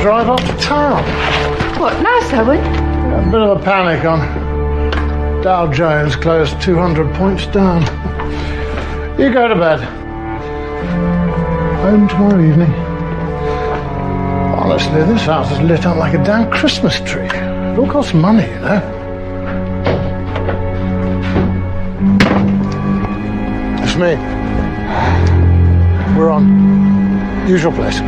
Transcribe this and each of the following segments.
drive up to town. What, now, Selwyn? A bit of a panic on Dow Jones closed 200 points down. You go to bed. Home tomorrow evening. Honestly, this house is lit up like a damn Christmas tree. It all costs money, you know. It's me. We're on. Usual place.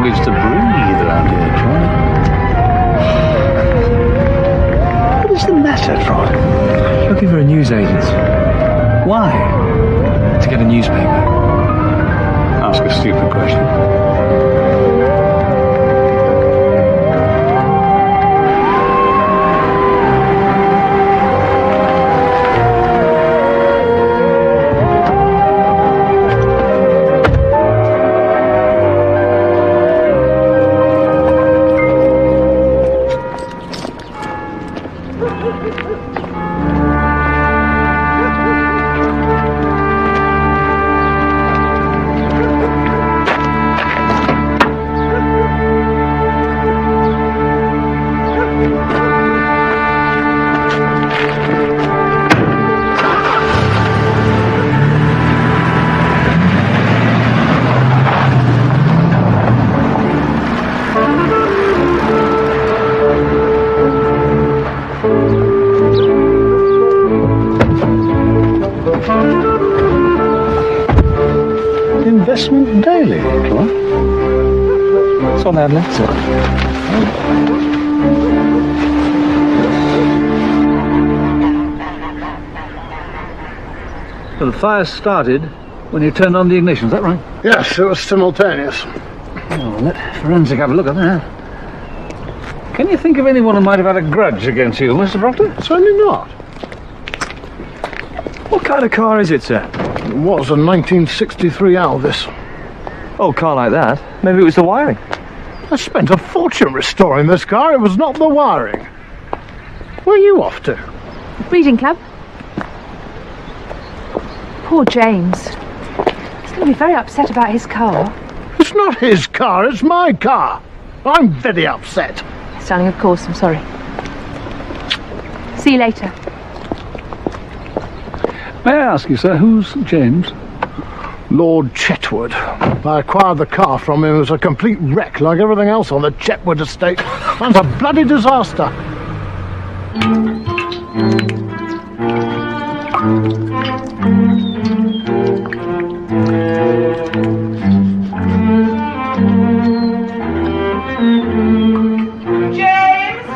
To breathe around here, Trot. What is the matter, Trot? Looking for a newsagent. Why? To get a newspaper. Ask a stupid question. Investment Daily, Trot. It's on that letter. Well, the fire started when you turned on the ignition, is that right? Yes, it was simultaneous. Oh, let Forensic have a look at that. Can you think of anyone who might have had a grudge against you, Mr. Proctor? Certainly not. What kind of car is it, sir? It was a 1963 Alvis. Oh, a car like that? Maybe it was the wiring. I spent a fortune restoring this car. It was not the wiring. Where are you off to? Reading club. Poor James. He's going to be very upset about his car. It's not his car, it's my car. I'm very upset. Yes, darling, of course, I'm sorry. See you later. May I ask you, sir, who's James? Lord Chetwood. I acquired the car from him as a complete wreck, like everything else on the Chetwood estate. That's a bloody disaster. James,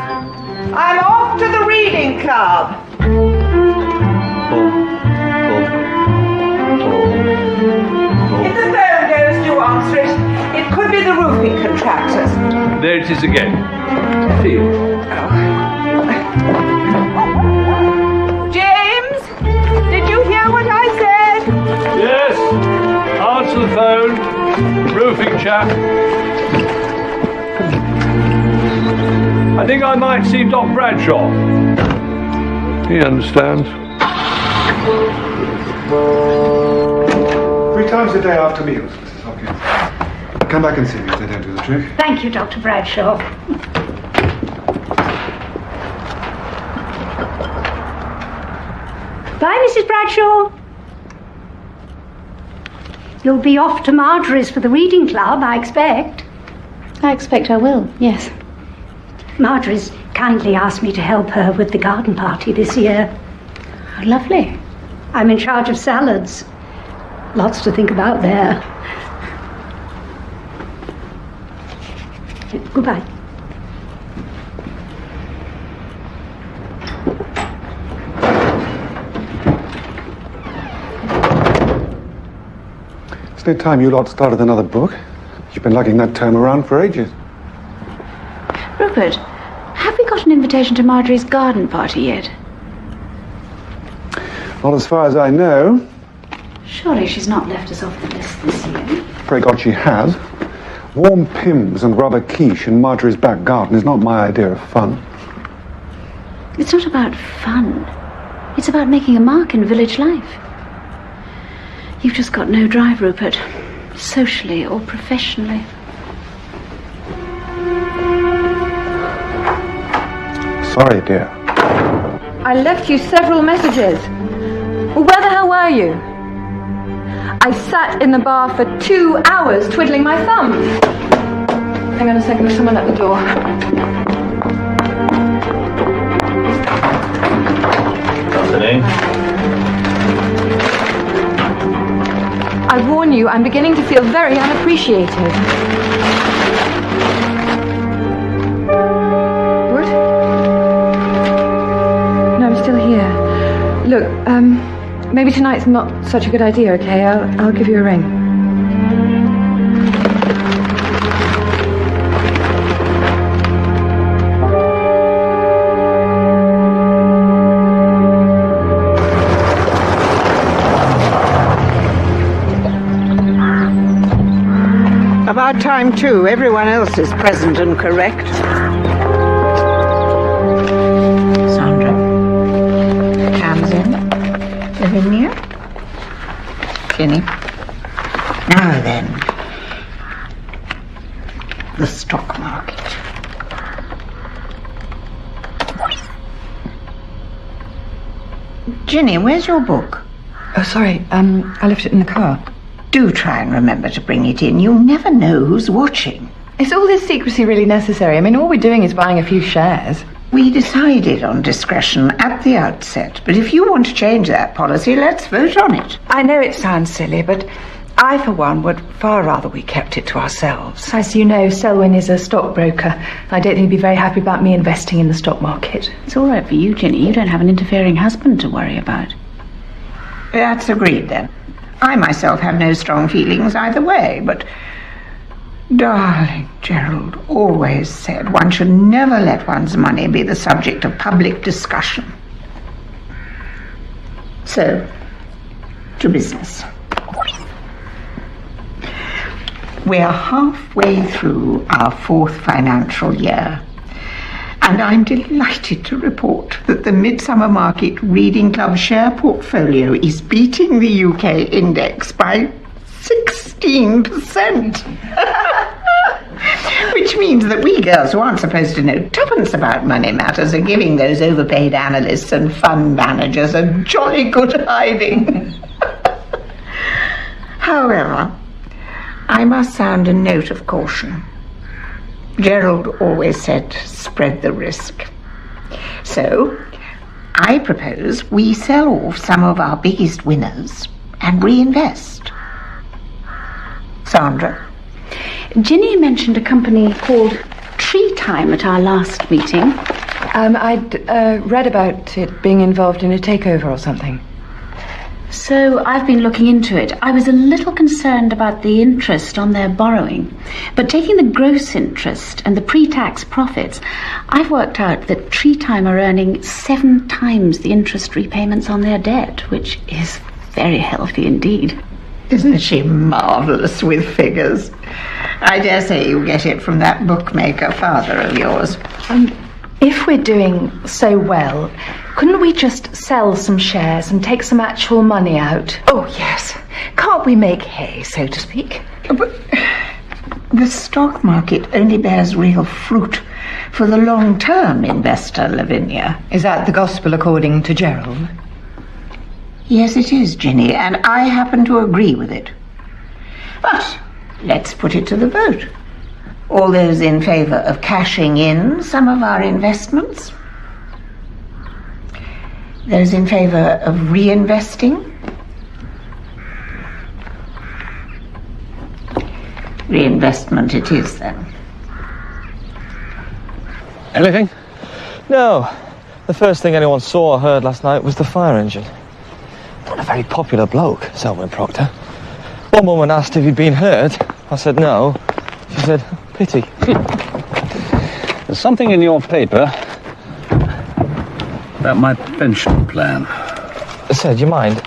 I'm off to the reading club. If the phone goes, do answer it. It could be the roofing contractors. There it is again. Feel. James, did you hear what I said? Yes. Answer the phone. Roofing chap. I think I might see Doc Bradshaw. He understands. 3 times a day after meals, Mrs. Hopkins. Come back and see me if they don't do the trick. Thank you, Dr. Bradshaw. Mrs. Bradshaw? You'll be off to Marjorie's for the reading club, I expect. I expect I will, yes. Marjorie's kindly asked me to help her with the garden party this year. Oh, lovely. I'm in charge of salads. Lots to think about there. Goodbye. It's no time you lot started another book. You've been lugging that tome around for ages. Rupert, have we got an invitation to Marjorie's garden party yet? Not as far as I know. Surely she's not left us off the list this year. Pray God she has. Warm pims and rubber quiche in Marjorie's back garden is not my idea of fun. It's not about fun. It's about making a mark in village life. You've just got no drive, Rupert, socially or professionally. Sorry, dear. I left you several messages. Well, where the hell were you? I sat in the bar for 2 hours twiddling my thumbs. Hang on a second, there's someone at the door. Afternoon. I warn you, I'm beginning to feel very unappreciated. What? No, I'm still here. Look, maybe tonight's not such a good idea, okay? I'll give you a ring. About time, too. Everyone else is present and correct. Sandra. Tamsin. Lavinia. Jenny. Now then. The stock market. Jenny, where's your book? Oh, sorry, I left it in the car. Do try and remember to bring it in. You never know who's watching. Is all this secrecy really necessary? I mean, all we're doing is buying a few shares. We decided on discretion at the outset, but if you want to change that policy, let's vote on it. I know it sounds silly, but I, for one, would far rather we kept it to ourselves. As you know, Selwyn is a stockbroker. I don't think he'd be very happy about me investing in the stock market. It's all right for you, Ginny. You don't have an interfering husband to worry about. That's agreed, then. I myself have no strong feelings either way, but darling Gerald always said one should never let one's money be the subject of public discussion. So, to business. We're halfway through our 4th financial year, and I'm delighted to report that the Midsomer Market Reading Club share portfolio is beating the UK index by 16%. Which means that we girls who aren't supposed to know tuppence about money matters are giving those overpaid analysts and fund managers a jolly good hiding. However, I must sound a note of caution. Gerald always said, spread the risk. So, I propose we sell off some of our biggest winners and reinvest. Sandra? Ginny mentioned a company called Tree Time at our last meeting. I'd read about it being involved in a takeover or something. So I've been looking into it. I was a little concerned about the interest on their borrowing, but taking the gross interest and the pre-tax profits, I've worked out that Tree Time are earning 7 times the interest repayments on their debt, which is very healthy indeed. Isn't she marvellous with figures? I dare say you get it from that bookmaker father of yours. If we're doing so well, couldn't we just sell some shares and take some actual money out? Oh, yes. Can't we make hay, so to speak? But the stock market only bears real fruit for the long-term investor, Lavinia. Is that the gospel according to Gerald? Yes, it is, Ginny, and I happen to agree with it. But let's put it to the vote. All those in favour of cashing in some of our investments? Those in favour of reinvesting? Reinvestment it is, then. Anything? No. The first thing anyone saw or heard last night was the fire engine. Not a very popular bloke, Selwyn Proctor. One woman asked if he'd been hurt. I said no. She said, pity. There's something in your paper about my pension plan. Sir, do you mind?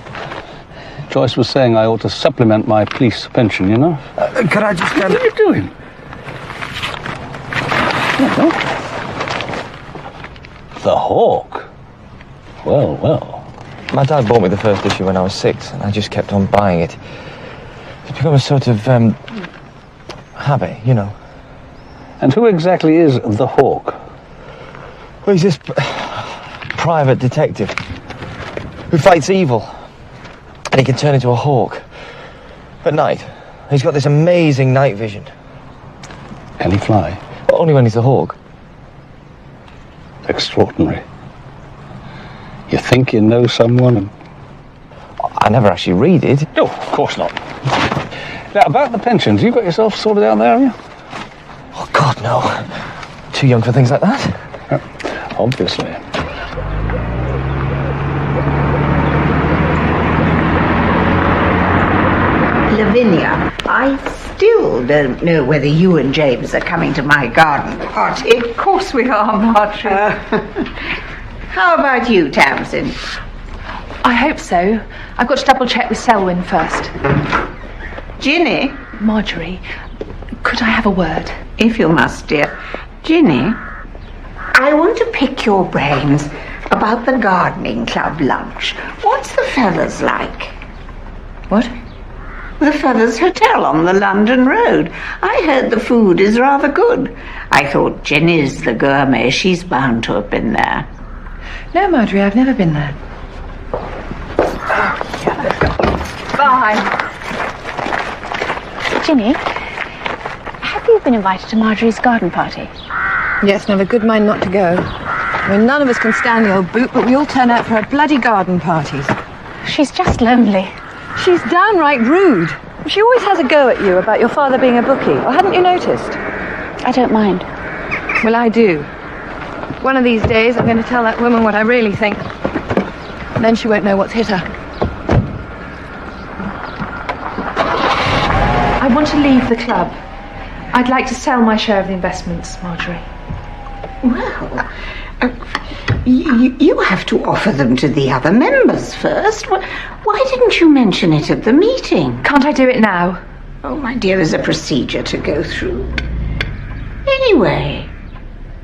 Joyce was saying I ought to supplement my police pension, you know? Could I just... What are you doing? The Hawk? Well, well. My dad bought me the first issue when I was 6, and I just kept on buying it. It's become a sort of, habit, you know. And who exactly is the Hawk? Well, he's this private detective who fights evil. And he can turn into a hawk at night. He's got this amazing night vision. Can he fly? But only when he's a hawk. Extraordinary. You think you know someone and... I never actually read it. No, of course not. Now, about the pensions, you got yourself sorted out there, have you? Oh, God, no. Too young for things like that. Obviously. Lavinia, I still don't know whether you and James are coming to my garden party. Of course we are, Marjorie. How about you, Tamsin? I hope so. I've got to double check with Selwyn first. Ginny? Marjorie, could I have a word? If you must, dear. Ginny, I want to pick your brains about the gardening club lunch. What's the Feathers like? What? The Feathers Hotel on the London Road. I heard the food is rather good. I thought Ginny's the gourmet. She's bound to have been there. No, Marjorie, I've never been there. Bye. Ginny, have you been invited to Marjorie's garden party? Yes, and I've a good mind not to go. I mean, none of us can stand the old boot, but we all turn out for her bloody garden parties. She's just lonely. She's downright rude. She always has a go at you about your father being a bookie. Or hadn't you noticed? I don't mind. Well, I do. One of these days, I'm going to tell that woman what I really think. And then she won't know what's hit her. I want to leave the club. I'd like to sell my share of the investments, Marjorie. Well, you have to offer them to the other members first. Why didn't you mention it at the meeting? Can't I do it now? Oh, my dear, there's a procedure to go through. Anyway,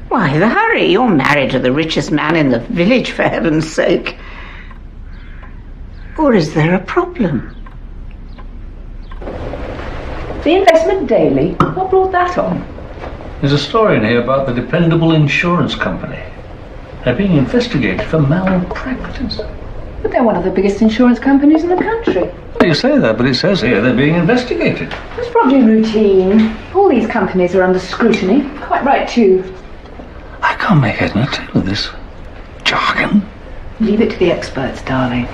why the hurry? You're married to the richest man in the village, for heaven's sake. Or is there a problem? The Investment Daily? What brought that on? There's a story in here about the Dependable Insurance Company. They're being investigated for malpractice. But they're one of the biggest insurance companies in the country. Well, you say that, but it says here they're being investigated. It's probably routine. All these companies are under scrutiny. Quite right, too. I can't make head nor tail of this jargon. Leave it to the experts, darling.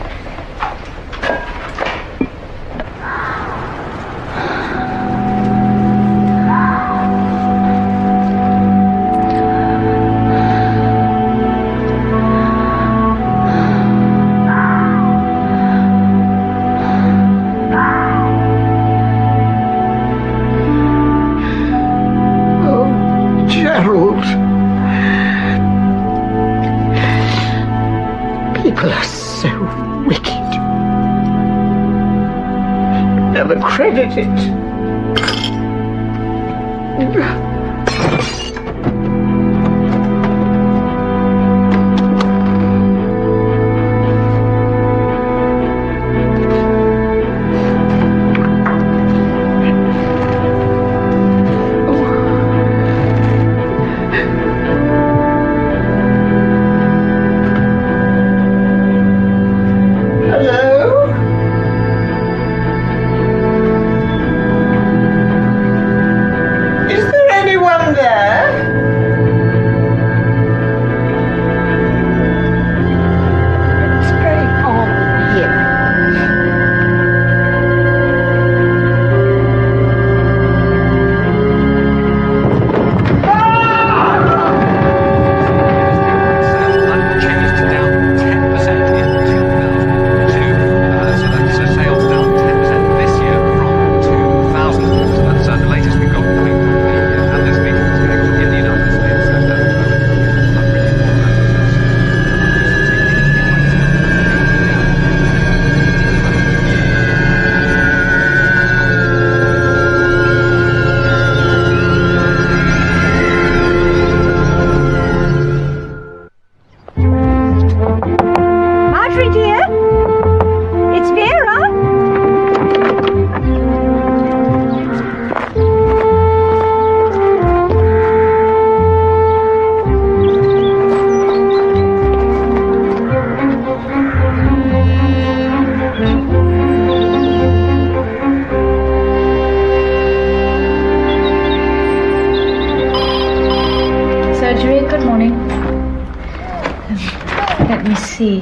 People are so wicked. Never credit it. Hello? Let me see.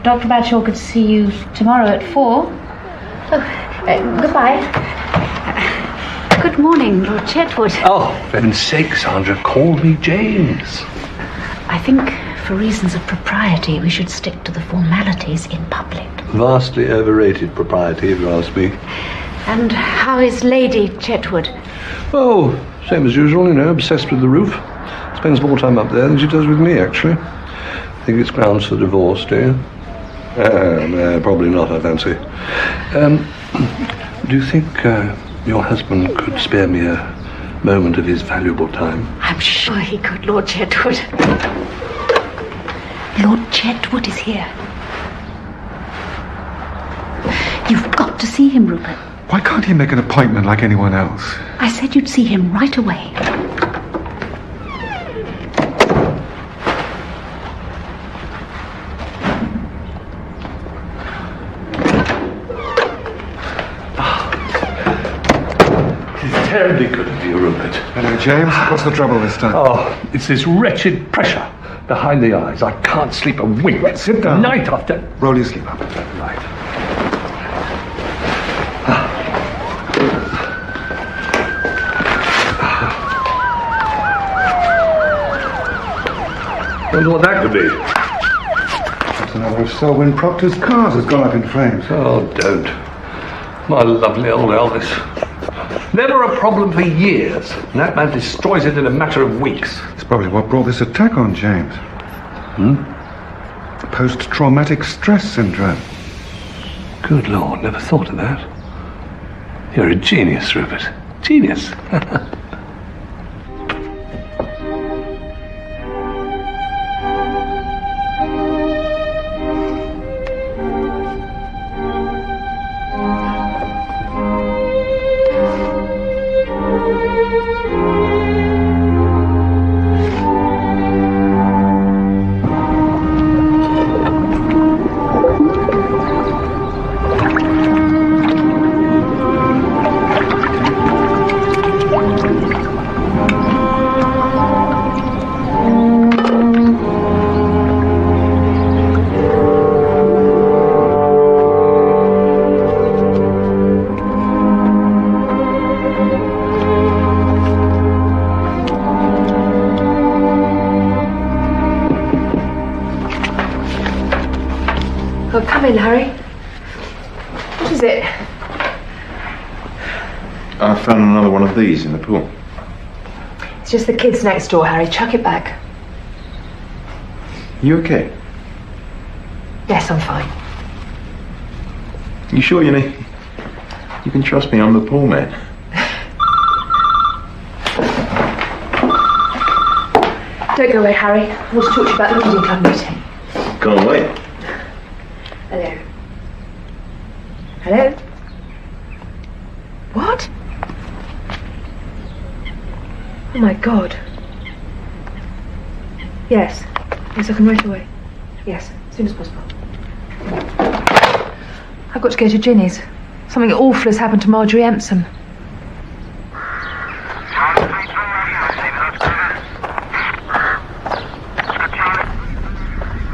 Dr. Bradshaw could see you tomorrow at 4. Goodbye. Good morning, Lord Chetwood. Oh, for heaven's sake, Sandra, call me James. I think, for reasons of propriety, we should stick to the formalities in public. Vastly overrated propriety, if you ask me. And how is Lady Chetwood? Oh, same as usual, obsessed with the roof. Spends more time up there than she does with me, actually. I think it's grounds for divorce, do you? No, probably not, I fancy. Do you think your husband could spare me a moment of his valuable time? I'm sure he could, Lord Chetwood. Lord Chetwood is here. You've got to see him, Rupert. Why can't he make an appointment like anyone else? I said you'd see him right away. Terribly good of you, Rupert. Hello, James. What's the trouble this time? Oh, it's this wretched pressure behind the eyes. I can't sleep a wink. Right, sit down. Night after... Roll your sleeve up. Right. Wonder what that could be. That's another of Selwyn Proctor's cars has gone up in flames. Oh, don't. My lovely old Elvis. Never a problem for years, and that man destroys it in a matter of weeks. It's probably what brought this attack on James. Post-traumatic stress syndrome. Good Lord, never thought of that. You're a genius, Rupert. Genius. Come in, Harry. What is it? I found another one of these in the pool. It's just the kids next door, Harry. Chuck it back. You okay? Yes, I'm fine. You sure, you can trust me, I'm the pool man. Don't go away, Harry. I want to talk to you about the reading club meeting. Can't wait. Hello. Hello? What? Oh my God. Yes. Yes, I can right away. Yes, as soon as possible. I've got to go to Ginny's. Something awful has happened to Marjorie Empson.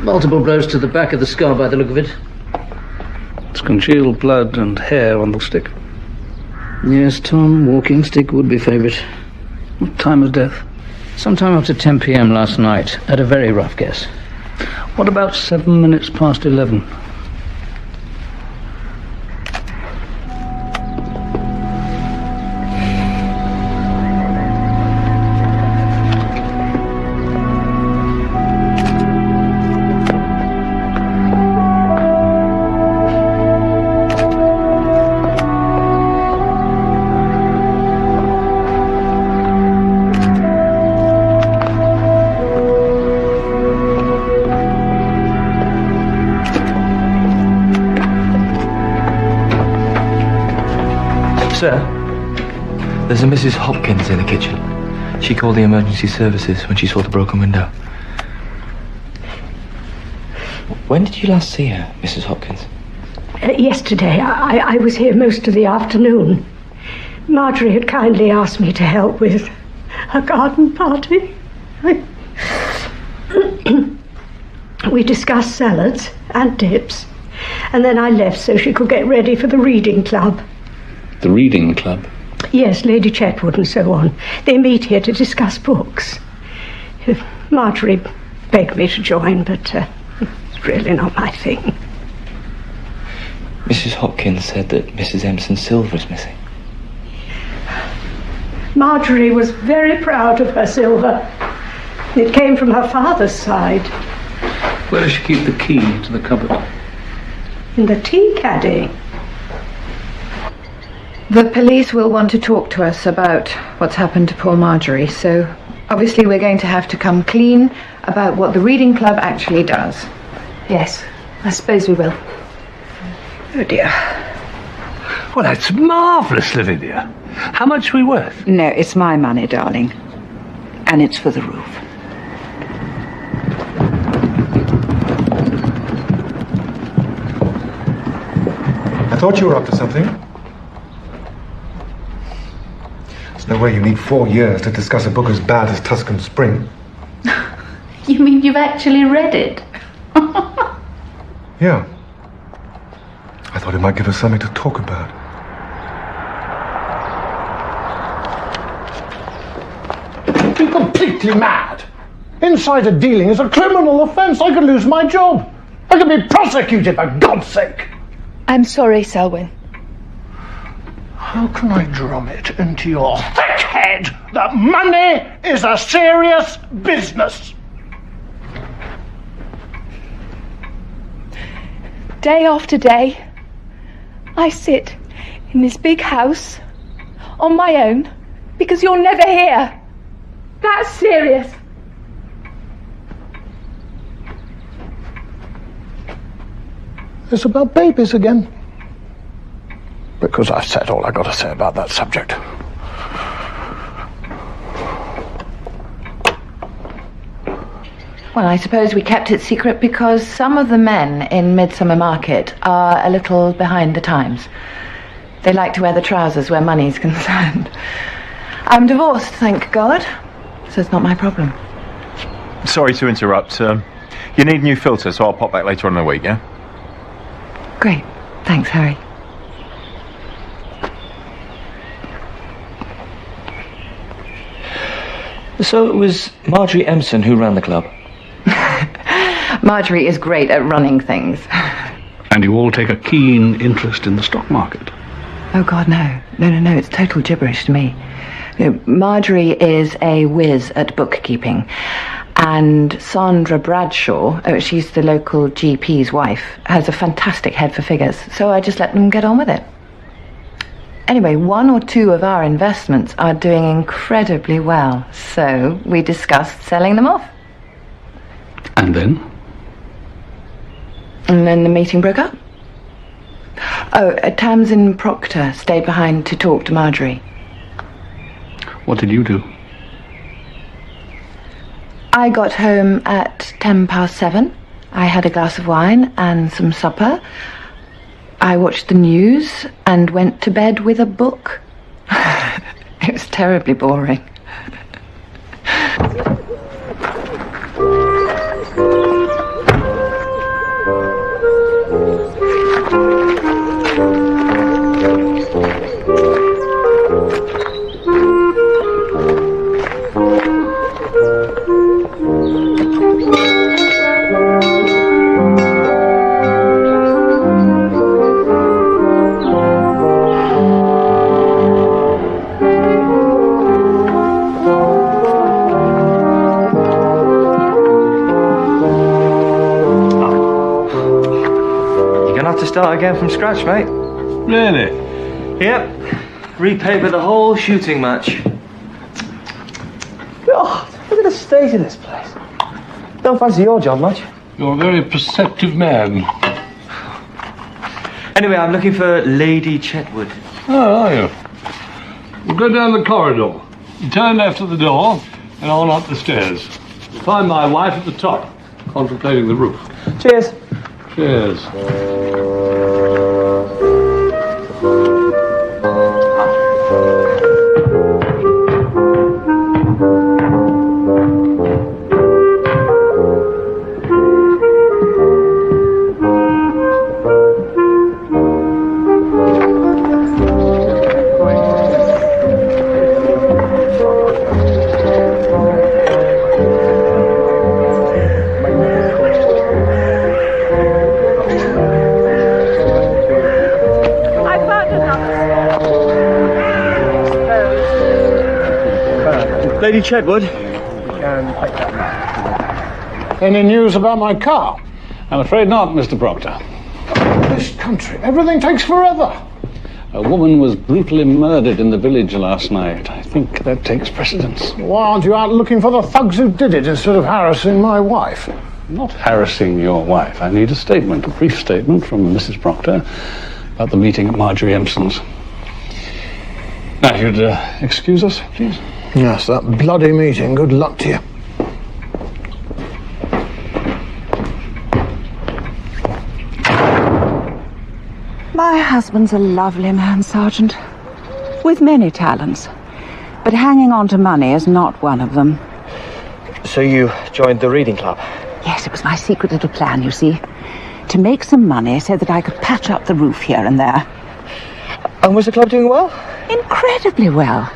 Multiple blows to the back of the skull by the look of it. It's congealed blood and hair on the stick. Yes, Tom, walking stick would be favourite. What time was death? Sometime after 10 p.m. last night, at a very rough guess. What about 7 minutes past 11? Sir, there's a Mrs. Hopkins in the kitchen. She called the emergency services when she saw the broken window. When did you last see her, Mrs. Hopkins? Yesterday. I was here most of the afternoon. Marjorie had kindly asked me to help with a garden party. We discussed salads and dips, and then I left so she could get ready for the reading club. The reading club? Yes, Lady Chetwood and so on. They meet here to discuss books. Marjorie begged me to join, but it's really not my thing. Mrs. Hopkins said that Mrs. Empson's silver is missing. Marjorie was very proud of her silver. It came from her father's side. Where does she keep the key to the cupboard? In the tea caddy. The police will want to talk to us about what's happened to poor Marjorie, so obviously we're going to have to come clean about what the reading club actually does. Yes, I suppose we will. Oh dear. Well, that's marvellous, Lavinia. How much are we worth? No, it's my money, darling. And it's for the roof. I thought you were up to something. There's no way you need 4 years to discuss a book as bad as Tuscan Spring. You mean you've actually read it? Yeah. I thought it might give us something to talk about. You're completely mad. Insider dealing is a criminal offence. I could lose my job. I could be prosecuted, for God's sake. I'm sorry, Selwyn. How can I drum it into your thick head that money is a serious business? Day after day, I sit in this big house on my own because you're never here. That's serious. It's about babies again. Because I've said all I've got to say about that subject. Well, I suppose we kept it secret because some of the men in Midsomer Market are a little behind the times. They like to wear the trousers where money's concerned. I'm divorced, thank God, so it's not my problem. Sorry to interrupt. You need a new filter, so I'll pop back later on in the week, yeah? Great. Thanks, Harry. So it was Marjorie Empson who ran the club? Marjorie is great at running things. And you all take a keen interest in the stock market? Oh, God, no. No, it's total gibberish to me. You know, Marjorie is a whiz at bookkeeping. And Sandra Bradshaw, she's the local GP's wife, has a fantastic head for figures. So I just let them get on with it. Anyway, 1 or 2 of our investments are doing incredibly well. So we discussed selling them off. And then? And then the meeting broke up. Oh, Tamsin Proctor stayed behind to talk to Marjorie. What did you do? I got home at 7:10. I had a glass of wine and some supper. I watched the news and went to bed with a book. It was terribly boring. Start again from scratch, mate. Really? Yep. Repaper the whole shooting match. God, look at the state of this place. Don't fancy your job much. You're a very perceptive man. Anyway, I'm looking for Lady Chetwood. Oh, are you? We'll go down the corridor. You turn left at the door and on up the stairs. You'll find my wife at the top, contemplating the roof. Cheers. Cheers. Lady Chetwood? Any news about my car? I'm afraid not, Mr. Proctor. This country, everything takes forever. A woman was brutally murdered in the village last night. I think that takes precedence. Why aren't you out looking for the thugs who did it instead of harassing my wife? Not harassing your wife. I need a statement, a brief statement from Mrs. Proctor about the meeting at Marjorie Empson's. Now, if you'd excuse us, please. Yes, that bloody meeting. Good luck to you. My husband's a lovely man, Sergeant, with many talents. But hanging on to money is not one of them. So you joined the reading club? Yes, it was my secret little plan, you see. To make some money so that I could patch up the roof here and there. And was the club doing well? Incredibly well.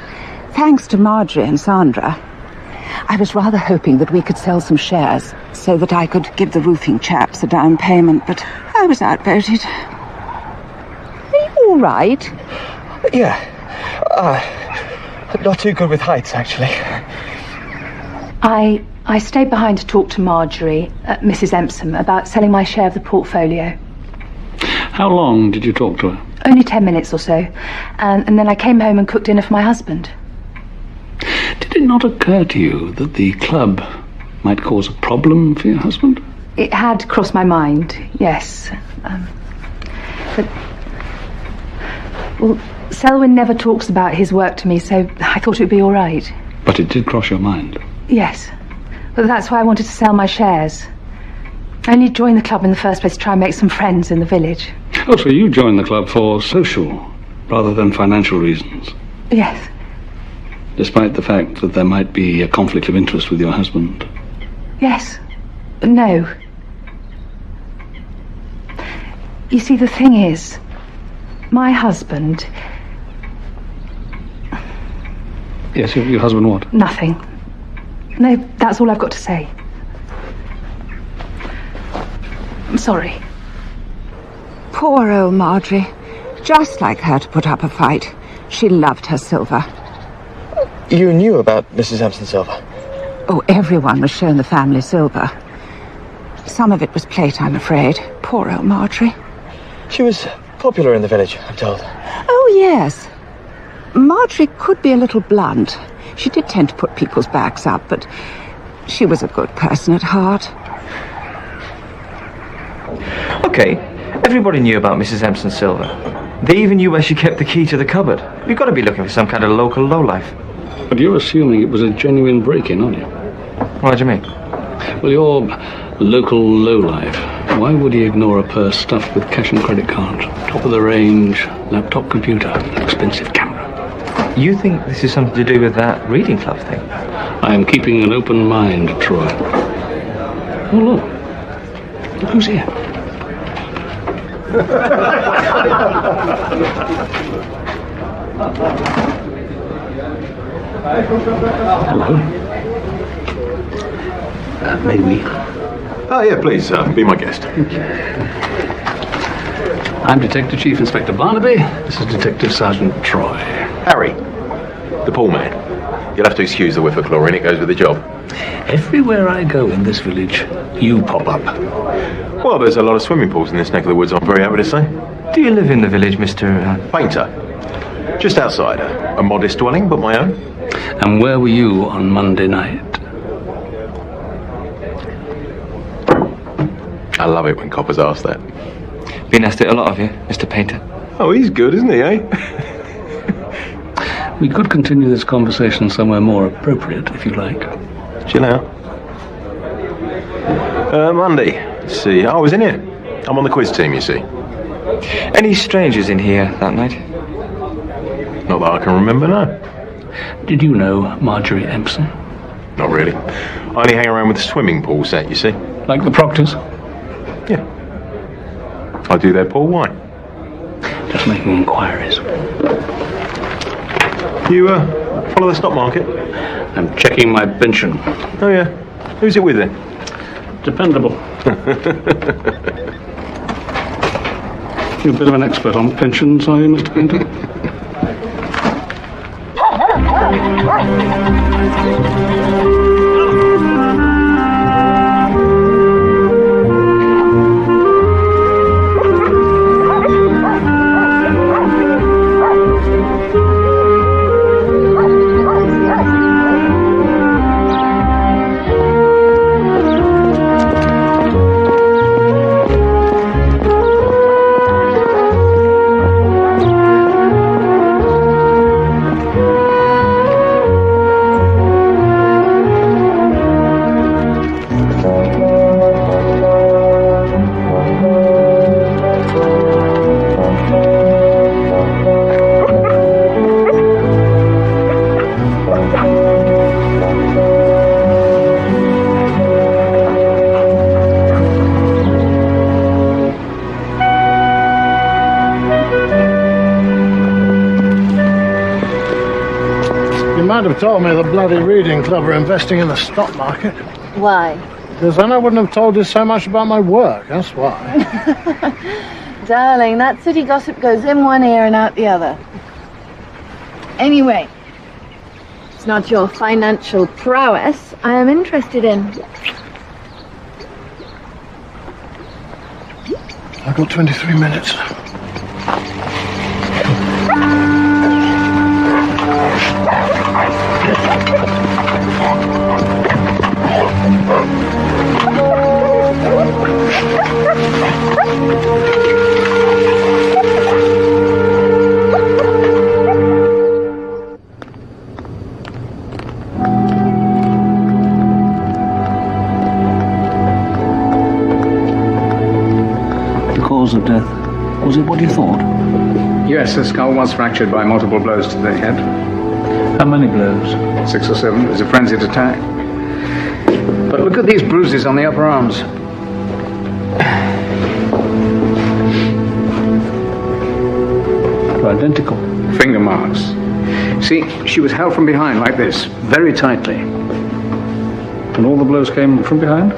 Thanks to Marjorie and Sandra. I was rather hoping that we could sell some shares so that I could give the roofing chaps a down payment, but I was outvoted. All right. Yeah. Not too good with heights, actually. I stayed behind to talk to Marjorie, Mrs. Empson, about selling my share of the portfolio. How long did you talk to her? Only 10 minutes or so. And then I came home and cooked dinner for my husband. Did it not occur to you that the club might cause a problem for your husband? It had crossed my mind, yes. But... Well, Selwyn never talks about his work to me, so I thought it would be all right. But it did cross your mind? Yes. But that's why I wanted to sell my shares. I only joined the club in the first place to try and make some friends in the village. Oh, so you joined the club for social rather than financial reasons? Yes. Despite the fact that there might be a conflict of interest with your husband? Yes. But no. You see, the thing is, my husband... Yes, your husband what? Nothing. No, that's all I've got to say. I'm sorry. Poor old Marjorie. Just like her to put up a fight. She loved her silver. You knew about Mrs. Empson's silver? Oh, everyone was shown the family silver. Some of it was plate, I'm afraid. Poor old Marjorie. She was popular in the village, I'm told. Oh, yes. Marjorie could be a little blunt. She did tend to put people's backs up, but she was a good person at heart. Okay, everybody knew about Mrs. Empson's silver. They even knew where she kept the key to the cupboard. You've got to be looking for some kind of local lowlife. But you're assuming it was a genuine break-in, aren't you? What do you mean? Well, you're local lowlife. Why would he ignore a purse stuffed with cash and credit cards, top-of-the-range laptop computer, expensive camera? You think this is something to do with that reading club thing? I am keeping an open mind, Troy. Oh, look. Look who's here. Hello. May we? Oh, yeah, please, be my guest. I'm Detective Chief Inspector Barnaby. This is Detective Sergeant Troy. Harry, the pool man. You'll have to excuse the whiff of chlorine, it goes with the job. Everywhere I go in this village, you pop up. Well, there's a lot of swimming pools in this neck of the woods, I'm very happy to say. Do you live in the village, Mr. Painter. Just outside, a modest dwelling, but my own. And where were you on Monday night? I love it when coppers ask that. Been asked it a lot of you, Mr. Painter. Oh, he's good, isn't he, eh? We could continue this conversation somewhere more appropriate, if you like. Chill out. Monday. Let's see. I was in here. I'm on the quiz team, you see. Any strangers in here that night? Not that I can remember, no. Did you know Marjorie Empson? Not really. I only hang around with the swimming pool set, you see. Like the Proctors? Yeah. I do their pool wine. Just making inquiries. You, follow the stock market? I'm checking my pension. Oh, yeah. Who's it with then? Dependable. You're a bit of an expert on pensions, are you, Mr. Painter? You might have told me the bloody reading club are investing in the stock market. Why? Because then I wouldn't have told you so much about my work, that's why. Darling, that city gossip goes in one ear and out the other. Anyway, it's not your financial prowess I am interested in. I've got 23 minutes. The cause of death, was it what you thought? Yes, the skull was fractured by multiple blows to the head. How many blows? 6 or 7. It was a frenzied attack. But look at these bruises on the upper arms. They're identical. Finger marks. See, she was held from behind like this, very tightly. And all the blows came from behind?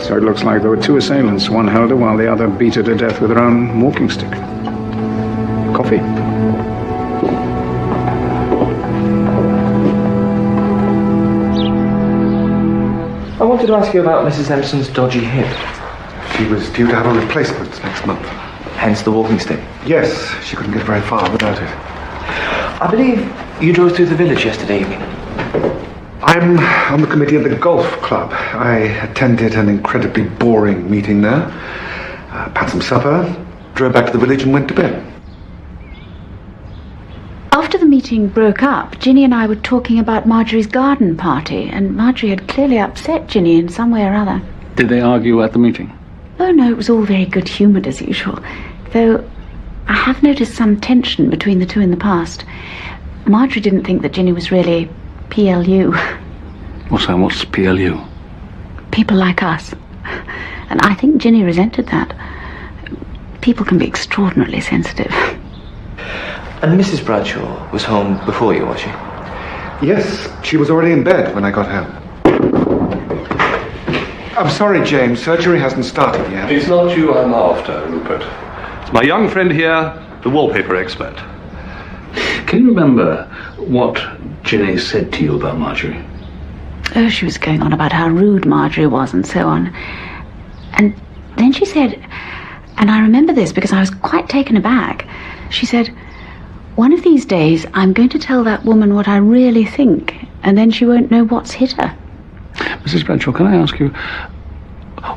So it looks like there were 2 assailants. One held her while the other beat her to death with her own walking stick. Coffee? I wanted to ask you about Mrs. Empson's dodgy hip. She was due to have a replacement next month. Hence the walking stick. Yes, she couldn't get very far without it. I believe you drove through the village yesterday evening. I'm on the committee of the golf club. I attended an incredibly boring meeting there. Had some supper, drove back to the village and went to bed. After the meeting broke up, Ginny and I were talking about Marjorie's garden party, and Marjorie had clearly upset Ginny in some way or other. Did they argue at the meeting? Oh no, it was all very good-humoured as usual, though I have noticed some tension between the two in the past. Marjorie didn't think that Ginny was really PLU. What's PLU? People like us. And I think Ginny resented that. People can be extraordinarily sensitive. And Mrs. Bradshaw was home before you, was she? Yes, she was already in bed when I got home. I'm sorry, James. Surgery hasn't started yet. It's not you I'm after, Rupert. It's my young friend here, the wallpaper expert. Can you remember what Ginny said to you about Marjorie? Oh, she was going on about how rude Marjorie was and so on. And then she said, and I remember this because I was quite taken aback, she said, "One of these days I'm going to tell that woman what I really think, and then she won't know what's hit her." Mrs. Bradshaw, can I ask you,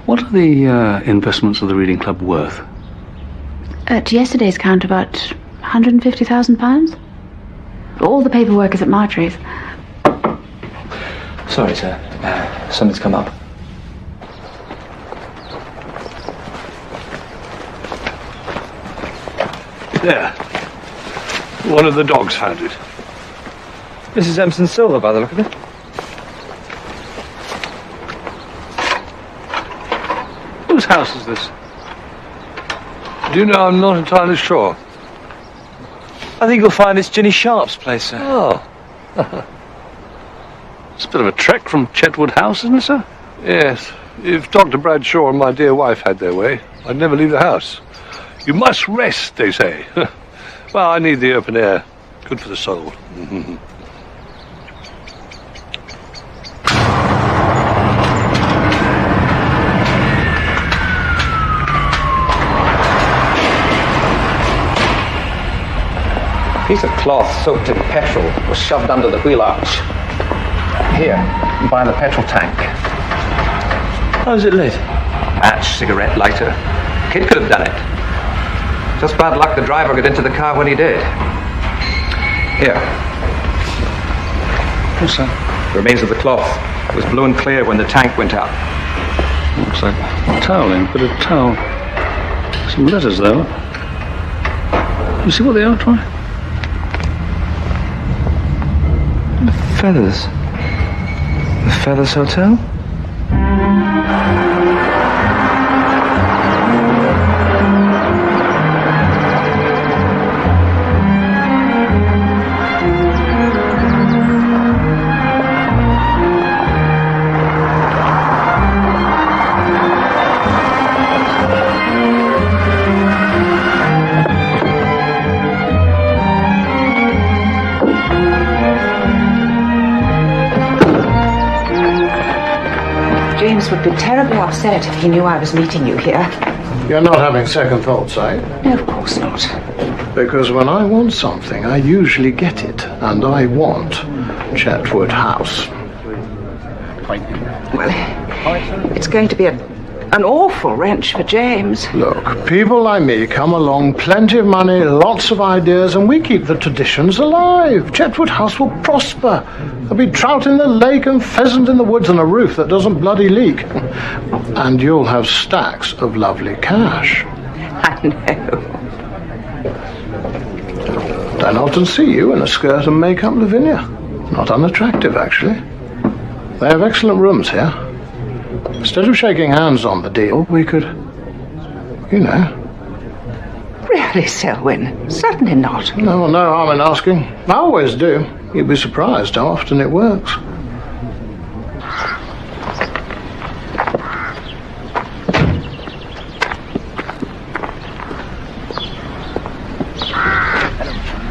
what are the investments of the Reading Club worth? At yesterday's count, about £150,000. All the paperwork is at Marjorie's. Sorry, sir. Something's come up. There. One of the dogs found it. Mrs. Empson's silver, by the look of it. Whose house is this? Do you know, I'm not entirely sure. I think you'll find it's Ginny Sharp's place, sir. Oh. It's a bit of a trek from Chetwood House, isn't it, sir? Yes. If Dr. Bradshaw and my dear wife had their way, I'd never leave the house. You must rest, they say. Well, I need the open air. Good for the soul. A piece of cloth soaked in petrol was shoved under the wheel arch. Here, by the petrol tank. How's it lit? Match, cigarette lighter. Kid could have done it. Just bad luck the driver got into the car when he did. Here. What's that? Remains of the cloth. It was blue and clear when the tank went out. Looks like toweling, bit of towel. Some letters, though. You see what they are, Troy? Feathers. The Feathers Hotel? James would be terribly upset if he knew I was meeting you here. You're not having second thoughts, eh? No, of course not. Because when I want something, I usually get it. And I want Chetwood House. Well, it's going to be an awful wrench for James. Look, people like me come along, plenty of money, lots of ideas, and we keep the traditions alive. Chetwood House will prosper. There'll be trout in the lake and pheasant in the woods and a roof that doesn't bloody leak. And you'll have stacks of lovely cash. I know. Don't often see you in a skirt and makeup, Lavinia. Not unattractive, actually. They have excellent rooms here. Instead of shaking hands on the deal, we could, you know. Really, Selwyn? Certainly not. No harm in asking. I always do. You'd be surprised how often it works.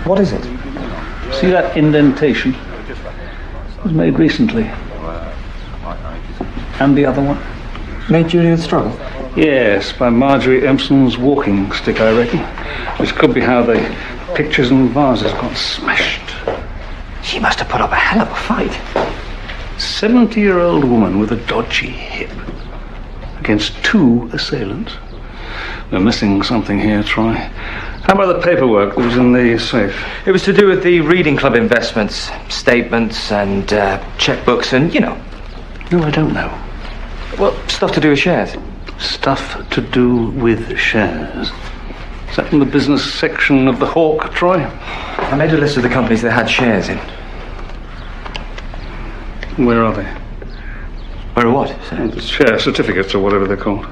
What is it? See that indentation? It was made recently. And the other one? Made during the struggle? Yes, by Marjorie Empson's walking stick, I reckon. Which could be how the pictures and vases got smashed. She must have put up a hell of a fight. 70-year-old woman with a dodgy hip against 2 assailants. We're missing something here, Troy. How about the paperwork that was in the safe? It was to do with the reading club investments, statements and checkbooks and, you know. No, I don't know. Well, stuff to do with shares. Stuff to do with shares. Is that from the business section of the Hawk, Troy? I made a list of the companies that had shares in. Where are they? Where are what? The share certificates or whatever they're called.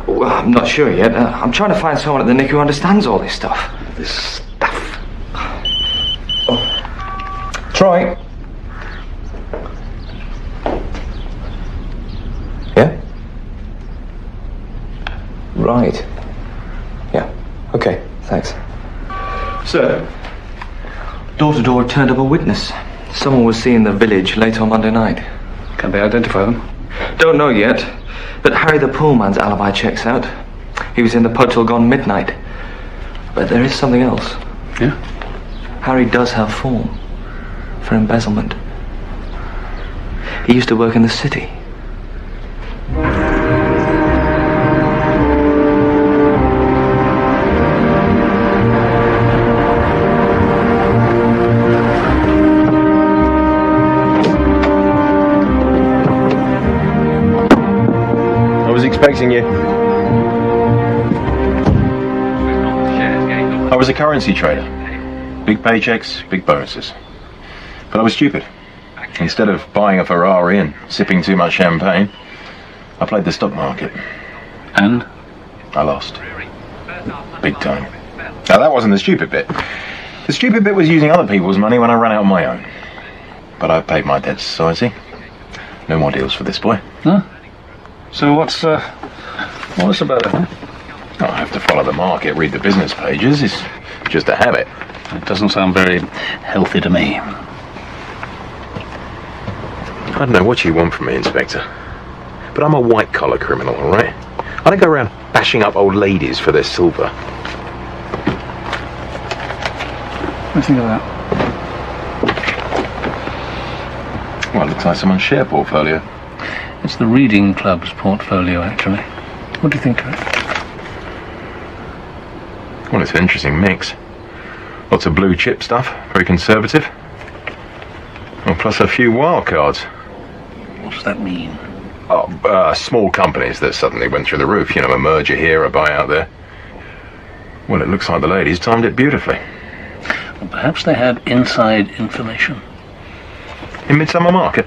Well, I'm not sure yet. I'm trying to find someone at the Nick who understands all this stuff. This stuff. Oh. Troy. Yeah? Right. Yeah. Okay, thanks. Sir, door-to-door turned up a witness. Someone was seen in the village late on Monday night. Can they identify them? Don't know yet, but Harry the Poolman's alibi checks out. He was in the pub till gone midnight. But there is something else. Yeah? Harry does have form for embezzlement. He used to work in the city. Expecting you. I was a currency trader. Big paychecks, big bonuses. But I was stupid. Instead of buying a Ferrari and sipping too much champagne, I played the stock market. And? I lost. Big time. Now that wasn't the stupid bit. The stupid bit was using other people's money when I ran out of my own. But I've paid my debt to society. No more deals for this boy. Huh? So what's about it, huh? I have to follow the market, read the business pages. It's just a habit. It doesn't sound very healthy to me. I don't know what you want from me, Inspector. But I'm a white-collar criminal, all right? I don't go around bashing up old ladies for their silver. What do you think of that? Well, it looks like someone's share portfolio. It's the Reading Club's portfolio, actually. What do you think of it? Well, it's an interesting mix. Lots of blue chip stuff, very conservative. Well, plus a few wild cards. What does that mean? Oh, small companies that suddenly went through the roof. You know, a merger here, a buyout there. Well, it looks like the ladies timed it beautifully. Well, perhaps they had inside information. In Midsomer Market?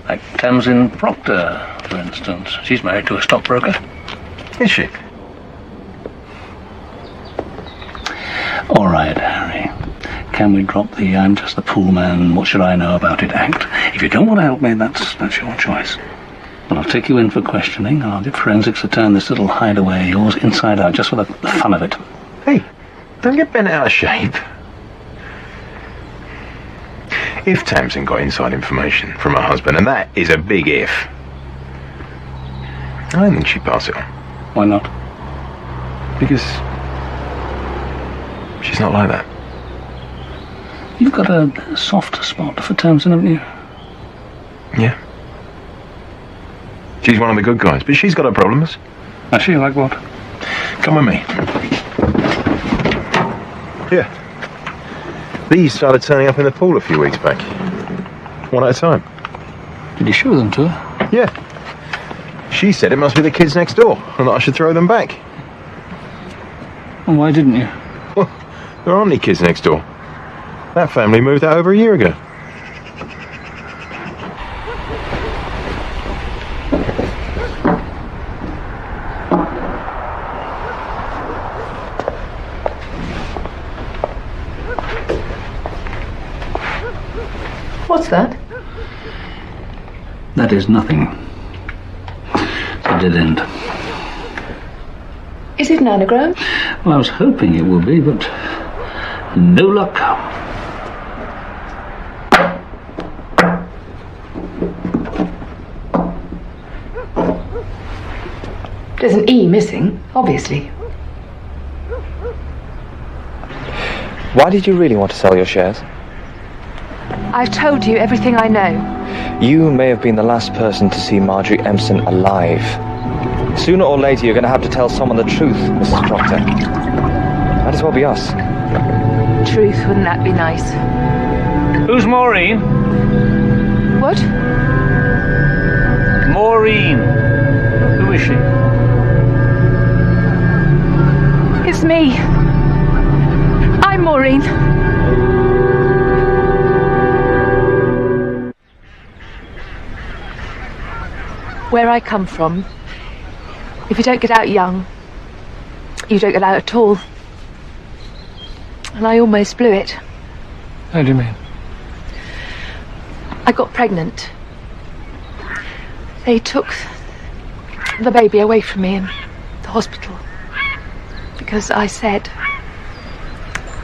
Like Tamsin Proctor, for instance. She's married to a stockbroker. Is she? All right, Harry. Can we drop the I'm just the pool man, what should I know about it act? If you don't want to help me, that's your choice. But I'll take you in for questioning, and I'll get forensics to turn this little hideaway of yours inside out, just for the fun of it. Hey, don't get bent out of shape. If Tamsin got inside information from her husband, and that is a big if, I don't think she'd pass it on. Why not? Because she's not like that. You've got a soft spot for Tamsin, haven't you? Yeah. She's one of the good guys, but she's got her problems. Is she? Like what? Come with me. Here. These started turning up in the pool a few weeks back. One at a time. Did you show them to her? Yeah. She said it must be the kids next door, and that I should throw them back. Well, why didn't you? Well, there aren't any kids next door. That family moved out over a year ago. What's that? That is nothing. It's a dead end. Is it an anagram? Well, I was hoping it would be, but no luck. There's an E missing, obviously. Why did you really want to sell your shares? I've told you everything I know. You may have been the last person to see Marjorie Empson alive. Sooner or later, you're going to have to tell someone the truth, Mrs. Proctor. Might as well be us. Truth, wouldn't that be nice? Who's Maureen? What? Maureen. Who is she? It's me. I'm Maureen. Where I come from, if you don't get out young, you don't get out at all. And I almost blew it. How do you mean? I got pregnant. They took the baby away from me in the hospital because I said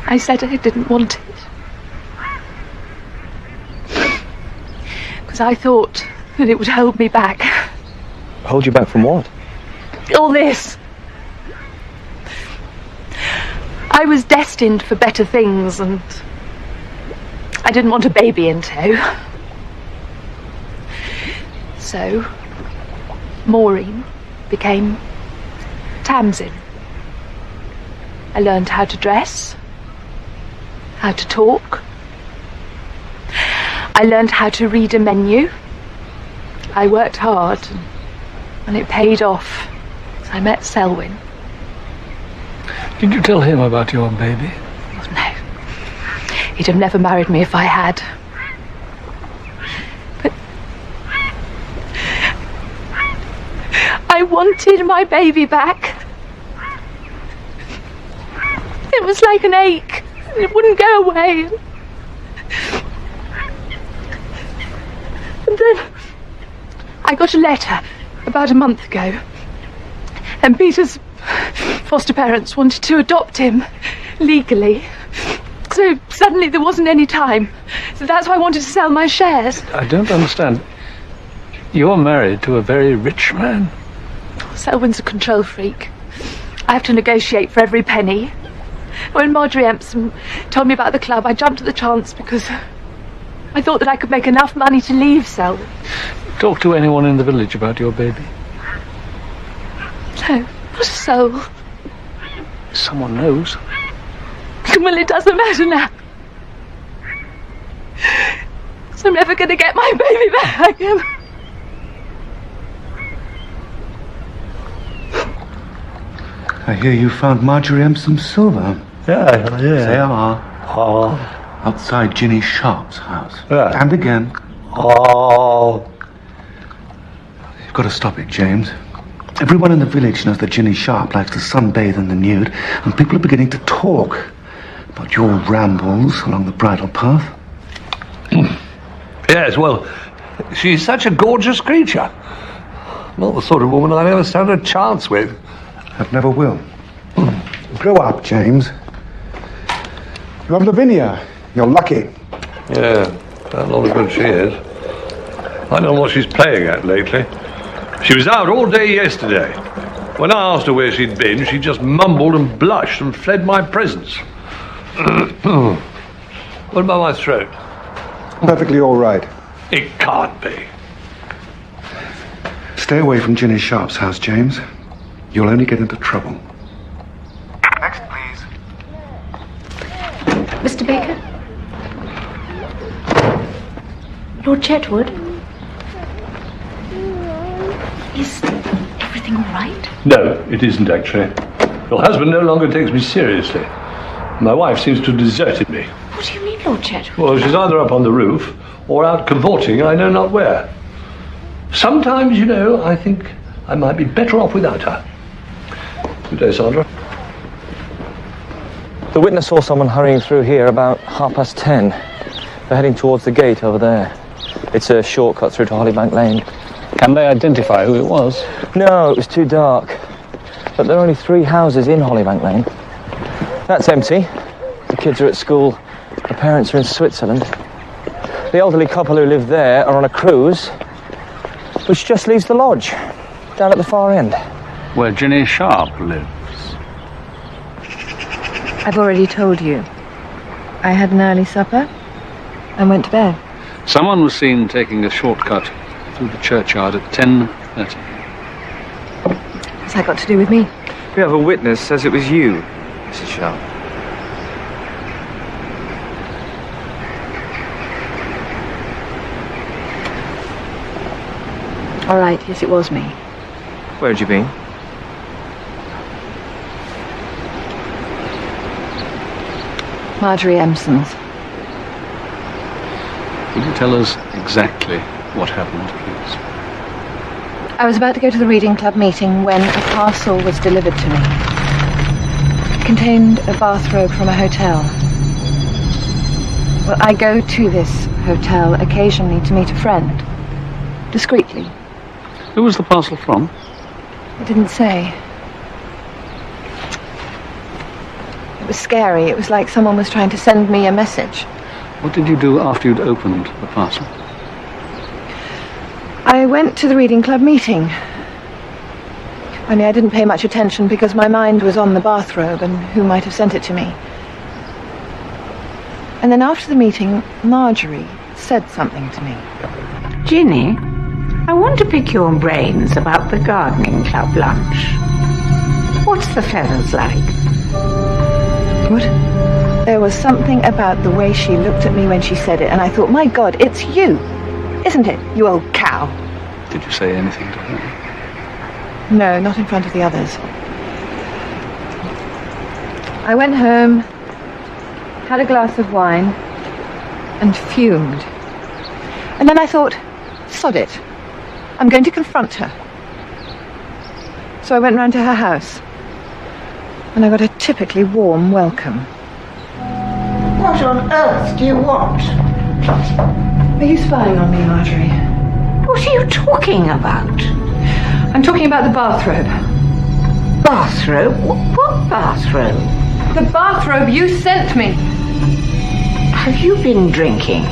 I didn't want it. Because I thought that it would hold me back. Hold you back from what? All this. I was destined for better things, and I didn't want a baby in tow. So, Maureen became Tamsin. I learned how to dress, how to talk. I learned how to read a menu. I worked hard, and it paid off. I met Selwyn. Did you tell him about your baby? Oh, no. He'd have never married me if I had. But I wanted my baby back. It was like an ache. It wouldn't go away. And then I got a letter about a month ago, and Peter's foster parents wanted to adopt him legally. So suddenly there wasn't any time. So that's why I wanted to sell my shares. I don't understand. You're married to a very rich man. Selwyn's a control freak. I have to negotiate for every penny. When Marjorie Empson told me about the club, I jumped at the chance because I thought that I could make enough money to leave Selwyn. Talk to anyone in the village about your baby. No, not a soul. Someone knows. Well, it doesn't matter now. So I'm never going to get my baby back. I hear you found Marjorie Empson's silver. Yeah. They are. Oh. Outside Ginny Sharp's house. Yeah. And again. Oh. You've got to stop it, James. Everyone in the village knows that Ginny Sharp likes to sunbathe in the nude, and people are beginning to talk about your rambles along the bridle path. Yes, well, she's such a gorgeous creature. Not the sort of woman I'd ever stand a chance with. I never will. Grow up, James. You have Lavinia. You're lucky. Yeah, a lot of good she is. I don't know what she's playing at lately. She was out all day yesterday. When I asked her where she'd been, she just mumbled and blushed and fled my presence. What about my throat? Perfectly all right. It can't be. Stay away from Ginny Sharp's house, James. You'll only get into trouble. Next, please. Mr. Baker? Lord Chetwood? Is everything all right? No, it isn't actually. Your husband no longer takes me seriously. My wife seems to have deserted me. What do you mean, Lord Chetwood? Well, she's either up on the roof or out cavorting, I know not where. Sometimes, you know, I think I might be better off without her. Good day, Sandra. The witness saw someone hurrying through here about 10:30. They're heading towards the gate over there. It's a shortcut through to Hollybank Lane. Can they identify who it was? No, it was too dark. But there are only 3 houses in Hollybank Lane. That's empty. The kids are at school. The parents are in Switzerland. The elderly couple who live there are on a cruise, which just leaves the lodge, down at the far end. Where Ginny Sharp lives. I've already told you. I had an early supper and went to bed. Someone was seen taking a shortcut through the churchyard at 10:30. What's that got to do with me? We have a witness says it was you, Mrs. Sharp. All right, yes, it was me. Where had you been? Marjorie Empson's. Will you tell us exactly what happened, please? I was about to go to the reading club meeting when a parcel was delivered to me. It contained a bathrobe from a hotel. Well, I go to this hotel occasionally to meet a friend. Discreetly. Who was the parcel from? It didn't say. It was scary. It was like someone was trying to send me a message. What did you do after you'd opened the parcel? I went to the reading club meeting. Only I didn't pay much attention because my mind was on the bathrobe and who might have sent it to me. And then after the meeting, Marjorie said something to me. Ginny, I want to pick your brains about the gardening club lunch. What's the feathers like? What? There was something about the way she looked at me when she said it, and I thought, my God, it's you, isn't it, you old cow? Did you say anything to her? No, not in front of the others. I went home, had a glass of wine, and fumed. And then I thought, sod it. I'm going to confront her. So I went round to her house, and I got a typically warm welcome. What on earth do you want? Are you spying on me, Marjorie? What are you talking about? I'm talking about the bathrobe. Bathrobe? What bathrobe? The bathrobe you sent me. Have you been drinking?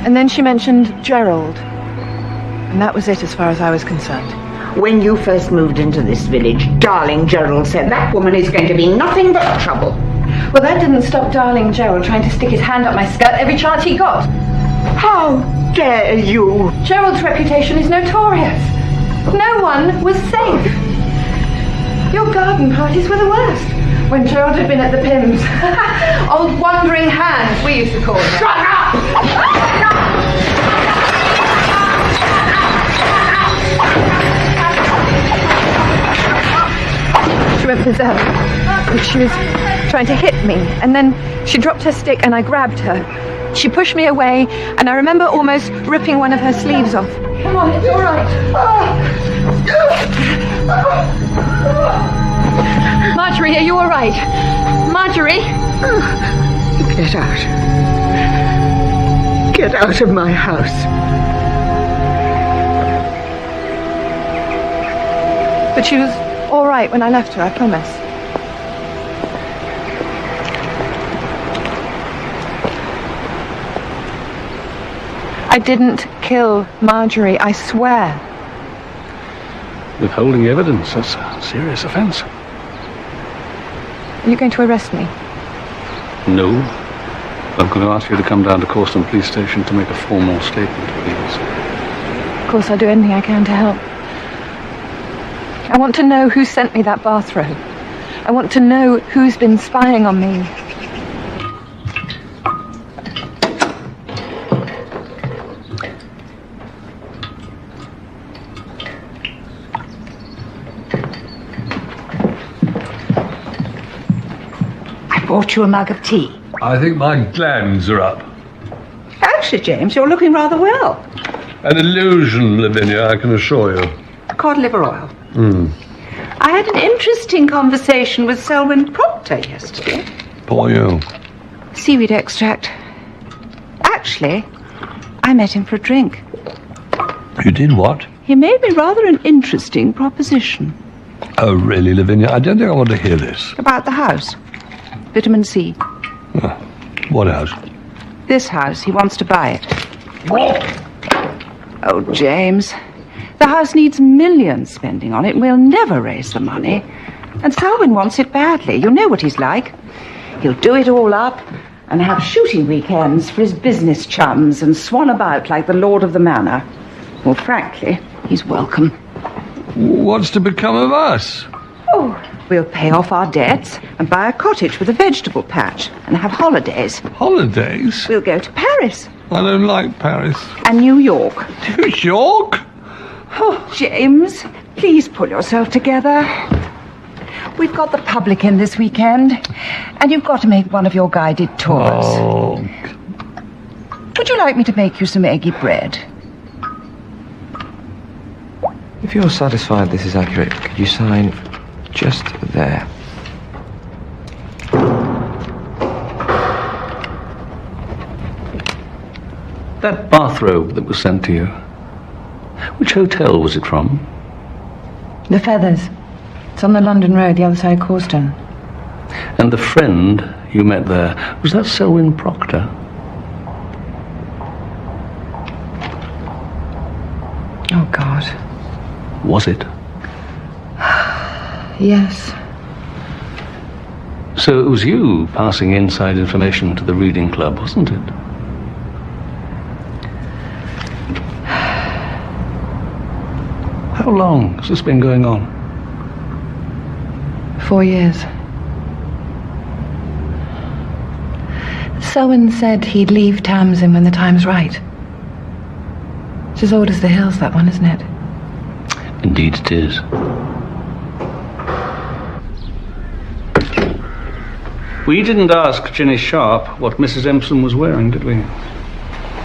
And then she mentioned Gerald. And that was it as far as I was concerned. When you first moved into this village, darling Gerald said that woman is going to be nothing but trouble. Well, that didn't stop darling Gerald trying to stick his hand up my skirt every chance he got. How dare you? Gerald's reputation is notorious. No one was safe. Your garden parties were the worst. When Gerald had been at the Pims. Old wandering hands, we used to call them. Shut up! She went berserk. She was trying to hit me, and then she dropped her stick and I grabbed her. She pushed me away, and I remember almost ripping one of her sleeves off. Come on, it's all right. Marjorie, are you all right? Marjorie? Get out. Get out of my house. But she was all right when I left her, I promise. I didn't kill Marjorie, I swear. Withholding evidence, that's a serious offence. Are you going to arrest me? No. I'm going to ask you to come down to Corston Police Station to make a formal statement, please. Of course, I'll do anything I can to help. I want to know who sent me that bathrobe. I want to know who's been spying on me. Brought you a mug of tea. I think my glands are up. Actually, James, you're looking rather well. An illusion, Lavinia, I can assure you. Cod liver oil. I had an interesting conversation with Selwyn Proctor yesterday. Poor you. Seaweed extract. Actually, I met him for a drink. You did what? He made me rather an interesting proposition. Oh, really, Lavinia? I don't think I want to hear this. About the house. Vitamin C. What house? This house. He wants to buy it. What? Oh, James. The house needs millions spending on it, and we'll never raise the money. And Selwyn wants it badly. You know what he's like. He'll do it all up and have shooting weekends for his business chums and swan about like the lord of the manor. Well, frankly, he's welcome. What's to become of us? Oh, we'll pay off our debts and buy a cottage with a vegetable patch and have holidays. Holidays? We'll go to Paris. I don't like Paris. And New York. New York? Oh, James, please pull yourself together. We've got the public in this weekend, and you've got to make one of your guided tours. Oh. Would you like me to make you some eggy bread? If you're satisfied this is accurate, could you sign just there? That bathrobe that was sent to you, which hotel was it from? The Feathers. It's on the London Road, the other side of Corston. And the friend you met there, was that Selwyn Proctor? Oh, God. Was it? Yes. So it was you passing inside information to the reading club, wasn't it? How long has this been going on? 4 years. Selwyn said he'd leave Tamsin when the time's right. It's as old as the hills, that one, isn't it? Indeed it is. We didn't ask Jenny Sharp what Mrs. Empson was wearing, did we?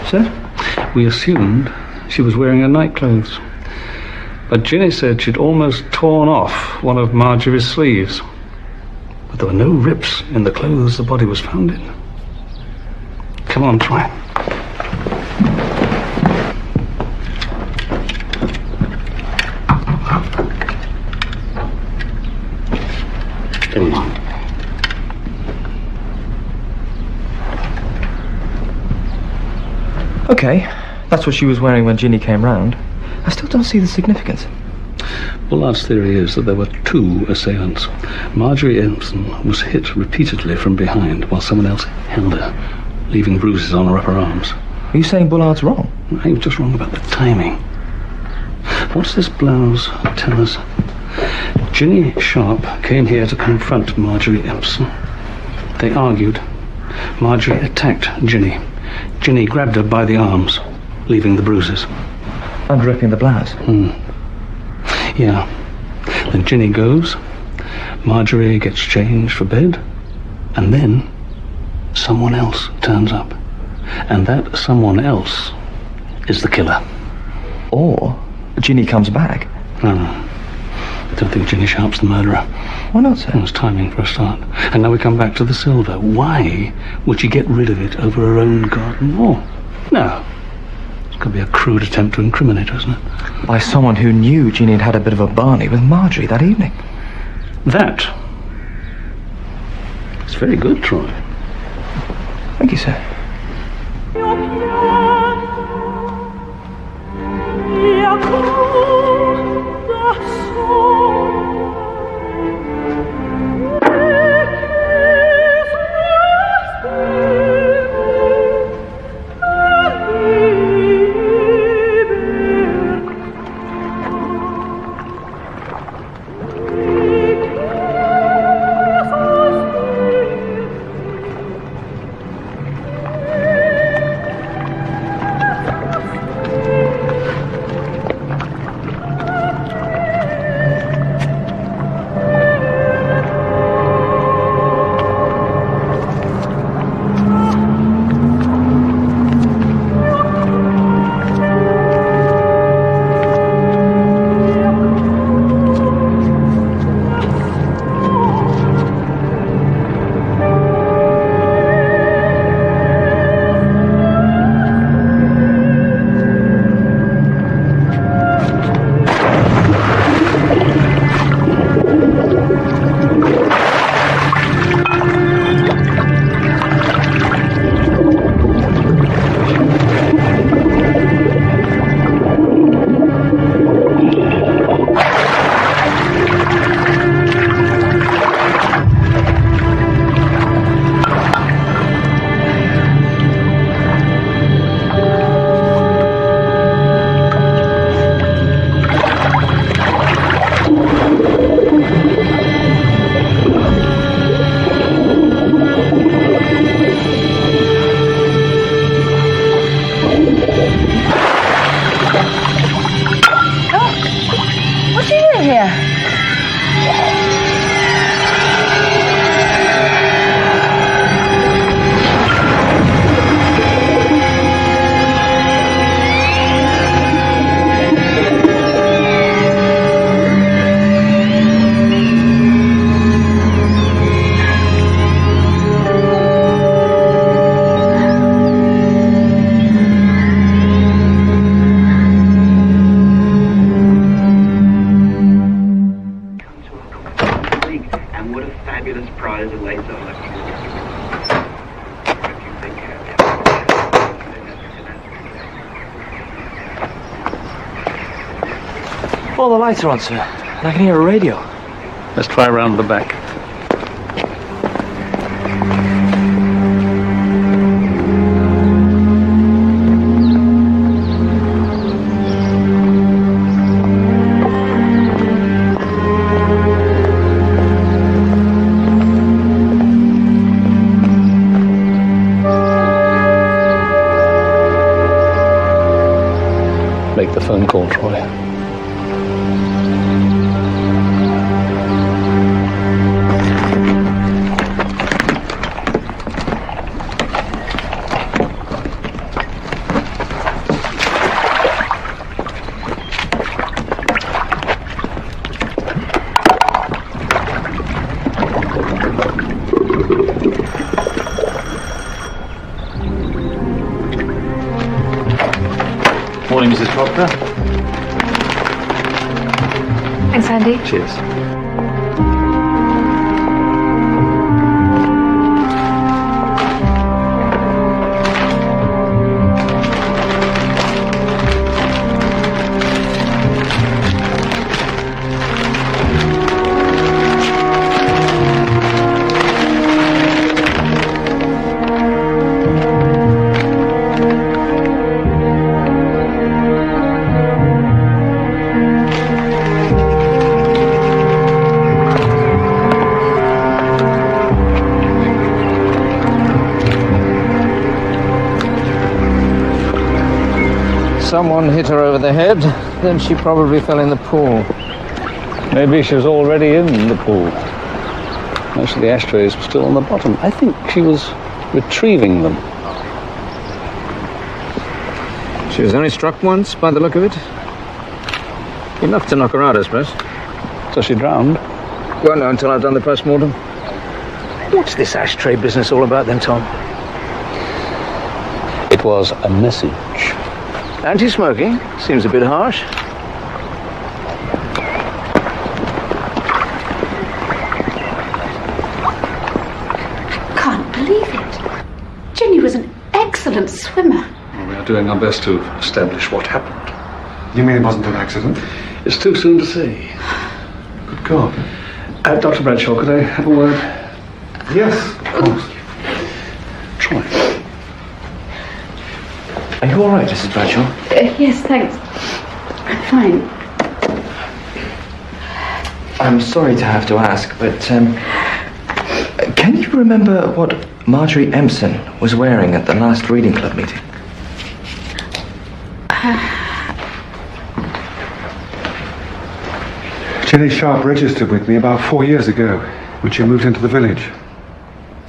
Sir? We assumed she was wearing her nightclothes. But Jenny said she'd almost torn off one of Marjorie's sleeves. But there were no rips in the clothes the body was found in. Come on, try. Come on. Okay, that's what she was wearing when Ginny came round. I still don't see the significance. Bullard's theory is that there were two assailants. Marjorie Empson was hit repeatedly from behind while someone else held her, leaving bruises on her upper arms. Are you saying Bullard's wrong? He was just wrong about the timing. What's this blouse tell us? Ginny Sharp came here to confront Marjorie Empson. They argued. Marjorie attacked Ginny. Ginny grabbed her by the arms, leaving the bruises. Unripping the blouse? Yeah. Then Ginny goes, Marjorie gets changed for bed, and then someone else turns up. And that someone else is the killer. Or Ginny comes back. No. I don't think Ginny Sharp's the murderer. Why not, sir? It was timing for a start. And now we come back to the silver. Why would she get rid of it over her own garden wall? No. It's going to be a crude attempt to incriminate her, isn't it? By someone who knew Ginny had had a bit of a barney with Marjorie that evening. That is very good, Troy. Thank you, sir. All the lights are on, sir. And I can hear a radio. Let's try round the back. Make the phone call, Troy. Morning, Mrs. Proctor. Thanks, Andy. Cheers. someone hit her over the head, then she probably fell in the pool. Maybe she was already in the pool. Most of the ashtrays were still on the bottom. I think she was retrieving them. She was only struck once, by the look of it. Enough to knock her out, I suppose. So she drowned? Won't know until I've done the post-mortem. What's this ashtray business all about then, Tom? It was a message. Anti-smoking? Seems a bit harsh. Can't believe it. Ginny was an excellent swimmer. Well, we are doing our best to establish what happened. You mean it wasn't an accident? It's too soon to say. Good God. Dr. Bradshaw, could I have a word? Yes, of course. Try. Are you all right, Mrs. Bradshaw? Yes, thanks. I'm fine. I'm sorry to have to ask, but can you remember what Marjorie Empson was wearing at the last reading club meeting? Jenny Sharp registered with me about 4 years ago when she moved into the village.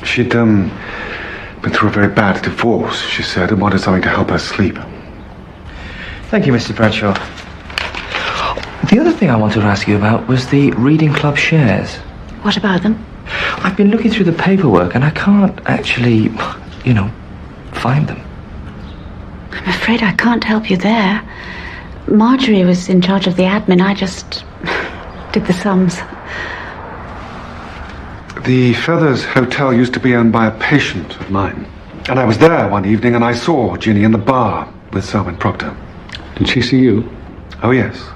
She'd been through a very bad divorce, she said, and wanted something to help her sleep. Thank you, Mr. Bradshaw. The other thing I wanted to ask you about was the reading club shares. What about them? I've been looking through the paperwork and I can't actually, find them. I'm afraid I can't help you there. Marjorie was in charge of the admin. I just did the sums. The Feathers Hotel used to be owned by a patient of mine. And I was there one evening and I saw Ginny in the bar with Selwyn Proctor. Did she see you? Oh, yes.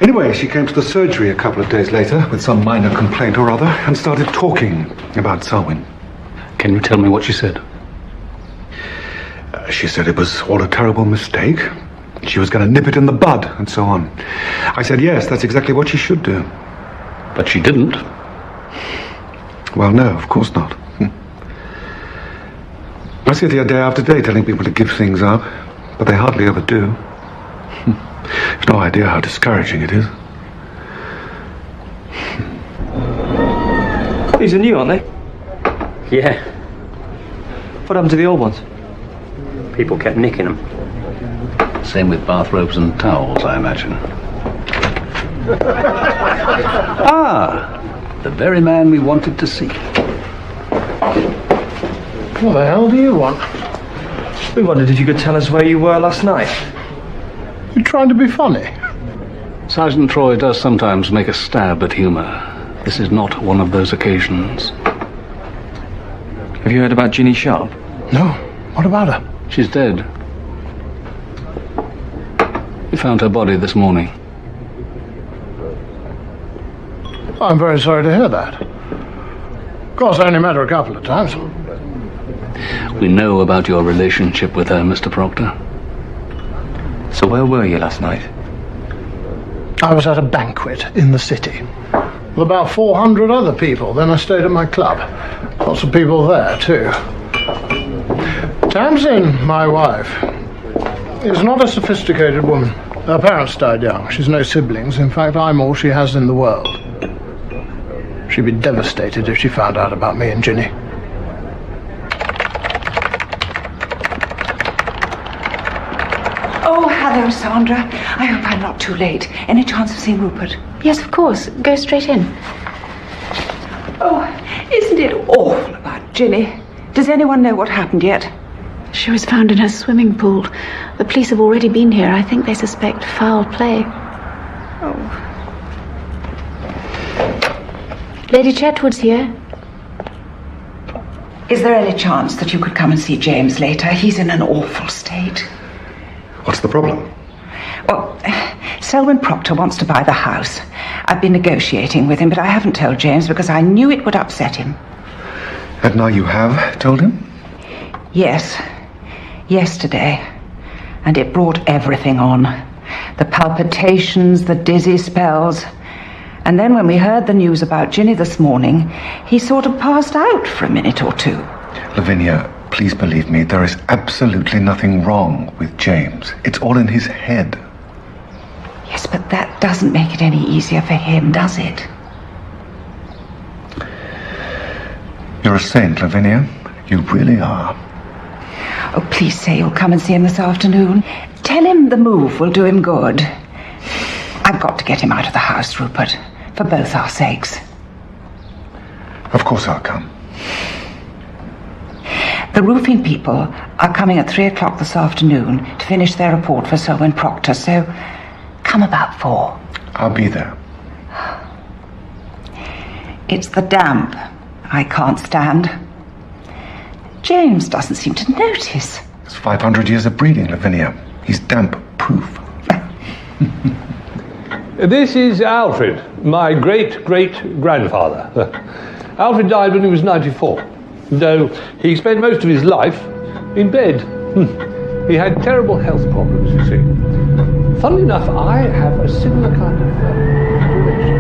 Anyway, she came to the surgery a couple of days later with some minor complaint or other and started talking about Selwyn. Can you tell me what she said? She said it was all a terrible mistake. She was going to nip it in the bud and so on. I said, yes, that's exactly what she should do. But she didn't. Well, no, of course not. I sit here day after day telling people to give things up, but they hardly ever do. You've no idea how discouraging it is. These are new, aren't they? Yeah. What happened to the old ones? People kept nicking them. Same with bathrobes and towels, I imagine. The very man we wanted to see. What the hell do you want? We wondered if you could tell us where you were last night. You trying to be funny? Sergeant Troy does sometimes make a stab at humour. This is not one of those occasions. Have you heard about Ginny Sharp? No. What about her? She's dead. We found her body this morning. I'm very sorry to hear that. Of course, I only met her a couple of times. We know about your relationship with her, Mr. Proctor. So where were you last night? I was at a banquet in the city with about 400 other people. Then I stayed at my club. Lots of people there, too. Tamsin, my wife, is not a sophisticated woman. Her parents died young. She's no siblings. In fact, I'm all she has in the world. She'd be devastated if she found out about me and Ginny. Oh, hello, Sandra. I hope I'm not too late. Any chance of seeing Rupert? Yes, of course. Go straight in. Oh, isn't it awful about Ginny? Does anyone know what happened yet? She was found in her swimming pool. The police have already been here. I think they suspect foul play. Oh. Lady Chetwood's here. Is there any chance that you could come and see James later? He's in an awful state. What's the problem? Well, Selwyn Proctor wants to buy the house. I've been negotiating with him, but I haven't told James because I knew it would upset him. And now you have told him? Yes. Yesterday. And it brought everything on. The palpitations, the dizzy spells. And then when we heard the news about Ginny this morning, he sort of passed out for a minute or two. Lavinia, Please believe me, there is absolutely nothing wrong with James. It's all in his head. Yes, but that doesn't make it any easier for him, does it? You're a saint, Lavinia. You really are. Oh, please say you'll come and see him this afternoon. Tell him the move will do him good. I've got to get him out of the house, Rupert, for both our sakes. Of course I'll come. The roofing people are coming at 3 o'clock this afternoon to finish their report for Selwyn Proctor, so come about 4. I'll be there. It's the damp I can't stand. James doesn't seem to notice. It's 500 years of breeding, Lavinia. He's damp-proof. This is Alfred, my great-great-grandfather. Alfred died when he was 94, though he spent most of his life in bed. He had terrible health problems, you see. Funnily enough, I have a similar kind of relation.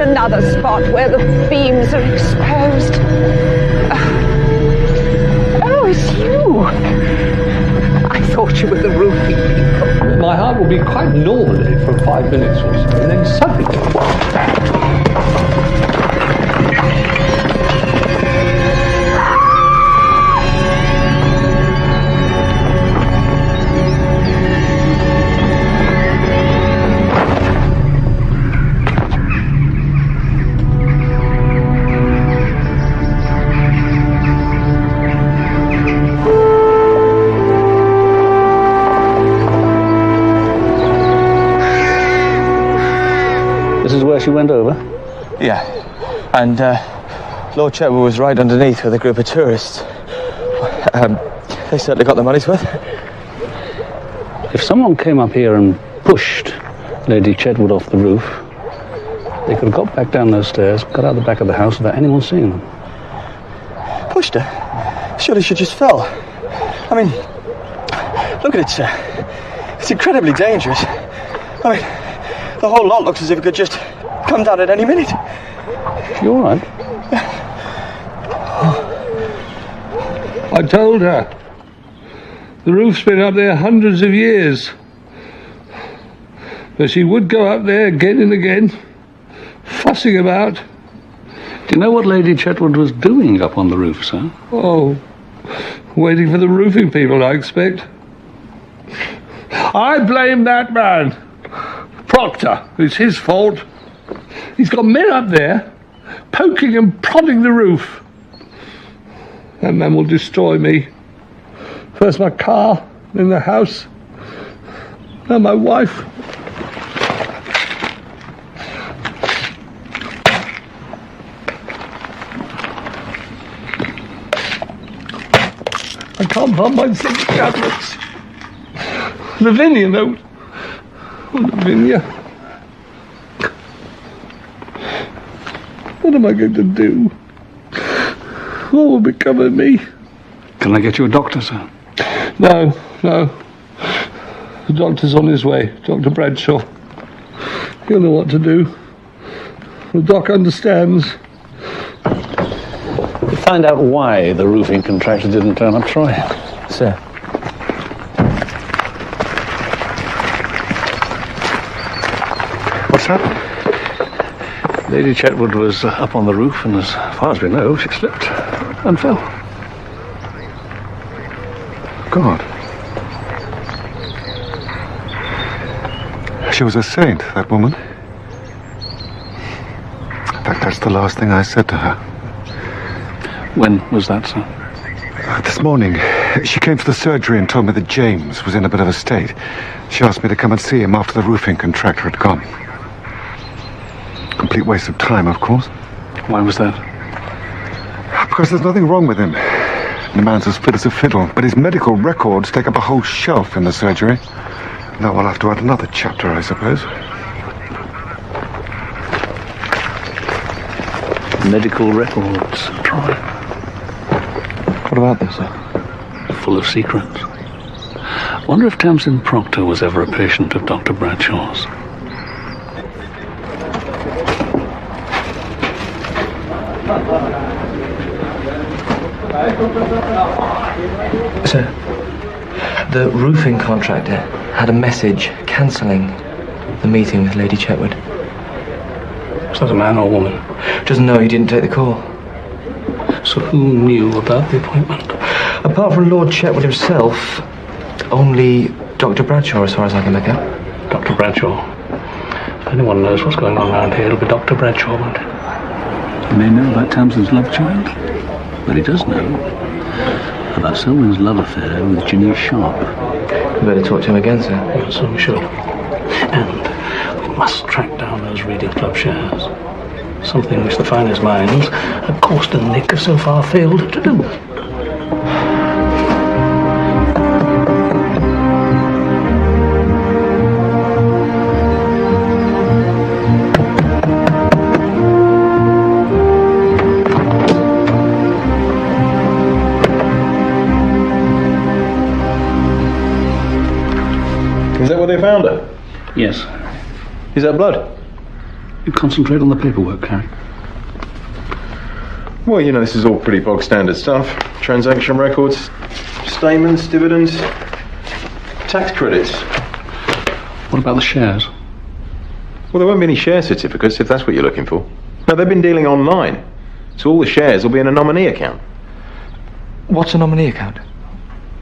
Another spot where the beams are exposed. Oh, it's you. I thought you were the roofing people. My heart will be quite normal for 5 minutes or so, and then suddenly... She went over? Yeah. And Lord Chetwood was right underneath with a group of tourists. They certainly got their money's worth. If someone came up here and pushed Lady Chetwood off the roof, they could have got back down those stairs, got out the back of the house without anyone seeing them. Pushed her? Surely she just fell. I mean, look at it, sir. It's incredibly dangerous. I mean, the whole lot looks as if it could just come down at any minute. You all right? I told her. The roof's been up there hundreds of years. But she would go up there again and again, fussing about. Do you know what Lady Chetwood was doing up on the roof, sir? Oh, waiting for the roofing people, I expect. I blame that man. Proctor. It's his fault. He's got men up there poking and prodding the roof. That man will destroy me. First my car, then the house, now my wife. I can't find my zinc tablets. Lavinia, though. Oh, Lavinia. What am I going to do? What will become of me? Can I get you a doctor, sir? No. The doctor's on his way, Dr. Bradshaw. He'll know what to do. The doc understands. To find out why the roofing contractor didn't turn up, Troy. Sir. What's that? Lady Chetwood was up on the roof, and as far as we know, she slipped and fell. God. She was a saint, that woman. In fact, that's the last thing I said to her. When was that, sir? This morning. She came for the surgery and told me that James was in a bit of a state. She asked me to come and see him after the roofing contractor had gone. Complete waste of time, of course. Why was that? Because there's nothing wrong with him. The man's as fit as a fiddle, but his medical records take up a whole shelf in the surgery. Now we'll have to add another chapter, I suppose. Medical records, Troy. What about them, sir? Full of secrets. Wonder if Tamsin Proctor was ever a patient of Dr. Bradshaw's. Sir, the roofing contractor had a message cancelling the meeting with Lady Chetwood. Was that a man or woman? Doesn't know, he didn't take the call. So who knew about the appointment? Apart from Lord Chetwood himself, only Dr. Bradshaw, as far as I can make out. Dr. Bradshaw. If anyone knows what's going on around here, it'll be Dr. Bradshaw, won't it? He may know about Tamsin's love child, but he does know about Selwyn's love affair with Ginny Sharp. We better talk to him again, sir. Yes, so we should. And we must track down those Reading Club shares. Something which the finest minds at Corston Nick have so far failed to do. Is that where they found her? Yes. Is that blood? You concentrate on the paperwork, Harry. Well, you know, this is all pretty bog standard stuff. Transaction records, statements, dividends, tax credits. What about the shares? Well, there won't be any share certificates if that's what you're looking for. No, they've been dealing online. So all the shares will be in a nominee account. What's a nominee account?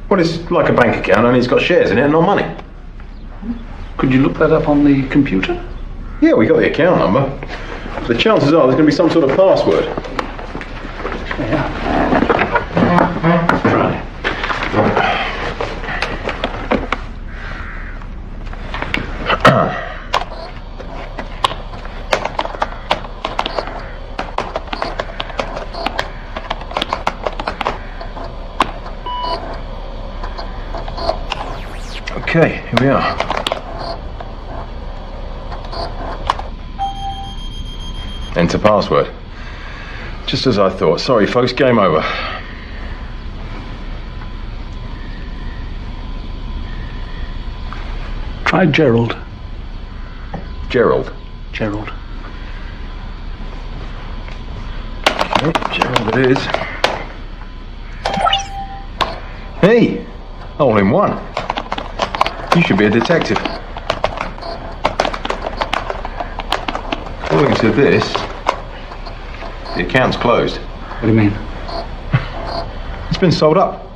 Well, it's like a bank account, only it's got shares in it and not money. Could you look that up on the computer? Yeah, we got the account number. The chances are there's going to be some sort of password. Yeah. Try. Okay, here we are. Enter password. Just as I thought. Sorry, folks, game over. Try Gerald. Gerald? Gerald. Okay, Gerald it is. Hey! All in one. You should be a detective. According to this, the account's closed. What do you mean? It's been sold up.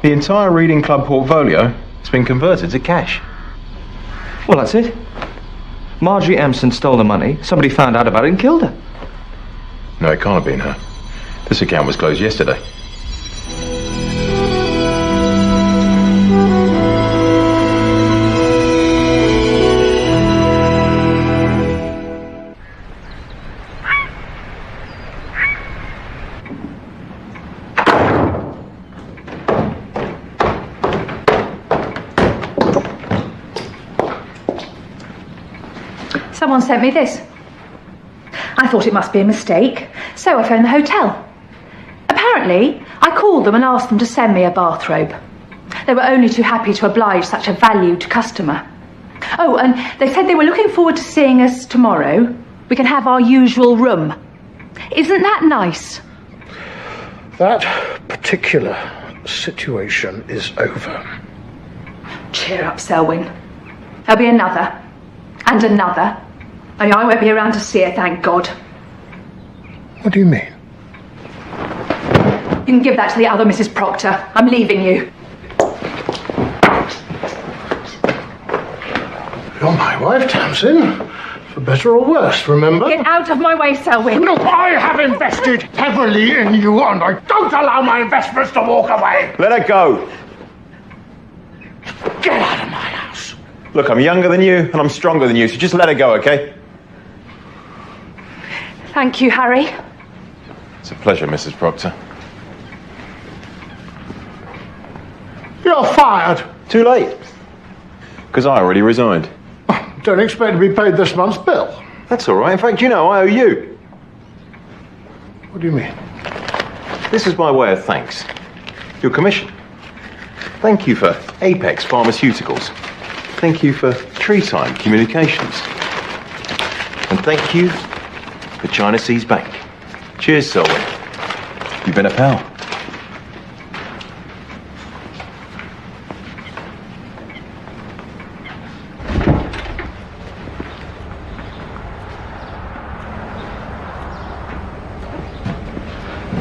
The entire Reading Club portfolio has been converted to cash. Well, that's it. Marjorie Empson stole the money, somebody found out about it and killed her. No, it can't have been her. This account was closed yesterday. Someone sent me this. I thought it must be a mistake, so I phoned the hotel. Apparently, I called them and asked them to send me a bathrobe. They were only too happy to oblige such a valued customer. Oh, and they said they were looking forward to seeing us tomorrow. We can have our usual room. Isn't that nice? That particular situation is over. Cheer up, Selwyn. There'll be another. And another. Only I won't be around to see her, thank God. What do you mean? You can give that to the other Mrs. Proctor. I'm leaving you. You're my wife, Tamsin. For better or worse, remember? Get out of my way, Selwyn. Look, I have invested heavily in you, and I don't allow my investments to walk away. Let her go. Get out of my house. Look, I'm younger than you and I'm stronger than you, so just let her go, okay? Thank you, Harry. It's a pleasure, Mrs. Proctor. You're fired. Too late. Because I already resigned. Don't expect to be paid this month's bill. That's all right. In fact, you know, I owe you. What do you mean? This is my way of thanks. Your commission. Thank you for Apex Pharmaceuticals. Thank you for Tree Time Communications. And thank you for China Seas Bank. Cheers, Selwyn. You've been a pal.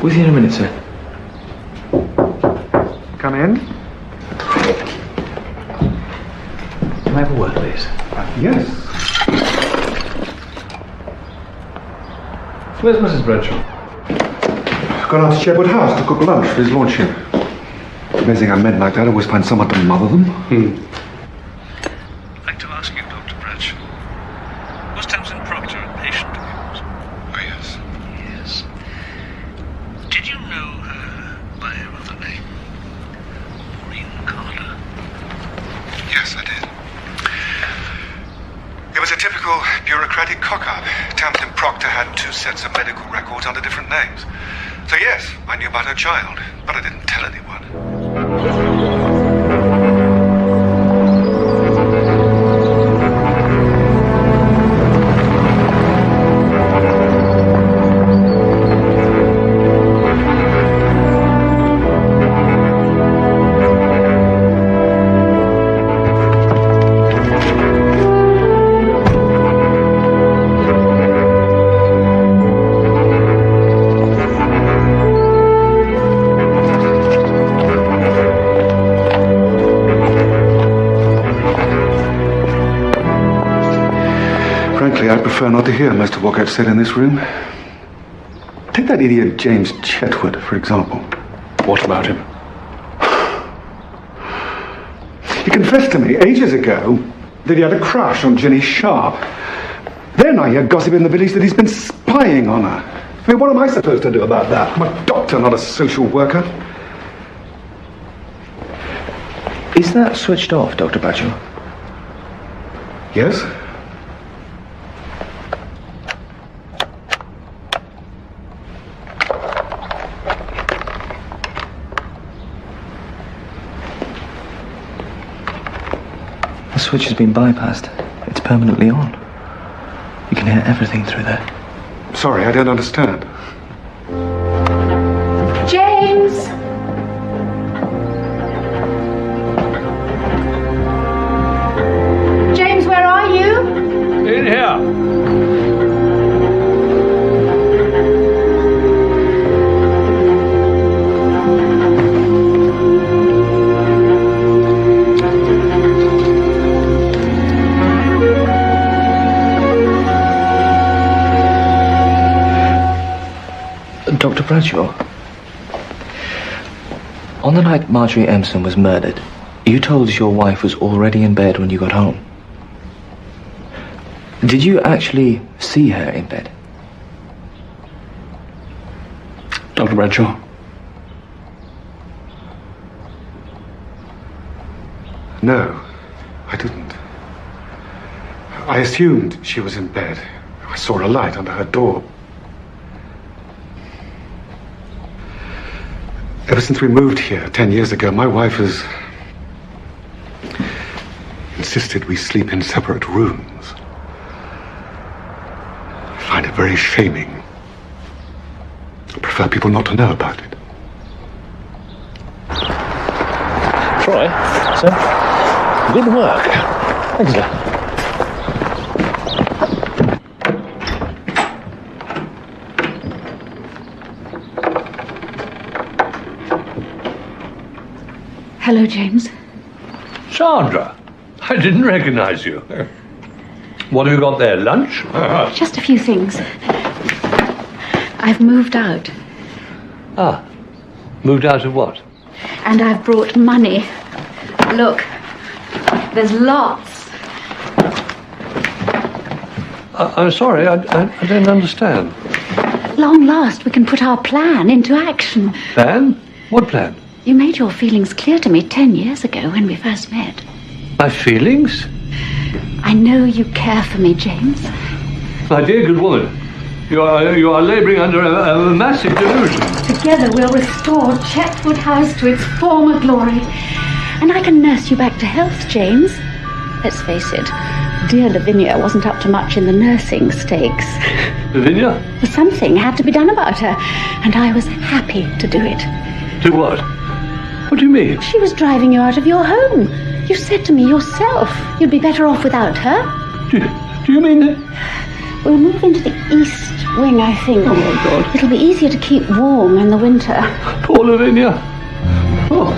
With you in a minute, sir. Come in. Can I have a word, please? Yes. Where's Mrs. Bradshaw? Gone out to Sherwood House to cook lunch for his lordship. Amazing how men like that always find someone to mother them. I'd like to ask you, Dr. Bradshaw. Was Tamsin Proctor a patient of yours? Oh, yes. Yes. Did you know her by her other name? Maureen Carter? Yes, I did. It was a typical bureaucratic cock-up. Tamsin Proctor had 2 sets of medical records under different names. So yes, I knew about her child, but I didn't tell anyone. Frankly, I prefer not to hear most of what gets said in this room. Take that idiot James Chetwood, for example. What about him? He confessed to me ages ago that he had a crush on Jenny Sharp. Then I hear gossip in the village that he's been spying on her. I mean, what am I supposed to do about that? I'm a doctor, not a social worker. Is that switched off, Dr. Bradshaw? Yes? The switch has been bypassed. It's permanently on. You can hear everything through there. Sorry, I don't understand. James! James, where are you? In here. Dr. Bradshaw, on the night Marjorie Empson was murdered, you told us your wife was already in bed when you got home. Did you actually see her in bed? Dr. Bradshaw? No, I didn't. I assumed she was in bed. I saw a light under her door. Ever since we moved here 10 years ago, my wife has insisted we sleep in separate rooms. I find it very shaming. I prefer people not to know about it. Troy, sir. Good work. Thanks, sir. Hello, James. Sandra, I didn't recognize you. What have you got there, lunch? Just a few things. I've moved out. Ah, moved out of what? And I've brought money. Look, there's lots. I'm sorry, I don't understand. Long last, we can put our plan into action. Plan? What plan? You made your feelings clear to me 10 years ago when we first met. My feelings? I know you care for me, James. My dear good woman, you are labouring under a massive delusion. Together we'll restore Chetwood House to its former glory. And I can nurse you back to health, James. Let's face it, dear Lavinia wasn't up to much in the nursing stakes. Lavinia? Something had to be done about her, and I was happy to do it. Do what? What do you mean? She was driving you out of your home. You said to me yourself you'd be better off without her. Do you mean that? We'll move into the east wing, I think. Oh, my God. It'll be easier to keep warm in the winter. Poor Lavinia. Oh.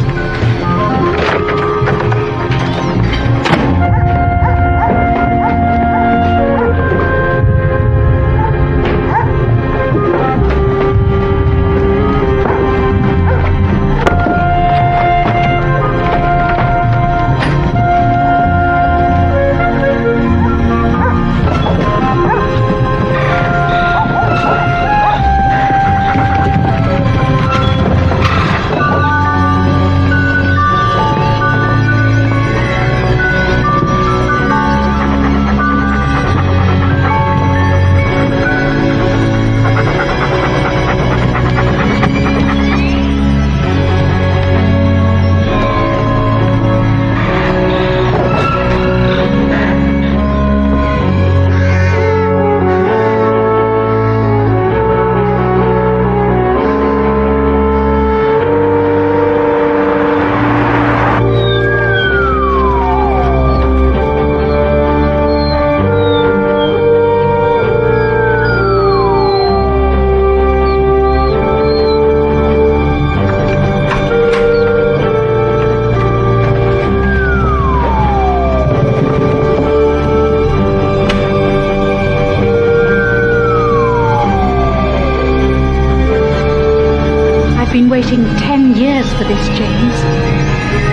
Waiting 10 years for this, James.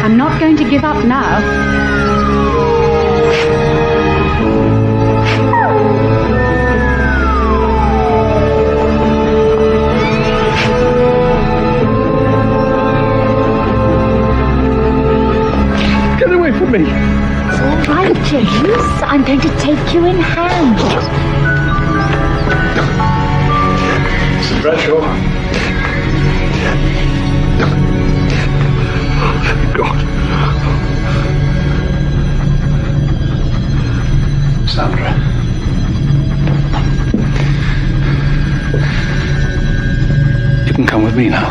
I'm not going to give up now. Get away from me. It's all right, James. I'm going to take you in hand. Mrs. Bradshaw. God. Sandra. You can come with me now.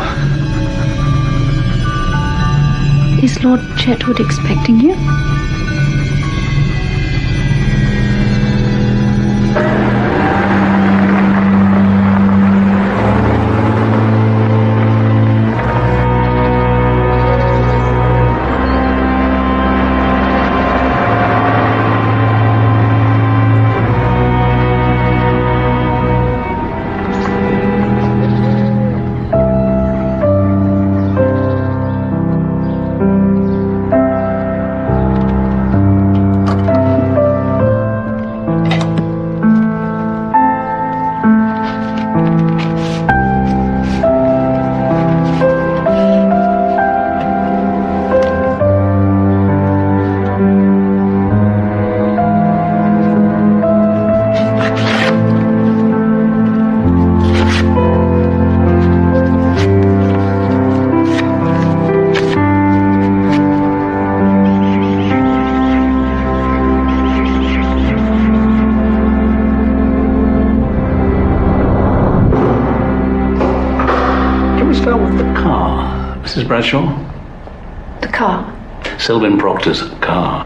Is Lord Chetwood expecting you? Mrs. Bradshaw? The car. Selwyn Proctor's car.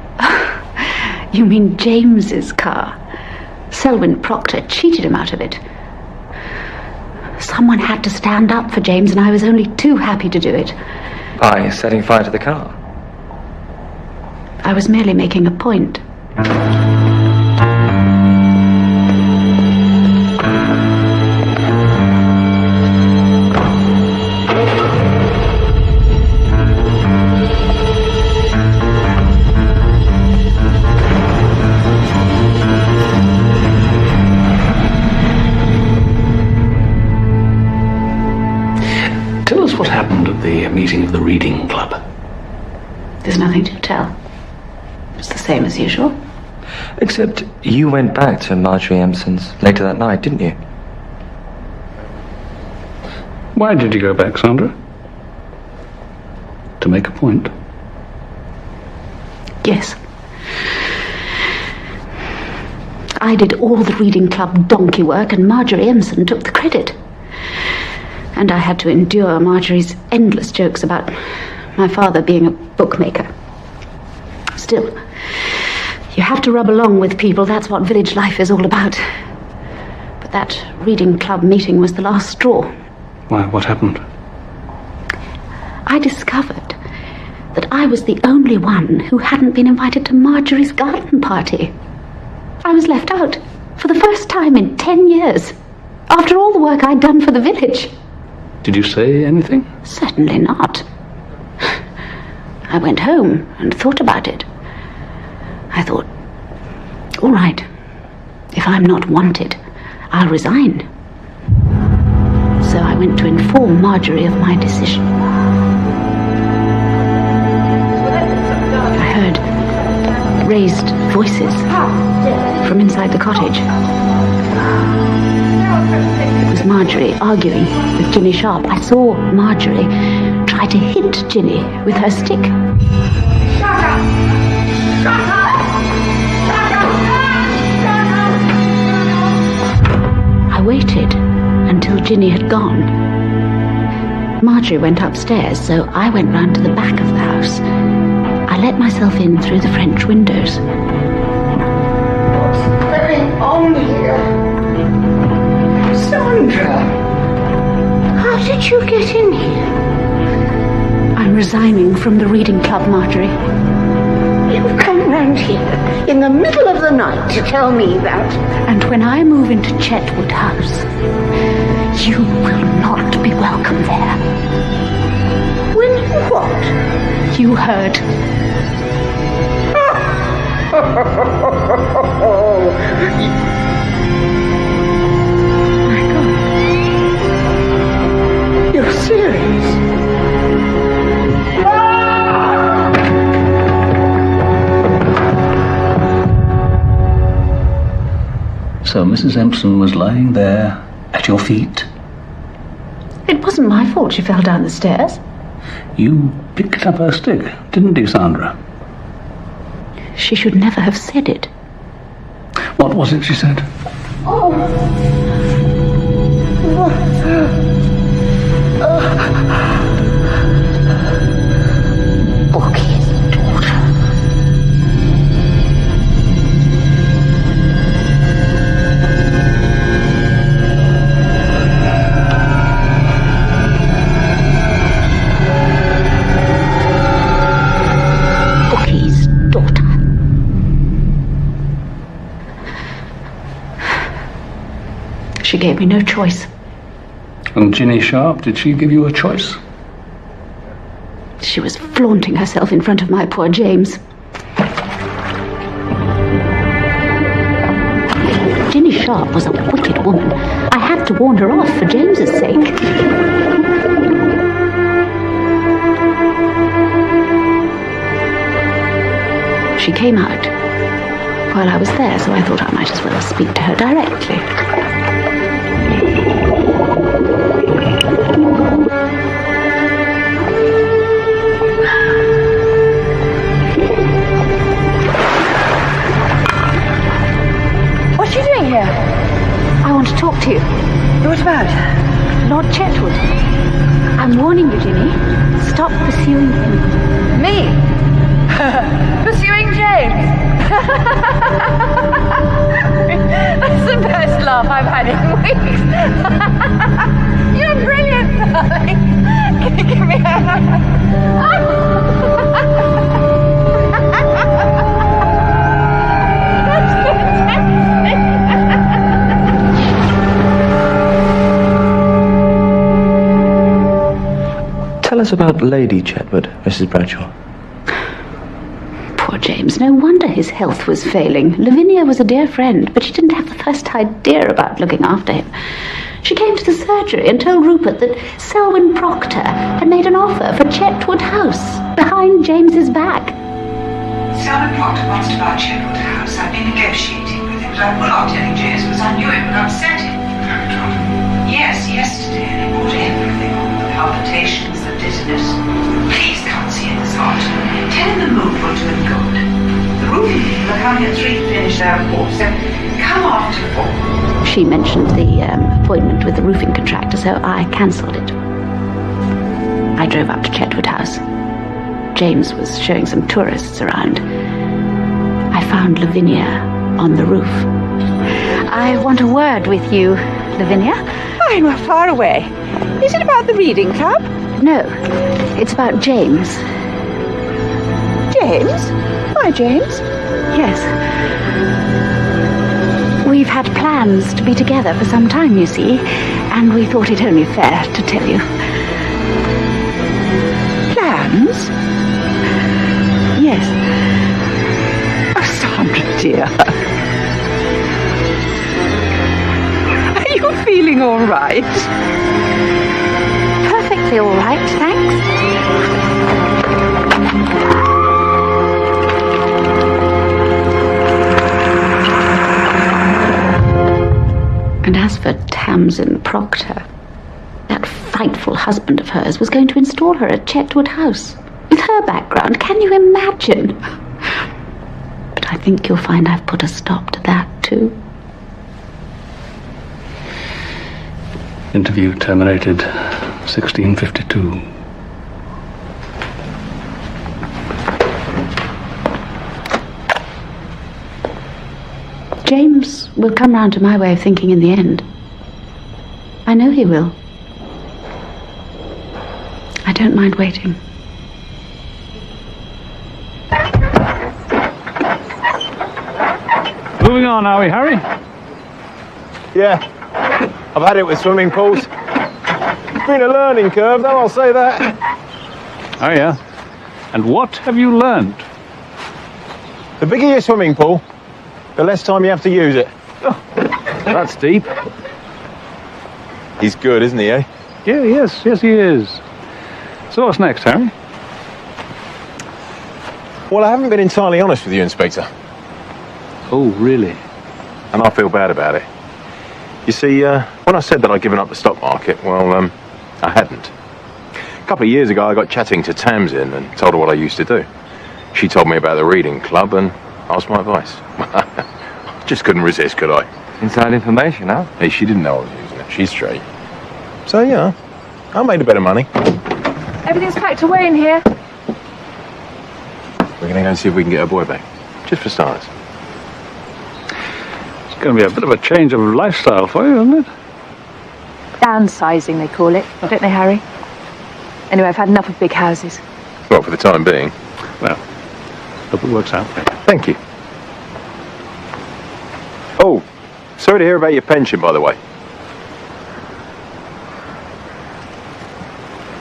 You mean James's car? Selwyn Proctor cheated him out of it. Someone had to stand up for James, and I was only too happy to do it. By setting fire to the car? I was merely making a point. What happened at the meeting of the reading club? There's nothing to tell. It's the same as usual. Except you went back to Marjorie Empson's later that night, didn't you? Why did you go back, Sandra? To make a point? Yes. I did all the reading club donkey work and Marjorie Empson took the credit. And I had to endure Marjorie's endless jokes about my father being a bookmaker. Still, you have to rub along with people. That's what village life is all about. But that reading club meeting was the last straw. Why, what happened? I discovered that I was the only one who hadn't been invited to Marjorie's garden party. I was left out for the first time in 10 years, after all the work I'd done for the village. Did you say anything? Certainly not. I went home and thought about it. I thought, all right, if I'm not wanted, I'll resign. So I went to inform Marjorie of my decision. I heard raised voices from inside the cottage. It was Marjorie arguing with Ginny Sharp. I saw Marjorie try to hit Ginny with her stick. Shut up! Shut up! Shut up! Shut up! I waited until Ginny had gone. Marjorie went upstairs, so I went round to the back of the house. I let myself in through the French windows. What's going on here? Sandra, how did you get in here? I'm resigning from the reading club, Marjorie. You've come round here in the middle of the night to tell me that. And when I move into Chetwood House, you will not be welcome there. When what? You heard. My God. You're serious? So Mrs. Empson was lying there at your feet. It wasn't my fault she fell down the stairs. You picked up her stick, didn't you, Sandra? She should never have said it. What was it she said? Oh. Bookie's daughter. Bookie's daughter. She gave me no choice. And Ginny Sharp, did she give you a choice? She was flaunting herself in front of my poor James. Ginny Sharp was a wicked woman. I had to warn her off for James's sake. She came out while I was there, so I thought I might as well speak to her directly. What are you doing here? I want to talk to you. What about? Lord Chetwood. I'm warning you, Ginny. Stop pursuing him. Me? Pursuing James? That's the best laugh I've had in weeks. You're brilliant, darling. Can you give me a hand? That's fantastic. Tell us about Lady Chetwood, Mrs. Bradshaw. Poor James. No wonder his health was failing. Lavinia was a dear friend, but she didn't have the first idea about looking after him. She She came to the surgery and told Rupert that Selwyn Proctor had made an offer for Chetwood House behind James's back. Selwyn Proctor wants to buy Chetwood House. I've been negotiating with him, but I put off telling James because I knew it would upset him. Yes, yesterday, and he bought everything on the palpitations, the dizziness. Please come see him this afternoon. Tell him the move will do him good. The roofing people are coming at 3 to finish their report, so come after 4. She mentioned the appointment with the roofing contractor, so I cancelled it. I drove up to Chetwood House. James was showing some tourists around. I found Lavinia on the roof. I want a word with you, Lavinia. I'm not far away. Is it about the reading club? No, it's about James. James? Why, James? Yes. We've had plans to be together for some time, you see, and we thought it only fair to tell you. Plans? Yes. Oh, Sandra, dear. Are you feeling all right? Perfectly all right, thanks. And as for Tamsin Proctor, that frightful husband of hers was going to install her at Chetwood House. With her background, can you imagine? But I think you'll find I've put a stop to that too. Interview terminated 1652. James will come round to my way of thinking in the end. I know he will. I don't mind waiting. Moving on, are we, Harry? Yeah, I've had it with swimming pools. It's been a learning curve, though, I'll say that. Oh, yeah? And what have you learned? The bigger your swimming pool, the less time you have to use it. Oh, that's deep. He's good, isn't he, eh? Yeah, yes, he is. So what's next, Harry? Well, I haven't been entirely honest with you, Inspector. Oh, really? And I feel bad about it. You see, when I said that I'd given up the stock market, well, I hadn't. A couple of years ago, I got chatting to Tamsin and told her what I used to do. She told me about the reading club and asked my advice. Just couldn't resist, could I? Inside information, huh? Hey, she didn't know I was using it. She's straight. So, yeah, I made a bit of money. Everything's packed away in here. We're going to go and see if we can get her boy back. Just for starters. It's going to be a bit of a change of lifestyle for you, isn't it? Downsizing, they call it. Don't they, Harry? Anyway, I've had enough of big houses. Well, for the time being. Well, hope it works out. Thank you. Oh, sorry to hear about your pension, by the way.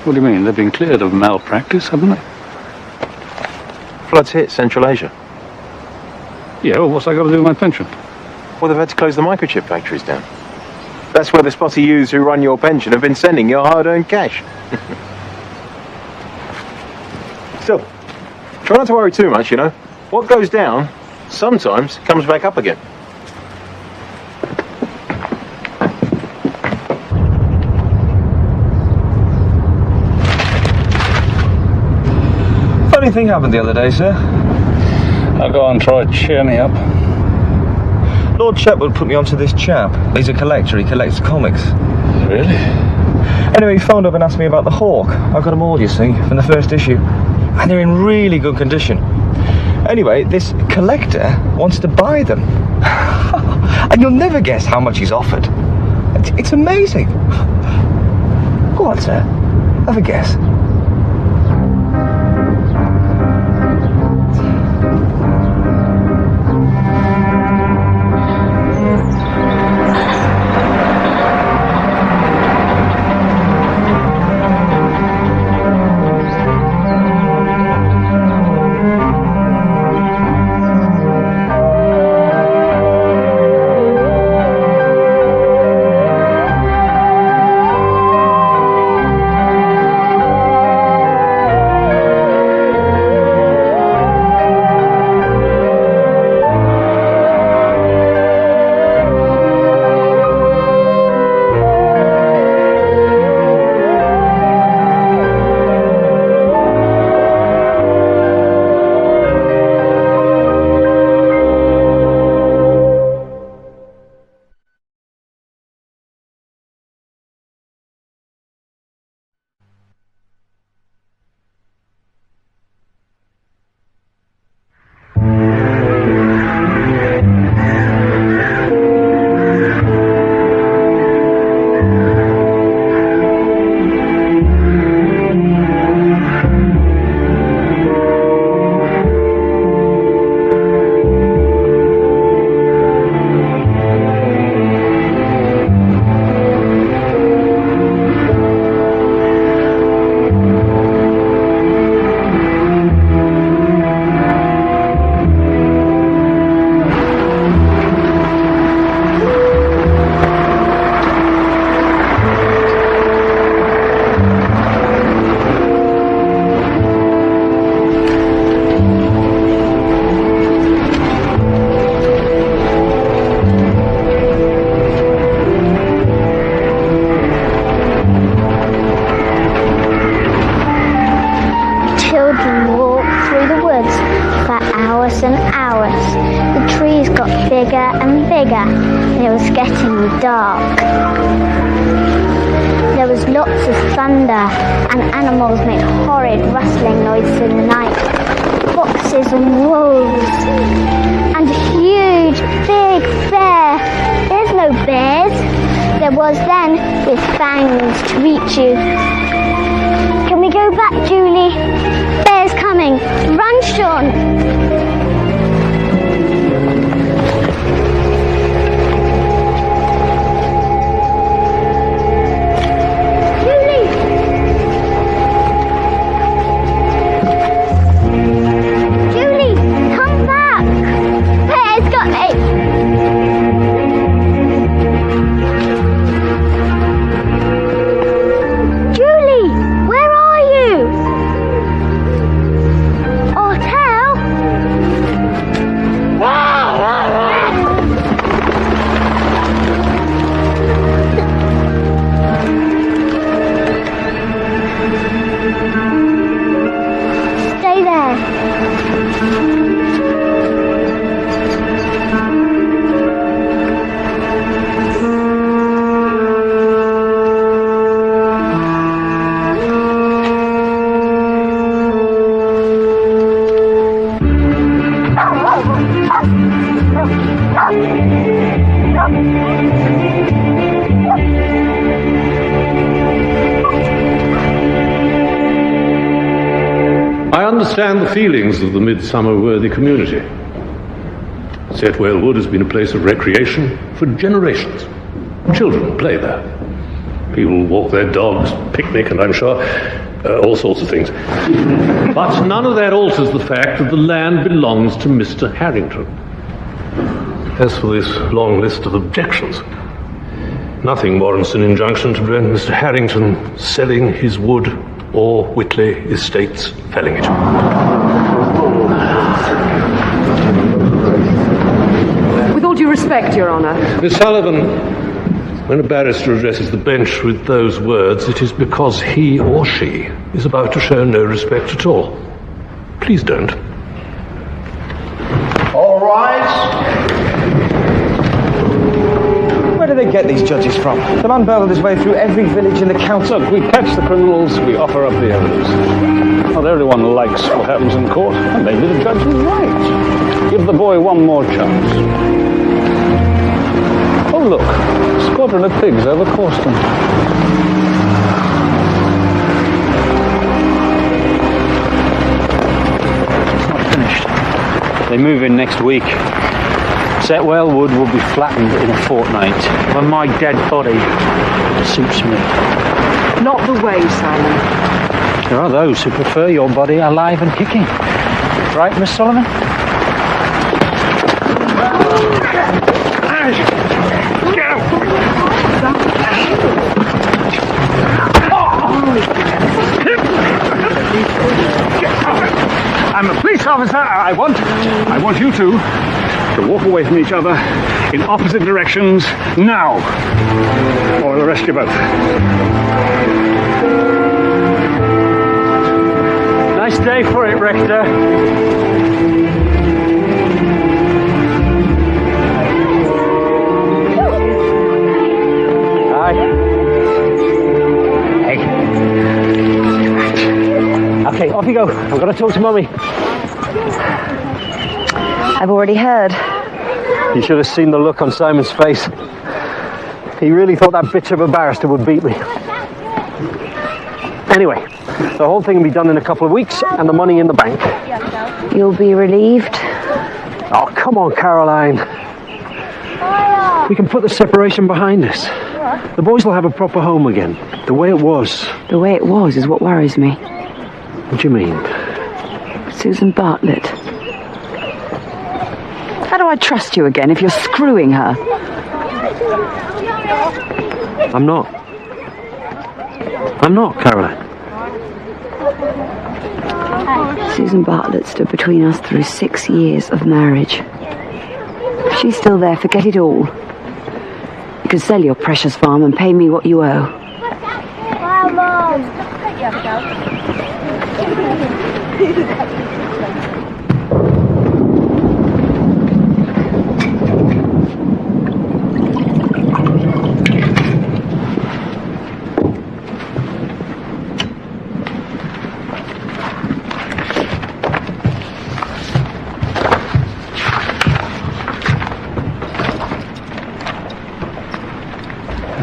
What do you mean? They've been cleared of malpractice, haven't they? Floods hit Central Asia. Yeah, well, what's that got to do with my pension? Well, they've had to close the microchip factories down. That's where the spotty youths who run your pension have been sending your hard-earned cash. Still, try not to worry too much, you know. What goes down sometimes comes back up again. Funny thing happened the other day, sir. I'll go on, try to cheer me up. Lord Chetwood put me onto this chap. He's a collector, he collects comics. Really? Anyway, he phoned up and asked me about the Hawk. I've got them all, you see, from the first issue. And they're in really good condition. Anyway, this collector wants to buy them. And you'll never guess how much he's offered. It's amazing. Go on, sir. Have a guess. dark. There was lots of thunder, and animals made horrid rustling noises in the night. Foxes and wolves. And a huge, big bear. There's no bears. There was then, with fangs to reach you. Can we go back, Julie? Bear's coming. Run, Sean. I understand the feelings of the Midsomer worthy community. Setwell Wood has been a place of recreation for generations. Children play there. People walk their dogs, picnic, and I'm sure all sorts of things. But none of that alters the fact that the land belongs to Mr. Harrington. As for this long list of objections, nothing warrants an injunction to prevent Mr. Harrington selling his wood or Whitley Estates felling it. With all due respect, Your Honour. Miss Sullivan, when a barrister addresses the bench with those words, it is because he or she is about to show no respect at all. Please don't. All rise. Where do they get these judges from? The man barreled his way through every village in the county. Look, we catch the criminals, we offer up the evidence. Not everyone likes what happens in court, and maybe the judge is right. Give the boy one more chance. Oh, look, a squadron of pigs over Corston. It's not finished. They move in next week. Setwell Wood will be flattened in a fortnight. On my dead body. It suits me. Not the way, Simon. There are those who prefer your body alive and kicking. Right, Miss Sullivan? I'm a police officer. I want you two to walk away from each other in opposite directions now, or I'll arrest you both. Nice day for it, Rector. Hi. Hey. Okay, off you go. I've got to talk to Mummy. I've already heard. You should have seen the look on Simon's face. He really thought that bitch of a barrister would beat me. Anyway, the whole thing will be done in a couple of weeks and the money in the bank. You'll be relieved? Oh, come on, Caroline. We can put the separation behind us. The boys will have a proper home again, the way it was. The way it was is what worries me. What do you mean? Susan Bartlett. How do I trust you again if you're screwing her? I'm not, Caroline. Susan Bartlett stood between us through 6 years of marriage. If she's still there, forget it all. You can sell your precious farm and pay me what you owe. Wow, Mom.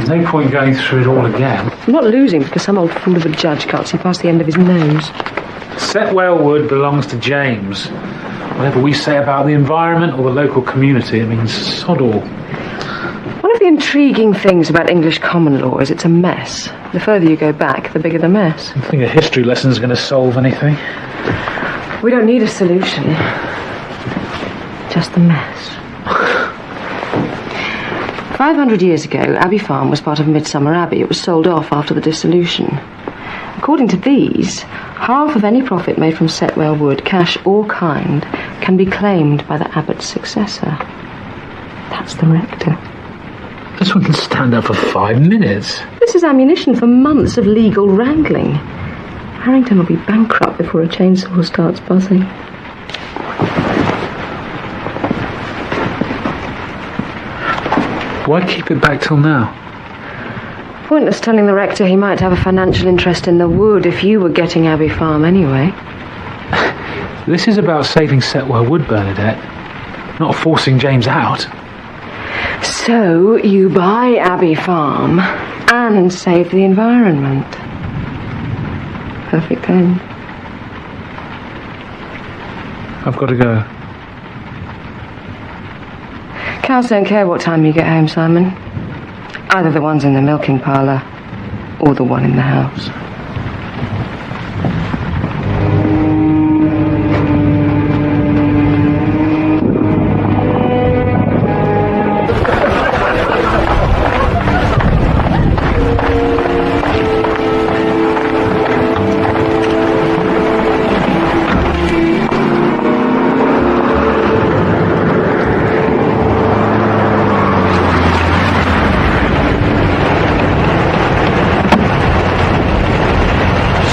There's no point going through it all again. I'm not losing because some old fool of a judge can't see past the end of his nose. Setwell Wood belongs to James. Whatever we say about the environment or the local community, it means sod all. One of the intriguing things about English common law is it's a mess. The further you go back, the bigger the mess. I think a history lesson is going to solve anything. We don't need a solution. Just the mess. 500 years ago, Abbey Farm was part of Midsomer Abbey. It was sold off after the dissolution. According to these, half of any profit made from Setwell Wood, cash or kind, can be claimed by the abbot's successor. That's the rector. This one can stand up for 5 minutes. This is ammunition for months of legal wrangling. Harrington will be bankrupt before a chainsaw starts buzzing. Why keep it back till now? Pointless telling the rector he might have a financial interest in the wood if you were getting Abbey Farm anyway. This is about saving Setwell Wood, Bernadette, not forcing James out. So you buy Abbey Farm and save the environment. Perfect end. I've got to go. Cows don't care what time you get home, Simon. Either the ones in the milking parlour or the one in the house.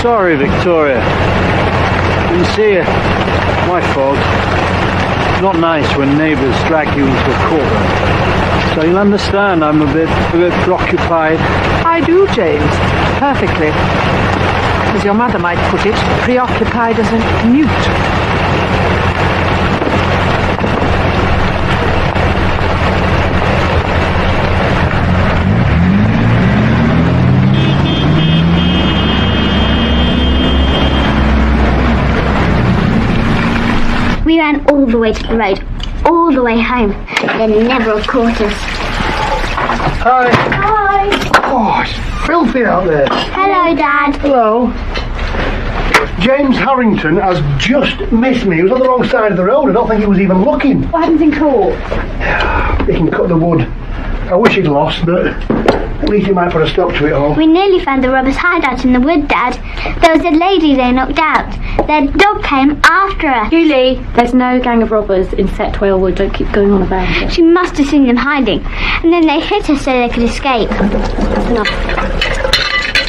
Sorry, Victoria. Didn't see you. My fault. It's not nice when neighbours drag you into a courtroom. So you'll understand I'm a bit preoccupied. I do, James. Perfectly. As your mother might put it, preoccupied as a newt. We ran all the way to the road, all the way home. They never have caught us. Hi. Hi. Oh, it's filthy out there. Hello, Dad. Hello. James Harrington has just missed me. He was on the wrong side of the road. I don't think he was even looking. What happens in court? He can cut the wood. I wish he'd lost, but at least he might put a stop to it all. We nearly found the robbers' hideout in the wood, Dad. There was a lady they knocked out. Their dog came after us. Julie, there's no gang of robbers in Setwell Wood. Don't keep going on about it. She must have seen them hiding. And then they hit us so they could escape. That's enough.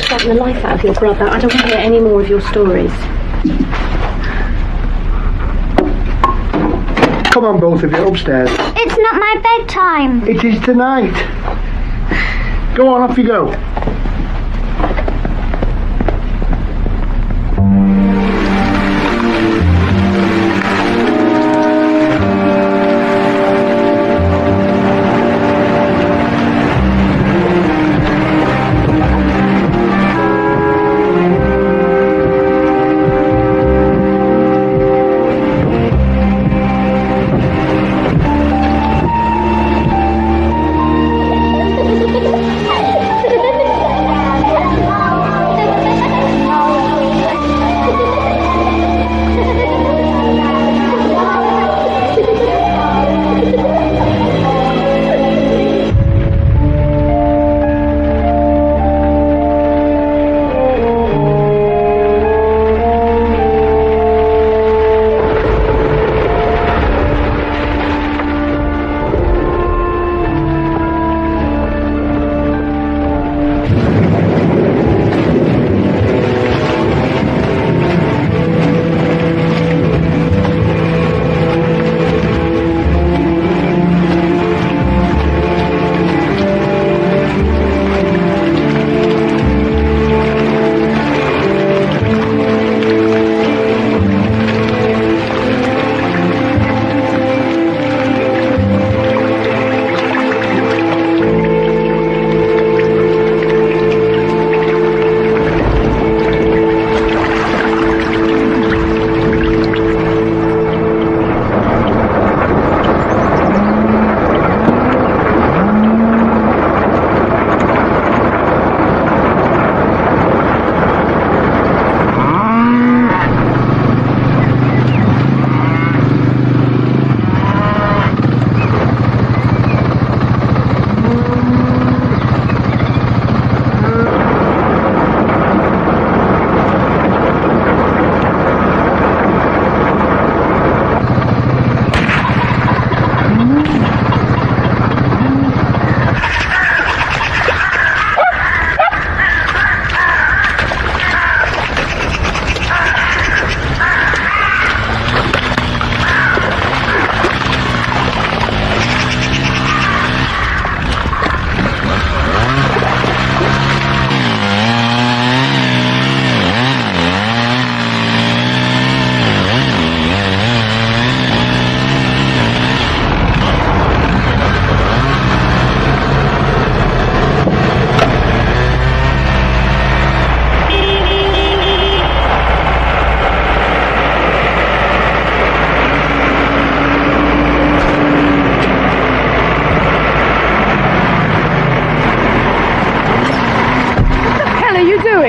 Starting the life out of your brother. I don't want to hear any more of your stories. Come on, both of you, upstairs. It's not my bedtime. It is tonight. Go on, off you go.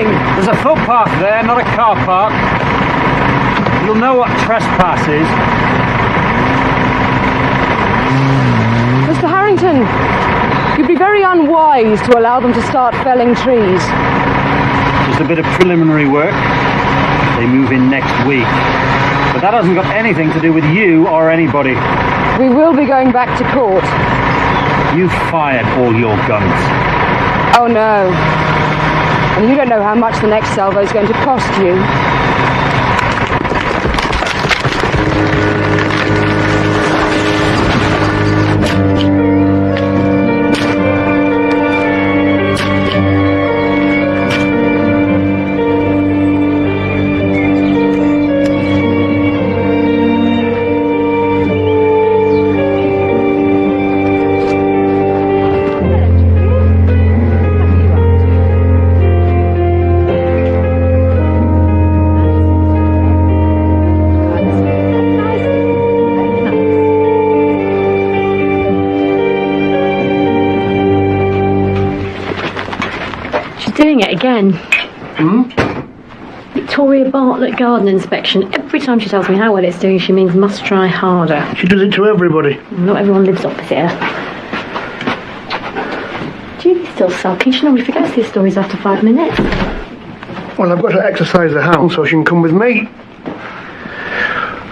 Darling, there's a footpath there, not a car park. You'll know what trespass is. Mr. Harrington, you'd be very unwise to allow them to start felling trees. Just a bit of preliminary work. They move in next week. But that hasn't got anything to do with you or anybody. We will be going back to court. You've fired all your guns. Oh no. And you don't know how much the next salvo is going to cost you. Doing it again. Victoria Bartlett garden inspection. Every time she tells me how well it's doing, she means must try harder. She does it to everybody. Not everyone lives opposite her. Julie's still sulky. She normally forgets these stories after 5 minutes. Well, I've got to exercise the hound so she can come with me.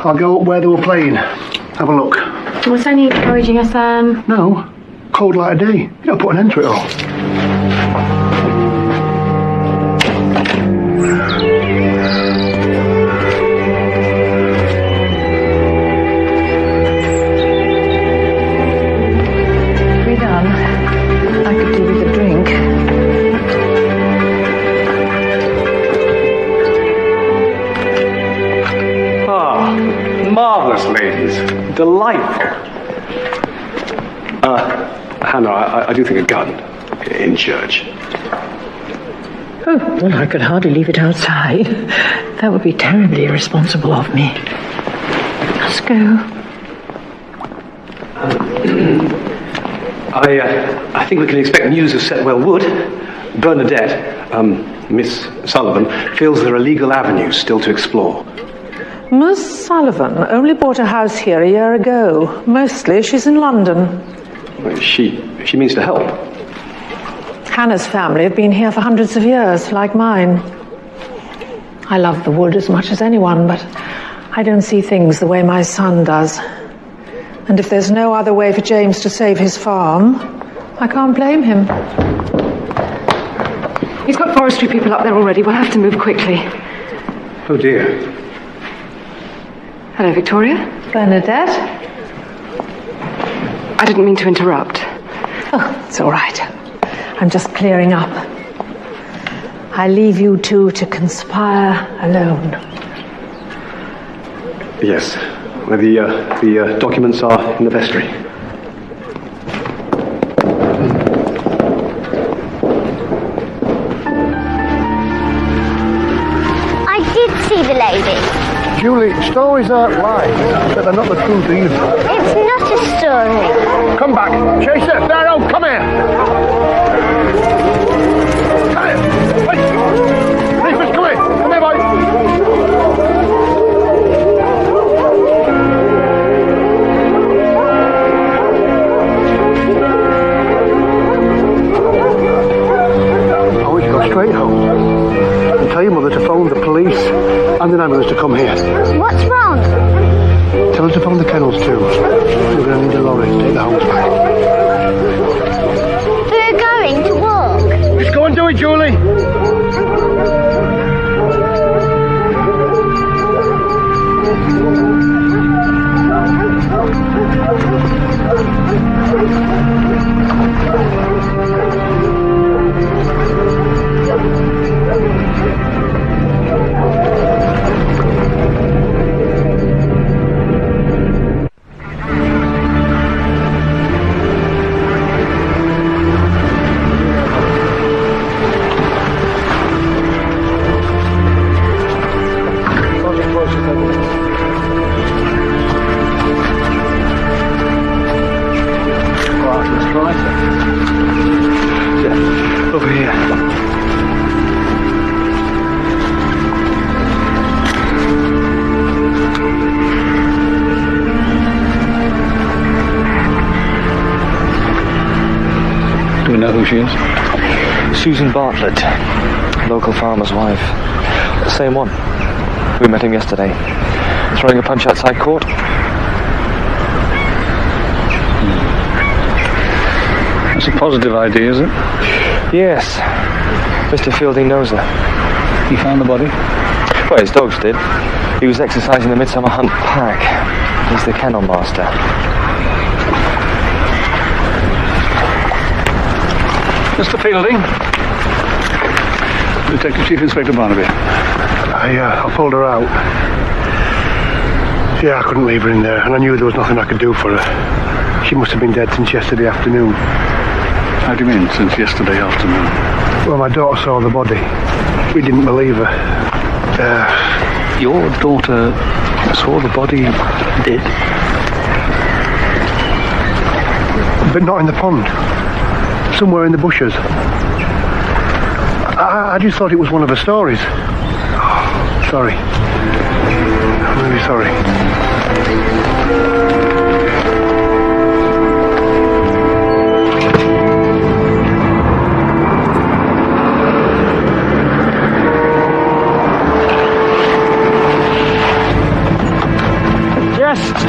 I'll go up where they were playing. Have a look. What's only encouraging us, No. Cold light of day. You don't put an end to it all. Marvellous, ladies. Delightful. Hannah, I do think a gun in church. Oh, well, I could hardly leave it outside. That would be terribly irresponsible of me. Let's go. I think we can expect news of Setwell Wood. Bernadette, Miss Sullivan, feels there are legal avenues still to explore. Miss Sullivan only bought a house here a year ago. Mostly she's in London. She means to help. Hannah's family have been here for hundreds of years, like mine. I love the wood as much as anyone, but I don't see things the way my son does. And if there's no other way for James to save his farm, I can't blame him. He's got forestry people up there already. We'll have to move quickly. Oh dear. Hello, Victoria. Bernadette? I didn't mean to interrupt. Oh, it's all right. I'm just clearing up. I leave you two to conspire alone. Yes. Well, the documents are in the vestry. I did see the lady. Julie, stories aren't lies, but they're not the truth either. It's not a story. Come back. Chaser, Pharaoh, come here. Come here. Wait. Rufus, come here. Come here, boy. I want you to go straight home and tell your mother to phone the police and an ambulance to come here. What's wrong? Tell her to phone the kennels too. We're going to need a lorry to take the hounds back. We're going to walk. Just go and do it, Julie. who she is? Susan Bartlett, local farmer's wife. The same one. We met him yesterday. Throwing a punch outside court. That's a positive idea, is it? Yes. Mr. Fielding knows her. He found the body? Well, his dogs did. He was exercising the Midsomer Hunt pack. He's the kennel master. Mr. Fielding. Detective Chief Inspector Barnaby. I pulled her out. Yeah, I couldn't leave her in there, and I knew there was nothing I could do for her. She must have been dead since yesterday afternoon. How do you mean, since yesterday afternoon? Well, my daughter saw the body. We didn't believe her. Your daughter saw the body dead? But not in the pond. Somewhere in the bushes. I just thought it was one of her stories. Oh, sorry. I'm really sorry.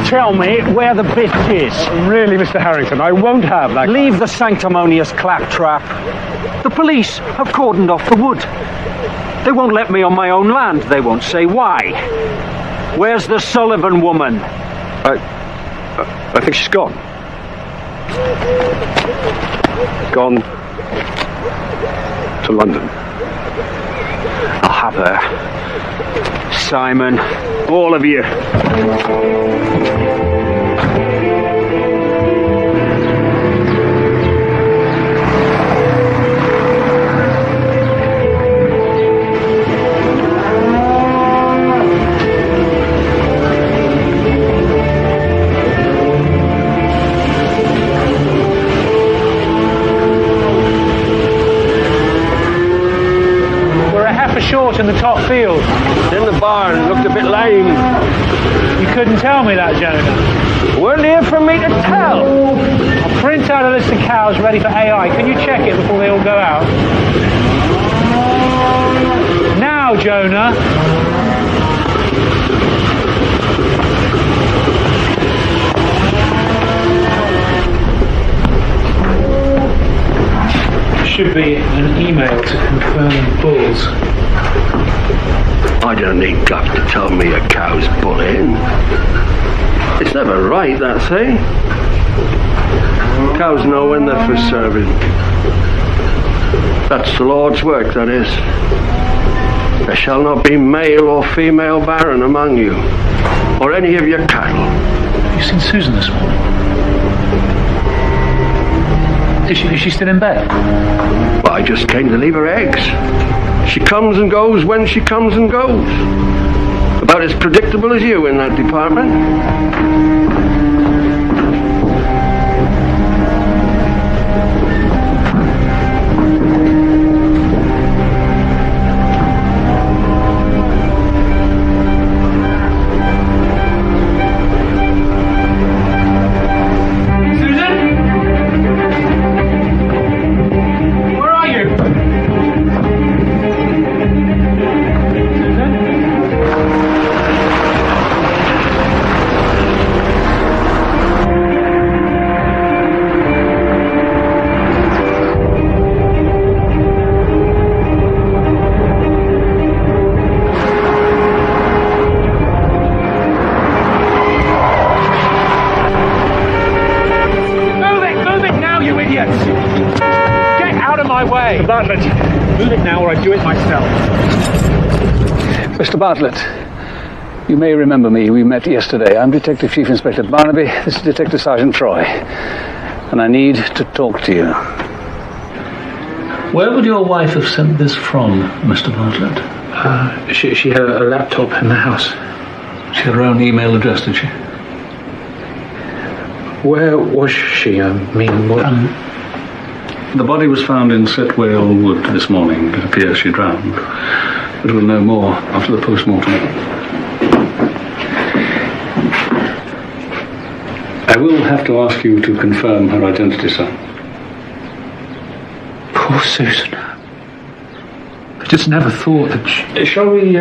Tell me where the bit is. Really, Mr. Harrington, I won't have that. Leave the sanctimonious claptrap. The police have cordoned off the wood. They won't let me on my own land. They won't say why. Where's the Sullivan woman? I think she's gone. Gone to London. I'll have her. Simon, all of you. Short in the top field. In the barn, looked a bit lame. You couldn't tell me that, Jonah. Weren't here for me to tell. I'll print out a list of cows ready for AI. Can you check it before they all go out? Now, Jonah. Should be an email to confirm bulls. I don't need guff to tell me a cow's bulling. It's never right, that thing. Cows know when they're for serving. That's the Lord's work, that is. There shall not be male or female barren among you, or any of your cattle. Have you seen Susan this morning? Is she still in bed? Well, I just came to leave her eggs. She comes and goes when she comes and goes. About as predictable as you in that department. Mr. Bartlett, you may remember me. We met yesterday. I'm Detective Chief Inspector Barnaby. This is Detective Sergeant Troy. And I need to talk to you. Where would your wife have sent this from, Mr. Bartlett? She had a laptop in the house. She had her own email address, did she? Where was she? I mean, what? The body was found in Setwell Wood this morning. It appears she drowned. But we'll know more after the post-mortem. I will have to ask you to confirm her identity, sir. Oh, Susan. I just never thought that... Shall we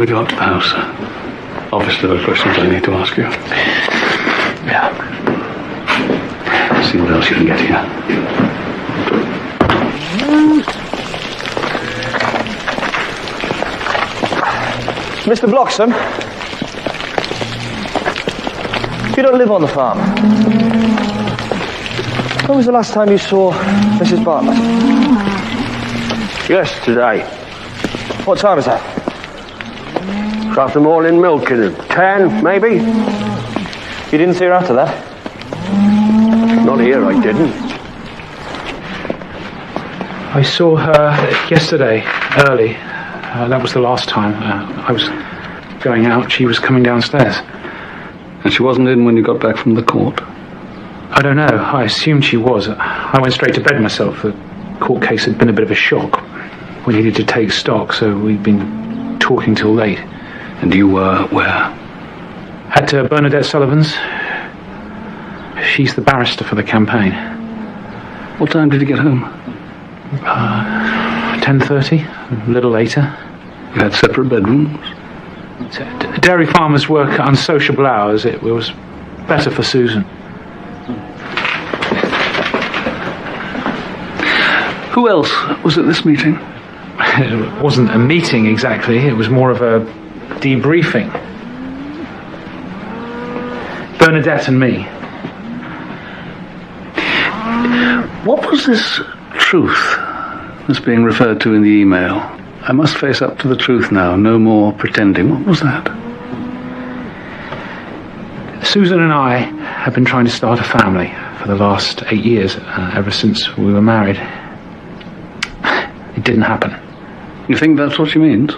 go up to the house? Obviously there are questions I need to ask you. Yeah. See what else you can get here. Mr. Bloxham? You don't live on the farm. When was the last time you saw Mrs. Bartlett? Yesterday. What time is that? Got them all in milking at 10, maybe? You didn't see her after that? Not here, I didn't. I saw her yesterday, early. That was the last time. I was going out, she was coming downstairs. And she wasn't in when you got back from the court? I don't know. I assumed she was. I went straight to bed myself. The court case had been a bit of a shock. We needed to take stock, so we'd been talking till late. And you were where? At Bernadette Sullivan's. She's the barrister for the campaign. What time did you get home? 10:30, a little later. You had separate bedrooms? Dairy farmers work unsociable hours. It was better for Susan. Who else was at this meeting? It wasn't a meeting exactly. It was more of a debriefing. Bernadette and me. What was this truth that's being referred to in the email? I must face up to the truth now, no more pretending. What was that? Susan and I have been trying to start a family for the last 8 years, ever since we were married. It didn't happen. You think that's what she means?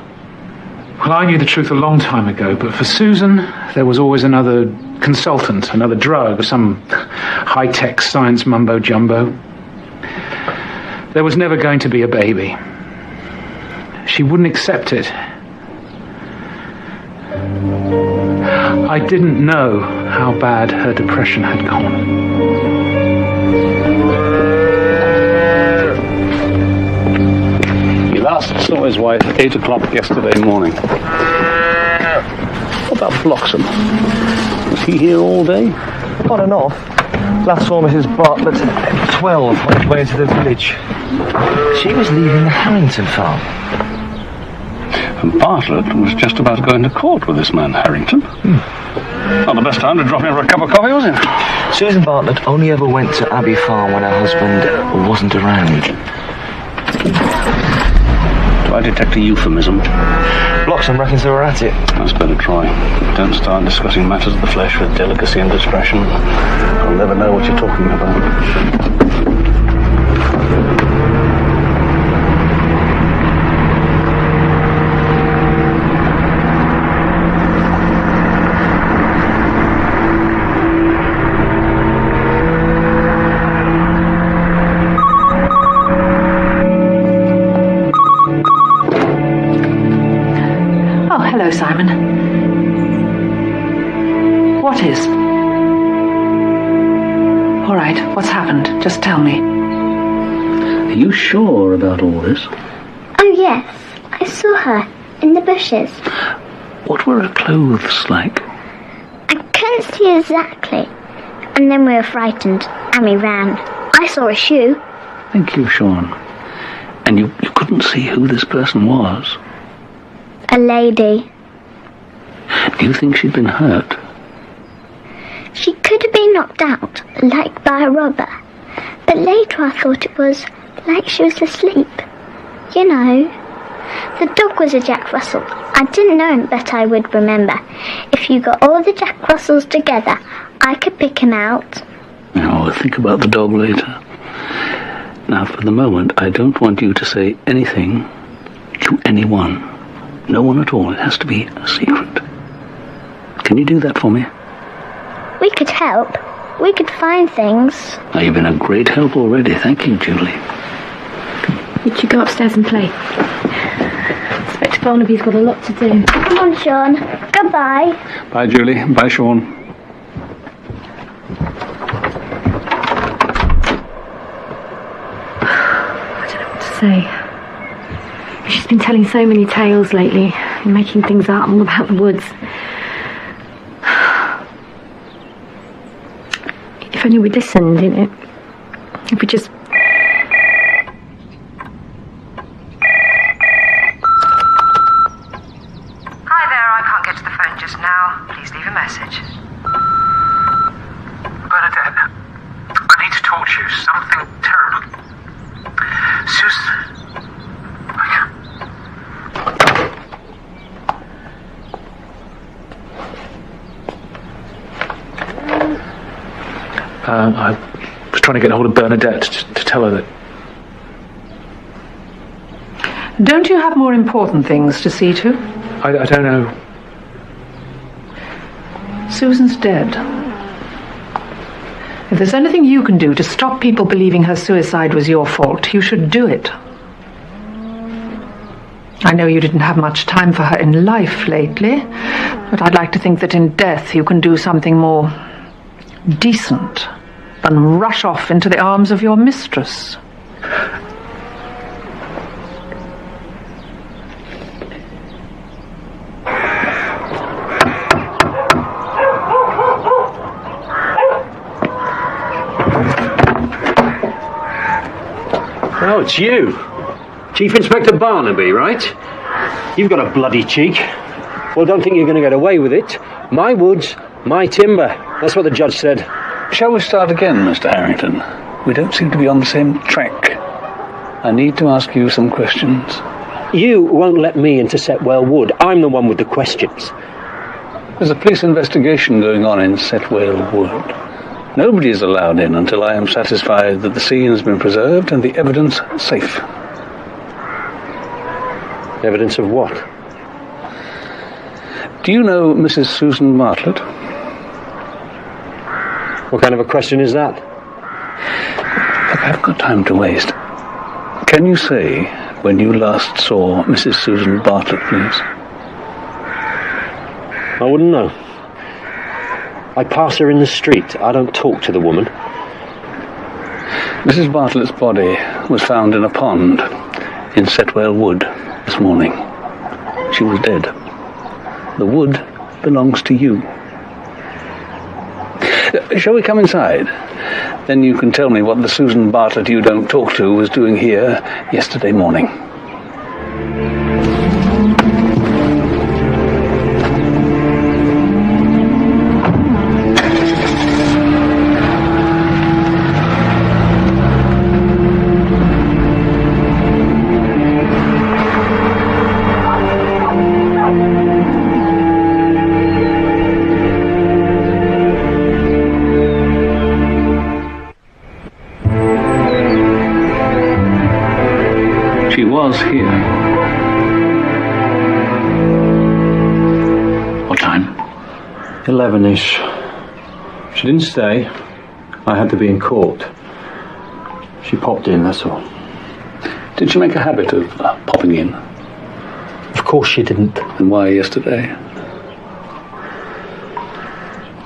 Well, I knew the truth a long time ago, but for Susan, there was always another consultant, another drug, some high-tech science mumbo-jumbo. There was never going to be a baby. She wouldn't accept it. I didn't know how bad her depression had gone. He last saw his wife at 8 o'clock yesterday morning. What about Bloxham? Was he here all day? On and off. Last saw Mrs. Bartlett at 12 on his way into the village. She was leaving the Harrington farm. And Bartlett was just about to go into court with this man, Harrington. Not the best time to drop in for a cup of coffee, was it? Susan Bartlett only ever went to Abbey Farm when her husband wasn't around. Do I detect a euphemism? Bloxham reckons they were at it. That's better try. Don't start discussing matters of the flesh with delicacy and discretion. I'll never know what you're talking about. Hello, Simon. What is? All right, what's happened? Just tell me. Are you sure about all this? Oh, yes. I saw her in the bushes. What were her clothes like? I couldn't see exactly. And then we were frightened, and we ran. I saw a shoe. Thank you, Sean. And you couldn't see who this person was? A lady. Do you think she'd been hurt? She could have been knocked out, like by a robber. But later I thought it was like she was asleep. You know, the dog was a Jack Russell. I didn't know him, but I would remember. If you got all the Jack Russells together, I could pick him out. I'll think about the dog later. Now, for the moment, I don't want you to say anything to anyone. No one at all. It has to be a secret. Can you do that for me? We could help. We could find things. Now, you've been a great help already. Thank you, Julie. You should go upstairs and play. Inspector Barnaby's got a lot to do. Come on, Sean. Goodbye. Bye, Julie. Bye, Sean. say. She's been telling so many tales lately, and making things up all about the woods. If only we listened, if we just... Hi there, I can't get to the phone just now. Please leave a message. Bernadette, I need to talk to you. Something terrible. Susan. I was trying to get hold of Bernadette to tell her that... Don't you have more important things to see to? I don't know. Susan's dead. If there's anything you can do to stop people believing her suicide was your fault, you should do it. I know you didn't have much time for her in life lately, but I'd like to think that in death you can do something more decent than rush off into the arms of your mistress. Oh, it's you. Chief Inspector Barnaby, right? You've got a bloody cheek. Well, don't think you're going to get away with it. My woods, my timber. That's what the judge said. Shall we start again, Mr. Harrington? We don't seem to be on the same track. I need to ask you some questions. You won't let me into Setwell Wood. I'm the one with the questions. There's a police investigation going on in Setwell Wood. Nobody is allowed in until I am satisfied that the scene has been preserved and the evidence safe. Evidence of what? Do you know Mrs. Susan Bartlett? What kind of a question is that? Look, I haven't got time to waste. Can you say when you last saw Mrs. Susan Bartlett, please? I wouldn't know. I pass her in the street. I don't talk to the woman. Mrs. Bartlett's body was found in a pond in Setwell Wood this morning. She was dead. The wood belongs to you. Shall we come inside? Then you can tell me what the Susan Bartlett you don't talk to was doing here yesterday morning. Here. What time? 11-ish. She didn't stay. I had to be in court. She popped in, that's all. Did she make a habit of popping in? Of course she didn't. And why yesterday?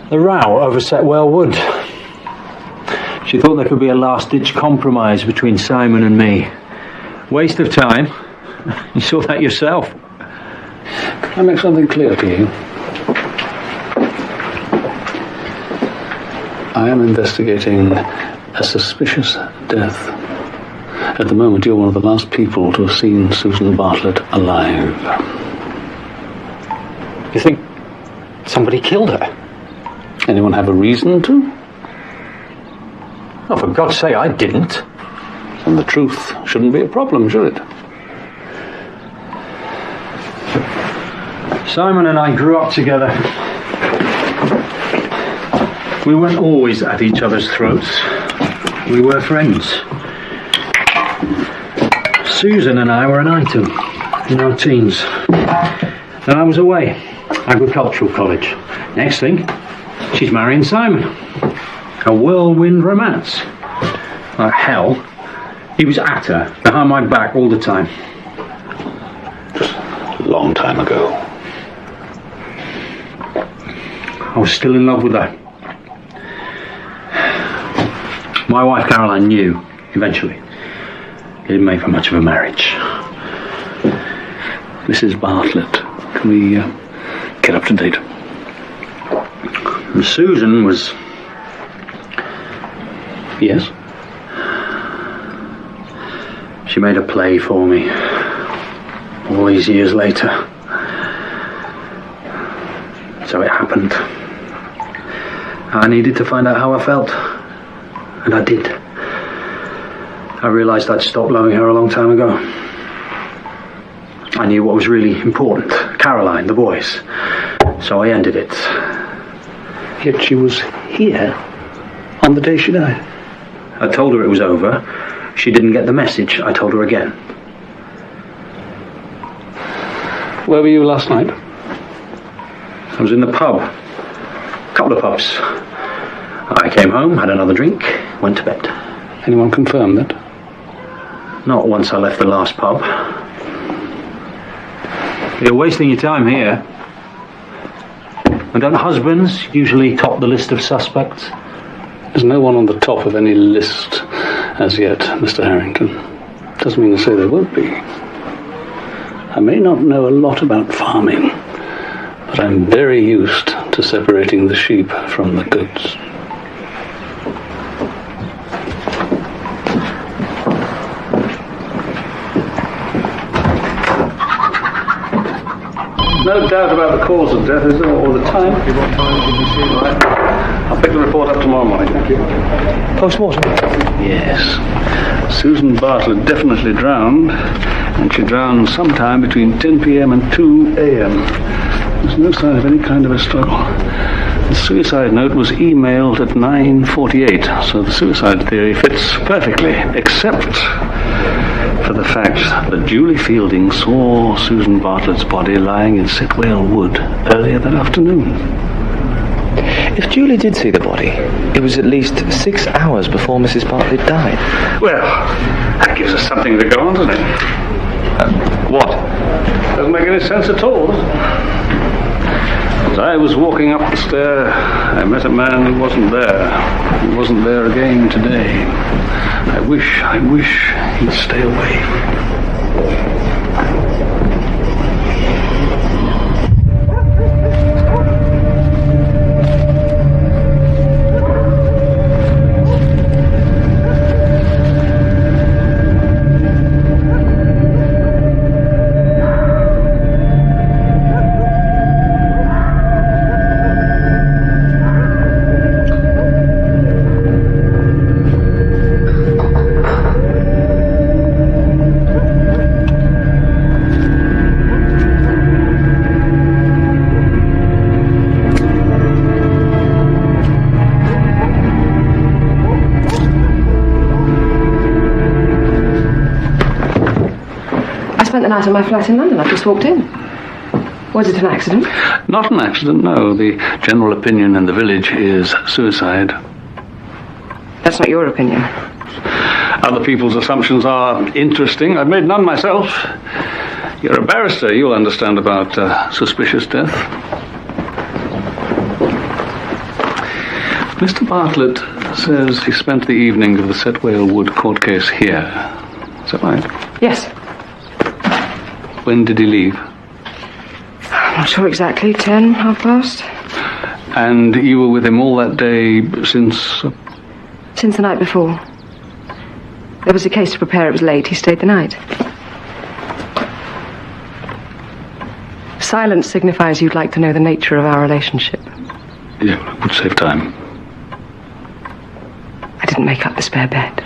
The row over Setwell Wood. She thought there could be a last-ditch compromise between Simon and me. Waste of time. You saw that yourself. Can I make something clear to you? I am investigating a suspicious death. At the moment, you're one of the last people to have seen Susan Bartlett alive. You think somebody killed her? Anyone have a reason to? Oh, for God's sake, I didn't. And the truth shouldn't be a problem, should it? Simon and I grew up together. We weren't always at each other's throats. We were friends. Susan and I were an item in our teens. Then I was away, agricultural college. Next thing, she's marrying Simon. A whirlwind romance. Like hell, he was at her, behind my back all the time. A long time ago. I was still in love with her. My wife Caroline knew, eventually. It didn't make for much of a marriage. Mrs. Bartlett, can we get up to date? And Susan was... Yes? She made a play for me. All these years later. So it happened. I needed to find out how I felt. And I did. I realised I'd stopped loving her a long time ago. I knew what was really important. Caroline, the boys. So I ended it. Yet she was here on the day she died. I told her it was over. She didn't get the message. I told her again. Where were you last night? I was in the pub. A couple of pubs. I came home, had another drink, went to bed. Anyone confirm that? Not once I left the last pub. You're wasting your time here. And don't husbands usually top the list of suspects? There's no one on the top of any list as yet, Mr. Harrington. Doesn't mean to say there won't be. I may not know a lot about farming, but I'm very used to separating the sheep from the goats. No doubt about the cause of death, is there, or the time? What time did you see? Right. I'll pick the report up tomorrow morning, thank you. Post-mortem? Yes. Susan Bartlett definitely drowned, and she drowned sometime between 10 p.m. and 2 a.m. There's no sign of any kind of a struggle. The suicide note was emailed at 9:48, so the suicide theory fits perfectly, except for the fact that Julie Fielding saw Susan Bartlett's body lying in Sitwell Wood earlier that afternoon. If Julie did see the body, it was at least 6 hours before Mrs. Bartlett died. Well, that gives us something to go on, doesn't it? What? Doesn't make any sense at all, does it? As I was walking up the stair, I met a man who wasn't there. He wasn't there again today. I wish he'd stay away. The night at my flat in London. I've just walked in. Was it an accident? Not an accident, no. The general opinion in the village is suicide. That's not your opinion. Other people's assumptions are interesting. I've made none myself. You're a barrister. You'll understand about suspicious death. Mr. Bartlett says he spent the evening of the Sitwell Wood court case here. Is that right? Yes. When did he leave? I'm not sure exactly. 10, half past. And you were with him all that day since... Since the night before. There was a case to prepare. It was late. He stayed the night. Silence signifies you'd like to know the nature of our relationship. Yeah, it would save time. I didn't make up the spare bed.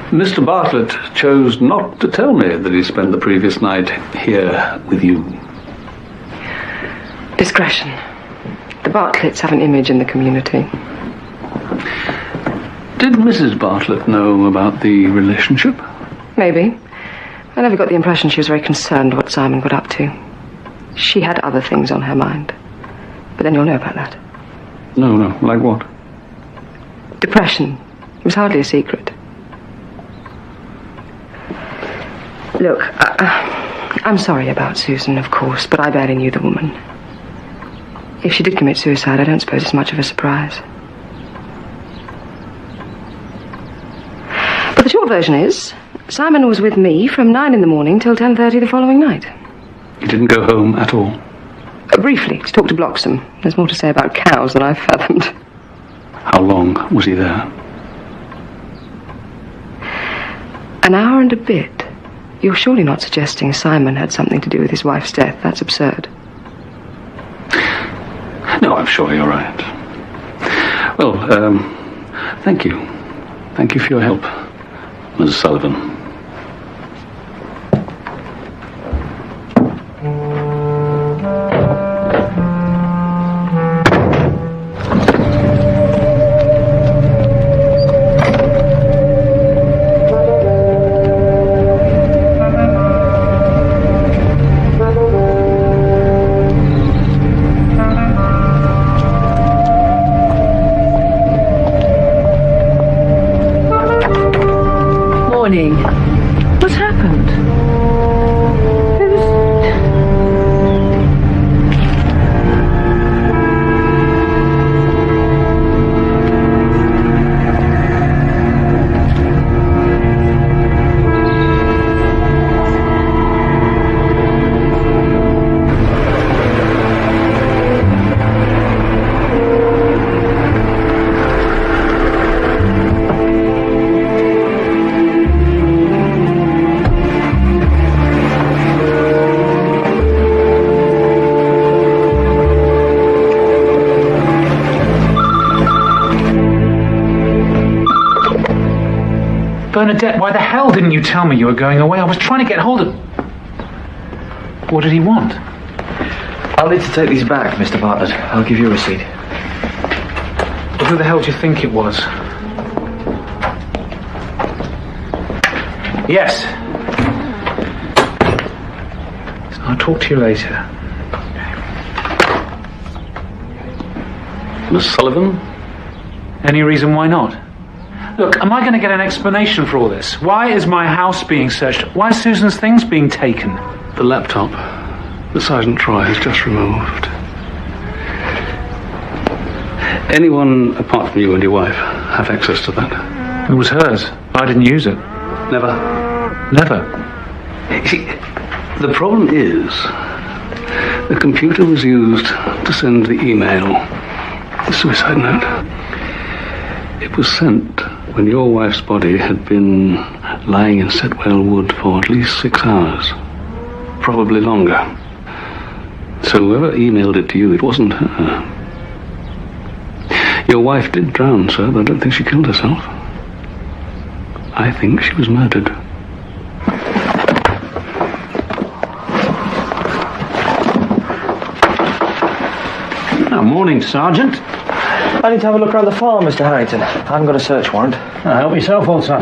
Mr. Bartlett chose not to tell me that he spent the previous night here with you. Discretion. The Bartletts have an image in the community. Did Mrs. Bartlett know about the relationship? Maybe. I never got the impression she was very concerned what Simon got up to. She had other things on her mind. But then you'll know about that. No, like what? Depression. It was hardly a secret. Look, I'm sorry about Susan, of course, but I barely knew the woman. If she did commit suicide, I don't suppose it's much of a surprise. But the short version is, Simon was with me from 9 in the morning till 10:30 the following night. You didn't go home at all? Briefly, to talk to Bloxham. There's more to say about cows than I've fathomed. How long was he there? An hour and a bit. You're surely not suggesting Simon had something to do with his wife's death? That's absurd. No, I'm sure you're right. Well, thank you. Thank you for your help, Mrs. Sullivan. What happened? Bernadette, why the hell didn't you tell me you were going away? I was trying to get hold of... What did he want? I'll need to take these back, Mr. Bartlett. I'll give you a receipt. Well, who the hell do you think it was? Yes. So I'll talk to you later. Miss Sullivan? Any reason why not? Look, am I going to get an explanation for all this? Why is my house being searched? Why are Susan's things being taken? The laptop the Sergeant Troy has just removed. Anyone apart from you and your wife have access to that? It was hers. I didn't use it. Never? Never. You see, the problem is the computer was used to send the email, the suicide note. It was sent when your wife's body had been lying in Setwell Wood for at least 6 hours. Probably longer. So whoever emailed it to you, it wasn't her. Your wife did drown, sir, but I don't think she killed herself. I think she was murdered. Morning, Sergeant. I need to have a look around the farm, Mr. Harrington. I haven't got a search warrant. Help yourself, old son.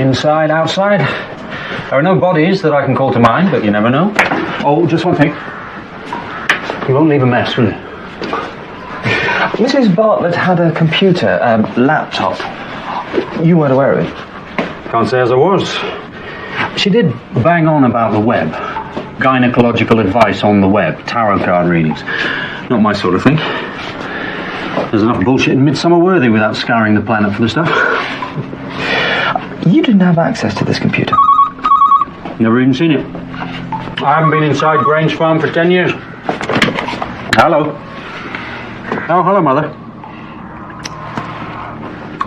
Inside, outside. There are no bodies that I can call to mind, but you never know. Oh, just one thing. You won't leave a mess, will you? Mrs. Bartlett had a computer, laptop. You weren't aware of it? Can't say as I was. She did bang on about the web. Gynecological advice on the web. Tarot card readings. Not my sort of thing. There's enough bullshit in Midsomer worthy without scouring the planet for the stuff. You didn't have access to this computer? Never even seen it. I haven't been inside Grange Farm for 10 years. Hello. Oh, hello, Mother.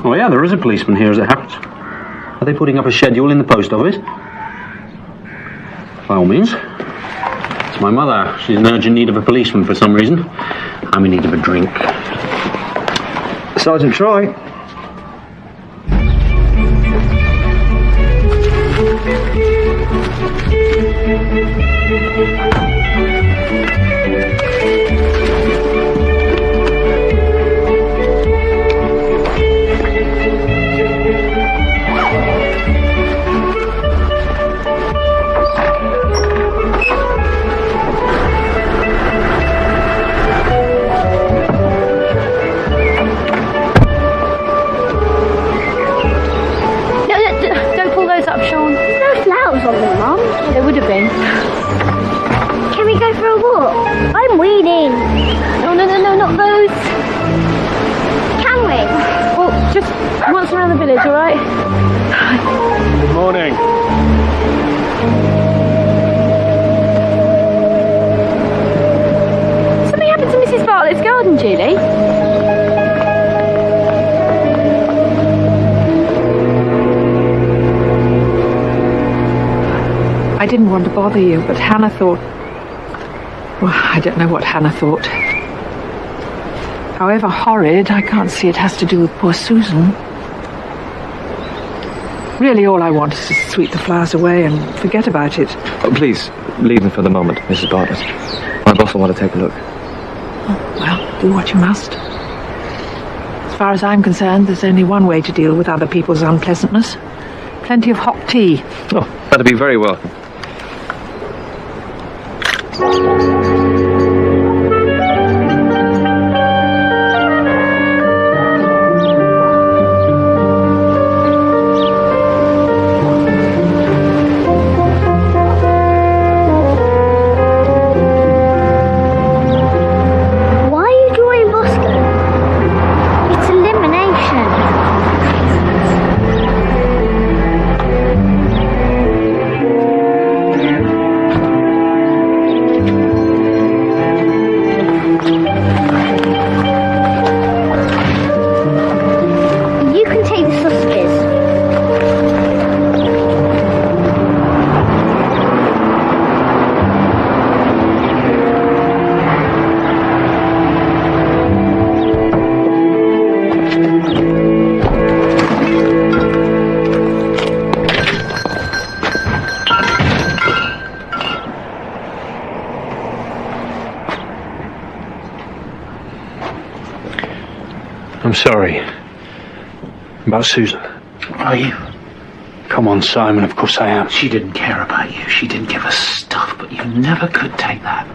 Oh, yeah, there is a policeman here as it happens. Are they putting up a schedule in the post office? By all means. It's my mother. She's in urgent need of a policeman for some reason. I'm in need of a drink. Sergeant Troy. On them, Mum. There would have been. Can we go for a walk? I'm weeding. No, not those. Can we? Well, just once around the village, all right? Something happened to Mrs. Bartlett's garden, Julie? I didn't want to bother you, but Hannah thought... Well, I don't know what Hannah thought. However horrid, I can't see it has to do with poor Susan. Really, all I want is to sweep the flowers away and forget about it. Oh, please, leave them for the moment, Mrs. Bartlett. My boss will want to take a look. Oh, well, do what you must. As far as I'm concerned, there's only one way to deal with other people's unpleasantness. Plenty of hot tea. Oh, that'd be very welcome. I'm sorry. About Susan. Are you? Come on, Simon, of course I am. She didn't care about you. She didn't give a stuff, but you never could take that.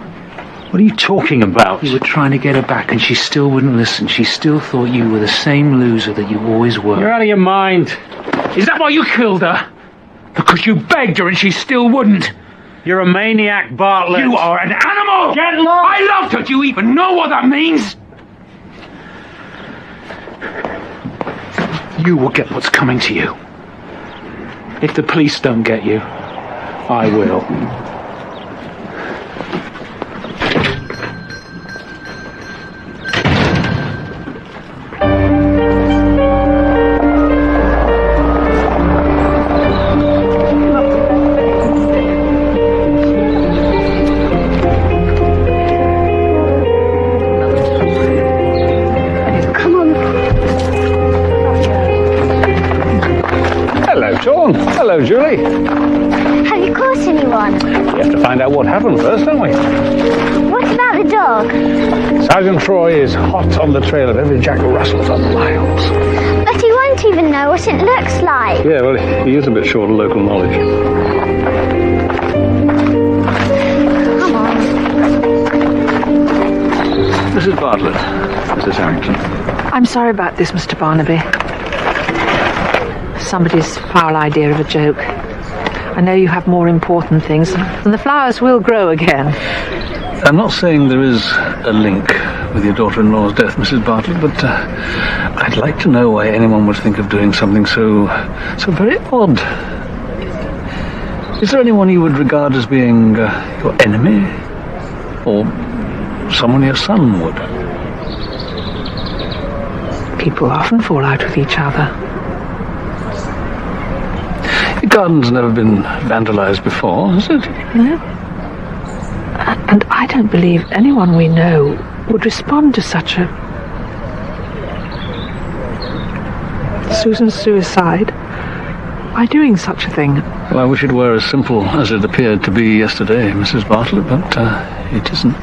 What are you talking about? You were trying to get her back and she still wouldn't listen. She still thought you were the same loser that you always were. You're out of your mind. Is that why you killed her? Because you begged her and she still wouldn't. You're a maniac, Bartlett. You are an animal! Get lost! I loved her. Do you even know what that means? You will get what's coming to you. If the police don't get you, I will. Hello, Julie. Have you caught anyone? We have to find out what happened first, don't we? What about the dog? Sergeant Troy is hot on the trail of every Jack Russell for miles. But he won't even know what it looks like. Yeah, well, he is a bit short of local knowledge. Come on. Mrs. Bartlett, Mrs. Harrington. I'm sorry about this, Mr. Barnaby. Somebody's foul idea of a joke. I know you have more important things, and the flowers will grow again. I'm not saying there is a link with your daughter-in-law's death, Mrs. Bartlett, but I'd like to know why anyone would think of doing something so very odd. Is there anyone you would regard as being your enemy? Or someone your son would? People often fall out with each other. Your garden's never been vandalised before, has it? No. And I don't believe anyone we know would respond to such a... Susan's suicide by doing such a thing. Well, I wish it were as simple as it appeared to be yesterday, Mrs. Bartlett, but it isn't.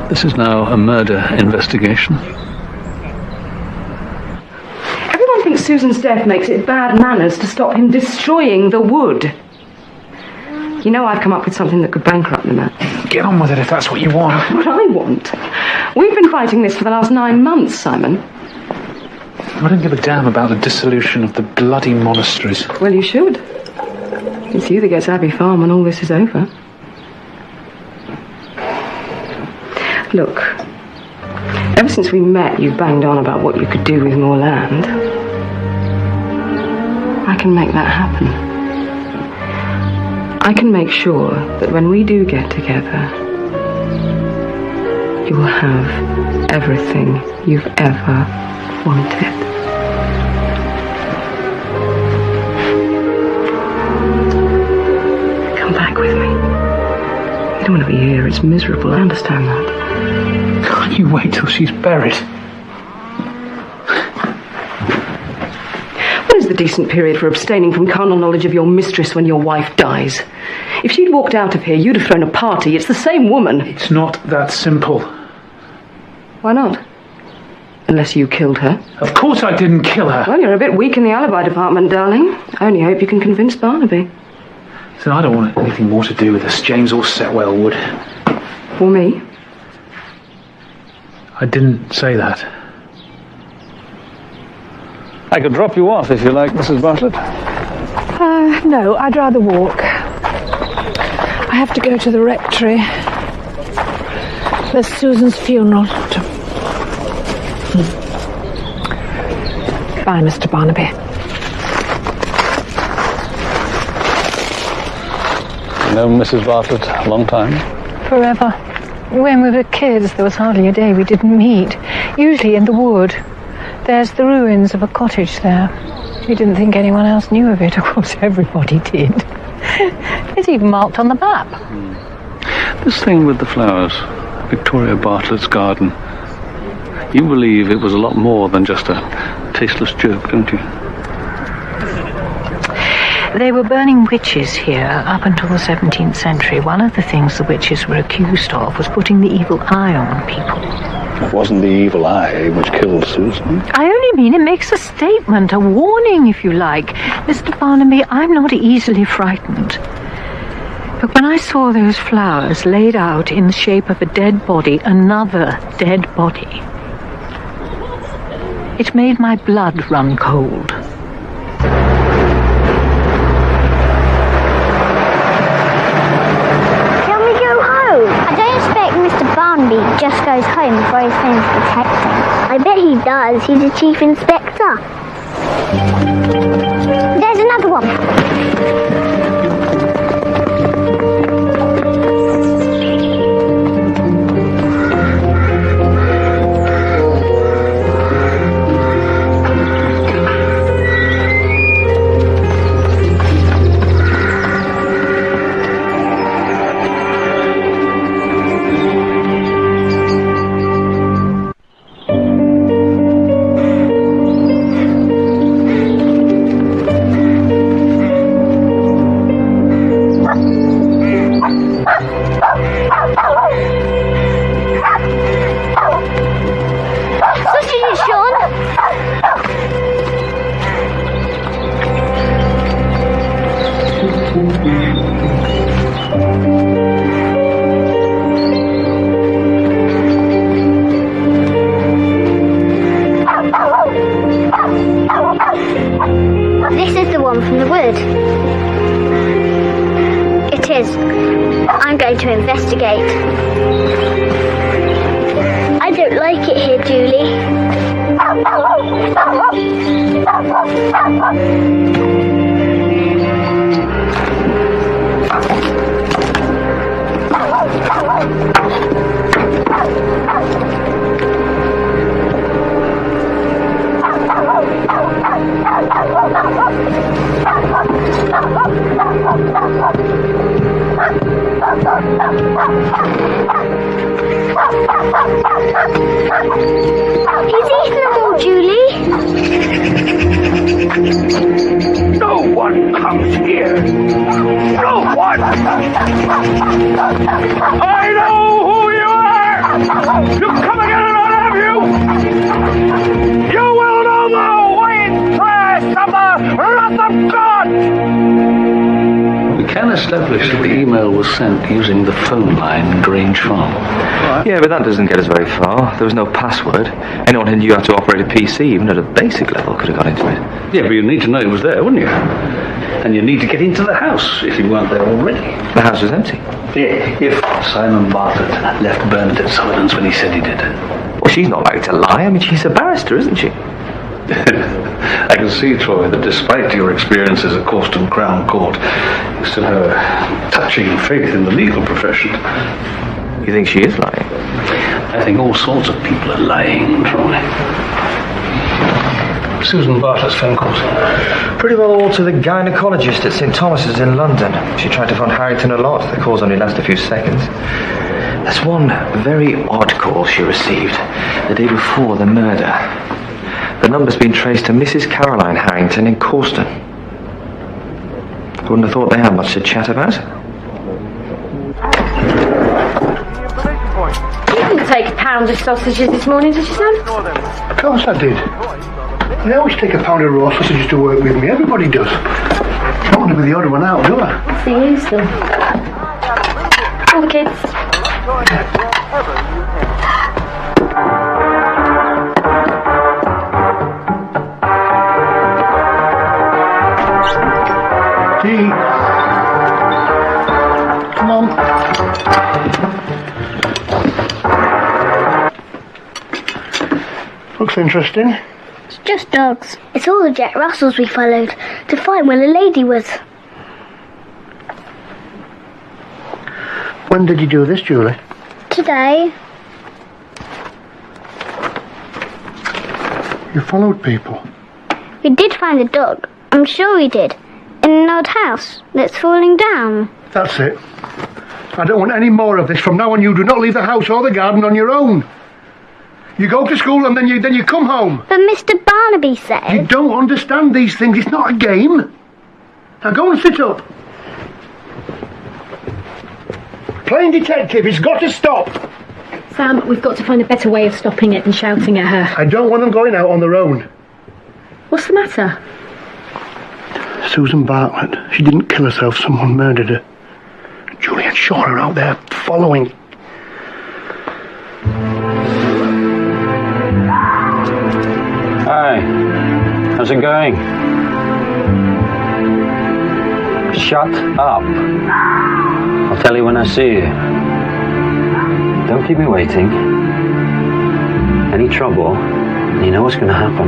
This is now a murder investigation. Everyone thinks Susan's death makes it bad manners to stop him destroying the wood. You know I've come up with something that could bankrupt the man. Get on with it if that's what you want. What I want? We've been fighting this for the last 9 months, Simon. I don't give a damn about the dissolution of the bloody monasteries. Well, you should. It's you that gets Abbey Farm when all this is over. Look, ever since we met, you've banged on about what you could do with more land. I can make that happen. I can make sure that when we do get together, you will have everything you've ever wanted. Come back with me. You don't want to be here. It's miserable. I understand that. Can't you wait till she's buried? What is the decent period for abstaining from carnal knowledge of your mistress when your wife dies? If she'd walked out of here, you'd have thrown a party. It's the same woman. It's not that simple. Why not? Unless you killed her. Of course I didn't kill her. Well, you're a bit weak in the alibi department, darling. I only hope you can convince Barnaby. So I don't want anything more to do with this, James or Setwell would. Or me? I didn't say that. I could drop you off if you like, Mrs. Bartlett. No, I'd rather walk. I have to go to the rectory. There's Susan's funeral. Bye, Mr. Barnaby. You know Mrs. Bartlett a long time? Forever. When we were kids, there was hardly a day we didn't meet. Usually in the wood. There's the ruins of a cottage there. We didn't think anyone else knew of it. Of course, everybody did. It's even marked on the map. This thing with the flowers, Victoria Bartlett's garden. You believe it was a lot more than just a tasteless joke, don't you? They were burning witches here up until the 17th century. One of the things the witches were accused of was putting the evil eye on people. It wasn't the evil eye which killed Susan. I only mean it makes a statement, a warning, if you like. Mr. Barnaby, I'm not easily frightened. But when I saw those flowers laid out in the shape of a dead body, another dead body, it made my blood run cold. Barnaby just goes home before he's finished protecting. I bet he does. He's a chief inspector. There's another one. This is the one from the wood. It is. I'm going to investigate. I don't like it here, Julie. He's eaten them all, Julie. No one comes here. No one. I know who you are. You come again and I'll have you. You will know the white trash of the wrath of God. We can establish that the email was sent using the phone line in Grange Farm. Yeah, but that doesn't get us very far. There was no password. Anyone who knew how to operate a PC, even at a basic level, could have got into it. Yeah, but you'd need to know it was there, wouldn't you? And you'd need to get into the house if you weren't there already. The house was empty. Yeah, if Simon Bartlett left Bernadette Sullivan's when he said he did. Well, she's not likely to lie. I mean, she's a barrister, isn't she? I can see, Troy, that despite your experiences at Causton Crown Court, you still have a touching faith in the legal profession. You think she is lying? I think all sorts of people are lying, Troy. Susan Bartlett's phone calls. Pretty well all to the gynecologist at St. Thomas's in London. She tried to phone Harrington a lot. The calls only last a few seconds. There's one very odd call she received the day before the murder. The number's been traced to Mrs. Caroline Harrington in Causton. Wouldn't have thought they had much to chat about. You didn't take a pound of sausages this morning, did you, Sam? Of course I did. I always take a pound of raw sausages to work with me. Everybody does. I don't want to be the odd one out, do I? What's the use, then? All the kids. Tea. Come on. Looks interesting. It's just dogs. It's all the Jack Russells we followed to find where the lady was. When did you do this, Julie? Today. You followed people. We did find a dog. I'm sure we did. In an old house that's falling down. That's it. I don't want any more of this. From now on, you do not leave the house or the garden on your own. You go to school and then you come home. But Mr. Barnaby said... You don't understand these things. It's not a game. Now go and sit up. Playing detective, it's got to stop. Sam, we've got to find a better way of stopping it than shouting at her. I don't want them going out on their own. What's the matter? Susan Bartlett. She didn't kill herself. Someone murdered her. Julie and Sean are out there following. Hi. How's it going? Shut up. I'll tell you when I see you. Don't keep me waiting. Any trouble, you know what's going to happen.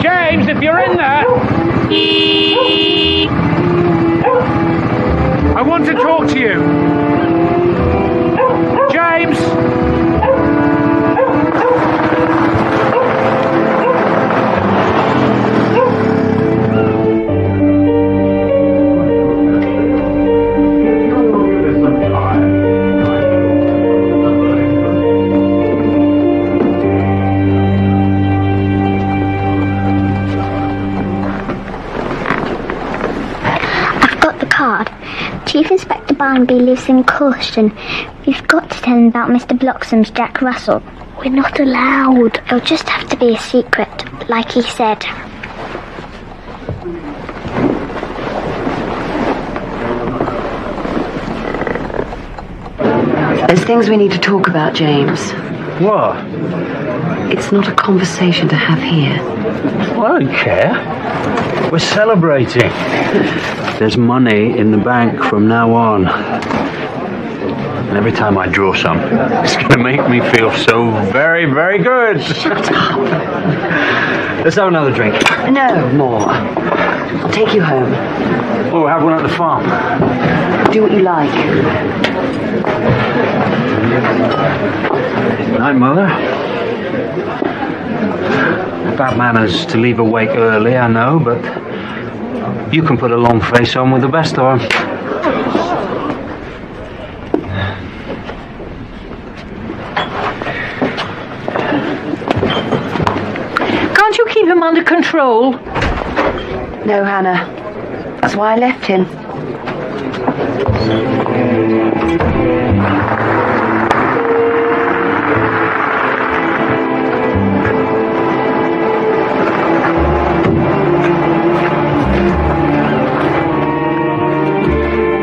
James, if you're in there, I want to talk to you. James! Chief Inspector Barnaby lives in Causton. We've got to tell him about Mr. Bloxham's Jack Russell. We're not allowed. It'll just have to be a secret, like he said. There's things we need to talk about, James. What? It's not a conversation to have here. Well, I don't care. We're celebrating. There's money in the bank from now on. And every time I draw some, it's going to make me feel so very, very good. Shut up. Let's have another drink. No, more. I'll take you home. Oh, we'll have one at the farm. Do what you like. Night, Mother. Bad manners to leave awake early, I know, but you can put a long face on with the best of them. Can't you keep him under control? No, Hannah. That's why I left him.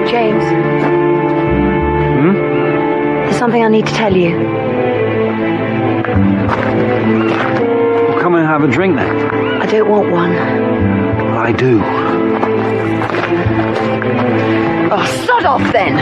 James. There's something I need to tell you. Well, come and have a drink then. I don't want one. Well, I do. Oh, sod off then!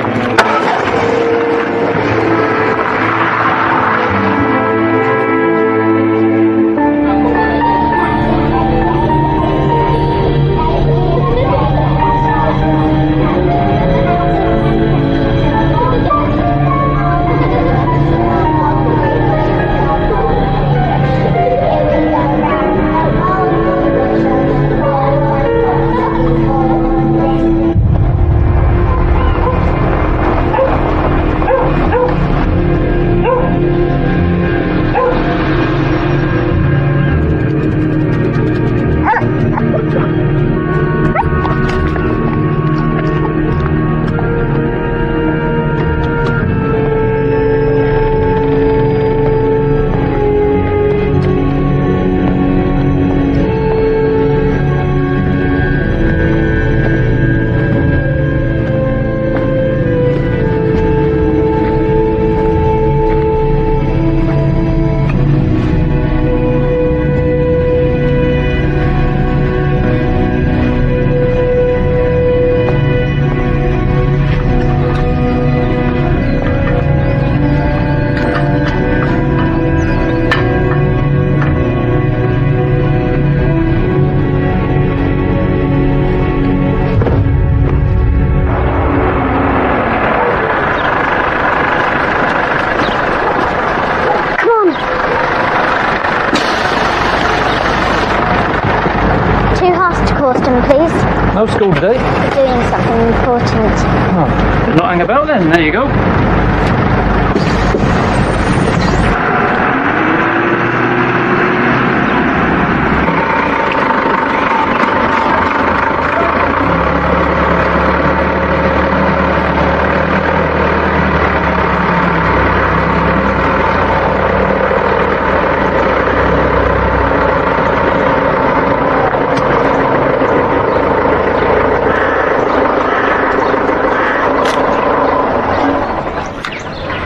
Causton, please. No school today? Doing something important. Oh, did not hang about then. There you go.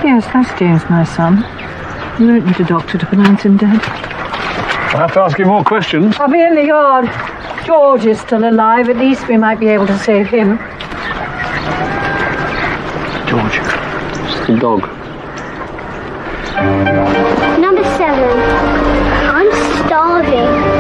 Yes, that's James, my son. You don't need a doctor to pronounce him dead. I have to ask you more questions. I'll be in the yard. George is still alive. At least we might be able to save him. George, the dog. Number 7. I'm starving.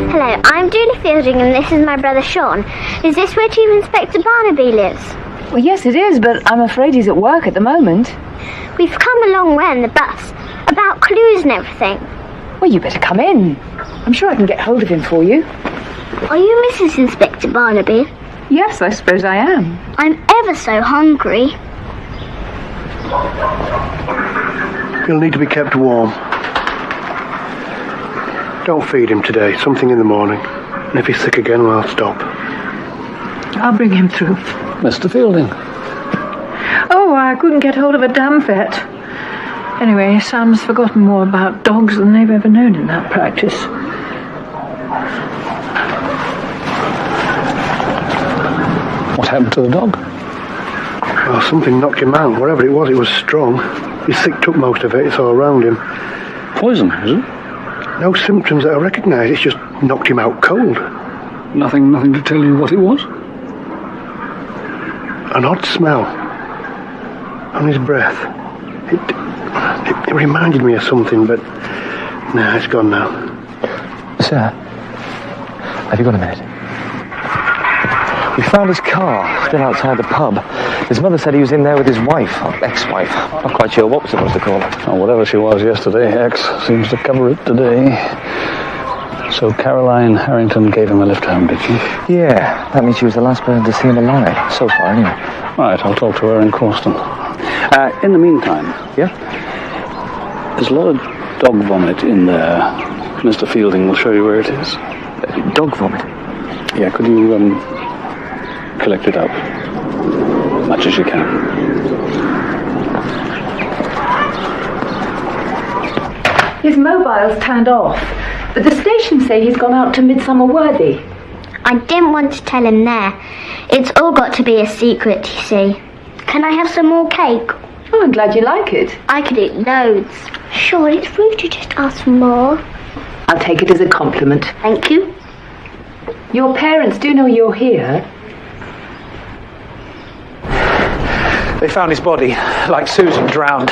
Hello, I'm Julie Fielding and this is my brother Sean. Is this where Chief Inspector Barnaby lives? Well, yes, it is, but I'm afraid he's at work at the moment. We've come a long way on the bus, about clues and everything. Well, you better come in. I'm sure I can get hold of him for you. Are you Mrs. Inspector Barnaby? Yes, I suppose I am. I'm ever so hungry. He'll need to be kept warm. Don't feed him today, something in the morning. And if he's sick again, well, I'll stop. I'll bring him through. Mr. Fielding. Oh, I couldn't get hold of a damn vet. Anyway, Sam's forgotten more about dogs than they've ever known in that practice. What happened to the dog? Well, something knocked him out. Whatever it was strong. His sick took most of it. It's all around him. Poison, is it? No symptoms that I recognise. It's just knocked him out cold. Nothing to tell you what it was? An odd smell on his breath. It reminded me of something, but no, it's gone now. Sir, have you got a minute? We found his car still outside the pub. His mother said he was in there with his wife, or ex-wife. Not quite sure what we're supposed to call her. Oh, whatever she was yesterday, X seems to cover it today. So Caroline Harrington gave him a lift home, did she? Yeah, that means she was the last person to see him alive. So far, anyway. Right, I'll talk to her in Causton. In the meantime... Yeah? There's a lot of dog vomit in there. Mr. Fielding will show you where it is. Dog vomit? Yeah, could you, collect it up? Much as you can. His mobile's turned off, but the stations say he's gone out to Midsomer Worthy. I didn't want to tell him there. It's all got to be a secret, you see. Can I have some more cake? Oh, I'm glad you like it. I could eat loads. Sure, it's rude to just ask for more. I'll take it as a compliment. Thank you. Your parents do know you're here. They found his body, like Susan, drowned.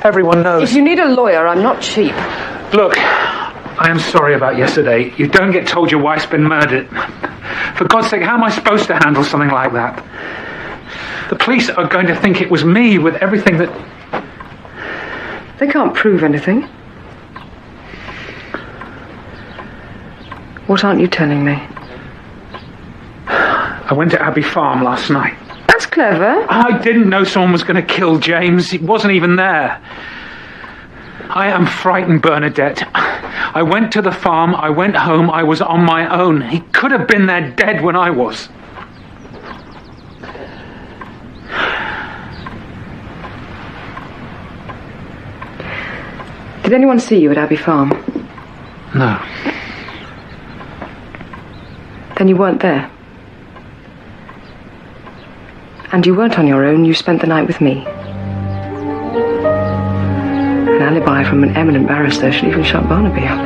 Everyone knows. If you need a lawyer, I'm not cheap. Look, I am sorry about yesterday. You don't get told your wife's been murdered. For God's sake, how am I supposed to handle something like that? The police are going to think it was me with everything that... They can't prove anything. What aren't you telling me? I went to Abbey Farm last night. That's clever. I didn't know someone was going to kill James. He wasn't even there. I am frightened, Bernadette. I went to the farm, I went home, I was on my own. He could have been there dead when I was. Did anyone see you at Abbey Farm? No. Then you weren't there. And you weren't on your own, you spent the night with me. An alibi from an eminent barrister should even shut Barnaby up.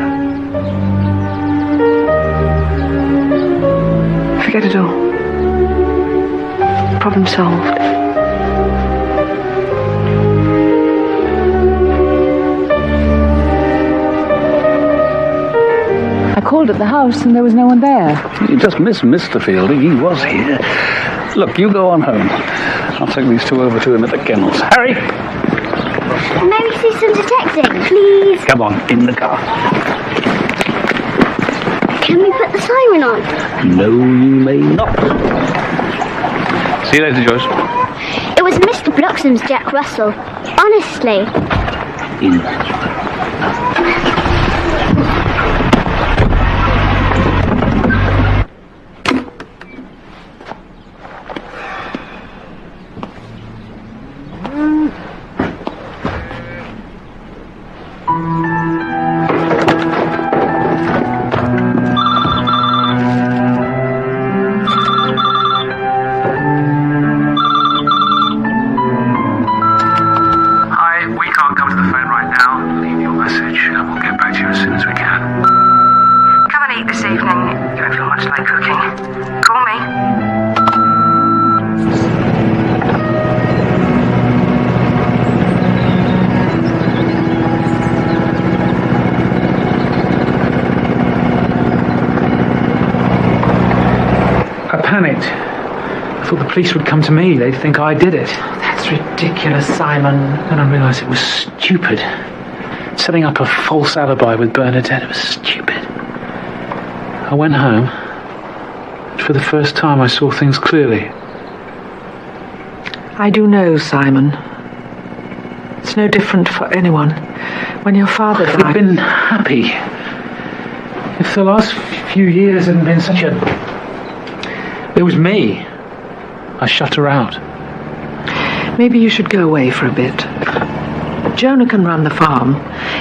Forget it all. Problem solved. I called at the house and there was no one there. You just missed Mr. Fielding. He was here. Look, you go on home. I'll take these two over to him at the kennels. Harry! May we see some detecting, please? Come on, in the car. Can we put the siren on? No, you may not. See you later, Joyce. It was Mr. Bloxham's Jack Russell. Honestly. In. Police would come to me. They'd think I did it. That's ridiculous, Simon. Then I realised it was stupid. Setting up a false alibi with Bernadette, it was stupid. I went home. For the first time, I saw things clearly. I do know, Simon. It's no different for anyone. When your father died... I've been happy. If the last few years hadn't been such a... It was me. I shut her out. Maybe you should go away for a bit. Jonah can run the farm.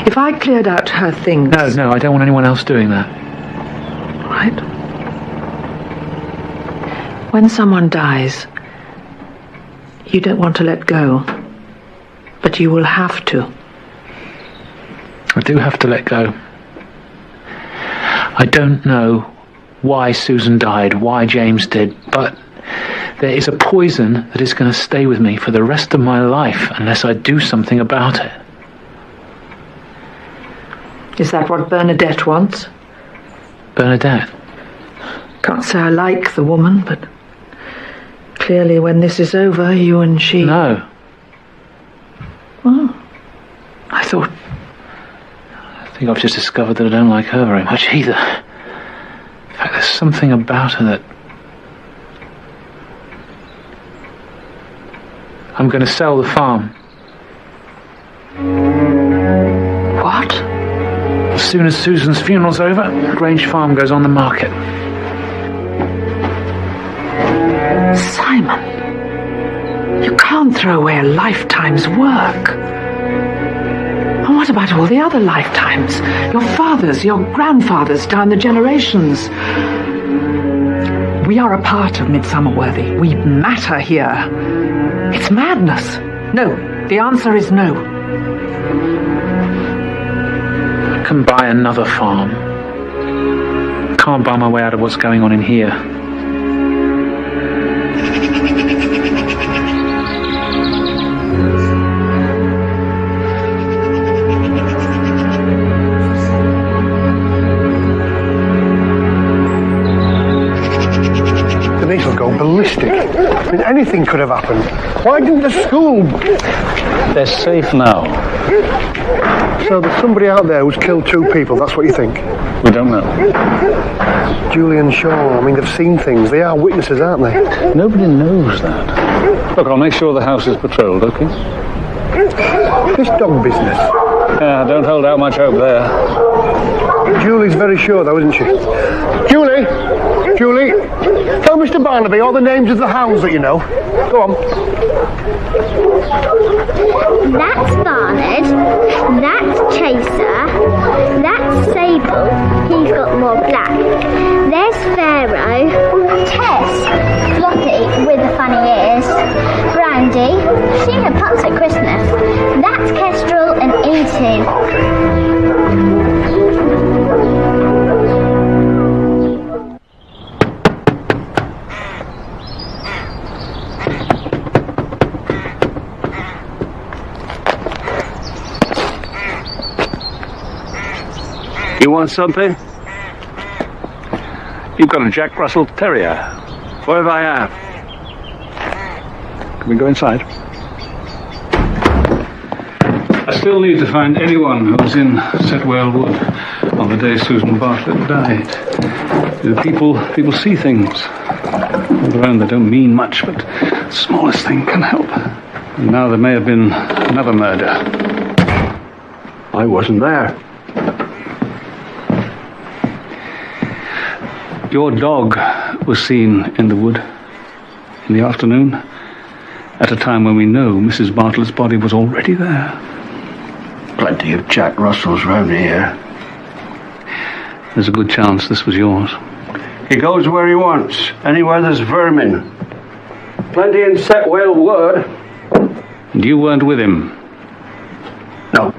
If I cleared out her things... No, I don't want anyone else doing that. Right. When someone dies, you don't want to let go. But you will have to. I do have to let go. I don't know why Susan died, why James did, but... there is a poison that is going to stay with me for the rest of my life unless I do something about it. Is that what Bernadette wants? Bernadette? Can't say I like the woman, but clearly when this is over, you and she... No. Oh. I think I've just discovered that I don't like her very much either. In fact, there's something about her that... I'm going to sell the farm. What? As soon as Susan's funeral's over, Grange Farm goes on the market. Simon, you can't throw away a lifetime's work. And what about all the other lifetimes? Your father's, your grandfather's, down the generations. We are a part of Midsomer Worthy. We matter here. It's madness. No, the answer is no. I can buy another farm. Can't buy my way out of what's going on in here. Denise will go ballistic. I mean, anything could have happened. Why didn't the school... They're safe now. So there's somebody out there who's killed two people, that's what you think? We don't know. Julie and Sean, I mean, they've seen things. They are witnesses, aren't they? Nobody knows that. Look, I'll make sure the house is patrolled, okay? This dog business. Yeah, don't hold out much hope there. Julie's very sure, though, isn't she? Julie! Julie! Tell Mr. Barnaby all the names of the hounds that you know. Go on. That's Barnard. That's Chaser. That's Sable. He's got more black. There's Pharaoh. Tess. Lottie with the funny ears. Brandy. She had pups at Christmas. That's Kestrel and E.T. You want something? You've got a Jack Russell Terrier. Whatever I have. Can we go inside? I still need to find anyone who was in Setwell Wood on the day Susan Bartlett died. People see things. On their own, they don't mean much, but the smallest thing can help. And now there may have been another murder. I wasn't there. Your dog was seen in the wood in the afternoon, at a time when we know Mrs. Bartlett's body was already there. Plenty of Jack Russells round here. There's a good chance this was yours. He goes where he wants, anywhere there's vermin. Plenty in Setwell Wood. And you weren't with him? No.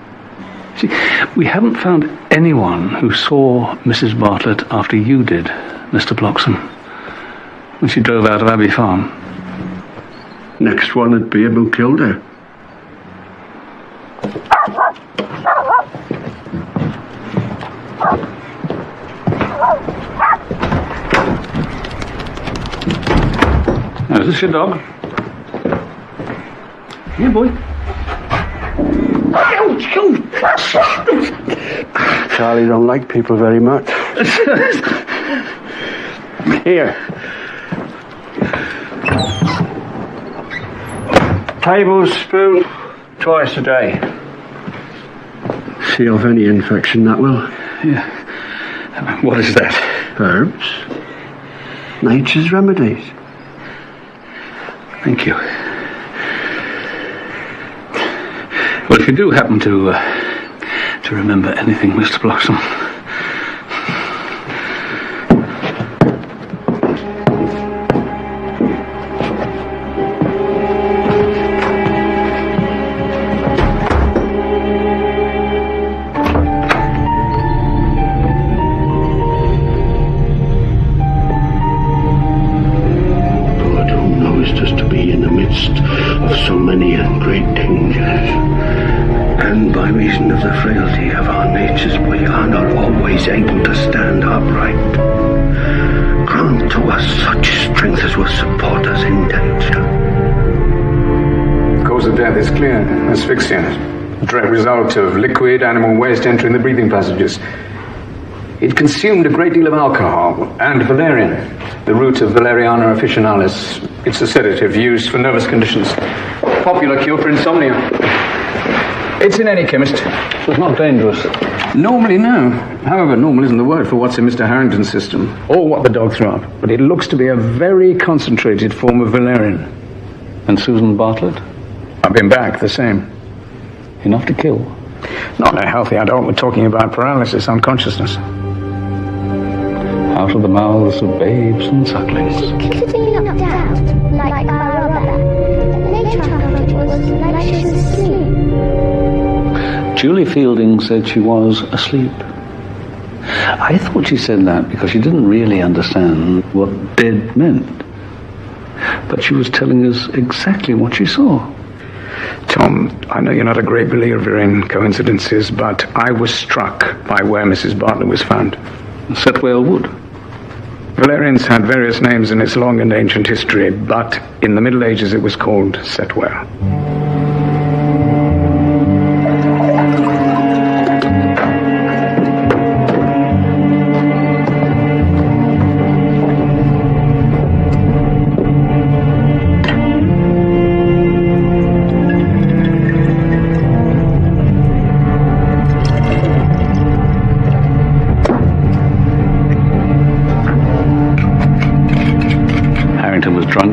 See, we haven't found anyone who saw Mrs. Bartlett after you did, Mr. Bloxham, when she drove out of Abbey Farm. Next one would be who killed her. Now, is this your dog? Yeah, boy. Charlie don't like people very much. Here. Tablespoon twice a day. See off any infection, that will. Yeah. What is that? Herbs. Nature's remedies. Thank you. Well, if you do happen to remember anything, Mr. Bloxham. Asphyxia, direct result of liquid animal waste entering the breathing passages. It consumed a great deal of alcohol and valerian, the root of Valeriana officinalis. It's a sedative used for nervous conditions. Popular cure for insomnia. It's in any chemist, so it's not dangerous. Normally, no. However, normal isn't the word for what's in Mr. Harrington's system, or what the dog threw up. But it looks to be a very concentrated form of valerian. And Susan Bartlett? I've been back, the same. Enough to kill. Not in a healthy adult, we're talking about paralysis, unconsciousness. Out of the mouths of babes and sucklings. She could have been knocked out, like by a robber. Later I thought it was like she was asleep. Julie Fielding said she was asleep. I thought she said that because she didn't really understand what dead meant. But she was telling us exactly what she saw. Tom, I know you're not a great believer in coincidences, but I was struck by where Mrs. Bartlett was found. Setwell Wood. Valerian's had various names in its long and ancient history, but in the Middle Ages it was called Setwell.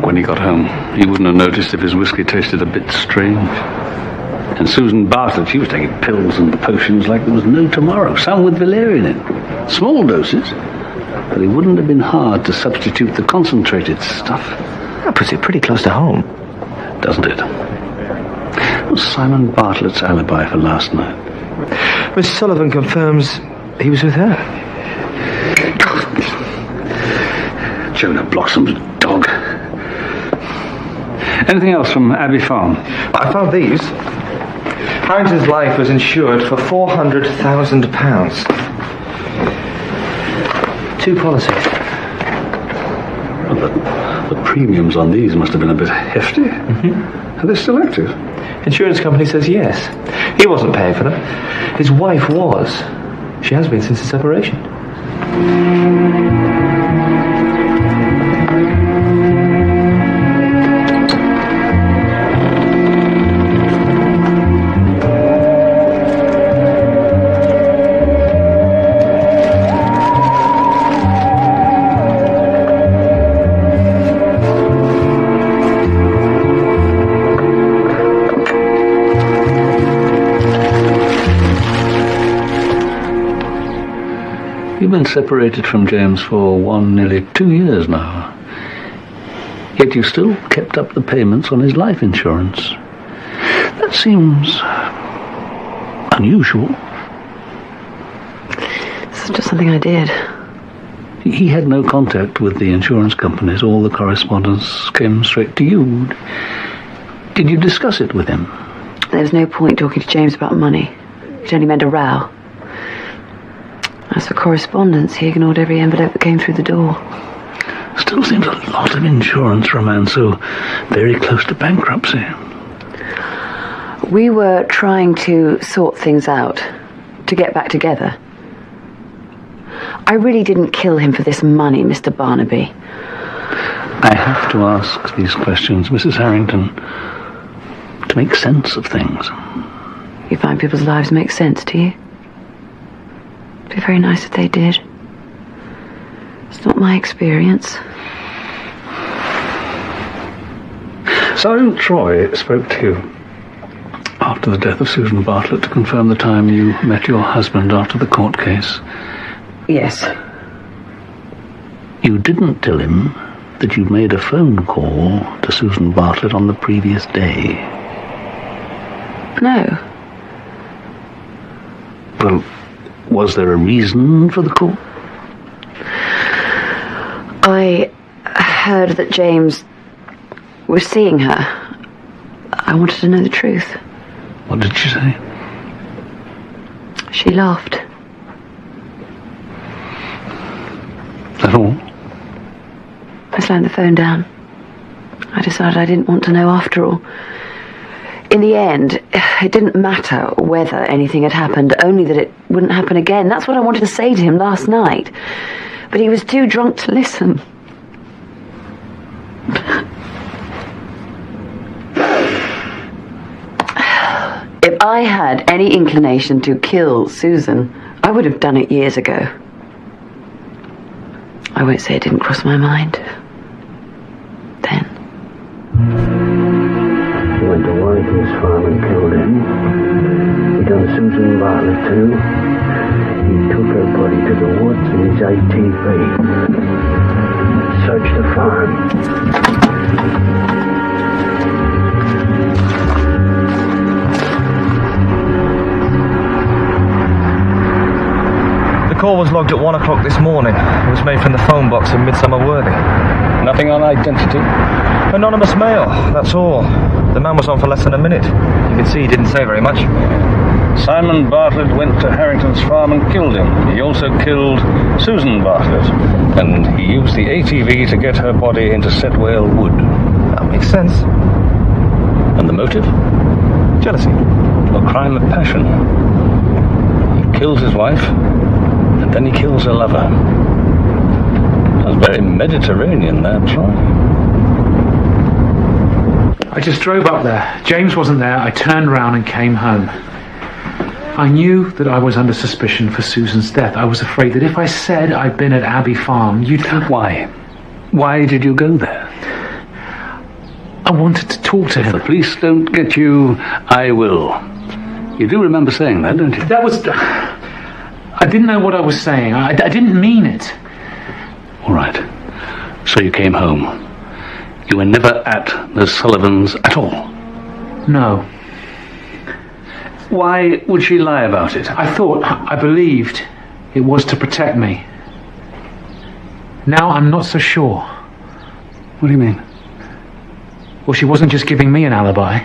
When he got home, he wouldn't have noticed if his whiskey tasted a bit strange. And Susan Bartlett, she was taking pills and potions like there was no tomorrow, some with valerian in. Small doses, but it wouldn't have been hard to substitute the concentrated stuff. That puts it pretty close to home. Doesn't it? What's Simon Bartlett's alibi for last night? Miss Sullivan confirms he was with her. Jonah Bloxham's dog. Anything else from Abbey Farm? I found these. Harrington's life was insured for £400,000. 2 policies. The premiums on these must have been a bit hefty. Are they still active? Insurance company says yes. He wasn't paying for them. His wife was. She has been since the separation. You've been separated from James for nearly 2 years now. Yet you still kept up the payments on his life insurance. That seems unusual. This is just something I did. He had no contact with the insurance companies. All the correspondence came straight to you. Did you discuss it with him? There was no point talking to James about money. It only meant a row. As for correspondence, he ignored every envelope that came through the door. Still seems a lot of insurance for a man so very close to bankruptcy. We were trying to sort things out, to get back together. I really didn't kill him for this money, Mr. Barnaby. I have to ask these questions, Mrs. Harrington, to make sense of things. You find people's lives make sense to you? It'd be very nice if they did. It's not my experience. Sergeant Troy spoke to you after the death of Susan Bartlett to confirm the time you met your husband after the court case. Yes. You didn't tell him that you'd made a phone call to Susan Bartlett on the previous day. No. Well, was there a reason for the call? I heard that James was seeing her. I wanted to know the truth. What did she say? She laughed. At all? I slammed the phone down. I decided I didn't want to know after all. In the end, it didn't matter whether anything had happened, only that it wouldn't happen again. That's what I wanted to say to him last night. But he was too drunk to listen. If I had any inclination to kill Susan, I would have done it years ago. I won't say it didn't cross my mind. Then. He went to Warrington's farm and killed him. He done Susan Bartlett too. He took her body to the woods in his ATV. Searched the farm. The call was logged at 1 o'clock this morning. It was made from the phone box in Midsomer Worthy. Nothing on identity? Anonymous mail, that's all. The man was on for less than a minute. You can see he didn't say very much. Simon Bartlett went to Harrington's farm and killed him. He also killed Susan Bartlett. And he used the ATV to get her body into Setwell Wood. That makes sense. And the motive? Jealousy. A crime of passion. He kills his wife, and then he kills her lover. That's very Mediterranean, that, Troy. I just drove up there. James wasn't there. I turned round and came home. I knew that I was under suspicion for Susan's death. I was afraid that if I said I'd been at Abbey Farm, you'd think... Why? Why did you go there? I wanted to talk to him. If the police don't get you, I will. You do remember saying that, don't you? That was... I didn't know what I was saying. I didn't mean it. All right. So you came home. You were never at the Sullivans at all? No. Why would she lie about it? I believed it was to protect me. Now I'm not so sure. What do you mean? Well, she wasn't just giving me an alibi.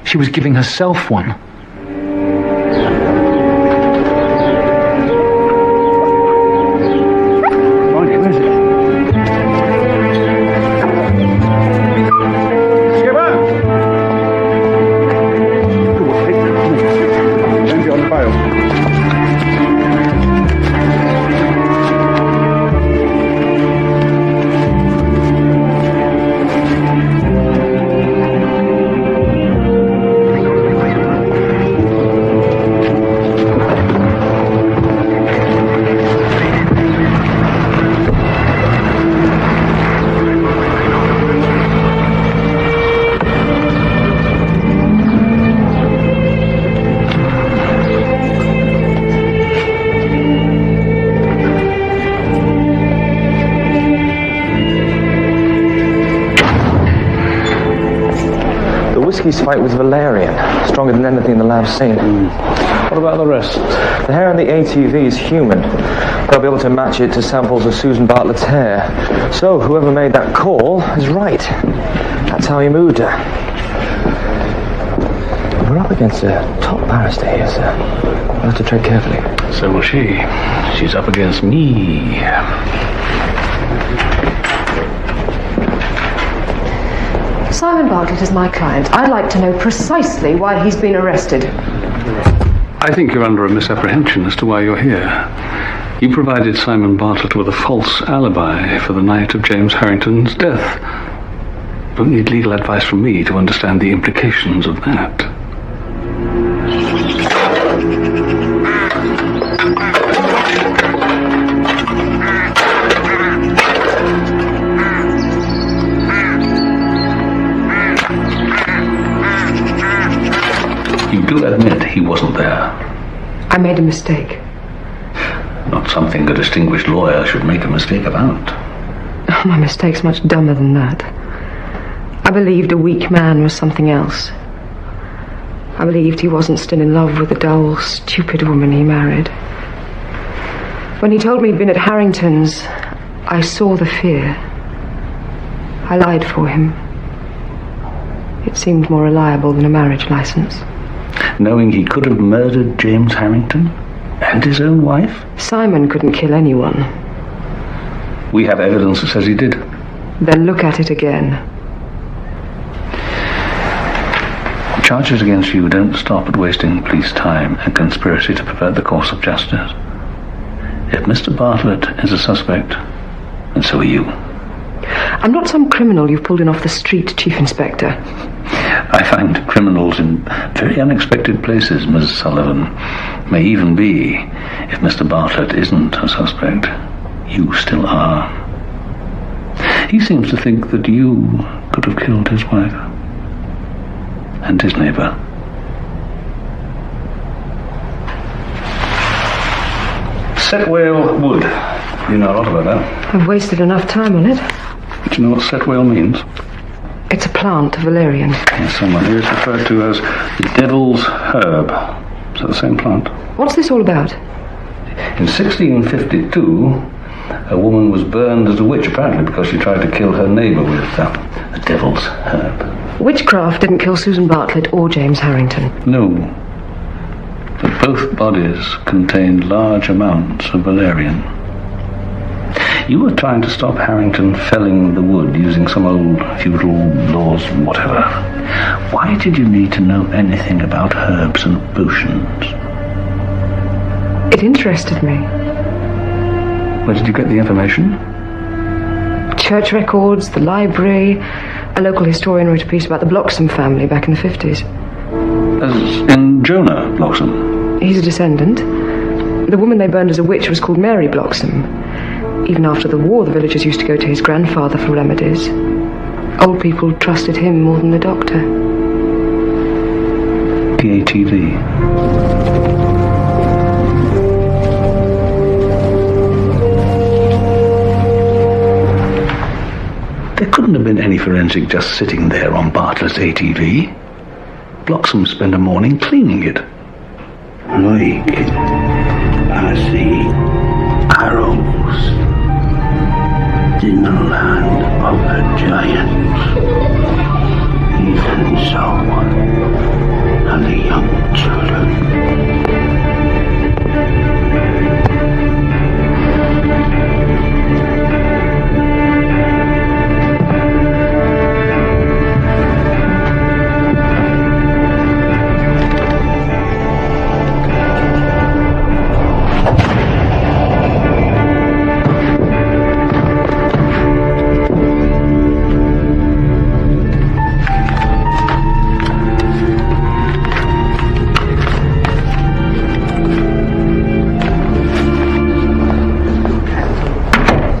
She was giving herself one. one-piece fight with valerian. Stronger than anything the lab's seen. What about the rest? The hair on the ATV is human. They'll be able to match it to samples of Susan Bartlett's hair. So whoever made that call is right. That's how he moved her. We're up against a top barrister here, sir. We'll have to tread carefully. So will she. She's up against me. Simon Bartlett is my client. I'd like to know precisely why he's been arrested. I think you're under a misapprehension as to why you're here. You provided Simon Bartlett with a false alibi for the night of James Harrington's death. You don't need legal advice from me to understand the implications of that. You do admit he wasn't there. I made a mistake. Not something a distinguished lawyer should make a mistake about. Oh, my mistake's much dumber than that. I believed a weak man was something else. I believed he wasn't still in love with the dull, stupid woman he married. When he told me he'd been at Harrington's, I saw the fear. I lied for him. It seemed more reliable than a marriage license. Knowing he could have murdered James Harrington and his own wife? Simon couldn't kill anyone. We have evidence that says he did. Then look at it again. Charges against you don't stop at wasting police time and conspiracy to pervert the course of justice. If Mr. Bartlett is a suspect, then so are you. I'm not some criminal you've pulled in off the street, Chief Inspector. I find criminals in very unexpected places, Ms. Sullivan. May even be, if Mr. Bartlett isn't a suspect, you still are. He seems to think that you could have killed his wife and his neighbour. Setwale Wood. You know a lot about that. I've wasted enough time on it. Do you know what Setwale means? It's a plant, a valerian. Yes, someone here is referred to as the devil's herb. Is that the same plant? What's this all about? In 1652, a woman was burned as a witch, apparently because she tried to kill her neighbour with the devil's herb. Witchcraft didn't kill Susan Bartlett or James Harrington. No. But both bodies contained large amounts of valerian. You were trying to stop Harrington felling the wood using some old feudal laws, whatever. Why did you need to know anything about herbs and potions? It interested me. Where did you get the information? Church records, the library. A local historian wrote a piece about the Bloxham family back in the 50s. As in Jonah Bloxham? He's a descendant. The woman they burned as a witch was called Mary Bloxham. Even after the war, the villagers used to go to his grandfather for remedies. Old people trusted him more than the doctor. The ATV. There couldn't have been any forensic just sitting there on Bartlett's ATV. Bloxham spent a morning cleaning it. Like I see arrows in the land of the giants. Even so, and the young children.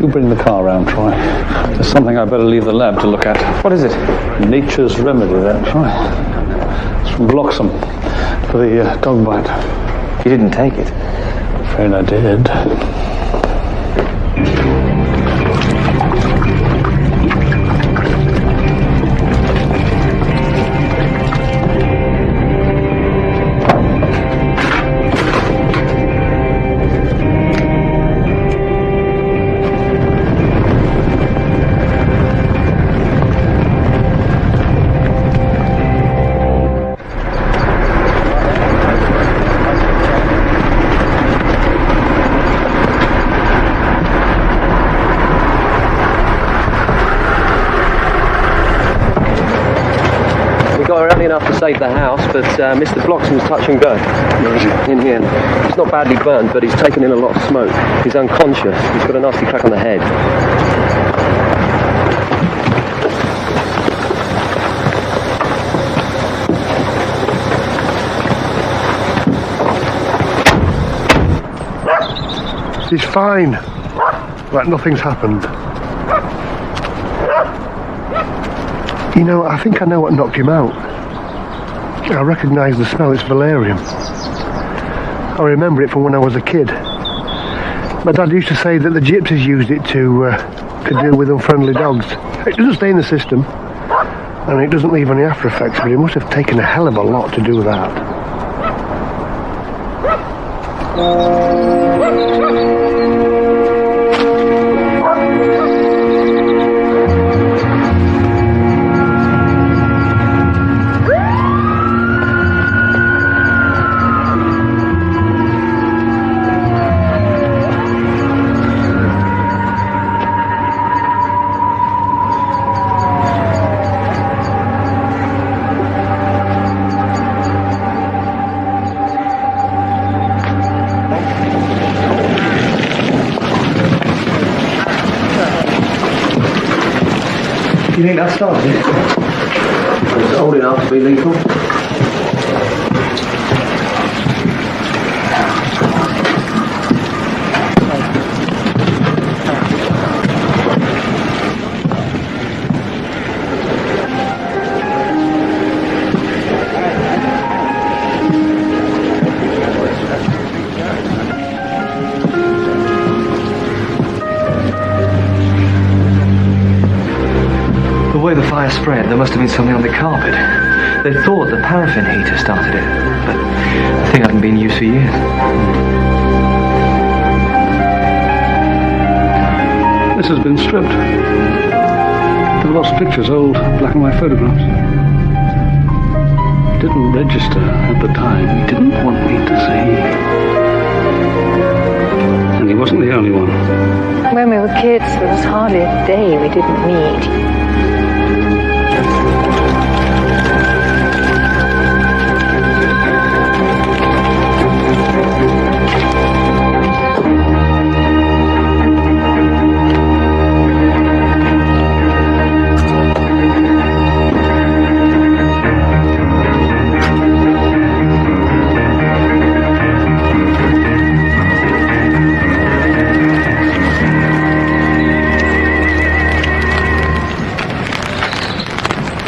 Bring the car round, Troy. There's something I better leave the lab to look at. What is it? Nature's remedy, there, Troy. It's from Bloxham for the dog bite. You didn't take it? Afraid I did. were early enough to save the house, but Mr. Bloxham's touch and go. Where is he? In here. He's not badly burnt, but he's taken in a lot of smoke. He's unconscious. He's got a nasty crack on the head. He's fine. Like nothing's happened. You know, I think I know what knocked him out. I recognise the smell, it's valerian. I remember it from when I was a kid. My dad used to say that the gypsies used it to deal with unfriendly dogs. It doesn't stay in the system, and it doesn't leave any after effects, but it must have taken a hell of a lot to do that. You think that started it? It's old enough to be lethal. The way the fire spread, there must have been something on the carpet. They thought the paraffin heater started it, but the thing hadn't been used for years. This has been stripped. There were lots of pictures, old black and white photographs. It didn't register at the time. He didn't want me to see. And he wasn't the only one. When we were kids, there was hardly a day we didn't meet.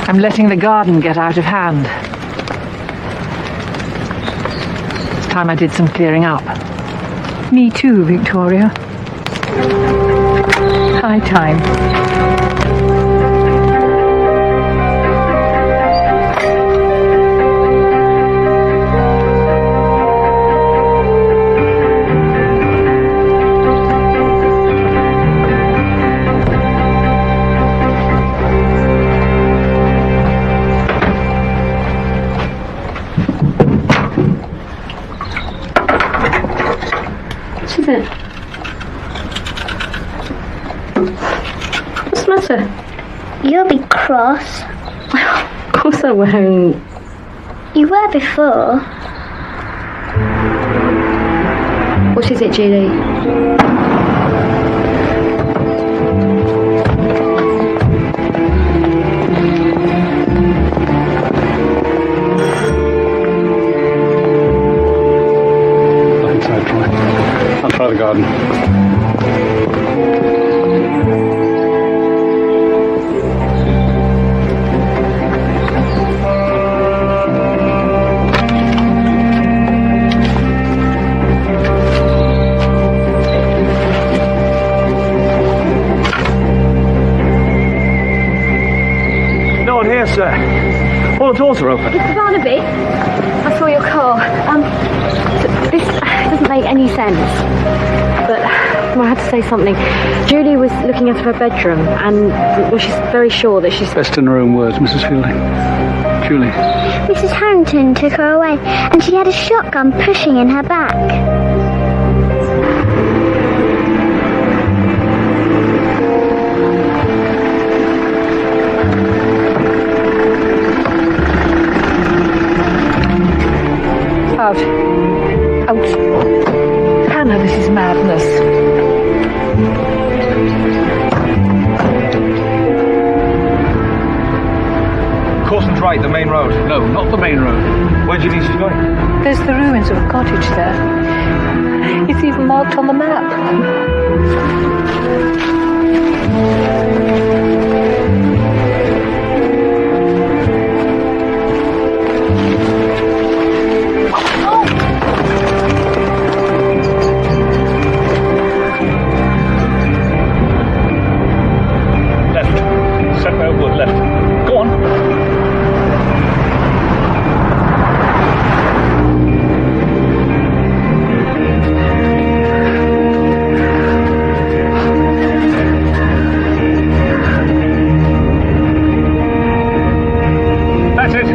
I'm letting the garden get out of hand. It's time I did some clearing up. Me too, Victoria. High time. What's the matter? You'll be cross. Of course I won't. You were before. What is it, Julie? I'll try the garden. No one here, sir. All the doors are open. Mr. Barnaby, I saw your car. This doesn't make any sense. But I had to say something. Julie was looking at her bedroom, and she's very sure that she's... Best in her own words, Mrs. Fielding. Julie. Mrs. Harrington took her away, and she had a shotgun pushing in her back. right, the main road. No, not the main road. Where do you think she's going? There's the ruins of a cottage there. It's even marked on the map. Left. Setwell Wood, left. Go on. That's it.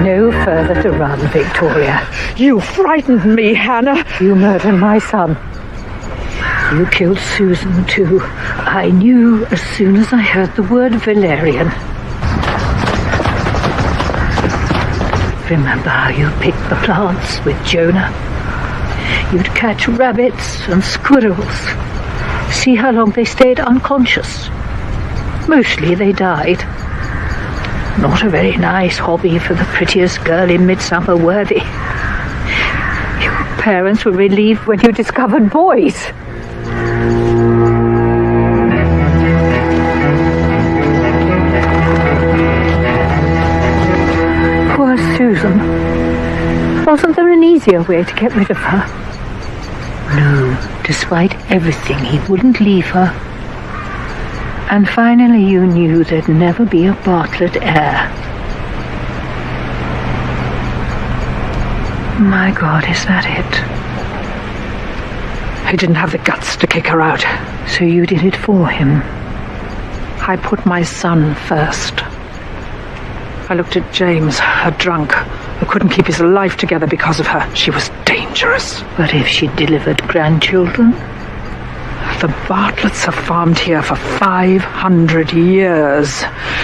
No further to run, Victoria. You frightened me, Hannah. You murdered my son. You killed Susan too. I knew as soon as I heard the word Valerian. Remember how you picked the plants with Jonah? You'd catch rabbits and squirrels. See how long they stayed unconscious. Mostly they died. Not a very nice hobby for the prettiest girl in Midsomer Worthy. Your parents were relieved when you discovered boys. Poor Susan. Wasn't there an easier way to get rid of her? No, despite everything, he wouldn't leave her. And finally you knew there'd never be a Bartlett heir. My God, is that it? He didn't have the guts to kick her out. So you did it for him. I put my son first. I looked at James, a drunk, who couldn't keep his life together because of her. She was dangerous. But if she delivered grandchildren? The Bartletts have farmed here for 500 years.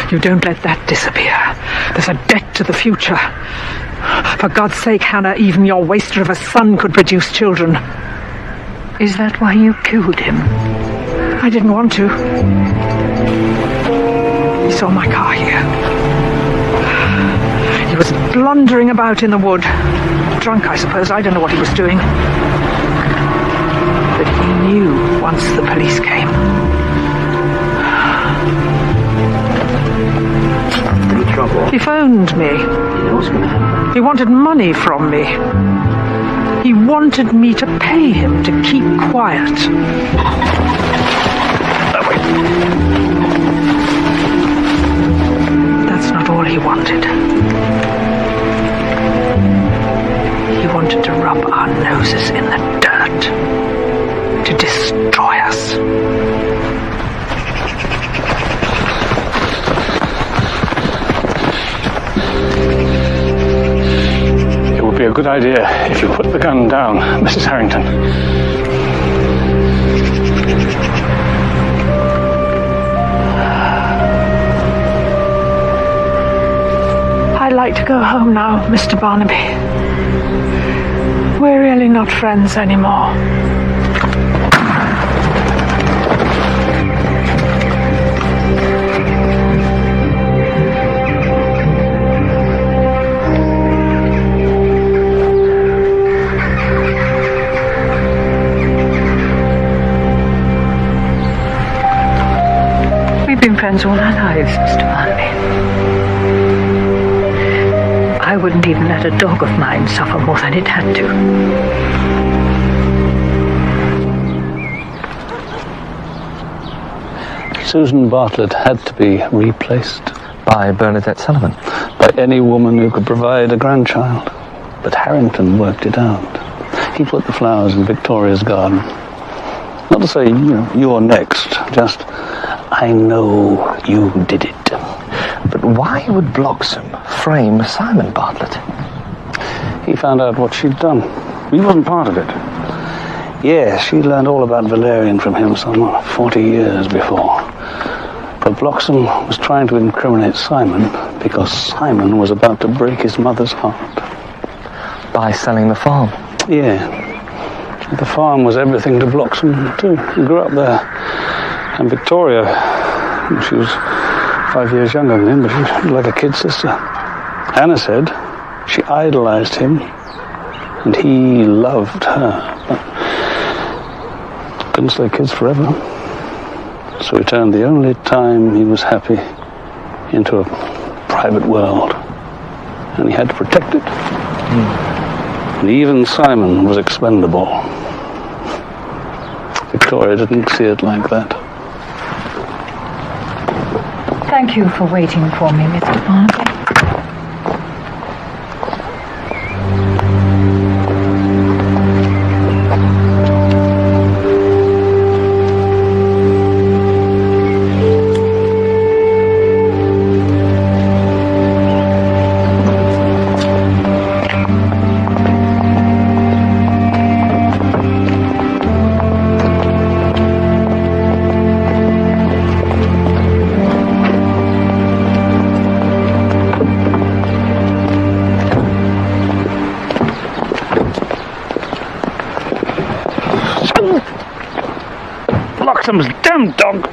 You don't let that disappear. There's a debt to the future. For God's sake, Hannah, even your waster of a son could produce children. Is that why you killed him? I didn't want to. He saw my car here. He was blundering about in the wood. Drunk, I suppose. I don't know what he was doing. But he knew once the police came. Any trouble? He phoned me. You know what's going to happen? He wanted money from me. He wanted me to pay him to keep quiet. That's not all he wanted. He wanted to rub our noses in the dirt. To destroy us. It would be a good idea if you put the gun down, Mrs. Harrington. I'd like to go home now, Mr. Barnaby. We're really not friends anymore. We've been friends all our lives, Mr. Barnaby. I wouldn't even let a dog of mine suffer more than it had to. Susan Bartlett had to be replaced. By Bernadette Sullivan? By any woman who could provide a grandchild. But Harrington worked it out. He put the flowers in Victoria's garden. Not to say, you're next, just, I know you did it. But why would Bloxham frame Simon Bartlett? He found out what she'd done. He wasn't part of it. Yes, she'd learned all about Valerian from him some 40 years before. But Bloxham was trying to incriminate Simon Because Simon was about to break his mother's heart. By selling the farm? Yeah. The farm was everything to Bloxham, too. He grew up there. And Victoria, she was 5 years younger than him, but she was like a kid sister. Hannah said she idolized him, and he loved her. But couldn't stay kids forever. So he turned the only time he was happy into a private world. And he had to protect it. And even Simon was expendable. Victoria didn't see it like that. Thank you for waiting for me, Mr. Barnaby. Bloxham's damn dog!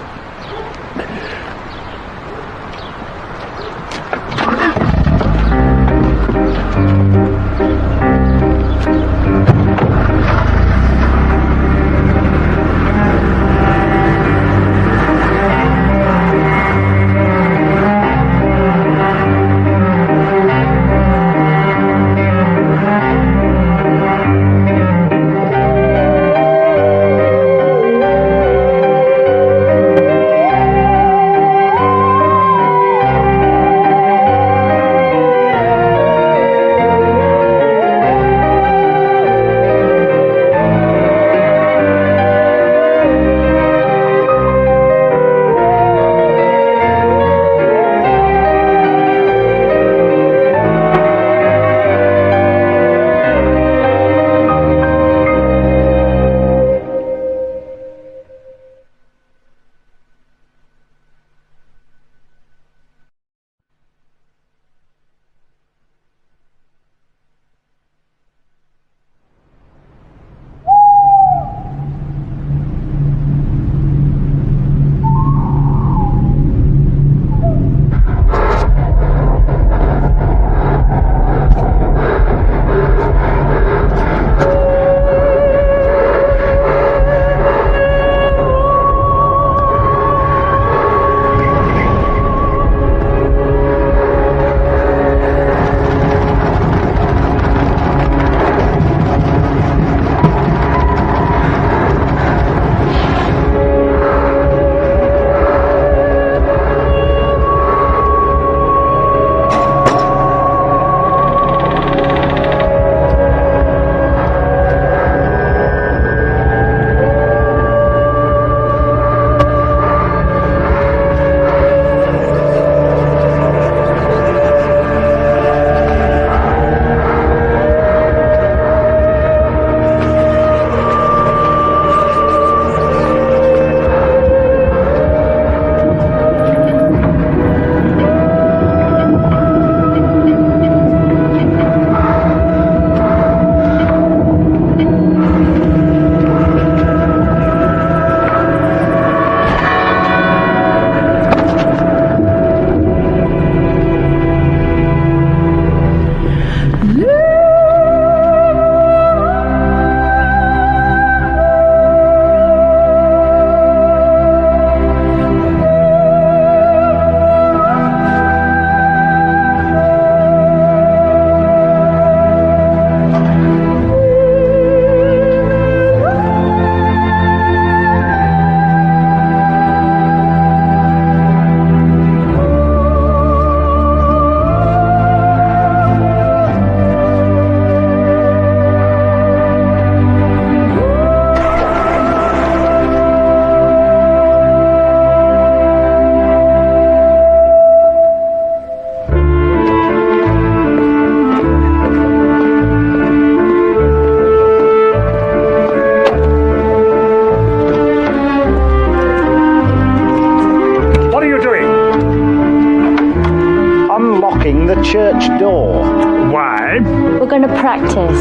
in the church door. Why? We're going to practice.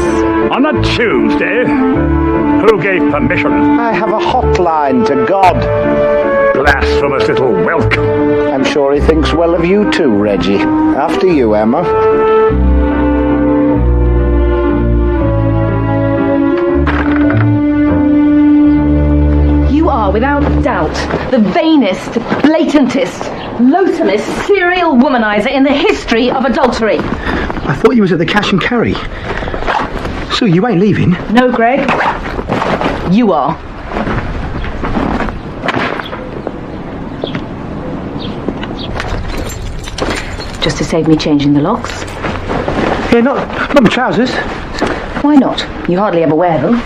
On a Tuesday? Who gave permission? I have a hotline to God. Blasphemous little whelk. I'm sure he thinks well of you too, Reggie. After you, Emma. You are, without doubt, the vainest, blatantest, loathsomest serial womanizer in the history of adultery. I thought you was at the cash and carry. So you ain't leaving? No, Greg. You are. Just to save me changing the locks? Yeah, not my trousers. Why not? You hardly ever wear them.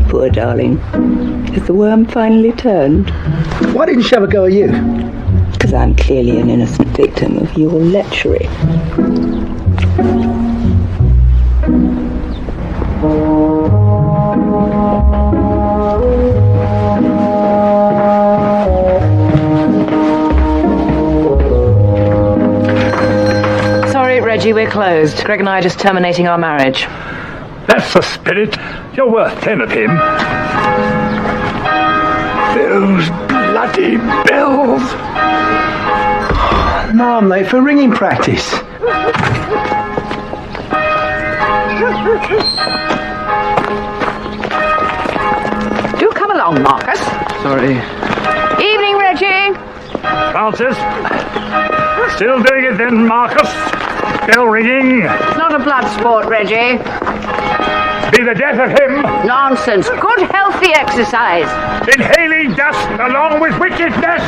Poor darling. Has the worm finally turned? Why didn't she have a go at you? Because I'm clearly an innocent victim of your lechery. Sorry, Reggie, we're closed. Greg and I are just terminating our marriage. That's the spirit. You're worth 10 of him. Those bloody bells. No, I'm late for ringing practice. Do come along, Marcus. Sorry. Evening, Reggie. Francis. Still doing it then, Marcus. Bell ringing. It's not a blood sport, Reggie. Be the death of him. Nonsense. Good, healthy exercise. Inhaling dust along with wickedness.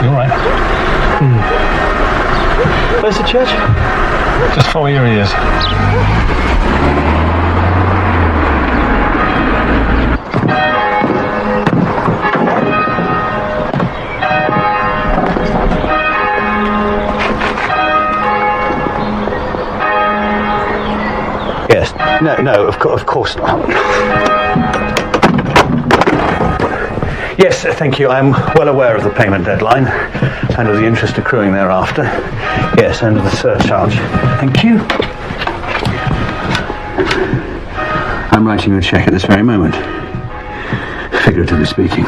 You all right? Where's the church? Just follow your ears. Yes. No, of course not. Yes, thank you. I'm well aware of the payment deadline and of the interest accruing thereafter. Yes, and of the surcharge. Thank you. I'm writing you a cheque at this very moment. Figuratively speaking.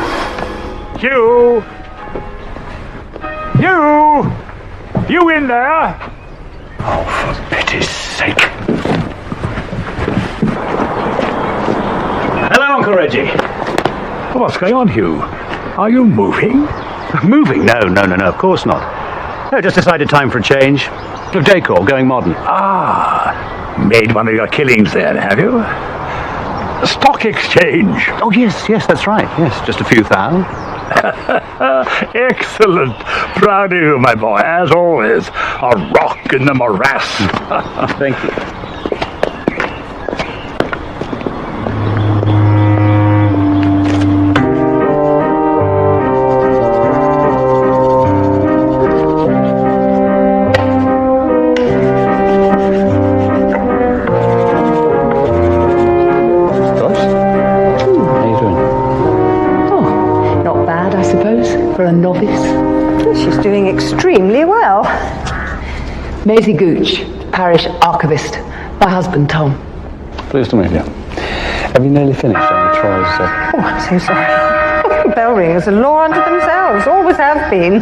You in there? Oh, for pity's sake. Hello, Uncle Reggie. What's going on, Hugh? Are you moving? Moving? No, of course not. No, just decided time for a change. Of decor, going modern. Ah, made one of your killings then, have you? Stock exchange. Oh, yes, that's right. Yes, just a few thousand. Excellent. Proud of you, my boy, as always. A rock in the morass. Thank you. For a novice. She's doing extremely well. Maisie Gooch, parish archivist. My husband, Tom. Pleased to meet you. Have you nearly finished on the Troy's? Oh, I'm so sorry. Bell ringers are law unto themselves. Always have been.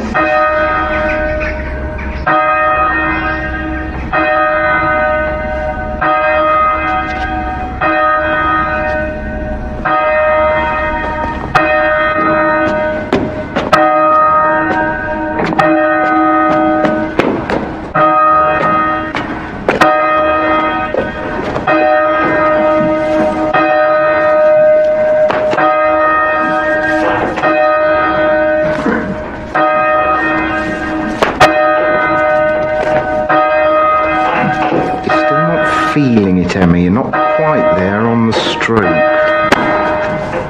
feeling it, Emmy. You're not quite there on the stroke.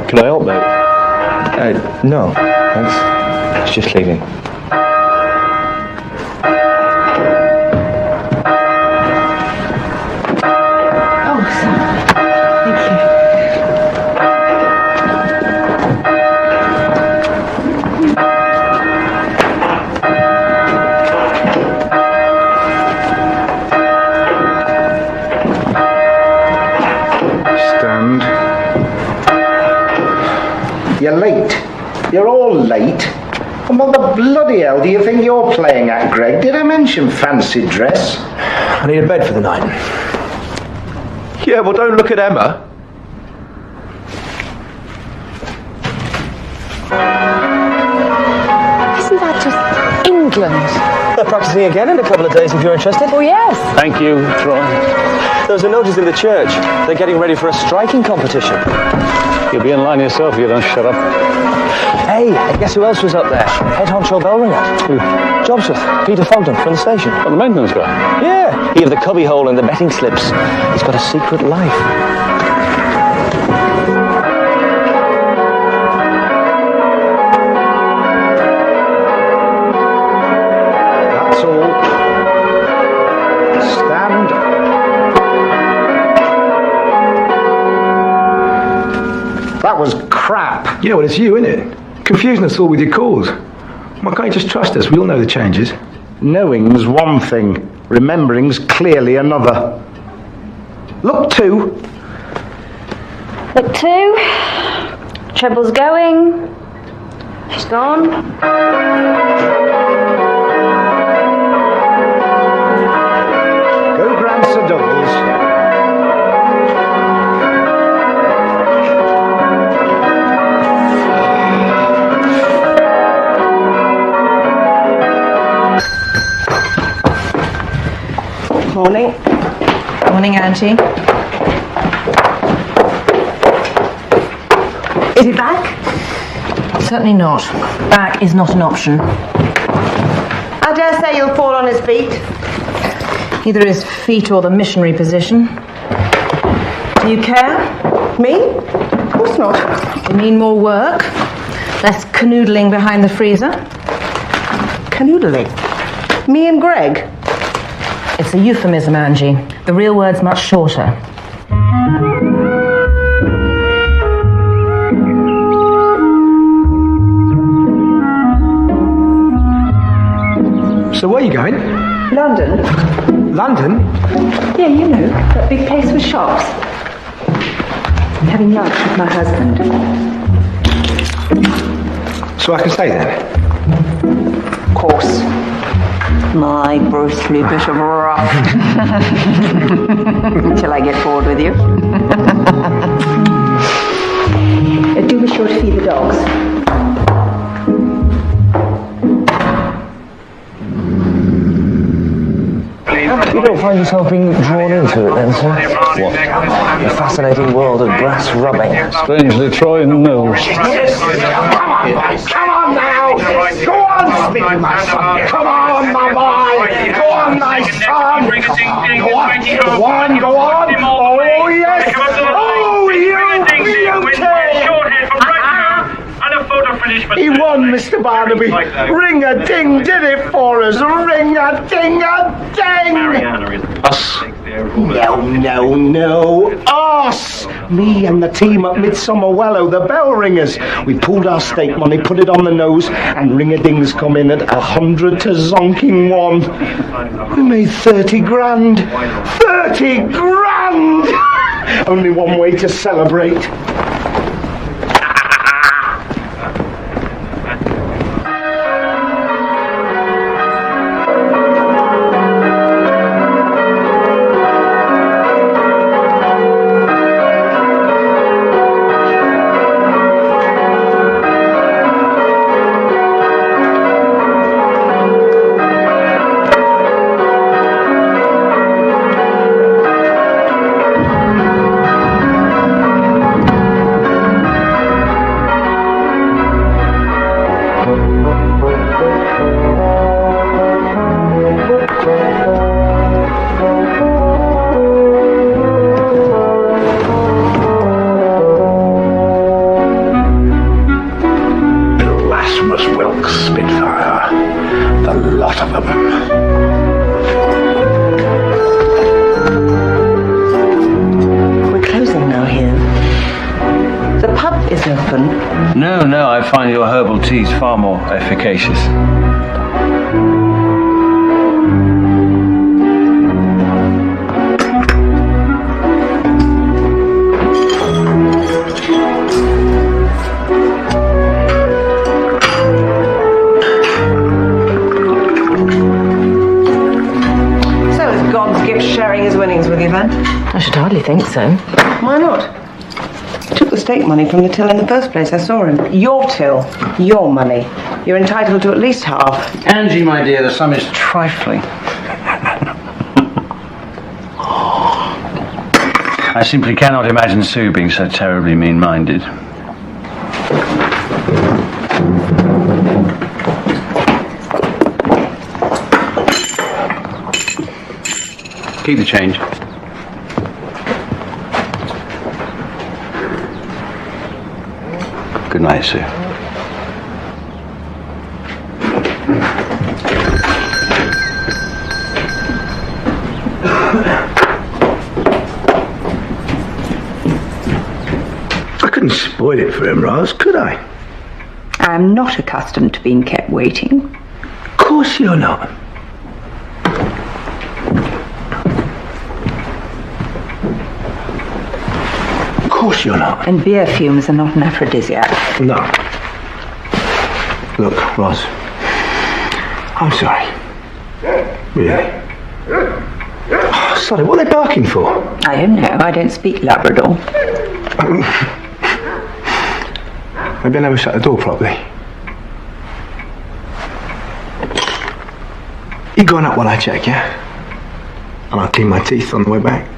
Can I help, mate? No, thanks. It's just leaving. You're late. You're all late. And what the bloody hell do you think you're playing at, Greg? Did I mention fancy dress? I need a bed for the night. Yeah, well, don't look at Emma. Isn't that just England? They're practicing again in a couple of days if you're interested. Oh, yes. Thank you, Troy. There was a notice in the church. They're getting ready for a striking competition. You'll be in line yourself if you don't shut up. Hey, guess who else was up there? Head honcho bell ringer. Who? Jobsworth, Peter Fogden from the station. Oh, the maintenance guy? Yeah, he of the cubby hole and the betting slips. He's got a secret life. That's all. Stand. That was crap. Yeah, well, it's you, isn't it? Confusing us all with your calls. Why can't you just trust us? We all know the changes. Knowing's one thing, remembering's clearly another. Look two. Look two. Treble's going. She's gone. Go grand Sir doubles. Morning. Morning, Auntie. Is it back? Certainly not. Back is not an option. I dare say you'll fall on his feet. Either his feet or the missionary position. Do you care? Me? Of course not. You mean more work? Less canoodling behind the freezer? Canoodling? Me and Greg? It's a euphemism, Angie. The real word's much shorter. So where are you going? London. London? Yeah, you know, that big place with shops. I'm having lunch with my husband. So I can stay then? Of course. My bristly bit of rough. Till I get bored with you. Do be sure to feed the dogs. You don't find yourself being drawn into it then, sir? What? The fascinating world of brass rubbing. Strangely, Troy, no. Come on now! Go on, Speedy, my son! Come on, my boy! Go on, my son! Go on, go on, go on! Oh, yes! Oh, you He won, Mr. Barnaby. Ring-a-ding did it for us. Ring-a-ding-a-ding! Us? No. Us! Me and the team at Midsomer Wellow, the bell ringers. We pulled our stake money, put it on the nose, and ring-a-dings come in at 100 to zonking 1. We made 30 grand. 30 grand! Only one way to celebrate. lot of them. We're closing now here. The pub is open. No, I find your herbal teas far more efficacious. So is God's gift sharing his winnings with you then? I should hardly think so. Why not? Took the stake money from the till in the first place. I saw him. Your till. Your money. You're entitled to at least half. Angie, my dear, the sum is trifling. I simply cannot imagine Sue being so terribly mean-minded. Keep the change. Good night, Sue. I couldn't spoil it for him, Roz, could I? I'm not accustomed to being kept waiting. Of course you're not. Of course you're not. And beer fumes are not an aphrodisiac. No. Look, Roz, I'm sorry. Really. Oh, sorry, what are they barking for? I don't know. I don't speak Labrador. Maybe I never shut the door properly. You going up while I check, yeah? And I'll clean my teeth on the way back.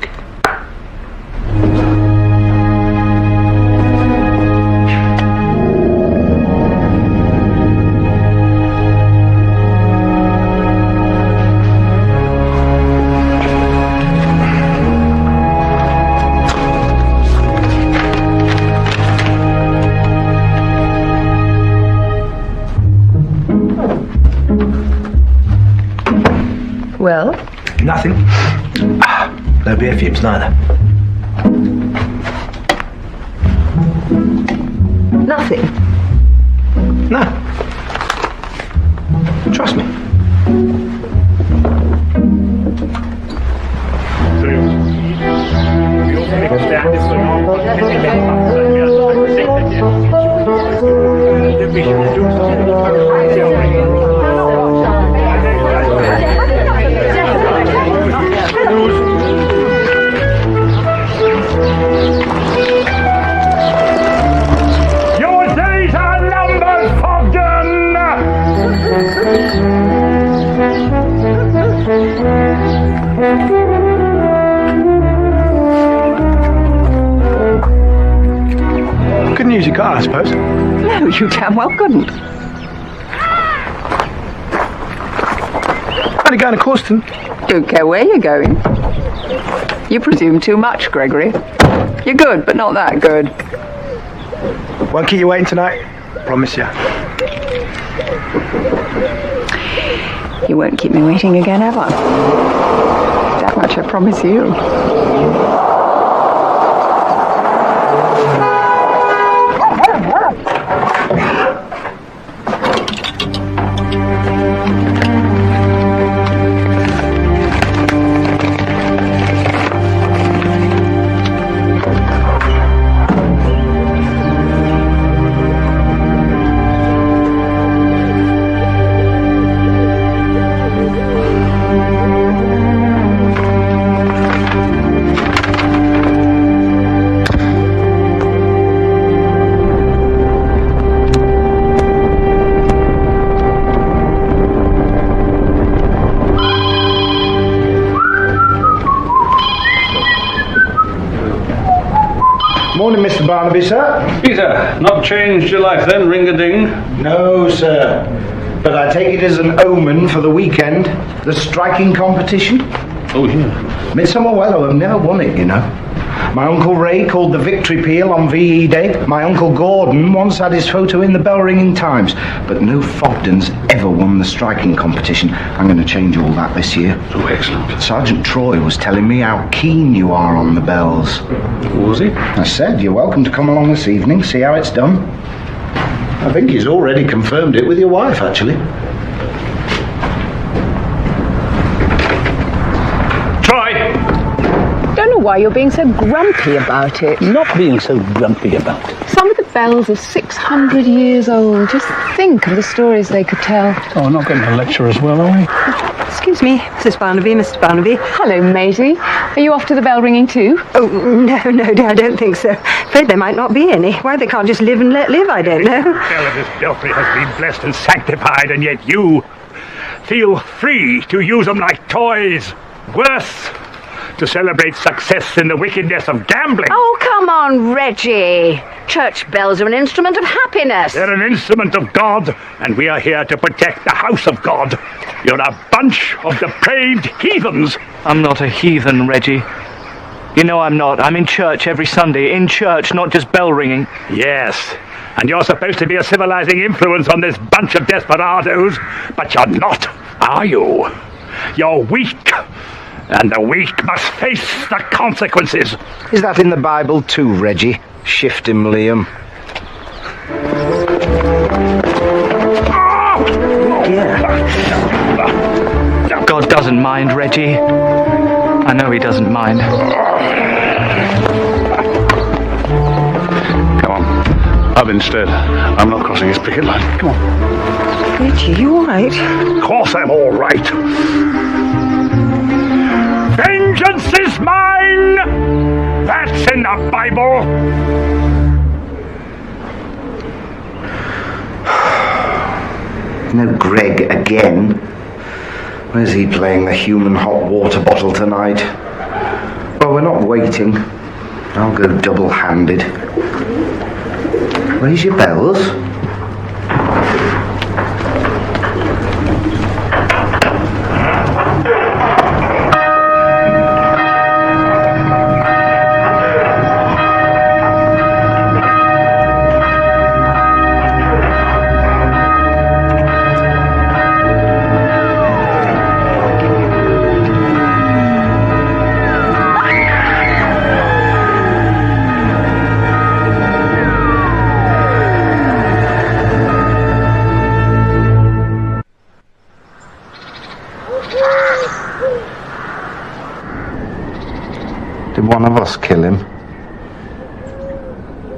Well? Nothing. No beer fumes, neither. Nothing? No. Trust me. Your days are numbered, Fogden! Good news you got, I suppose. No, you damn well couldn't. Only going to Causton. Don't care where you're going. You presume too much, Gregory. You're good, but not that good. Won't keep you waiting tonight. Promise you. You won't keep me waiting again, ever. That much I promise you. Morning, Mr. Barnaby, sir. Peter, not changed your life then, ring-a-ding? No, sir. But I take it as an omen for the weekend. The striking competition. Oh, yeah. Midsomer Wellow have never won it, you know. My Uncle Ray called the Victory Peal on VE Day. My Uncle Gordon once had his photo in the Bell Ringing Times. But no Fogden's ever won the striking competition. I'm going to change all that this year. Oh, excellent. Sergeant Troy was telling me how keen you are on the bells. Was he? I said, you're welcome to come along this evening, see how it's done. I think he's already confirmed it with your wife, actually. I don't know why you're being so grumpy about it. Not being so grumpy about it. Some of the bells are 600 years old. Just think of the stories they could tell. Oh, we're not getting a lecture as well, are we? Excuse me, Mrs. Barnaby, Mr. Barnaby. Hello, Maisie. Are you off to the bell ringing too? Oh, no, I don't think so. Afraid there might not be any. Why they can't just live and let live, I don't know. The bell of this belfry has been blessed and sanctified, and yet you feel free to use them like toys. Worse, to celebrate success in the wickedness of gambling. Oh, come on, Reggie. Church bells are an instrument of happiness. They're an instrument of God, and we are here to protect the house of God. You're a bunch of depraved heathens. I'm not a heathen, Reggie. You know I'm not. I'm in church every Sunday. In church, not just bell ringing. Yes, and you're supposed to be a civilizing influence on this bunch of desperados, but you're not, are you? You're weak. And the weak must face the consequences. Is that in the Bible too, Reggie? Shift him, Liam. God doesn't mind, Reggie. I know he doesn't mind. Come on. Up instead. I'm not crossing his picket line. Come on. Reggie, you all right? Of course I'm all right. Vengeance is mine! That's in the Bible! No Greg again. Where's he playing the human hot water bottle tonight? Well, we're not waiting. I'll go double-handed. Raise your bells. Did one of us kill him?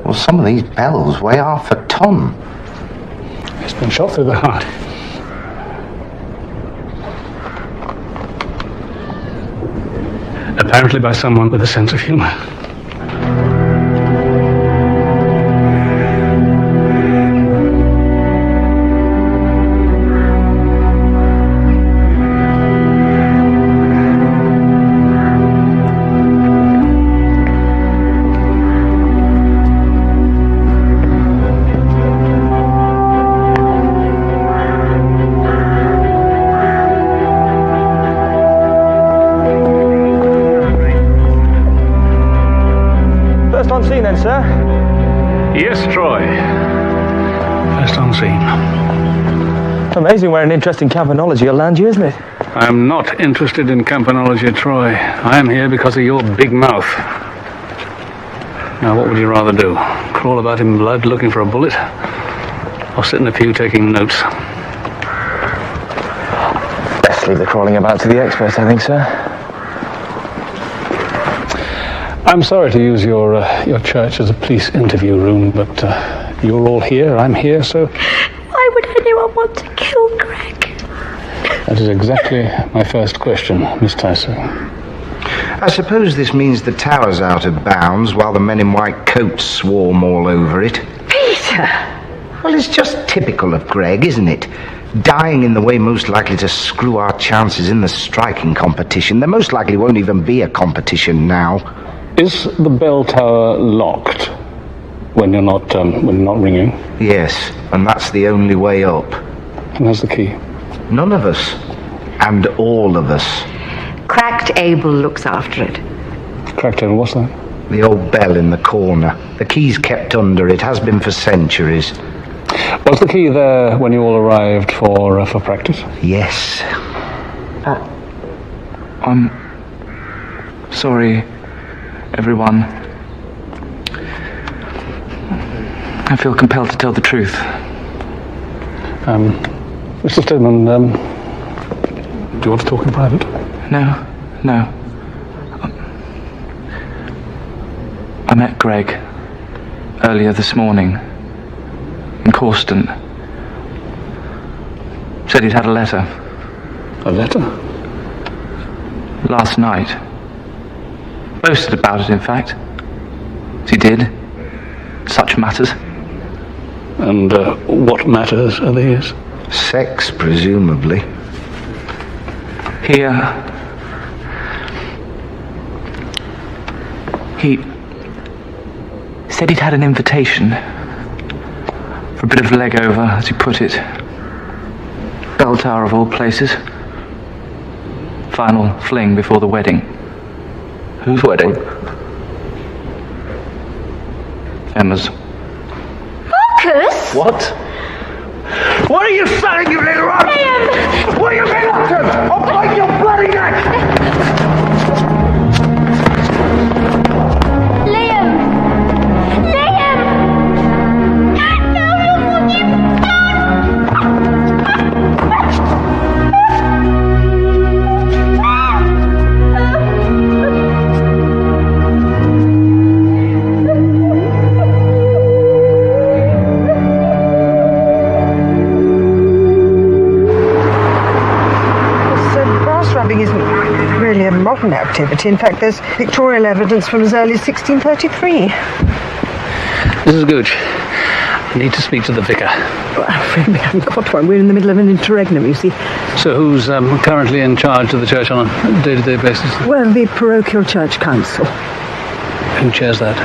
Well, some of these bells weigh half a ton. He's been shot through the heart. Apparently by someone with a sense of humour. Sir? Yes, Troy. First on scene. Amazing where an interest in campanology will land you, isn't it? I'm not interested in campanology, Troy. I am here because of your big mouth. Now, what would you rather do? Crawl about in blood looking for a bullet? Or sit in a pew taking notes? Best leave the crawling about to the experts, I think, sir. I'm sorry to use your church as a police interview room, but you're all here, I'm here, so... Why would anyone want to kill Greg? That is exactly my first question, Miss Tyson. I suppose this means the tower's out of bounds while the men in white coats swarm all over it. Peter! Well, it's just typical of Greg, isn't it? Dying in the way most likely to screw our chances in the striking competition. There most likely won't even be a competition now. Is the bell tower locked when you're not ringing? Yes, and that's the only way up. Who has the key? None of us. And all of us. Cracked Abel looks after it. Cracked Abel, what's that? The old bell in the corner. The key's kept under. It has been for centuries. Was the key there when you all arrived for practice? Yes. I'm sorry, everyone. I feel compelled to tell the truth. Mr. Stillman, do you want to talk in private? No. I met Greg earlier this morning in Corston. Said he'd had a letter. A letter? Last night. Boasted about it, in fact. As he did. Such matters. And what matters are these? Sex, presumably. He said he'd had an invitation for a bit of leg over, as he put it. Bell Tower of all places. Final fling before the wedding. Whose wedding? Emma's. Marcus! What? What are you saying, you little rat? Liam! What are you getting up to? I'll break your bloody neck! Modern activity. In fact, there's pictorial evidence from as early as 1633. Mrs. Gooch, I need to speak to the vicar. Well, I'm afraid we haven't got one. We're in the middle of an interregnum, you see. So who's currently in charge of the church on a day-to-day basis? Well, the parochial church council. Who chairs that?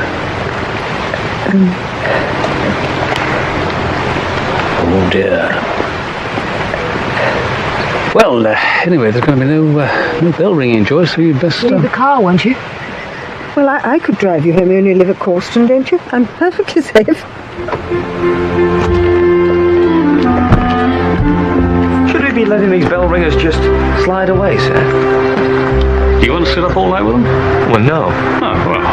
Oh dear. Well, anyway, there's going to be no bell ringing, Joyce, so you'd best... Leave the car, won't you? Well, I could drive you home. You only live at Corston, don't you? I'm perfectly safe. Should we be letting these bell ringers just slide away, sir? Do you want to sit up all night with them? Well, no. Oh, well,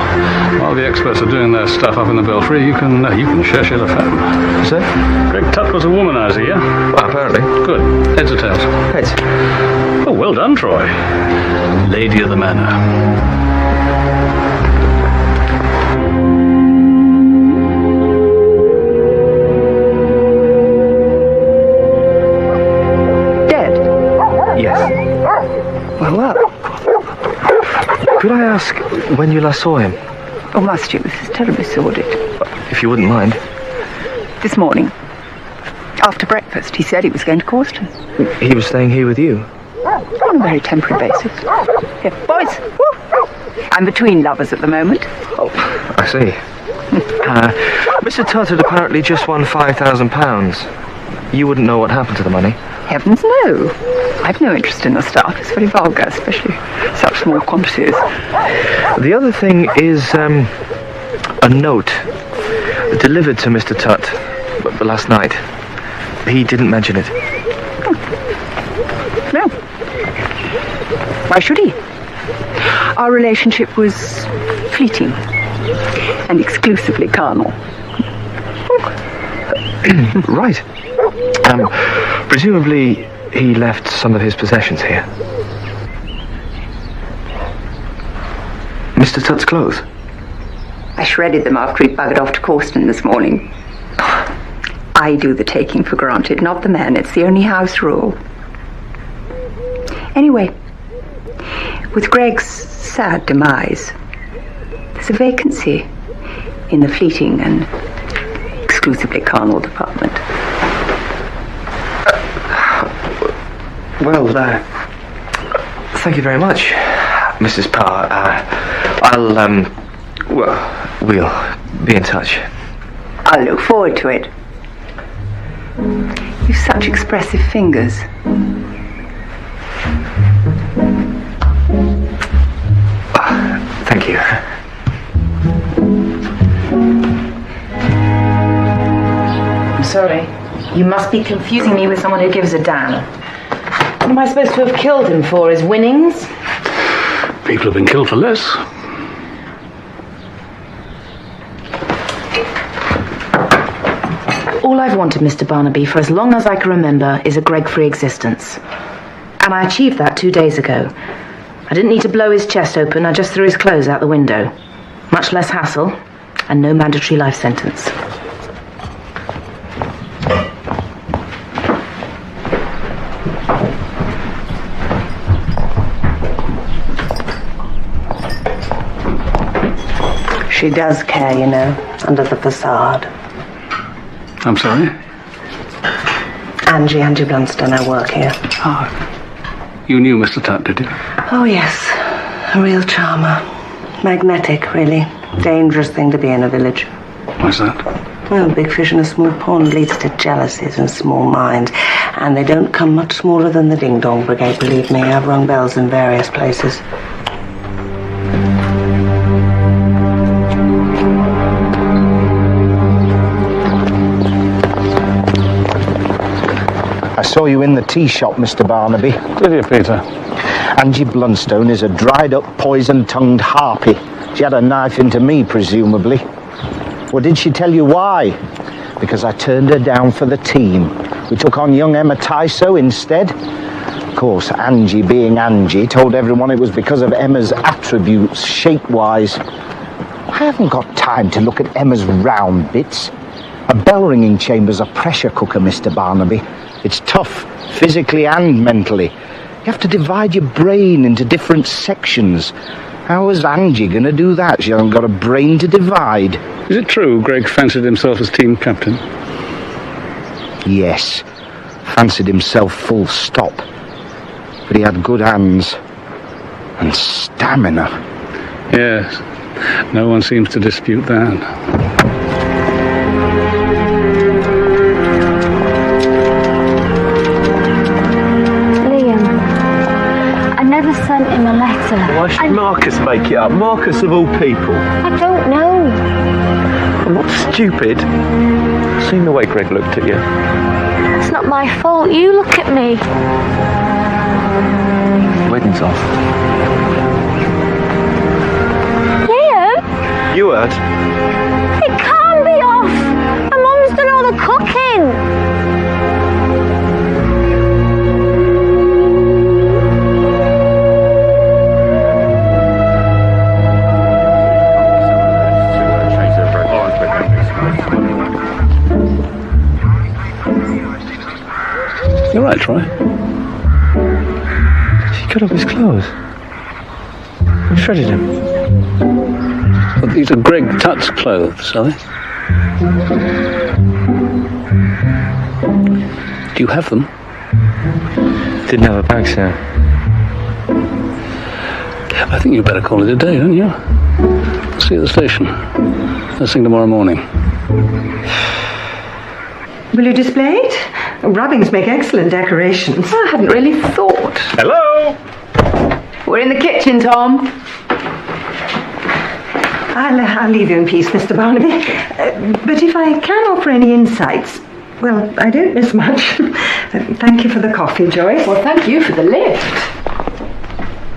while the experts are doing their stuff up in the belfry, you can shush the phone. Sir? Greg Tutt was a womanizer, yeah? Well, apparently. Good. Heads or tails? Heads. Oh, well done, Troy. Lady of the manor. Could I ask when you last saw him? Oh, must you? This is terribly sordid. If you wouldn't mind. This morning. After breakfast, he said he was going to Corston. He was staying here with you? On a very temporary basis. Here, boys. I'm between lovers at the moment. Oh, I see. Mr. Tutt had apparently just won £5,000. You wouldn't know what happened to the money? Heavens, no. I've no interest in the stuff. It's very vulgar, especially such small quantities. The other thing is a note delivered to Mr. Tutt last night. He didn't mention it. No. Why should he? Our relationship was fleeting and exclusively carnal. Right. Presumably he left some of his possessions here. Mr. Tutt's clothes? I shredded them after he buggered off to Corston this morning. I do the taking for granted, not the man. It's the only house rule. Anyway, with Greg's sad demise, there's a vacancy in the fleeting and exclusively carnal department. Well, thank you very much, Mrs. Parr. We'll be in touch. I'll look forward to it. You've such expressive fingers. Thank you. sorry. You must be confusing me with someone who gives a damn. What am I supposed to have killed him for? His winnings? People have been killed for less. All I've wanted, Mr. Barnaby, for as long as I can remember, is a Greg-free existence. And I achieved that 2 days ago. I didn't need to blow his chest open, I just threw his clothes out the window. Much less hassle, and no mandatory life sentence. She does care, you know, under the facade. I'm sorry? Angie Blunstone, I work here. Ah, you knew Mr. Tutt, did you? Oh, yes. A real charmer. Magnetic, really. Dangerous thing to be in a village. Why's that? Well, big fish in a small pond leads to jealousies and small minds. And they don't come much smaller than the Ding Dong Brigade, believe me. I've rung bells in various places. I saw you in the tea shop, Mr. Barnaby. Did you, Peter? Angie Blunstone is a dried-up, poison-tongued harpy. She had a knife into me, presumably. Well, did she tell you why? Because I turned her down for the team. We took on young Emma Tyso instead. Of course, Angie, being Angie, told everyone it was because of Emma's attributes, shape-wise. I haven't got time to look at Emma's round bits. A bell-ringing chamber's a pressure cooker, Mr. Barnaby. It's tough, physically and mentally. You have to divide your brain into different sections. How is Angie going to do that? She hasn't got a brain to divide. Is it true Greg fancied himself as team captain? Yes. Fancied himself full stop. But he had good hands. And stamina. Yes. No one seems to dispute that. Sent him a letter. Why should Marcus make it up? Marcus of all people. I don't know. I'm not stupid. I've seen the way Greg looked at you. It's not my fault. You look at me. Wedding's off. Liam? You heard? It can't be off. My mum's done all the cooking. You're right, Troy. She cut off his clothes. And shredded him. But these are Greg Tutt's clothes, are they? Do you have them? Didn't have a bag, sir. I think you better call it a day, don't you? I'll see you at the station. First thing tomorrow morning. Will you display it? Rubbings make excellent decorations. I hadn't really thought. Hello? We're in the kitchen, Tom. I'll leave you in peace, Mr. Barnaby. But if I can offer any insights, well, I don't miss much. Thank you for the coffee, Joyce. Well, thank you for the lift.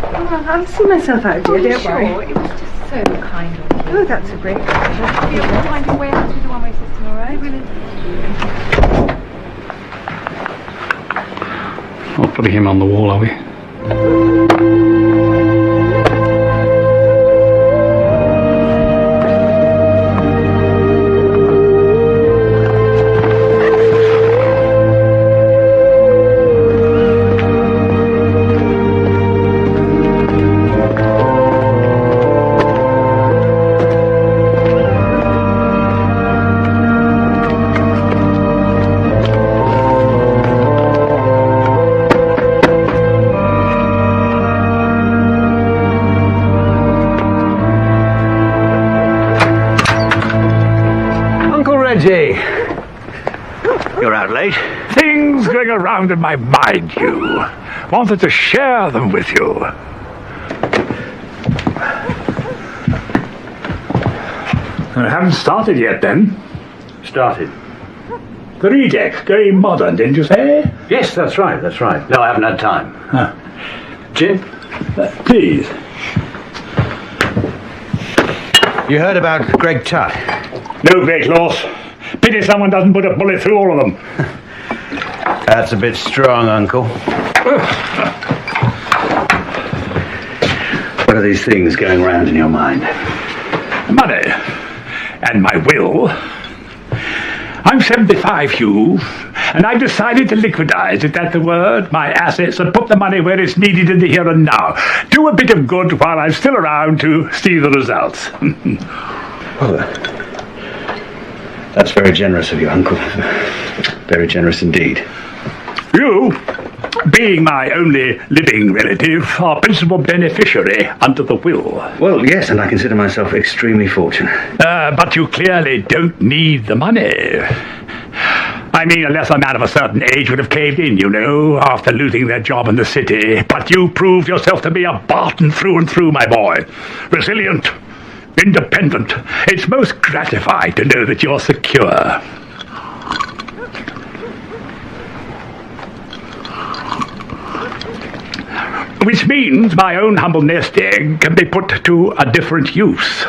Oh, I'll see myself out, dear. Don't worry. It was just so kind of you. Oh, that's a great pleasure. You'll find your way out with the one-way system, all right? Not putting him on the wall, are we? You're out late. Things going around in my mind, you. Wanted to share them with you. I haven't started yet, then. Started. 3-deck, going modern, didn't you say? Yes, that's right. No, I haven't had time. Gin? Please. You heard about Greg Tutt? No great loss. Pity someone doesn't put a bullet through all of them. That's a bit strong, Uncle. What are these things going round in your mind? Money. And my will. I'm 75, Hugh, and I've decided to liquidize, is that the word, my assets, and put the money where it's needed in the here and now. Do a bit of good while I'm still around to see the results. Well, that's very generous of you, Uncle. Very generous indeed. You, being my only living relative, are principal beneficiary under the will. Well, yes, and I consider myself extremely fortunate. But you clearly don't need the money. I mean, unless a man of a certain age would have caved in, you know, after losing their job in the city. But you proved yourself to be a Barton through and through, my boy. Resilient, independent. It's most gratifying to know that you're secure. Which means my own humble nest egg can be put to a different use.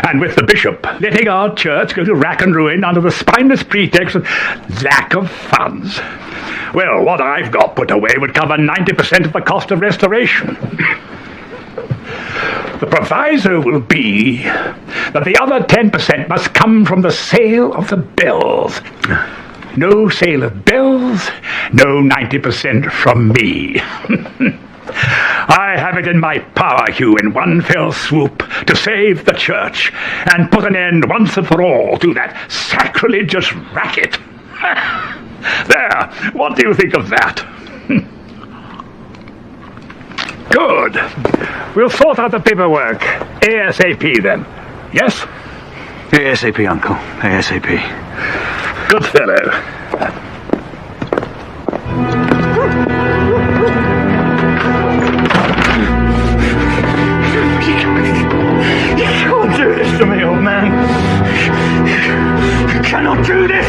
And with the bishop letting our church go to rack and ruin under the spineless pretext of lack of funds, well, what I've got put away would cover 90% of the cost of restoration. The proviso will be that the other 10% must come from the sale of the bells. No sale of bells, no 90% from me. I have it in my power, Hugh, in one fell swoop, to save the church and put an end once and for all to that sacrilegious racket. There, what do you think of that? Good. We'll sort out the paperwork ASAP then. Yes? ASAP, Uncle. ASAP. Good fellow. You can't do this to me, old man. You cannot do this.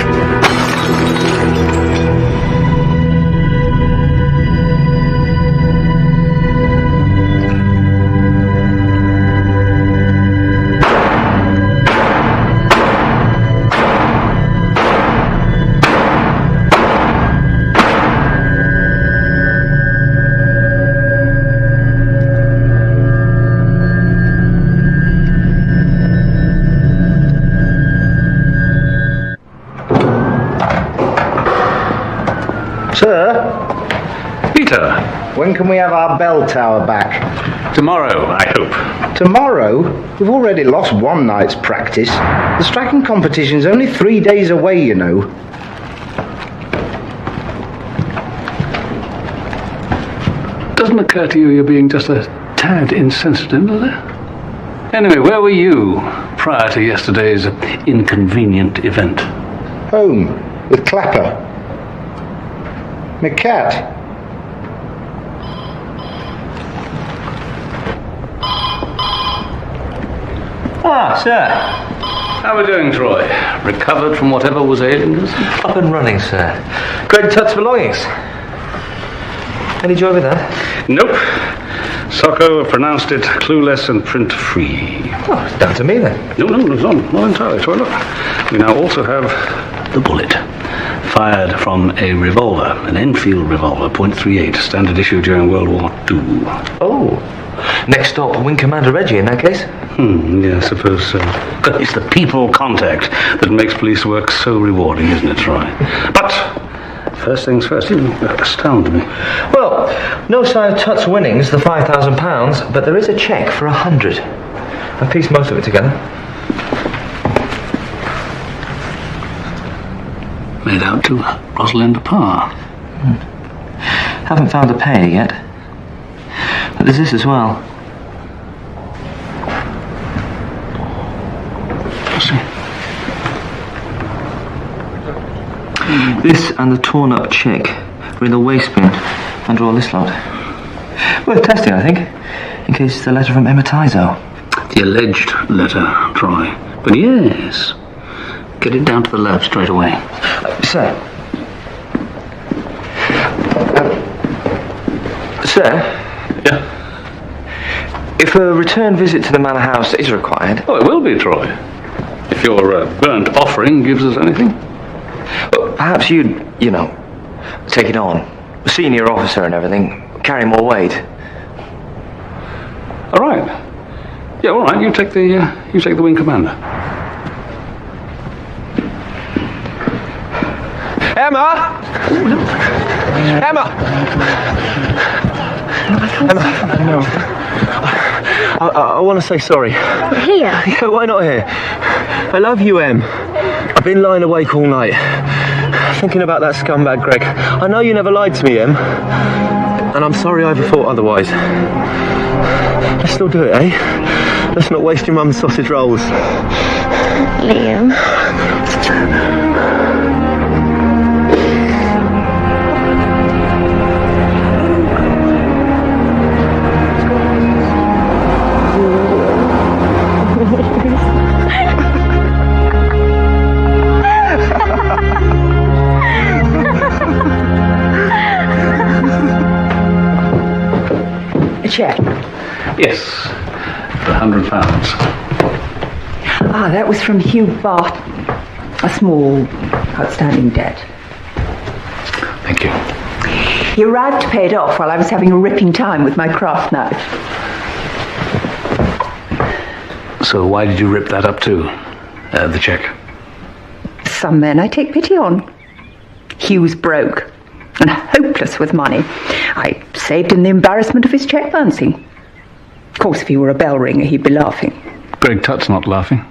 Sir? Peter? When can we have our bell tower back? Tomorrow, I hope. Tomorrow? We've already lost one night's practice. The striking competition's only 3 days away, you know. Doesn't occur to you you're being just a tad insensitive, does it? Anyway, where were you prior to yesterday's inconvenient event? Home, with Clapper. My cat. Ah, sir. How are we doing, Troy? Recovered from whatever was ailing us? Up and running, sir. Greg Tutt's belongings. Any joy with that? Nope. Socko have pronounced it clueless and print-free. Oh, it's down to me then. No, not entirely. Troy, look. We now also have the bullet. Fired from a revolver, an Enfield revolver, .38, standard issue during World War II. Oh. Next stop, Wing Commander Reggie in that case? Yeah, I suppose so. But it's the people contact that makes police work so rewarding, isn't it, Troy? But first things first, you astound me. Well, no sign of Tutt's winnings, the £5,000, but there is a cheque for 100. I've pieced most of it together. Made out to Rosalind Parr. Haven't found a payer yet. But there's this as well. What's it? This and the torn up cheque were in the waste bin under all this lot. Worth testing, I think, in case it's the letter from Emma Tizo. The alleged letter, Troy. But yes, Get it down to the lab straight away. Sir? Sir? Yeah? If a return visit to the manor house is required... Oh, it will be, Troy. If your burnt offering gives us anything. Perhaps you'd, take it on. Senior officer and everything. Carry more weight. All right. Yeah, all right. You take the wing commander. Emma! Emma! No. I want to say sorry. Here? Yeah, why not here? I love you, Em. I've been lying awake all night, thinking about that scumbag Greg. I know you never lied to me, Em. And I'm sorry I ever thought otherwise. Let's still do it, eh? Let's not waste your mum's sausage rolls. Liam. A check? Yes. For £100. Ah, that was from Hugh Bart. A small outstanding debt. Thank you. He arrived to pay it off while I was having a ripping time with my craft knife. So why did you rip that up too? The check? Some men I take pity on. Hugh's broke and hopeless with money. I saved him the embarrassment of his check bouncing. Of course, if he were a bell ringer, he'd be laughing. Greg Tutt's not laughing.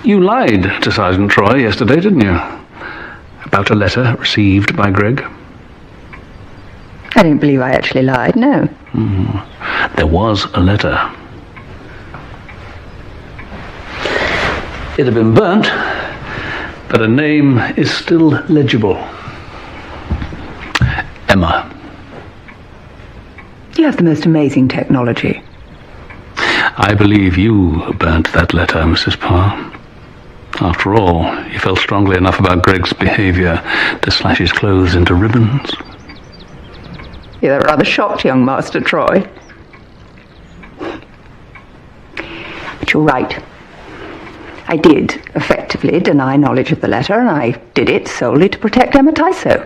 You lied to Sergeant Troy yesterday, didn't you? About a letter received by Greg? I don't believe I actually lied, no. There was a letter. It had been burnt, but a name is still legible. Emma. You have the most amazing technology. I believe you burnt that letter, Mrs. Parr. After all, you felt strongly enough about Greg's behaviour to slash his clothes into ribbons. You're rather shocked, young Master Troy. But you're right. I did effectively deny knowledge of the letter, and I did it solely to protect Emma Tyso.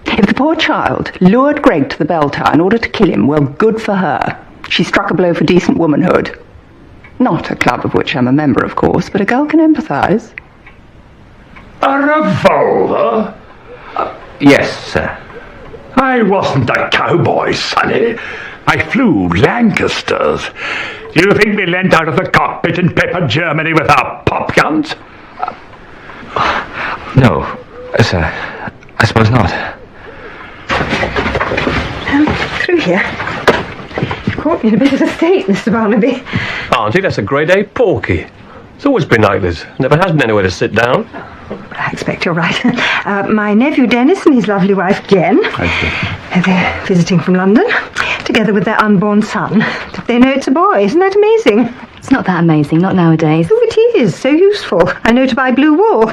If the poor child lured Greg to the bell tower in order to kill him, well, good for her. She struck a blow for decent womanhood. Not a club of which I'm a member, of course, but a girl can empathise. A revolver? Yes, sir. I wasn't a cowboy, Sonny. I flew Lancasters. Do you think we leant out of the cockpit and peppered Germany with our pop guns? No, sir. I suppose not. Through here. You've caught me in a bit of a state, Mr. Barnaby. Auntie, that's a grade A porky. It's always been like this. Never has been anywhere to sit down. I expect you're right. My nephew Dennis and his lovely wife Jen. They're visiting from London, together with their unborn son. They know it's a boy. Isn't that amazing? It's not that amazing, not nowadays. Oh, it is. So useful. I know to buy blue wool.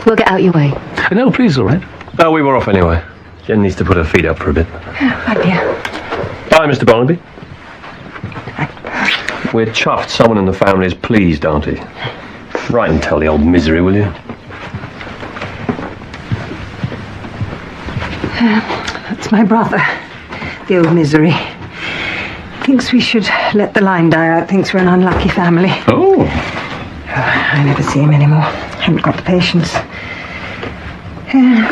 We'll get out your way. No, please, all right. Oh, we were off anyway. Jen needs to put her feet up for a bit. My dear. Bye, Mr. Barnaby. We're chuffed someone in the family is pleased, Auntie. Write and tell the old misery, will you? That's my brother, the old misery. Thinks we should let the line die out, thinks we're an unlucky family. Oh. I never see him anymore. Haven't got the patience.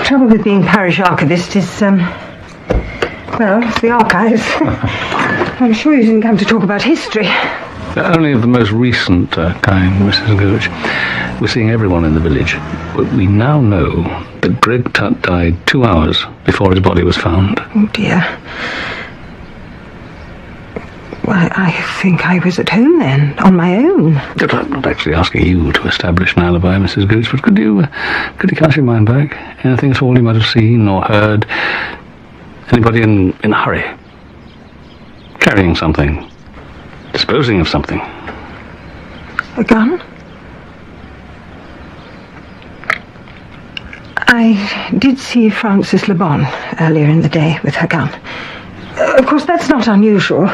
Trouble with being parish archivist is, well, it's the archives. I'm sure you didn't come to talk about history. Only of the most recent kind, Mrs. Gooch. We're seeing everyone in the village. But we now know that Greg Tutt died 2 hours before his body was found. Oh, dear. Well, I think I was at home then, on my own. I'm not actually asking you to establish an alibi, Mrs. Gooch, but could you cast your mind back? Anything at all you might have seen or heard? Anybody in a hurry? Carrying something? Disposing of something? A gun? I did see Frances Le Bon earlier in the day with her gun. Of course, that's not unusual.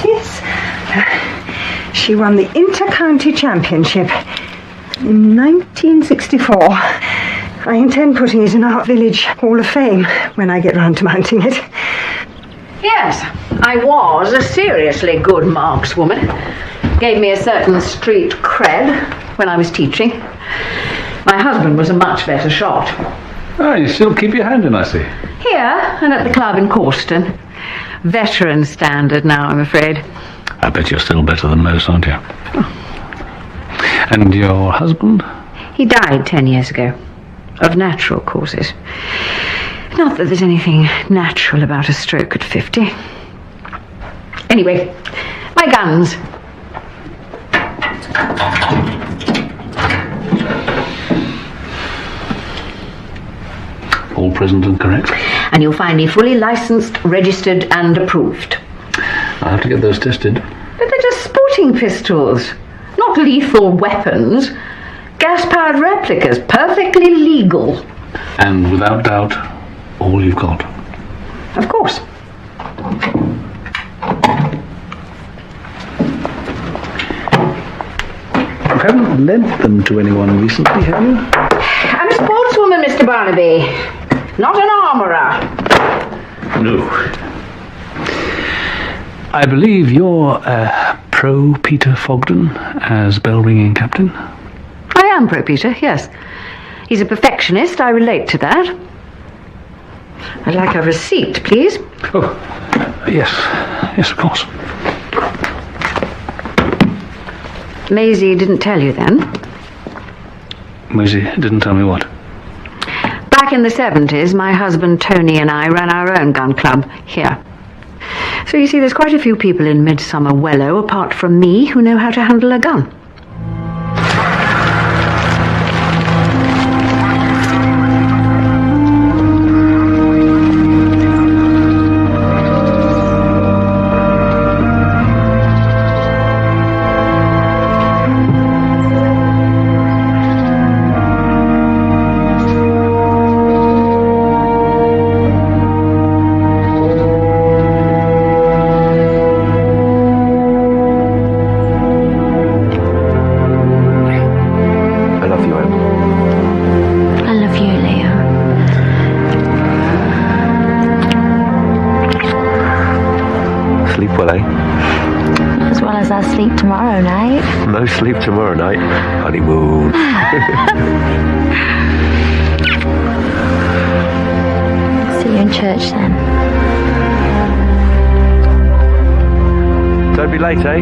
Yes. She won the Inter-County Championship in 1964. I intend putting it in our village Hall of Fame when I get round to mounting it. Yes, I was a seriously good markswoman. Gave me a certain street cred when I was teaching. My husband was a much better shot. Ah, you still keep your hand in, I see. Here and at the club in Corston. Veteran standard now, I'm afraid. I bet you're still better than most, aren't you? And your husband? He died 10 years ago. Of natural causes. Not that there's anything natural about a stroke at 50. Anyway, my guns. All present and correct. And you'll find me fully licensed, registered and approved. I'll have to get those tested. But they're just sporting pistols, not lethal weapons. Gas-powered replicas, perfectly legal. And without doubt, all you've got. Of course. You haven't lent them to anyone recently, have you? I'm a sportswoman, Mr. Barnaby. Not an armourer. No. I believe you're pro Peter Fogden as bell-ringing captain? I am pro Peter, yes. He's a perfectionist, I relate to that. I'd like a receipt, please. Oh, yes. Yes, of course. Maisie didn't tell you then? Maisie didn't tell me what? Back in the 70s, my husband Tony and I ran our own gun club here. So you see, there's quite a few people in Midsomer Wellow, apart from me, who know how to handle a gun. No sleep tomorrow night. Honeymoon. See you in church then. Don't be late, eh?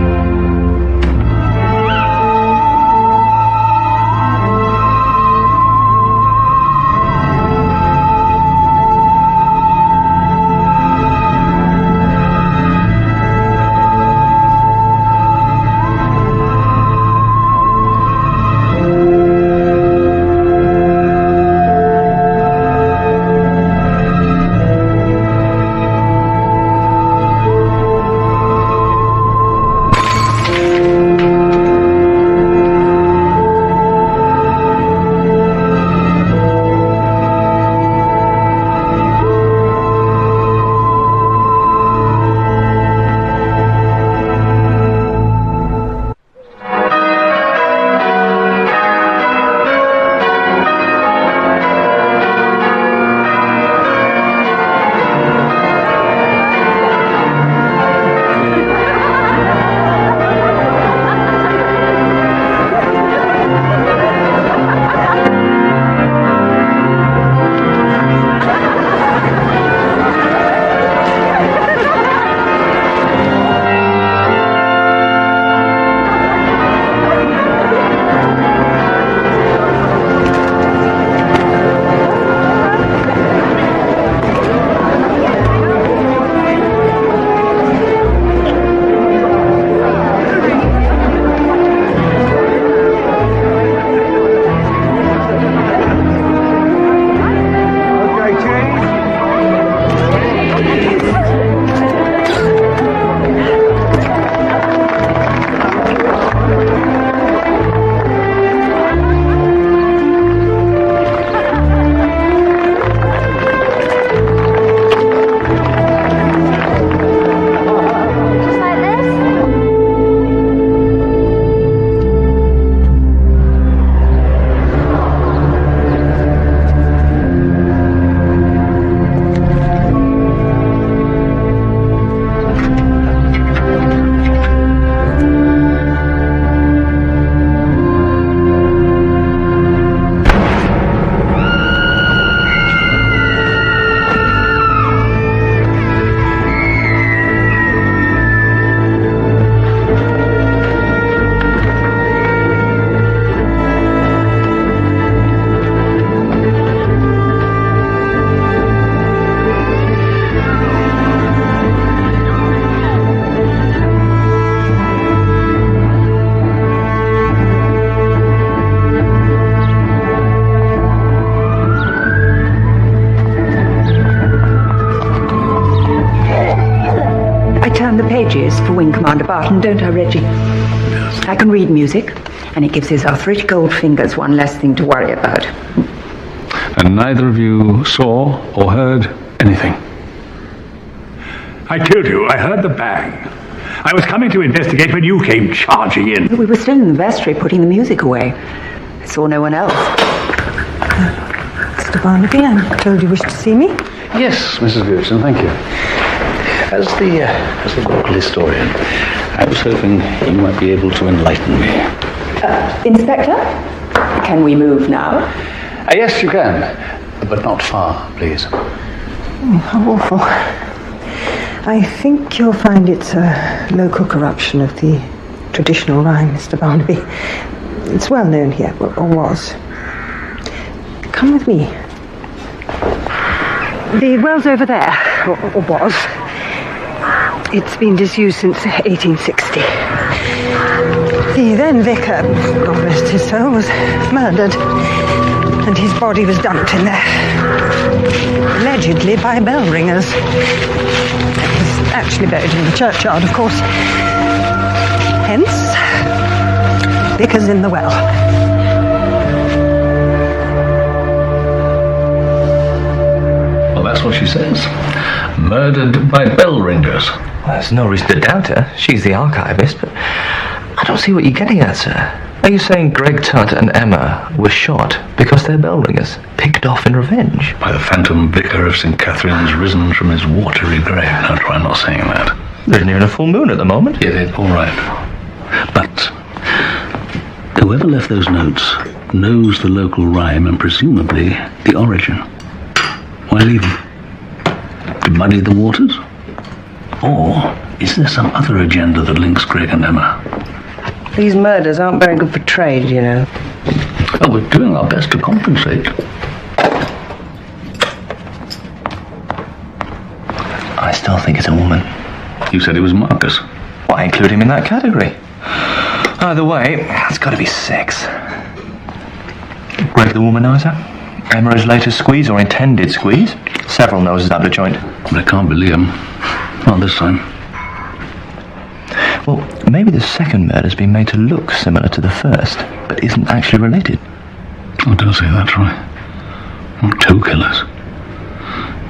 apologies for Wing Commander Barton, don't I, Reggie? Yes. I can read music, and it gives his arthritic old fingers one less thing to worry about. And neither of you saw or heard anything? I told you, I heard the bang. I was coming to investigate when you came charging in. We were still in the vestry putting the music away. I saw no one else. Mr. Barnaby, I'm told you wished to see me. Yes, Mrs. Gibson, thank you. As the local historian, I was hoping you might be able to enlighten me. Inspector, can we move now? Yes, you can, but not far, please. Oh, how awful. I think you'll find it's a local corruption of the traditional rhyme, Mr. Barnaby. It's well known here, or was. Come with me. The well's over there, or was. It's been disused since 1860. The then vicar, God rest his soul, was murdered, and his body was dumped in there. Allegedly by bell ringers. It was actually buried in the churchyard, of course. Hence, vicar's in the well. Well, that's what she says. Murdered by bell ringers. Well, there's no reason to doubt her. She's the archivist, but I don't see what you're getting at, sir. Are you saying Greg Tutt and Emma were shot because they're bell ringers, picked off in revenge? By the phantom vicar of St. Catherine's risen from his watery grave. No, try not saying that. There isn't even a full moon at the moment. Yeah, all right. But whoever left those notes knows the local rhyme and presumably the origin. Why leave them? To muddy the waters? Or is there some other agenda that links Greg and Emma? These murders aren't very good for trade, you know. Well, we're doing our best to compensate. I still think it's a woman. You said it was Marcus. Well, I include him in that category. Either way, it's got to be sex. Greg the womanizer, Emma his latest squeeze or intended squeeze. Several noses out of joint. But I can't believe him. Not this time. Well, maybe the second murder's been made to look similar to the first, but isn't actually related. Oh, don't say that, Troy. Not two killers.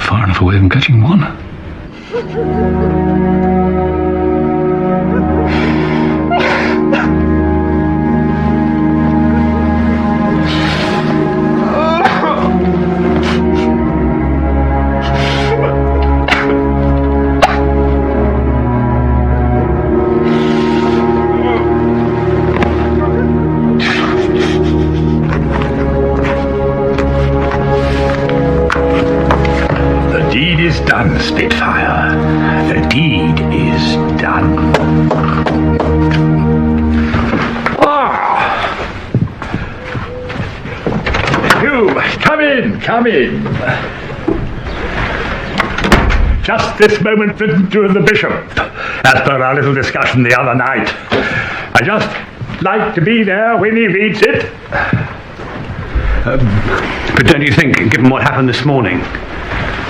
Far enough away from catching one. Done, Spitfire. The deed is done. You, come in. Just this moment written to the bishop, as per our little discussion the other night. I just like to be there when he reads it. But don't you think, given what happened this morning,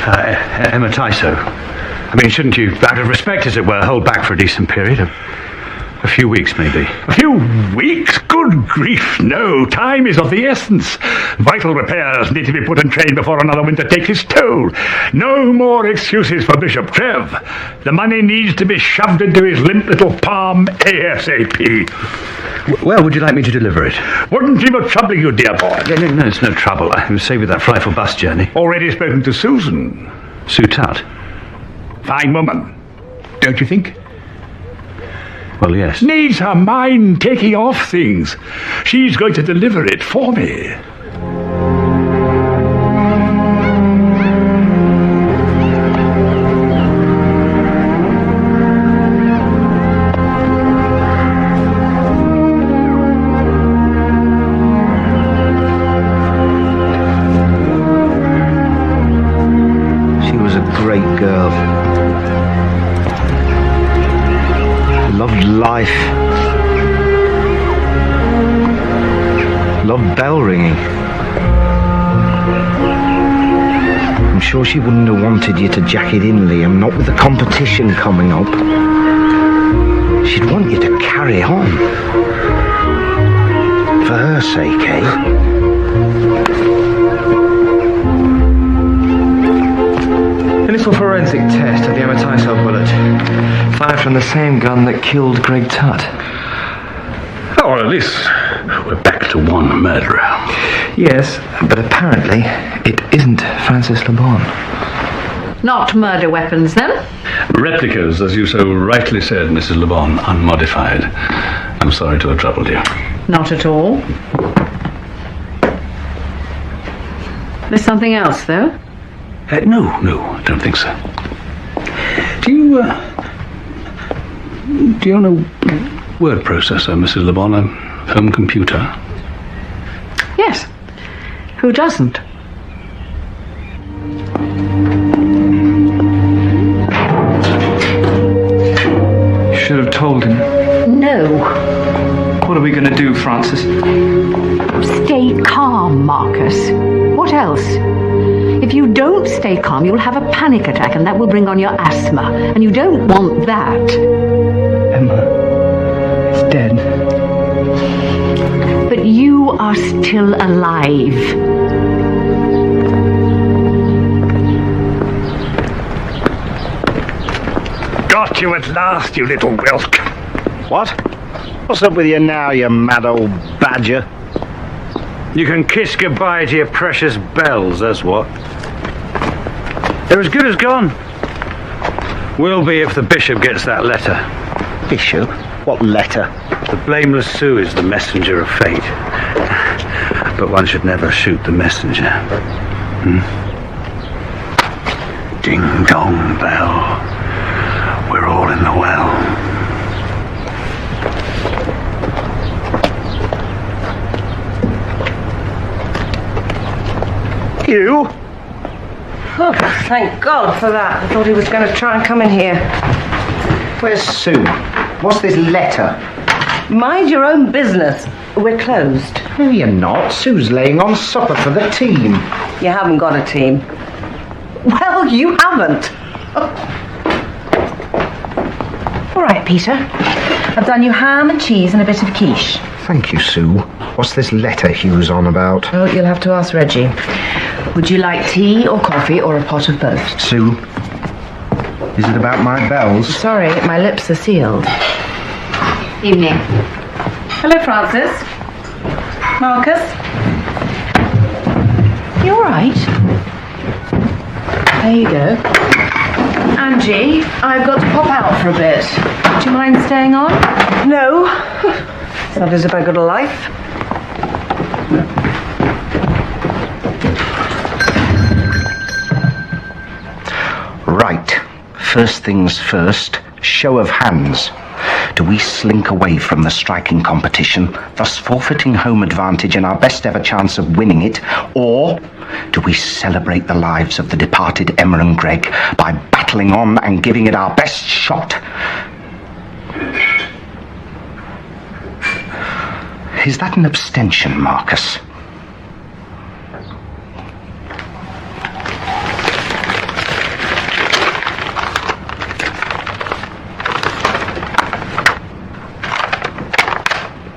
Emma Tyso, I mean, shouldn't you, out of respect as it were, hold back for a decent period? A few weeks, maybe. A few weeks? Good grief, no. Time is of the essence. Vital repairs need to be put in train before another winter takes its toll. No more excuses for Bishop Trev. The money needs to be shoved into his limp little palm ASAP. Where would you like me to deliver it? Wouldn't even trouble you, dear boy. No, it's no trouble. I was saved with that frightful bus journey. Already spoken to Susan. Sue Tutt. Fine woman, don't you think? Well, yes. Needs her mind taking off things. She's going to deliver it for me. She was a great girl. Loved life. Loved bell ringing. I'm sure she wouldn't have wanted you to jack it in, Liam, not with the competition coming up. She'd want you to carry on. For her sake, eh? A little forensic test of the Amatiso bullet, fired from the same gun that killed Greg Tutt. Oh, well, at least we're back to one murderer. Yes, but apparently it isn't Francis Le Bon. Not murder weapons, then? Replicas, as you so rightly said, Mrs. Le Bon, unmodified. I'm sorry to have troubled you. Not at all. There's something else, though? No, I don't think so. Do you own a word processor, Mrs. Le Bon, a home computer? Yes. Who doesn't? Should have told him. No. What are we going to do, Francis? Stay calm, Marcus. What else? If you don't stay calm, you'll have a panic attack, and that will bring on your asthma. And you don't want that. Emma is dead. But you are still alive. Got you at last, you little whelk. What? What's up with you now, you mad old badger? You can kiss goodbye to your precious bells, that's what. They're as good as gone. Will be if the bishop gets that letter. Bishop? What letter? The blameless Sue is the messenger of fate. But one should never shoot the messenger. Ding dong bell. We're all in the well. You? Oh, thank God for that. I thought he was going to try and come in here. Where's Sue? What's this letter? Mind your own business. We're closed. No, you're not. Sue's laying on supper for the team. You haven't got a team. Well, you haven't. All right, Peter. I've done you ham and cheese and a bit of quiche. Thank you, Sue. What's this letter Hugh's on about? Oh, you'll have to ask Reggie. Would you like tea or coffee or a pot of both? Sue, is it about my bells? Sorry, my lips are sealed. Evening. Hello, Francis. Marcus. You all right? There you go. Angie, I've got to pop out for a bit. Do you mind staying on? No. It's not as if I got a life. Right. First things first, show of hands. Do we slink away from the striking competition, thus forfeiting home advantage and our best ever chance of winning it, or do we celebrate the lives of the departed Emma and Greg by battling on and giving it our best shot? Is that an abstention, Marcus?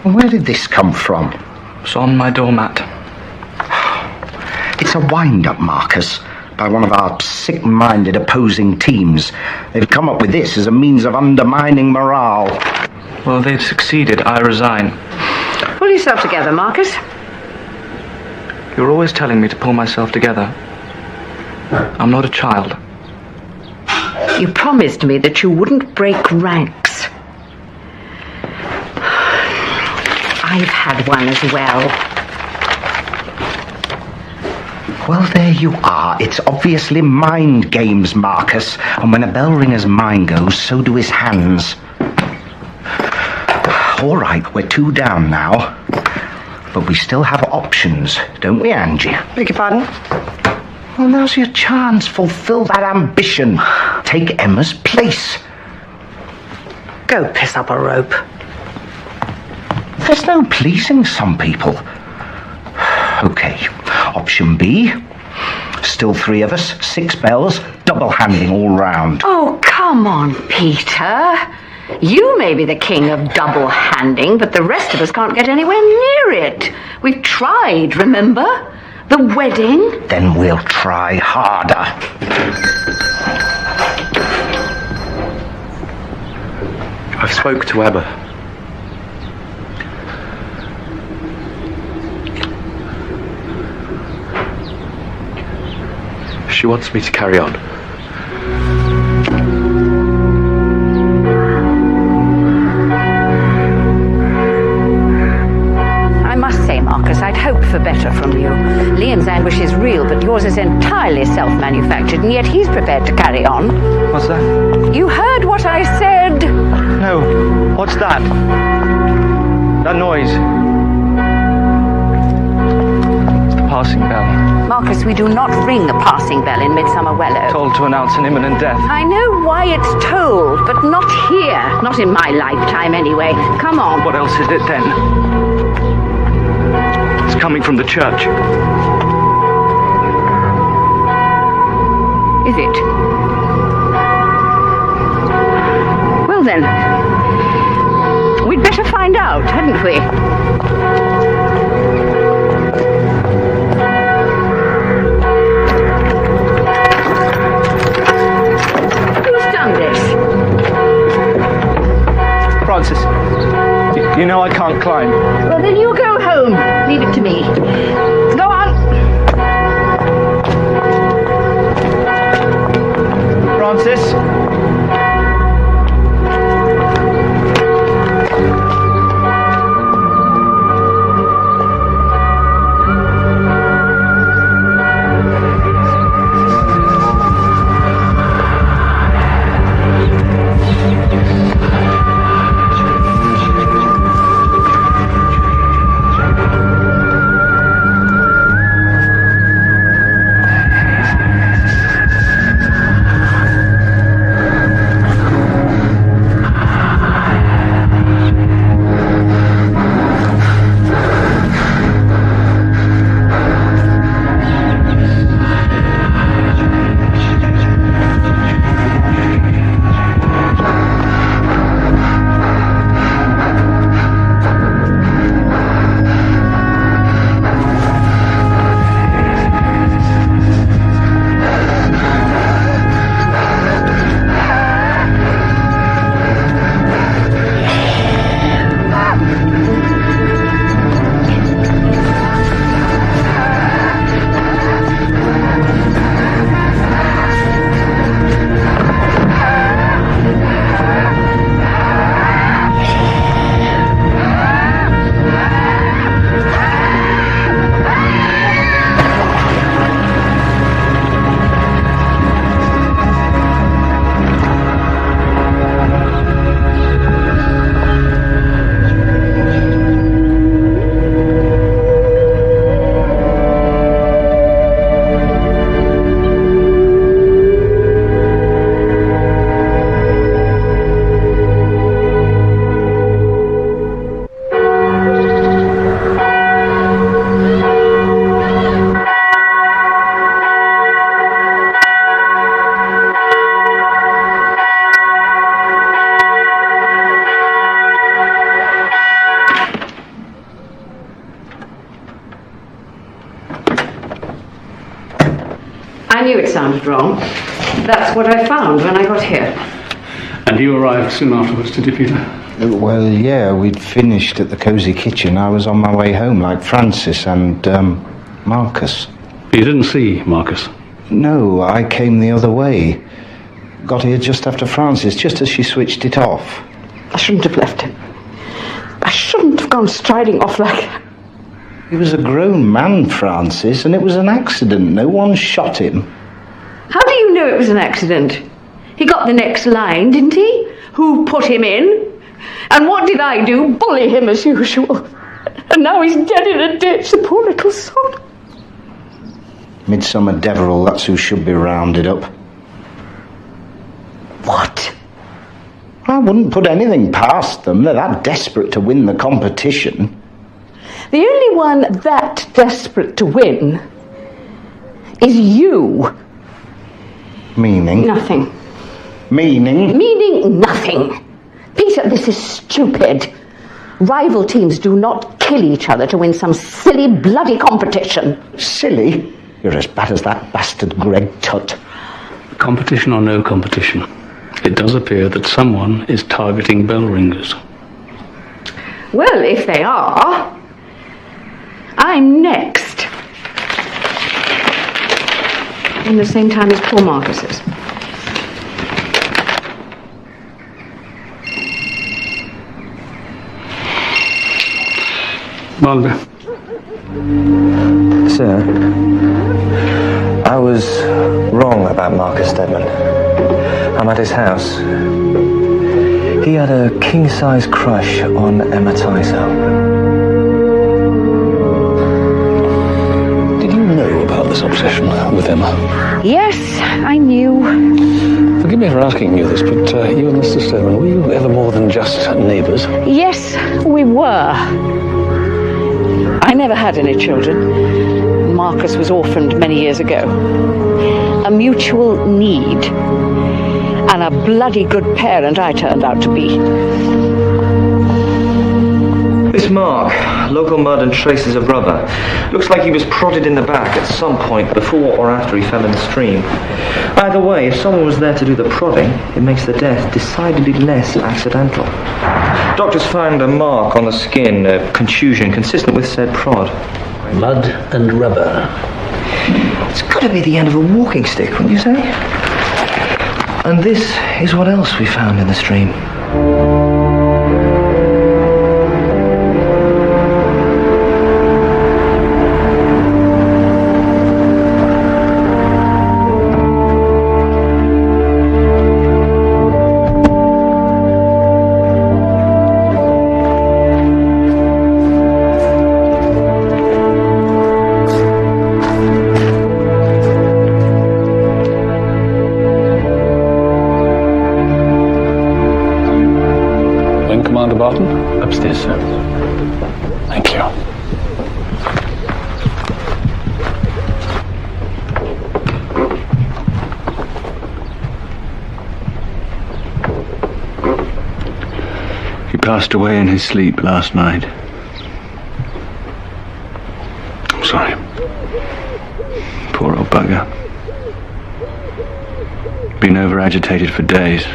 Where did this come from? It's on my doormat. It's a wind-up, Marcus, by one of our sick-minded opposing teams. They've come up with this as a means of undermining morale. Well, they've succeeded. I resign. Pull yourself together, Marcus. You're always telling me to pull myself together. I'm not a child. You promised me that you wouldn't break ranks. I've had one as well. Well, there you are. It's obviously mind games, Marcus. And when a bell ringer's mind goes, so do his hands. All right, we're 2 down now. But we still have options, don't we, Angie? Beg your pardon? Well, now's your chance. Fulfill that ambition. Take Emma's place. Go piss up a rope. There's no pleasing some people. Okay, option B. Still 3 of us, 6 bells, double-handing all round. Oh, come on, Peter. You may be the king of double-handing, but the rest of us can't get anywhere near it. We've tried, remember? The wedding. Then we'll try harder. I've spoke to Emma. She wants me to carry on. I must say, Marcus, I'd hoped for better from you. Liam's anguish is real, but yours is entirely self-manufactured, and yet he's prepared to carry on. What's that? You heard what I said. No. What's that? That noise. It's the passing bell. Marcus, we do not ring a passing bell in Midsomer Wellow. Told to announce an imminent death. I know why it's told, but not here. Not in my lifetime, anyway. Come on. What else is it, then? It's coming from the church. Is it? Well then, we'd better find out, hadn't we? Who's done this? Francis, you know I can't climb. Well then you go home. Leave it to me. Go on. Francis? I knew it sounded wrong. That's what I found when I got here. And you arrived soon afterwards, did you, Peter? Well, yeah, we'd finished at the cosy kitchen. I was on my way home, like Francis and Marcus. You didn't see Marcus? No, I came the other way. Got here just after Francis, just as she switched it off. I shouldn't have left him. I shouldn't have gone striding off like that. He was a grown man, Francis, and it was an accident. No one shot him. How do you know it was an accident? He got the next line, didn't he? Who put him in? And what did I do? Bully him as usual. And now he's dead in a ditch, the poor little sod. Midsomer Devil, that's who should be rounded up. What? I wouldn't put anything past them. They're that desperate to win the competition. The only one that desperate to win is you. Meaning? Nothing. Meaning? Meaning nothing. Peter, this is stupid. Rival teams do not kill each other to win some silly, bloody competition. Silly? You're as bad as that bastard Greg Tutt. Competition or no competition, it does appear that someone is targeting bell ringers. Well, if they are, I'm next. In the same time as poor Marcus is. Barnaby. Sir, I was wrong about Marcus Stedman. I'm at his house. He had a king-size crush on Emma Tyso. Did you know about this obsession with Emma? Yes, I knew. Forgive me for asking you this, but you and Mr. Stedman, were you ever more than just neighbours? Yes, we were. I never had any children. Marcus was orphaned many years ago. A mutual need. And a bloody good parent I turned out to be. This mark, local mud and traces of rubber. Looks like he was prodded in the back at some point before or after he fell in the stream. Either way, if someone was there to do the prodding, it makes the death decidedly less accidental. Doctors found a mark on the skin, a contusion consistent with said prod. Mud and rubber. It's got to be the end of a walking stick, wouldn't you say? And this is what else we found in the stream. Upstairs, sir. Thank you. He passed away in his sleep last night. I'm sorry. Poor old bugger. Been over-agitated for days.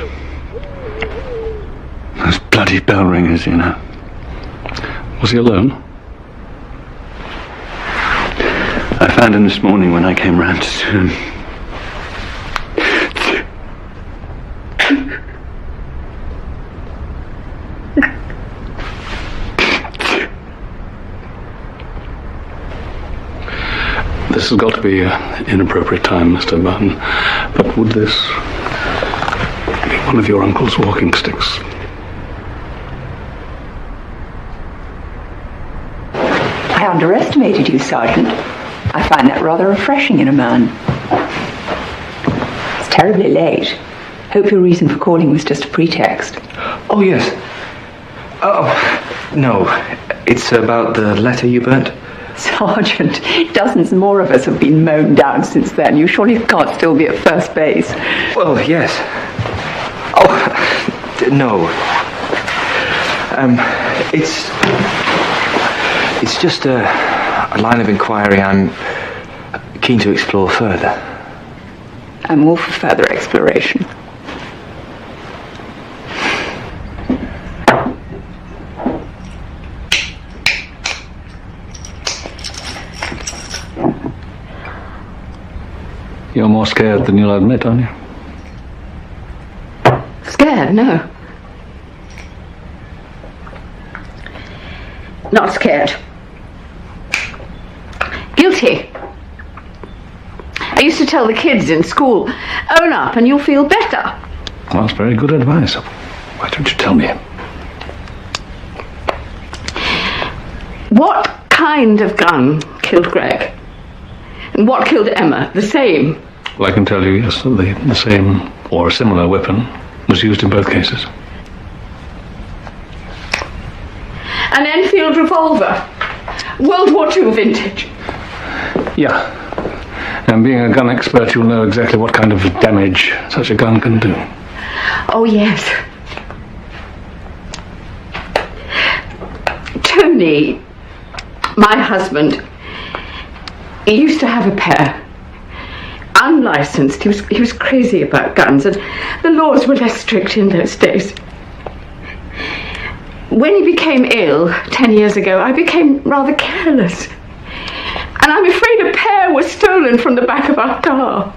Those bloody bell ringers, you know. Was he alone? I found him this morning when I came round to see him. This has got to be an inappropriate time, Mr. Barton. But would this be one of your uncle's walking sticks? I underestimated you, Sergeant. I find that rather refreshing in a man. It's terribly late. Hope your reason for calling was just a pretext. Oh, yes. Oh, no. It's about the letter you burnt. Sergeant, dozens more of us have been mown down since then. You surely can't still be at first base. Well, yes. Oh, no. It's just a line of inquiry I'm keen to explore further. I'm all for further exploration. You're more scared than you'll admit, aren't you? Scared? No. Not scared. Guilty. I used to tell the kids in school, own up and you'll feel better. Well, that's very good advice. Why don't you tell me? What kind of gun killed Greg? And what killed Emma? The same? Well, I can tell you, yes, the same or a similar weapon was used in both cases. An Enfield revolver. World War II vintage. Yeah. And being a gun expert, you'll know exactly what kind of damage such a gun can do. Oh, yes. Tony, my husband, he used to have a pair. Unlicensed. He was crazy about guns, and the laws were less strict in those days. When he became ill 10 years ago, I became rather careless. And I'm afraid a pair was stolen from the back of our car.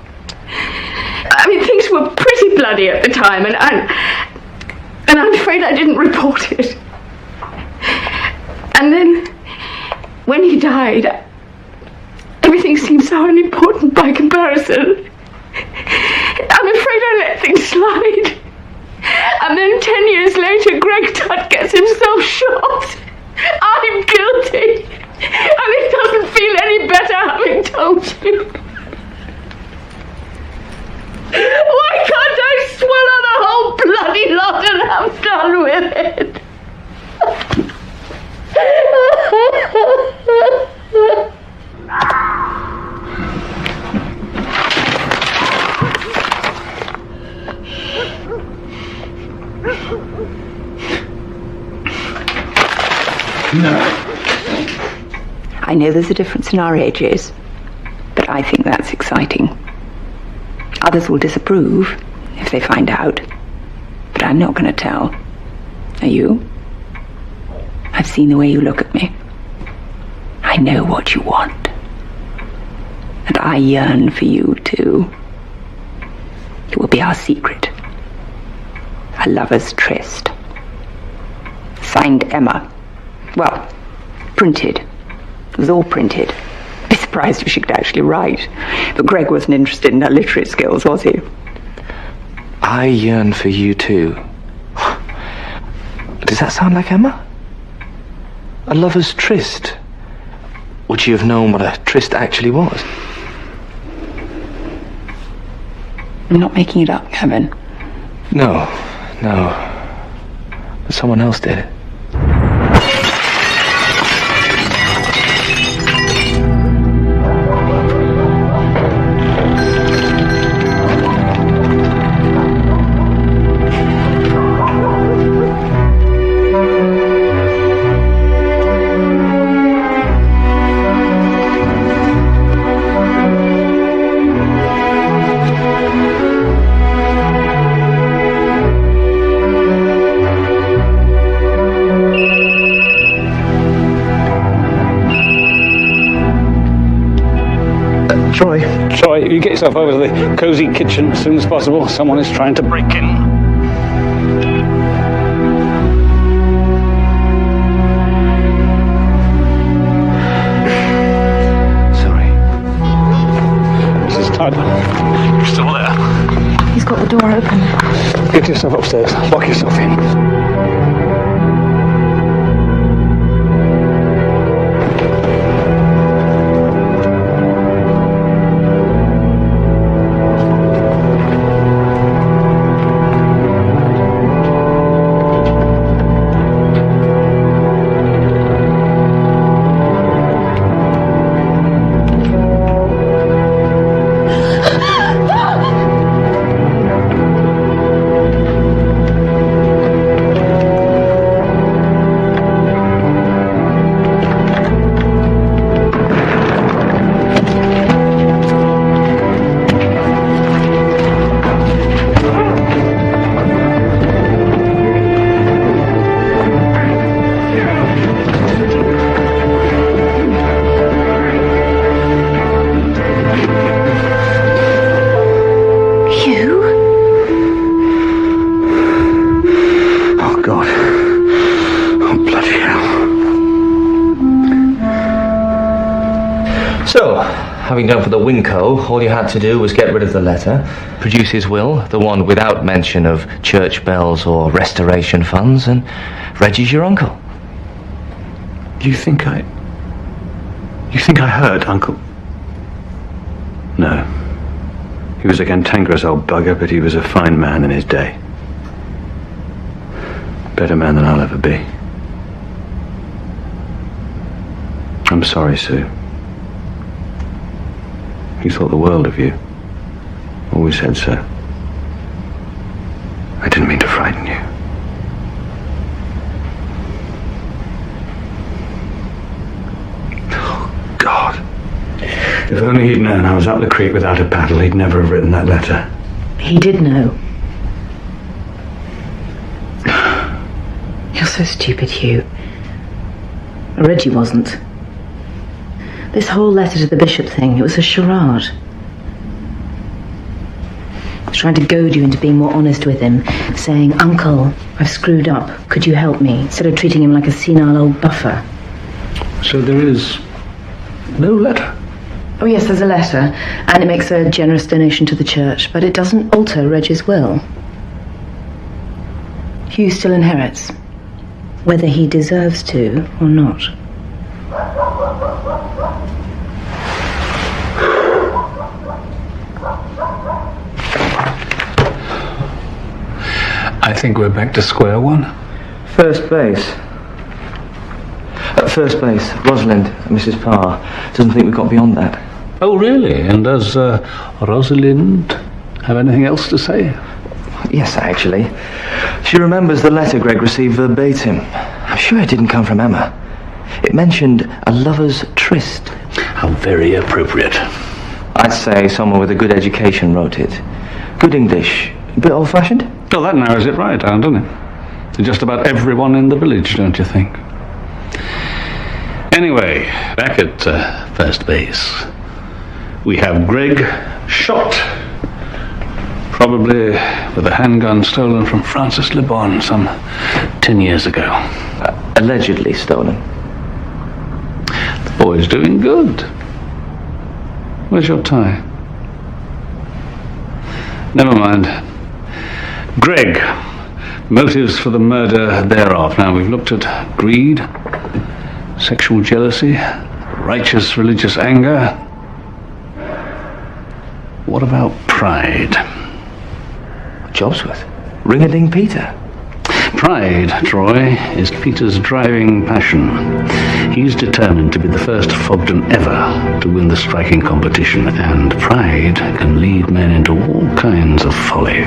I mean, things were pretty bloody at the time, and I'm afraid I didn't report it. And then, when he died, everything seemed so unimportant by comparison. I'm afraid I let things slide. And then 10 years later, Greg Tutt gets himself shot. I'm guilty. And it doesn't feel any better having told you. Why can't I swallow the whole bloody lot and have done with it? No. I know there's a difference in our ages, but I think that's exciting. Others will disapprove if they find out, but I'm not going to tell. Are you? I've seen the way you look at me. I know what you want. And I yearn for you too. It will be our secret. A lover's tryst. Signed Emma. Well, printed. It was all printed. I'd be surprised if she could actually write. But Greg wasn't interested in her literary skills, was he? I yearn for you too. Does that sound like Emma? A lover's tryst. Would she have known what a tryst actually was? I'm not making it up, Kevin. No. But someone else did it. Troy, you get yourself over to the cosy kitchen as soon as possible. Someone is trying to break in. Sorry. Mrs. Tyler, you're still there? He's got the door open. Get yourself upstairs. Lock yourself in. Having done for the Winco, all you had to do was get rid of the letter, produce his will, the one without mention of church bells or restoration funds, and Reggie's your uncle. You think I hurt Uncle? No. He was a cantankerous old bugger, but he was a fine man in his day. Better man than I'll ever be. I'm sorry, Sue. He thought the world of you. Always said so. I didn't mean to frighten you. If only he'd known I was up the creek without a paddle, he'd never have written that letter. He did know. You're so stupid, Hugh. Reggie wasn't. This whole letter to the bishop thing, it was a charade. I was trying to goad you into being more honest with him, saying, "Uncle, I've screwed up. Could you help me?" Instead of treating him like a senile old buffer. So there is no letter? Oh yes, there's a letter, and it makes a generous donation to the church, but it doesn't alter Reggie's will. Hugh still inherits, whether he deserves to or not. I think we're back to square one. First base. At first base, Rosalind, Mrs. Parr, doesn't think we've got beyond that. Oh, really? And does Rosalind have anything else to say? Yes, actually. She remembers the letter Greg received verbatim. I'm sure it didn't come from Emma. It mentioned a lover's tryst. How very appropriate. I'd say someone with a good education wrote it. Good English. A bit old-fashioned? Oh, that narrows it right down, doesn't it? To just about everyone in the village, don't you think? Anyway, back at first base, we have Greg shot. Probably with a handgun stolen from Francis Le Bon some 10 years ago. Allegedly stolen. The boy's doing good. Where's your tie? Never mind. Greg, motives for the murder thereof. Now, we've looked at greed, sexual jealousy, righteous religious anger. What about pride? Jobsworth. Ring-a-ding Peter. Pride, Troy, is Peter's driving passion. He's determined to be the first Fogden ever to win the striking competition, and pride can lead men into all kinds of folly.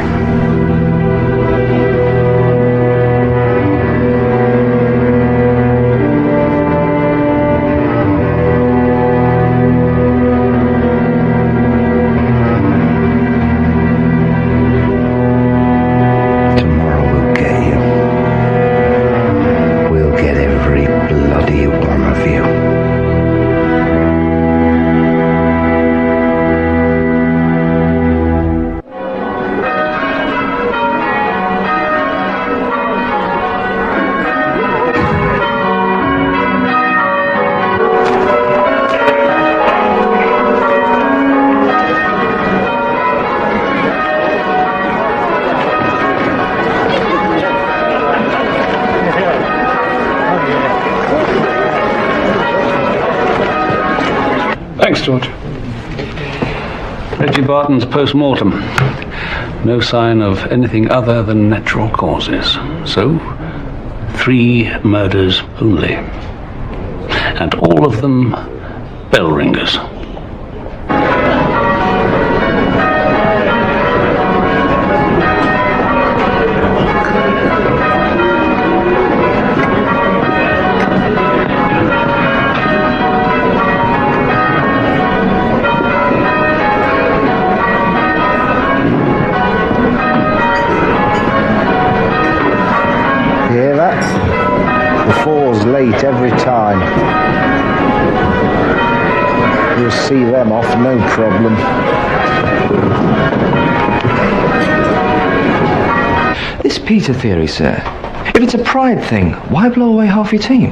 Thanks, George. Reggie Barton's post-mortem. No sign of anything other than natural causes. So, 3 murders only. And all of them bell ringers. Late every time. You'll see them off, no problem. This Peter theory, sir. If it's a pride thing, why blow away half your team?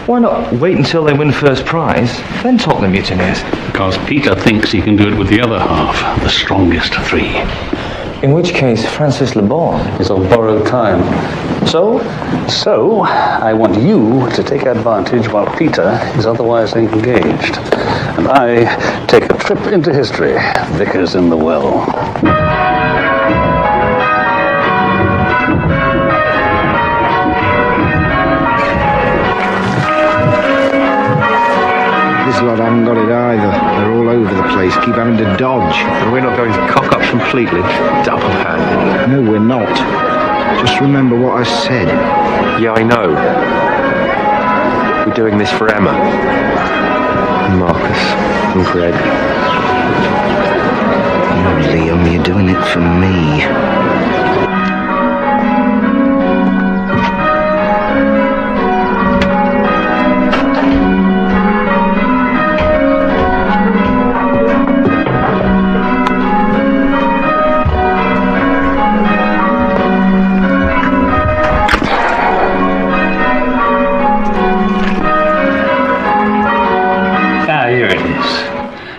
Why not wait until they win first prize, then talk the mutineers? Because Peter thinks he can do it with the other half, the strongest 3. In which case, Francis Le Bon is on borrowed time. So, I want you to take advantage while Peter is otherwise engaged. And I take a trip into history, Vickers in the Well. This lot haven't got it either. They're all over the place, keep having to dodge. And we're not going to cock up completely. Double hand. No, we're not. Just remember what I said. Yeah, I know. We're doing this for Emma. And Marcus. And Greg. Liam, you're doing it for me.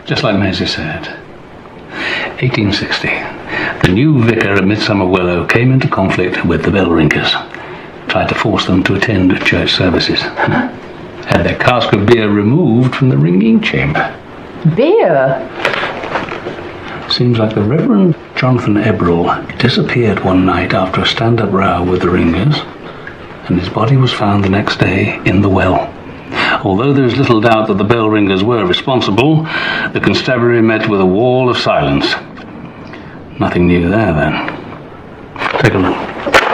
Just like Maisie said. 1860. The new vicar at Midsomer Willow came into conflict with the bell ringers. Tried to force them to attend church services. Had their cask of beer removed from the ringing chamber. Beer? Seems like the Reverend Jonathan Eberall disappeared one night after a stand-up row with the ringers, and his body was found the next day in the well. Although there's little doubt that the bell ringers were responsible, the constabulary met with a wall of silence. Nothing new there, then. Take a look.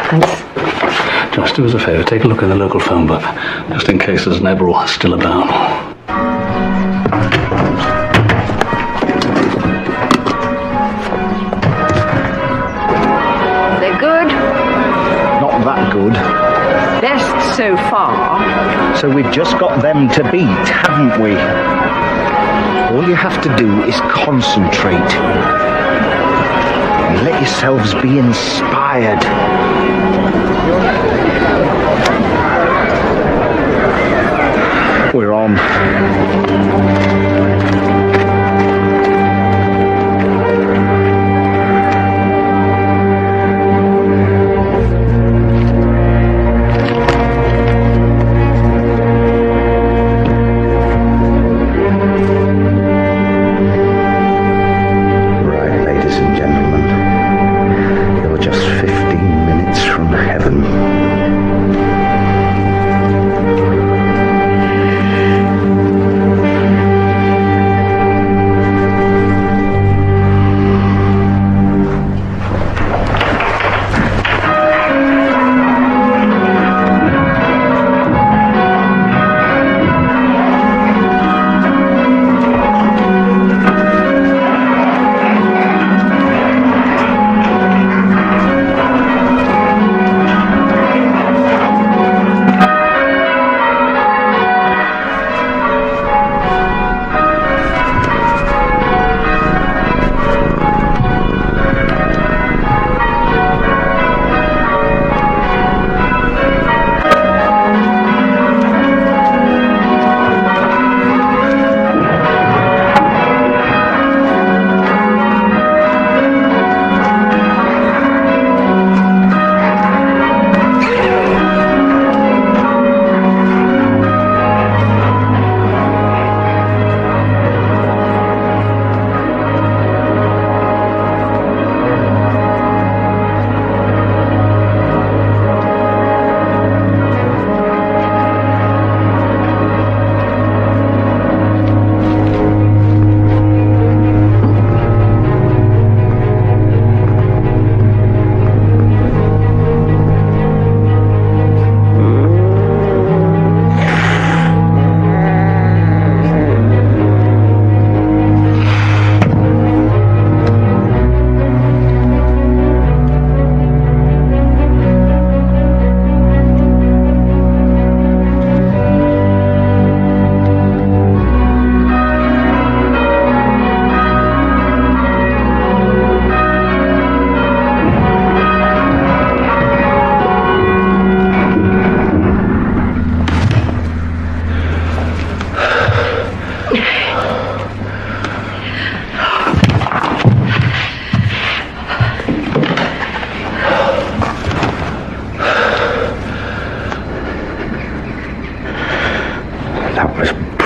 Thanks. Just do us a favour, take a look in the local phone book, just in case there's an Eberall still about. They're good? Not that good. Best so far. So we've just got them to beat, haven't we? All you have to do is concentrate. And let yourselves be inspired. We're on.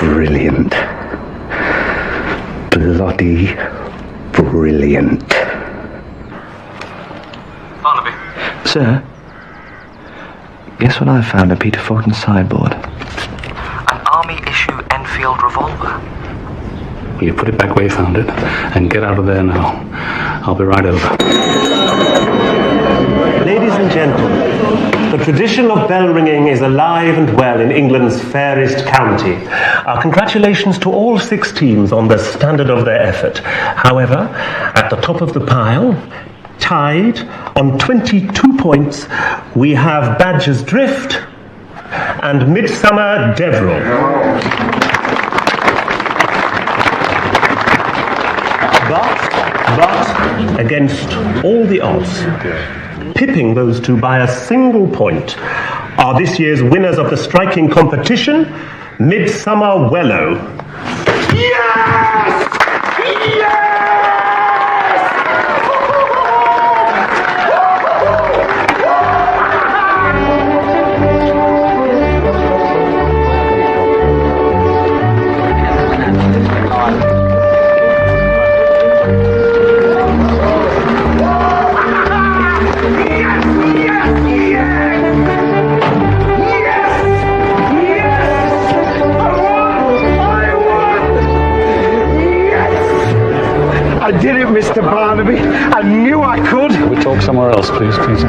Brilliant. Bloody brilliant. Barnaby. Sir? Guess what I found at Peter Fulton's sideboard? An Army-issue Enfield revolver. Will you put it back where you found it and get out of there now? I'll be right over. Ladies and gentlemen, The tradition of bell ringing is alive and well in England's fairest county. Our congratulations to all 6 teams on the standard of their effort. However, at the top of the pile, tied on 22 points, we have Badger's Drift and Midsomer Deverill. But, against all the odds, pipping those two by a single point, are this year's winners of the striking competition, Midsomer Wellow. Yes! Yes! I did it, Mr. Barnaby. I knew I could. Can we talk somewhere else, please, Peter?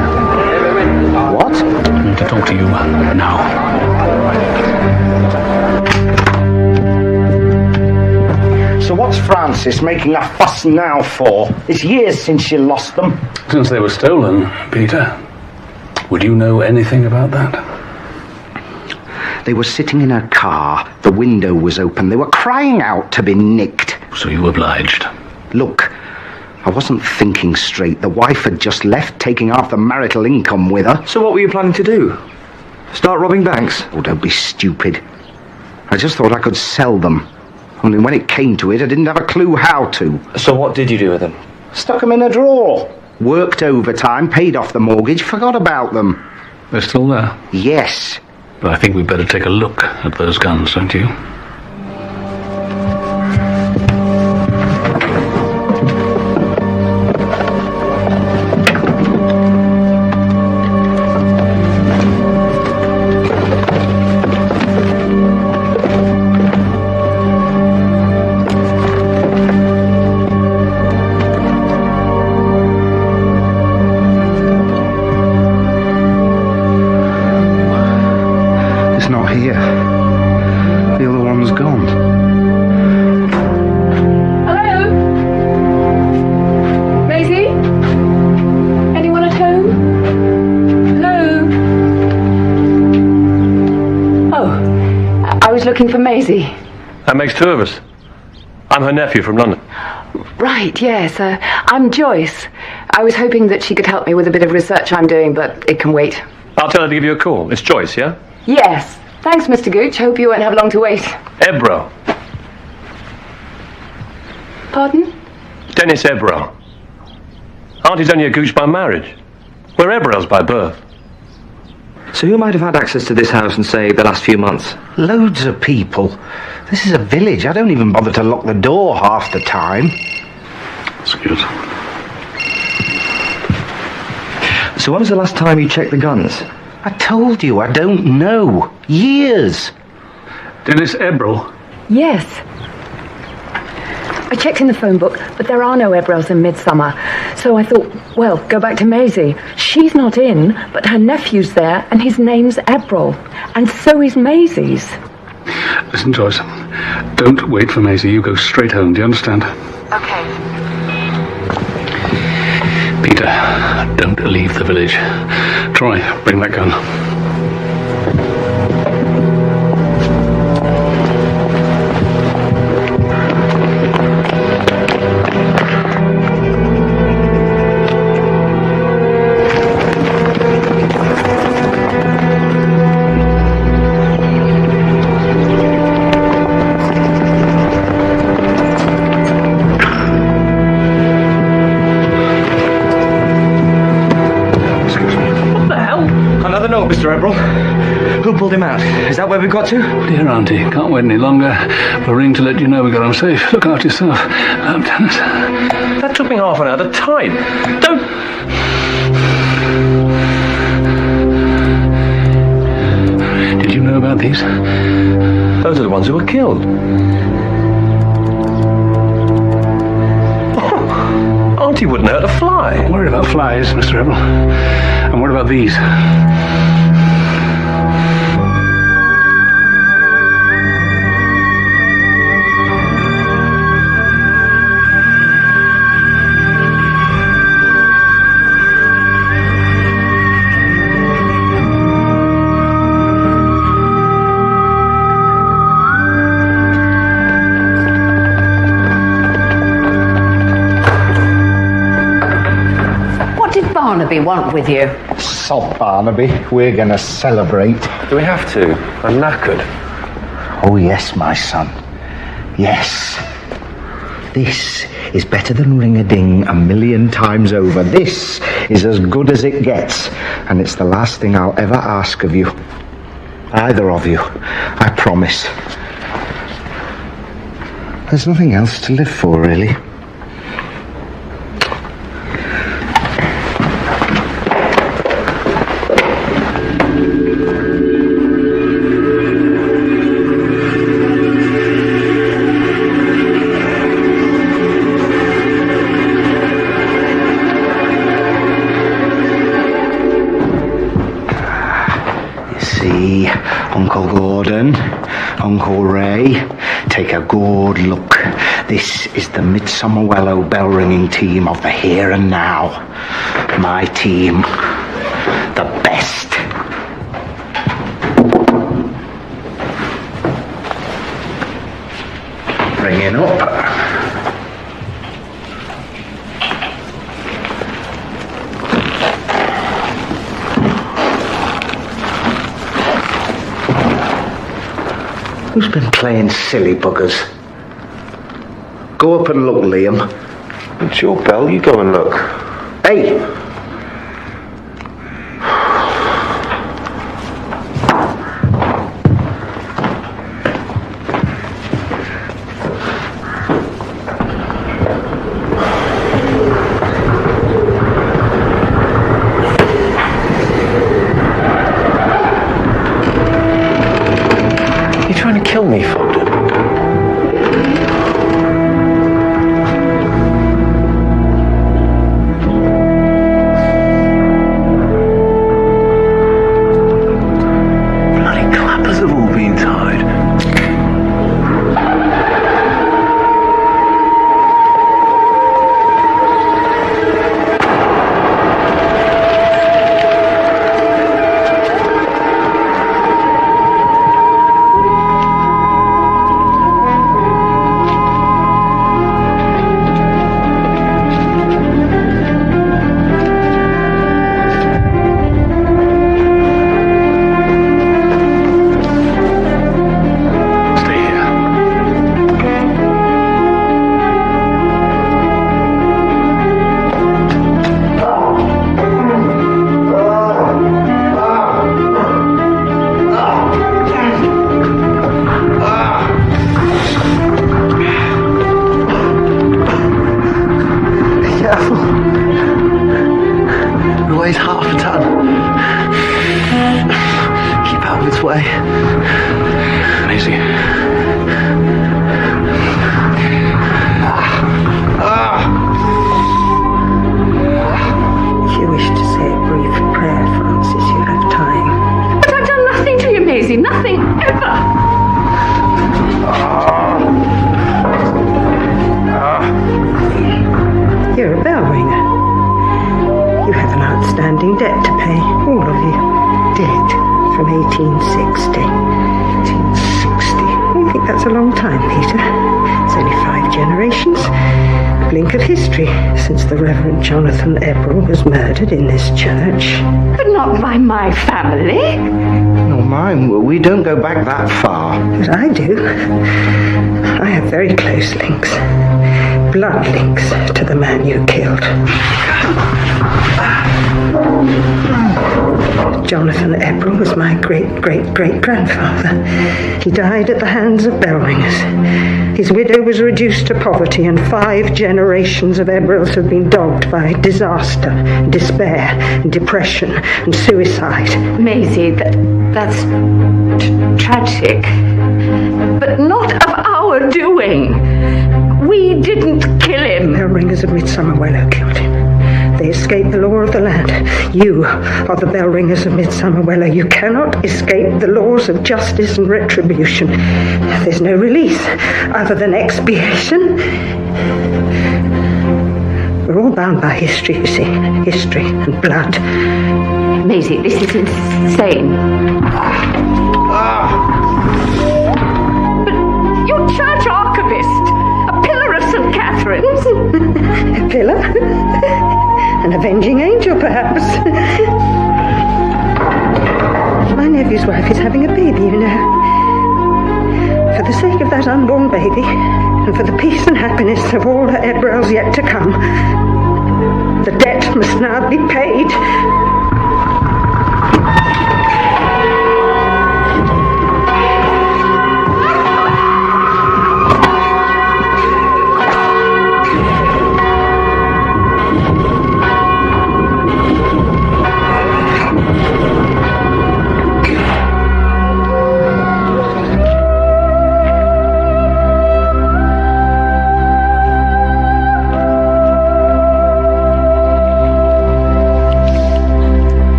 What? I need to talk to you now. So what's Frances making a fuss now for? It's years since she lost them. Since they were stolen, Peter. Would you know anything about that? They were sitting in her car. The window was open. They were crying out to be nicked. So you obliged? Look, I wasn't thinking straight. The wife had just left, taking half the marital income with her. So what were you planning to do? Start robbing banks? Oh, don't be stupid. I just thought I could sell them. Only when it came to it, I didn't have a clue how to. So what did you do with them? Stuck them in a drawer. Worked overtime, paid off the mortgage, forgot about them. They're still there? Yes. But I think we'd better take a look at those guns, don't you? It's not here. The other one's gone. Hello? Maisie? Anyone at home? Hello? Oh, I was looking for Maisie. That makes 2 of us. I'm her nephew from London. Right, yes. I'm Joyce. I was hoping that she could help me with a bit of research I'm doing, but it can wait. I'll tell her to give you a call. It's Joyce, yeah? Yes. Thanks, Mr. Gooch. Hope you won't have long to wait. Ebro. Pardon? Dennis Ebro. Auntie's only a Gooch by marriage. We're Ebros by birth. So who might have had access to this house in, say, the last few months? Loads of people. This is a village. I don't even bother to lock the door half the time. That's good. So when was the last time you checked the guns? I told you, I don't know. Years. Dennis Ebro? Yes. I checked in the phone book, but there are no Ebros in Midsomer. So I thought, well, go back to Maisie. She's not in, but her nephew's there, and his name's Ebril. And so is Maisie's. Listen, Joyce. Don't wait for Maisie. You go straight home. Do you understand? Okay. Peter, don't leave the village. Troy, bring that gun. Mr. Ebril. Who pulled him out? Is that where we got to? Dear Auntie, can't wait any longer. We'll ring to let you know we got home safe. Look after yourself. Dennis. That took me half an hour to type. Don't... Did you know about these? Those are the ones who were killed. Oh, Auntie wouldn't hurt a fly. fly. I'm worried about flies, Mr. Ebrel. I'm worried about these. Barnaby want with you? Sod Barnaby, we're going to celebrate. Do we have to? I'm knackered. Oh yes, my son. Yes. This is better than ring-a-ding 1,000,000 times over. This is as good as it gets, and it's the last thing I'll ever ask of you. Either of you. I promise. There's nothing else to live for, really. Uncle Gordon, Uncle Ray, take a good look. This is the Midsomer Wellow bell-ringing team of the here and now. My team, the best. Ringing up. Who's been playing silly buggers? Go up and look, Liam. It's your bell, you go and look. Hey! Kill me, Fogden. Bloody clappers have all been tied. Weighs half a ton. Keep out of its way. Maisie. If you wish to say a brief prayer, Francis, you have time. But I've done nothing to you, Maisie. Nothing, ever. You're a bell ringer. You have an outstanding debt to pay, all of you. Debt from 1860. 1860? You think that's a long time, Peter? It's only 5 generations. A blink of history since the Reverend Jonathan Ebrel was murdered in this church. But not by my family. No, mine. We don't go back that far. But I do. I have very close links. Blood links to the man you killed. Jonathan Ebrel was my great-great-great-grandfather. He died at the hands of bell ringers. His widow was reduced to poverty, and 5 generations of Ebrels have been dogged by disaster, despair, and depression, and suicide. Maisie, that's tragic. But not of our doing. We didn't kill him. The ringers of Midsomer Wellow killed him. They escape the law of the land. You are the bell ringers of Midsomer Weller. You cannot escape the laws of justice and retribution. There's no release other than expiation. We're all bound by history, you see. History and blood. Maisie, this is insane. But you're church archivist, a pillar of St. Catherine's. A pillar? An avenging angel, perhaps. My nephew's wife is having a baby, you know. For the sake of that unborn baby, and for the peace and happiness of all the Ebrels yet to come, the debt must now be paid.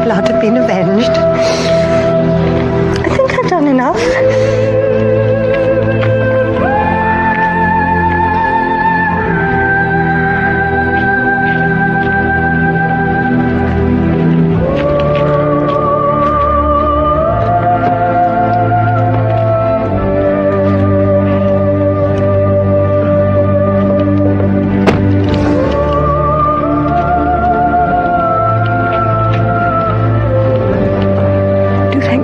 Blood have been avenged. I think I've done enough.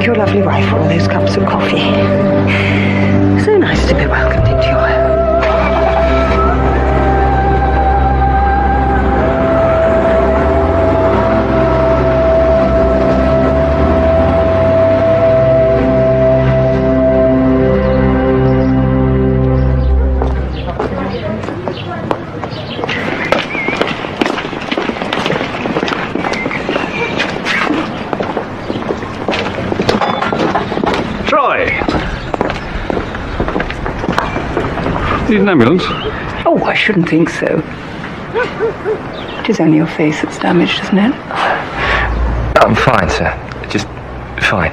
Your lovely wife for all those cups of coffee. So nice to be welcomed into your home. Need an ambulance? Oh, I shouldn't think so. It is only your face that's damaged, isn't it? I'm fine, sir. Just fine.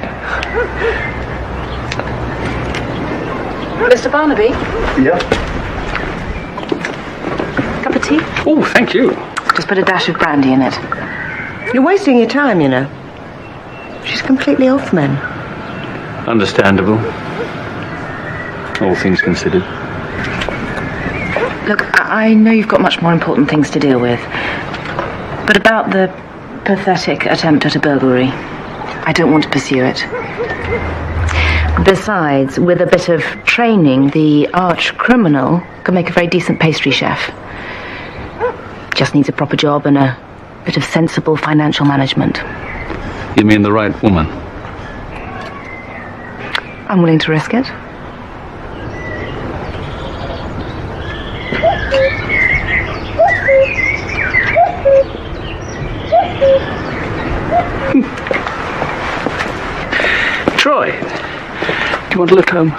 Mr. Barnaby? Yeah? Cup of tea? Oh, thank you. Just put a dash of brandy in it. You're wasting your time, you know. She's completely off men. Understandable. All things considered. Look, I know you've got much more important things to deal with. But about the pathetic attempt at a burglary, I don't want to pursue it. Besides, with a bit of training, the arch criminal can make a very decent pastry chef. Just needs a proper job and a bit of sensible financial management. You mean the right woman? I'm willing to risk it. Troy, do you want a lift home?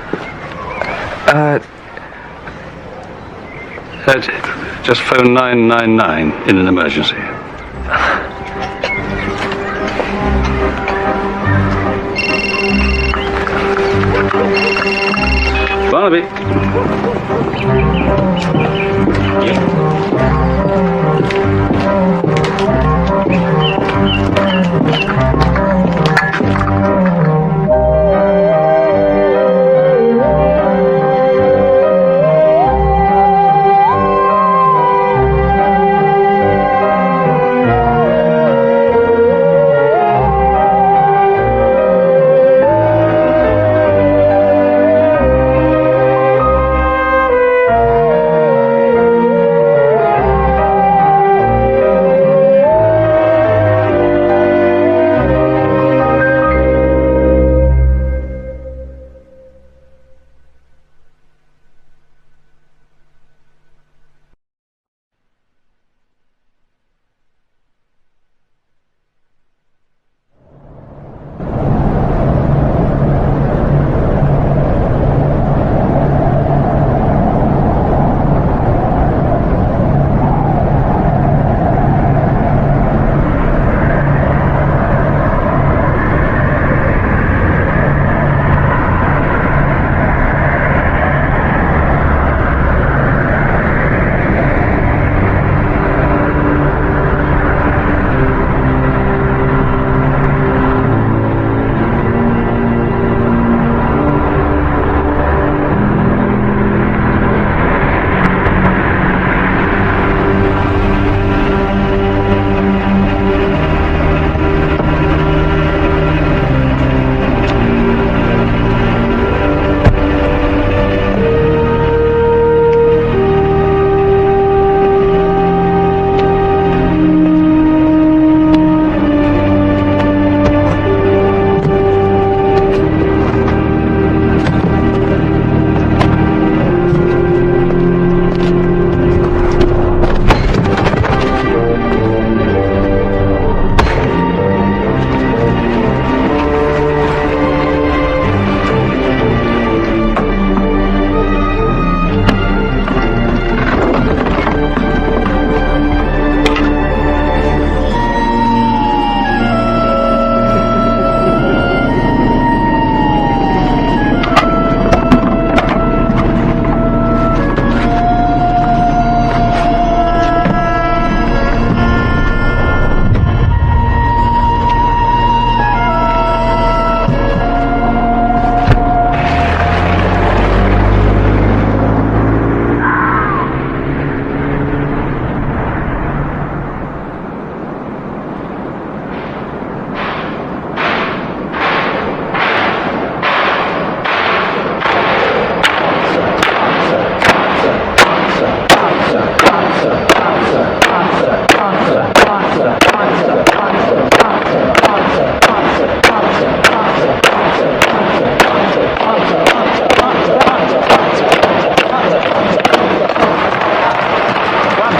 Just phone 999 in an emergency. Barnaby.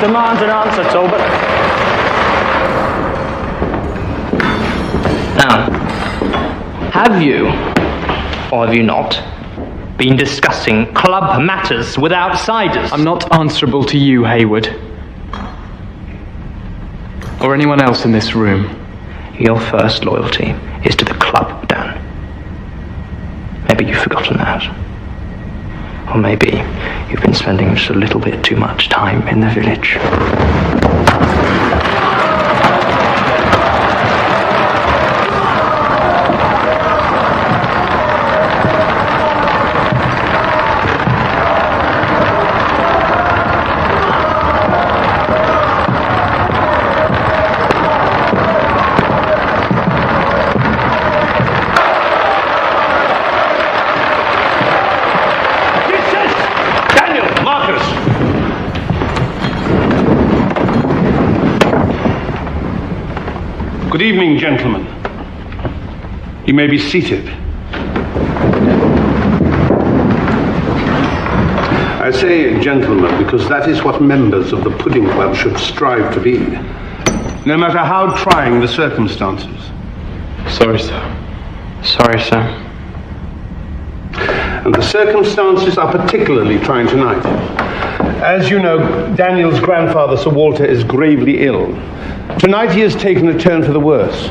demands an answer, Talbot. Now, have you, or have you not, been discussing club matters with outsiders? I'm not answerable to you, Hayward. Or anyone else in this room. Your first loyalty is to the club, Dan. Maybe you've forgotten that. Or maybe you've been spending just a little bit too much time in the village. Good evening, gentlemen. You may be seated. I say gentlemen because that is what members of the Pudding Club should strive to be, no matter how trying the circumstances. Sorry, sir. Sorry, sir. And the circumstances are particularly trying tonight. As you know, Daniel's grandfather, Sir Walter, is gravely ill. Tonight he has taken a turn for the worse.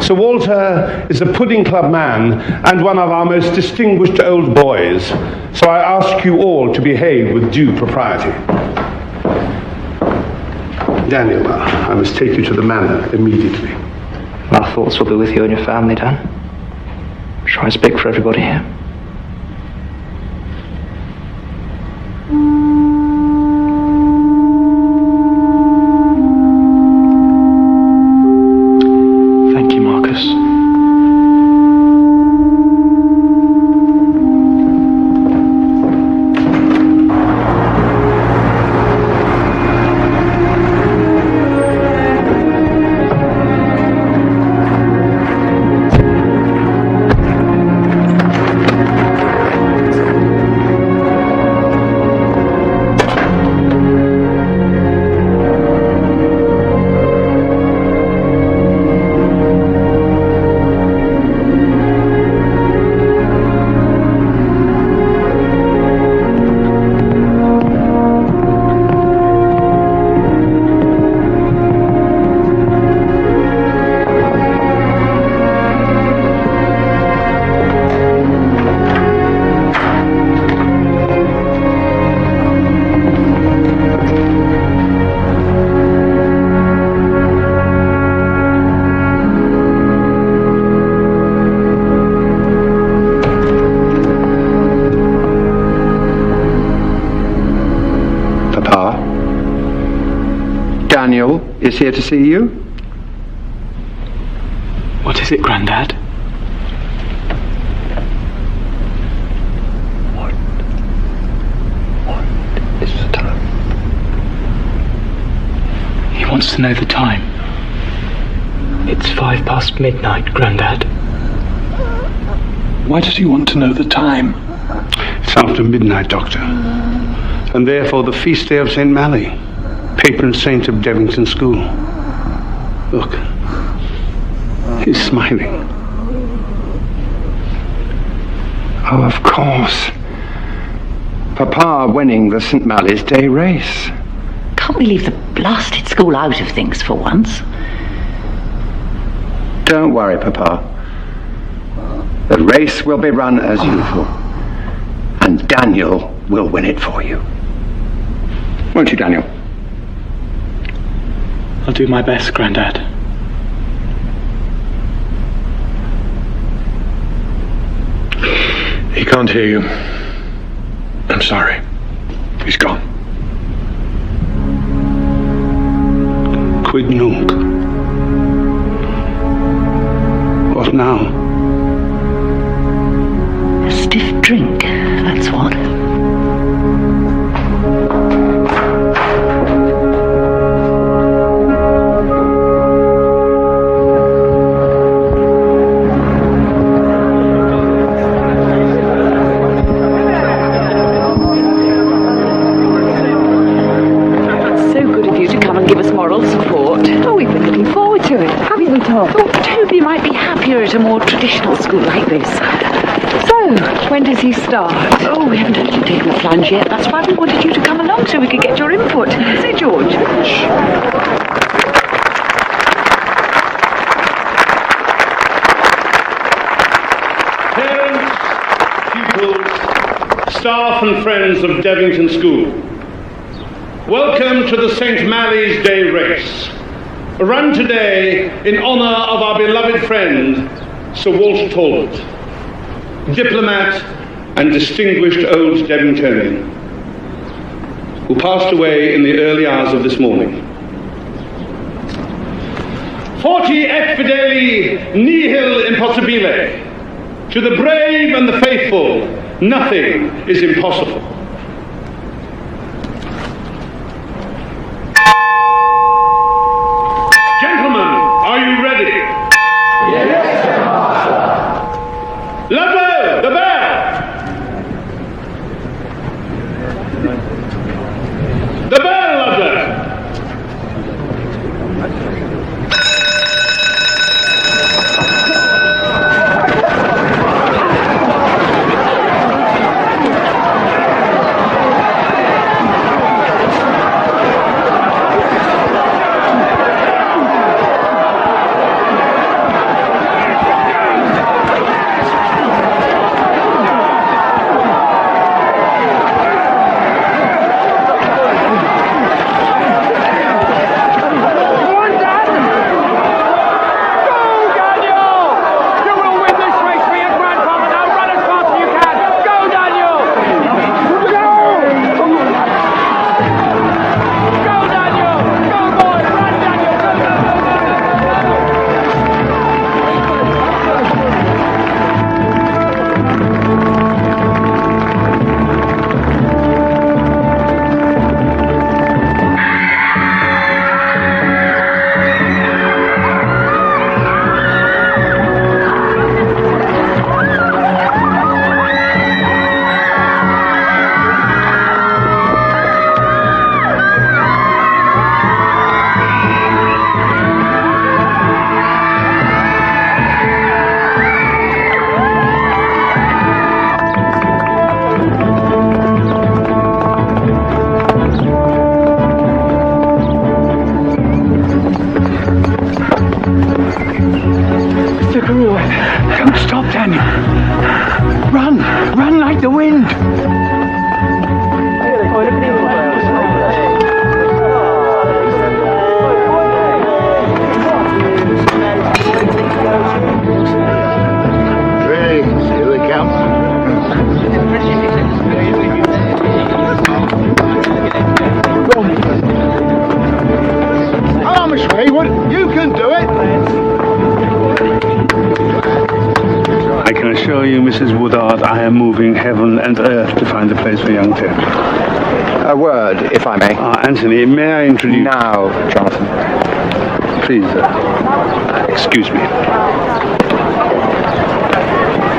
Sir Walter is a Pudding Club man and one of our most distinguished old boys, so I ask you all to behave with due propriety. Daniel, I must take you to the manor immediately. Our thoughts will be with you and your family, Dan. Shall I speak for everybody here? Daniel is here to see you. What is it, Grandad? What is the time? He wants to know the time. It's 5 past midnight, Grandad. Why does he want to know the time? It's after midnight, Doctor. And therefore the feast day of St. Mally, patron saint of Devington School. Look, he's smiling. Oh, of course. Papa winning the St. Mally's Day race. Can't we leave the blasted school out of things for once? Don't worry, Papa. The race will be run as usual. And Daniel will win it for you. Won't you, Daniel? I'll do my best, Grandad. He can't hear you. I'm sorry. He's gone. Quid nunc? What now? A stiff drink, that's what. school like this. So, when does he start? Oh, we haven't actually taken the plunge yet. That's why we wanted you to come along so we could get your input. Say, George. Parents, pupils, staff and friends of Devington School, welcome to the St. Mally's Day Race, run today in honour of our beloved friend, Sir Walter Talbot, diplomat and distinguished old Devingtonian, who passed away in the early hours of this morning. 40 et fideli nihil impossibile. To the brave and the faithful, nothing is impossible. Gentlemen, are you ready? Yes, Master. Ludlow, the bell! The bell, Ludlow! Don't stop, Daniel. Run like the wind. Ready, here they come. Hello, Miss Haywood. You can do it. I can assure you, Mrs. Woodard, I am moving heaven and earth to find a place for young Tim. A word, if I may. Anthony, may I introduce... Now, Jonathan. Please, excuse me.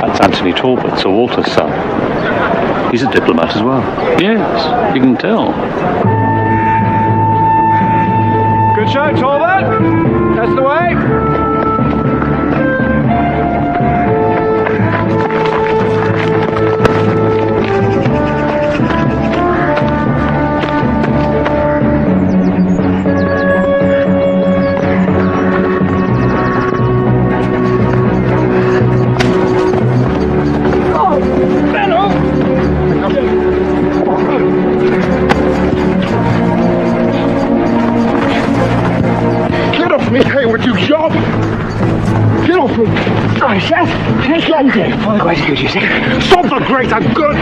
That's Anthony Talbot, Sir Walter's son. He's a diplomat as well. Yes, you can tell. Good show, Talbot. That's the way. Get off me, Hayward, you yob! Get off me! Oh, Chef, take London. For the greater good, you see. Stop the greater good!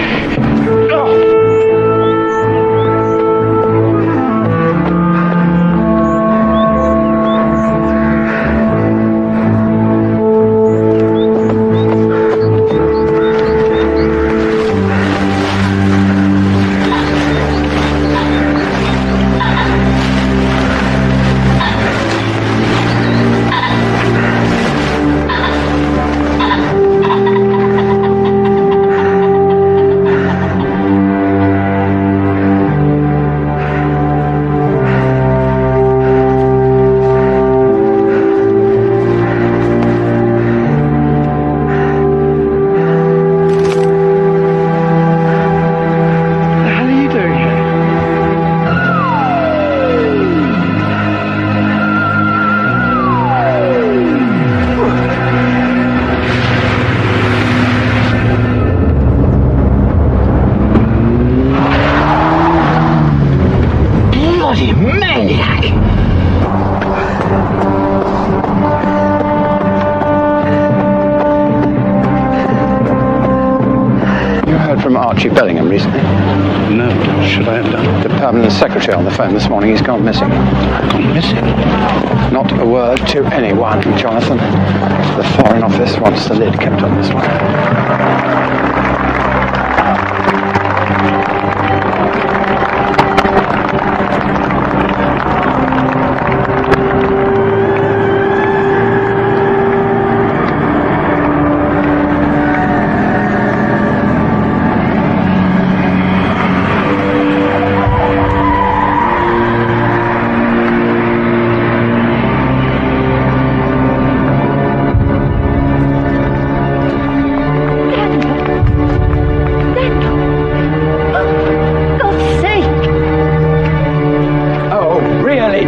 Oh. heard from Archie Bellingham recently? No, should I have done? The permanent secretary on the phone this morning. He's gone missing. Gone missing? Not a word to anyone, Jonathan. The Foreign Office wants the lid kept on this one.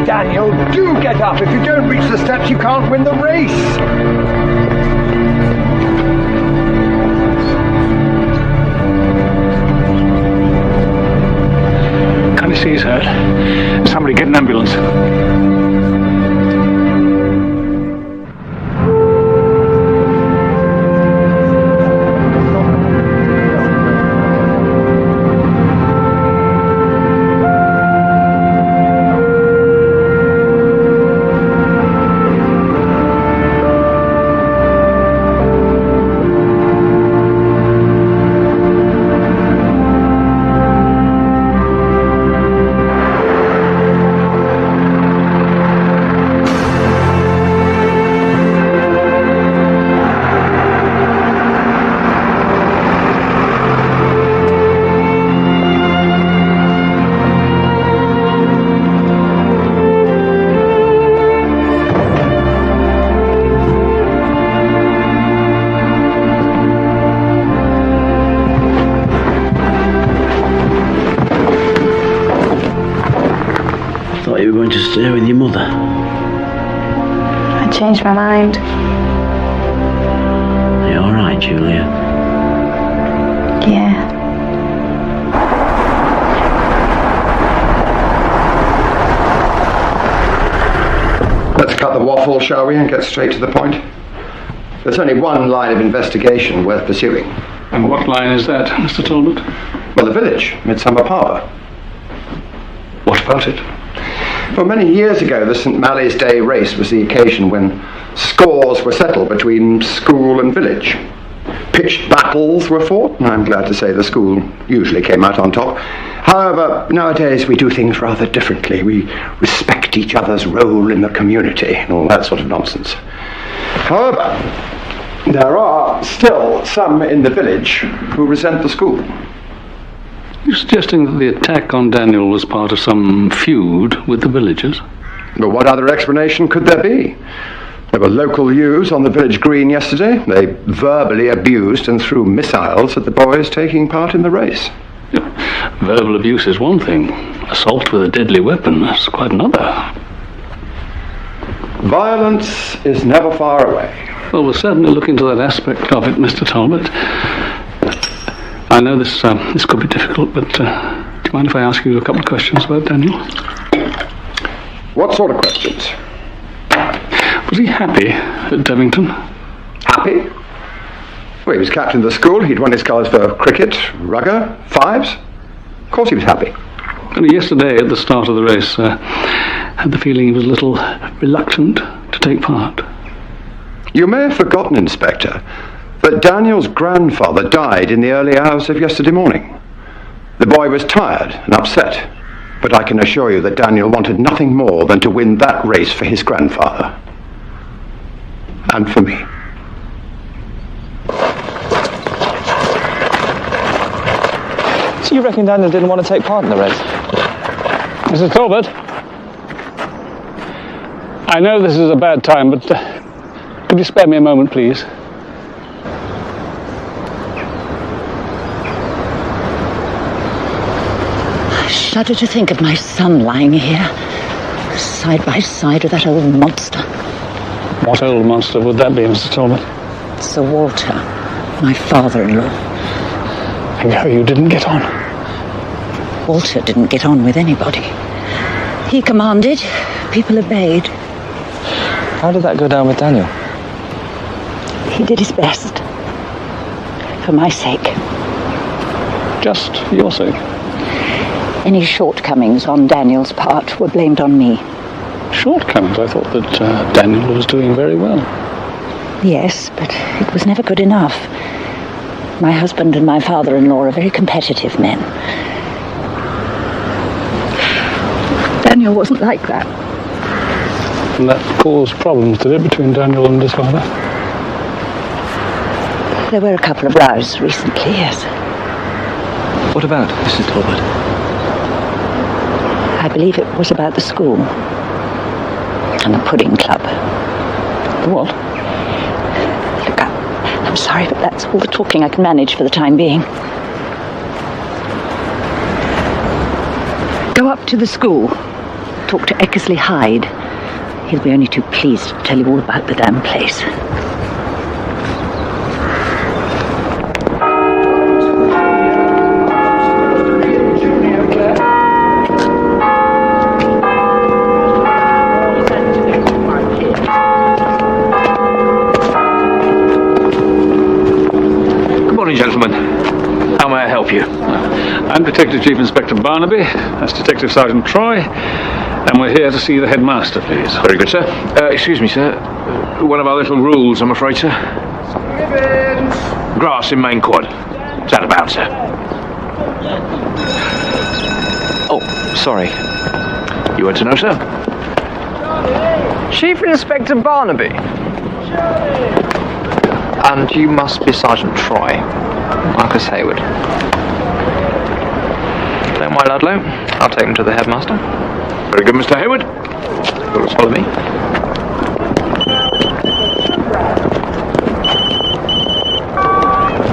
Daniel, do get up. If you don't reach the steps, you can't win the race. Can't you see he's hurt? Somebody get an ambulance. You were going to stay with your mother? I changed my mind. Are you all right, Julia? Yeah. Let's cut the waffle, shall we, and get straight to the point? There's only one line of investigation worth pursuing. And what line is that, Mr. Talbot? Well, the village, Midsomer Harbour. What about it? Well, many years ago, the St. Mally's Day race was the occasion when scores were settled between school and village. Pitched battles were fought, and I'm glad to say the school usually came out on top. However, nowadays we do things rather differently. We respect each other's role in the community and all that sort of nonsense. However, there are still some in the village who resent the school. You're suggesting that the attack on Daniel was part of some feud with the villagers? But what other explanation could there be? There were local youths on the village green yesterday. They verbally abused and threw missiles at the boys taking part in the race. Verbal abuse is one thing. Assault with a deadly weapon is quite another. Violence is never far away. Well, we'll certainly look into that aspect of it, Mr. Talbot. I know this could be difficult, but do you mind if I ask you a couple of questions about Daniel? What sort of questions? Was he happy at Devington? Happy? Well, he was captain of the school. He'd won his colours for cricket, rugger, fives. Of course he was happy. Only yesterday, at the start of the race, had the feeling he was a little reluctant to take part. You may have forgotten, Inspector, that Daniel's grandfather died in the early hours of yesterday morning. The boy was tired and upset, but I can assure you that Daniel wanted nothing more than to win that race for his grandfather. And for me. So you reckon Daniel didn't want to take part in the race? Mrs. Talbot? I know this is a bad time, but could you spare me a moment, please? I shudder to think of my son lying here, side by side with that old monster. What old monster would that be, Mr. Talbot? Sir Walter, my father-in-law. I know you didn't get on. Walter didn't get on with anybody. He commanded, people obeyed. How did that go down with Daniel? He did his best. For my sake. Just your sake? Any shortcomings on Daniel's part were blamed on me. Shortcomings? I thought that Daniel was doing very well. Yes, but it was never good enough. My husband and my father-in-law are very competitive men. Daniel wasn't like that. And that caused problems, did it, between Daniel and his father? There were a couple of rows recently, yes. What about, Mrs. Talbot? I believe it was about the school and the pudding club. The what? Look, I'm sorry, but that's all the talking I can manage for the time being. Go up to the school. Talk to Eckersley Hyde. He'll be only too pleased to tell you all about the damn place. Gentlemen, how may I help you? I'm Detective Chief Inspector Barnaby. That's Detective Sergeant Troy. And we're here to see the headmaster, please. Very good, sir. Excuse me, sir. One of our little rules, I'm afraid, sir. Grass in main quad. Is that about, sir? Oh, sorry. You want to know, sir? Chief Inspector Barnaby. And you must be Sergeant Troy. Marcus Hayward. Don't mind Ludlow. I'll take him to the headmaster. Very good, Mr. Hayward. You'll follow me.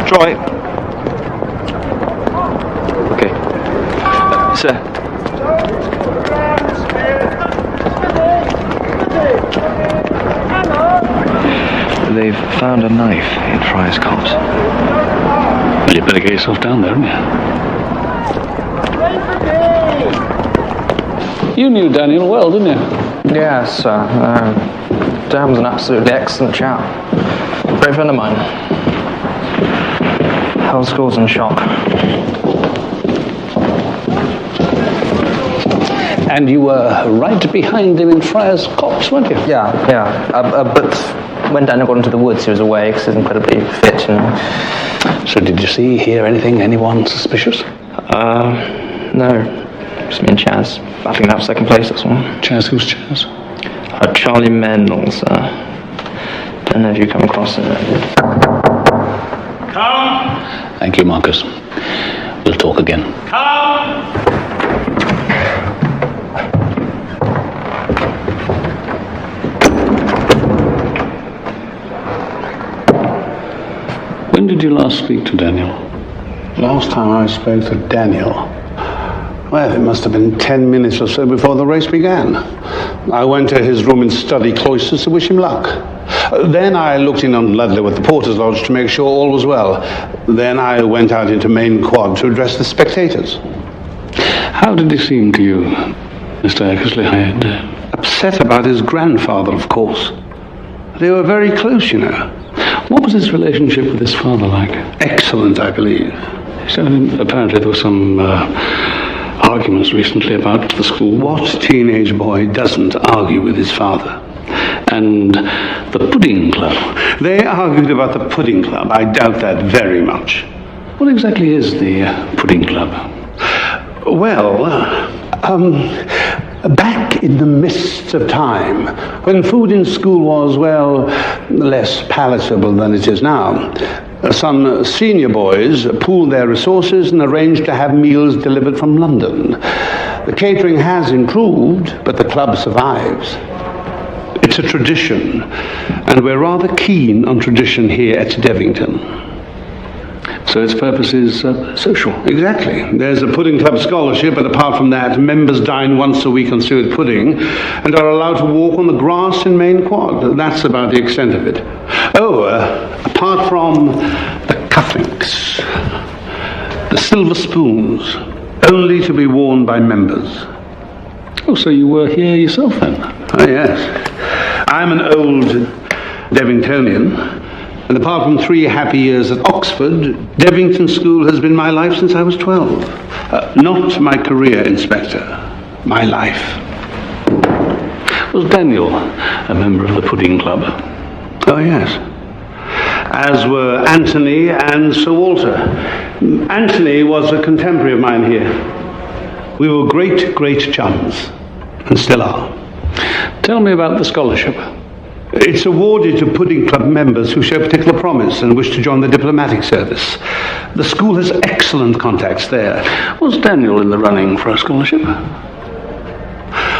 Troy. Okay. Sir. They've found a knife in Friar's Copse. Well, you'd better get yourself down there, hadn't you? You knew Daniel well, didn't you? Yes, sir. Dan was an absolutely excellent chap. Great friend of mine. Whole school's in shock. And you were right behind him in Friar's Copse, weren't you? Yeah. But when Daniel got into the woods, he was away because he's incredibly fit, you know. So did you see, hear anything, anyone suspicious? No. Just me and Chaz battling out second place, that's all. Chaz? Who's Chaz? Charlie Mendel, sir. Don't know if you come across him. Come! Thank you, Marcus. We'll talk again. Come! When did you last speak to Daniel? Last time I spoke to Daniel, well, it must have been 10 minutes or so before the race began. I went to his room in Study Cloisters to wish him luck. Then I looked in on Ludlow at the Porter's Lodge to make sure all was well. Then I went out into main quad to address the spectators. How did he seem to you, Mr. Eckersley Hyde? Upset about his grandfather, of course. They were very close, you know. What was his relationship with his father like? Excellent, I believe. So apparently there were some arguments recently about the school. What teenage boy doesn't argue with his father? And the pudding club? They argued about the pudding club. I doubt that very much. What exactly is the pudding club? Well, back in the mists of time, when food in school was, well, less palatable than it is now, some senior boys pooled their resources and arranged to have meals delivered from London. The catering has improved, but the club survives. It's a tradition, and we're rather keen on tradition here at Devington. So its purpose is social? Exactly. There's a pudding club scholarship, but apart from that, members dine once a week on suet pudding and are allowed to walk on the grass in main quad. That's about the extent of it. Apart from the cufflinks, the silver spoons, only to be worn by members. Oh, so you were here yourself then? Oh, yes. I'm an old Devingtonian. And apart from 3 happy years at Oxford, Devington School has been my life since I was 12. Not my career, Inspector. My life. Was Daniel a member of the Pudding Club? Oh, yes. As were Anthony and Sir Walter. Anthony was a contemporary of mine here. We were great, great chums, and still are. Tell me about the scholarship. It's awarded to Pudding Club members who show particular promise and wish to join the diplomatic service. The school has excellent contacts there. Was Daniel in the running for a scholarship?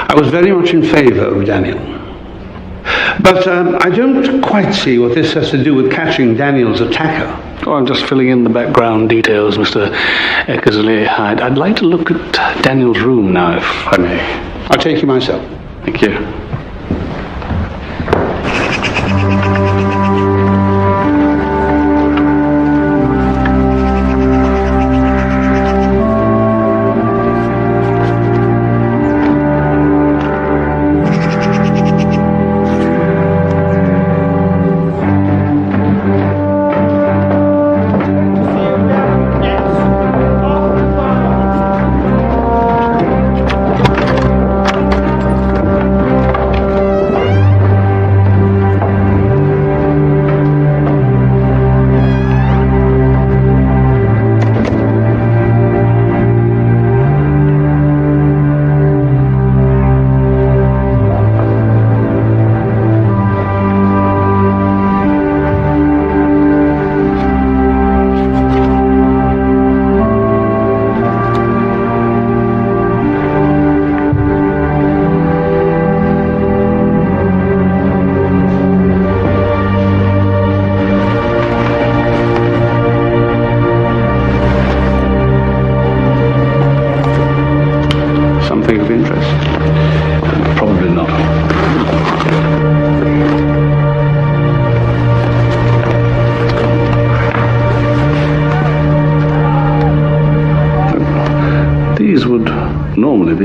I was very much in favour of Daniel. But I don't quite see what this has to do with catching Daniel's attacker. Oh, I'm just filling in the background details, Mr. Eckersley. I'd like to look at Daniel's room now, if I may. I'll take you myself. Thank you.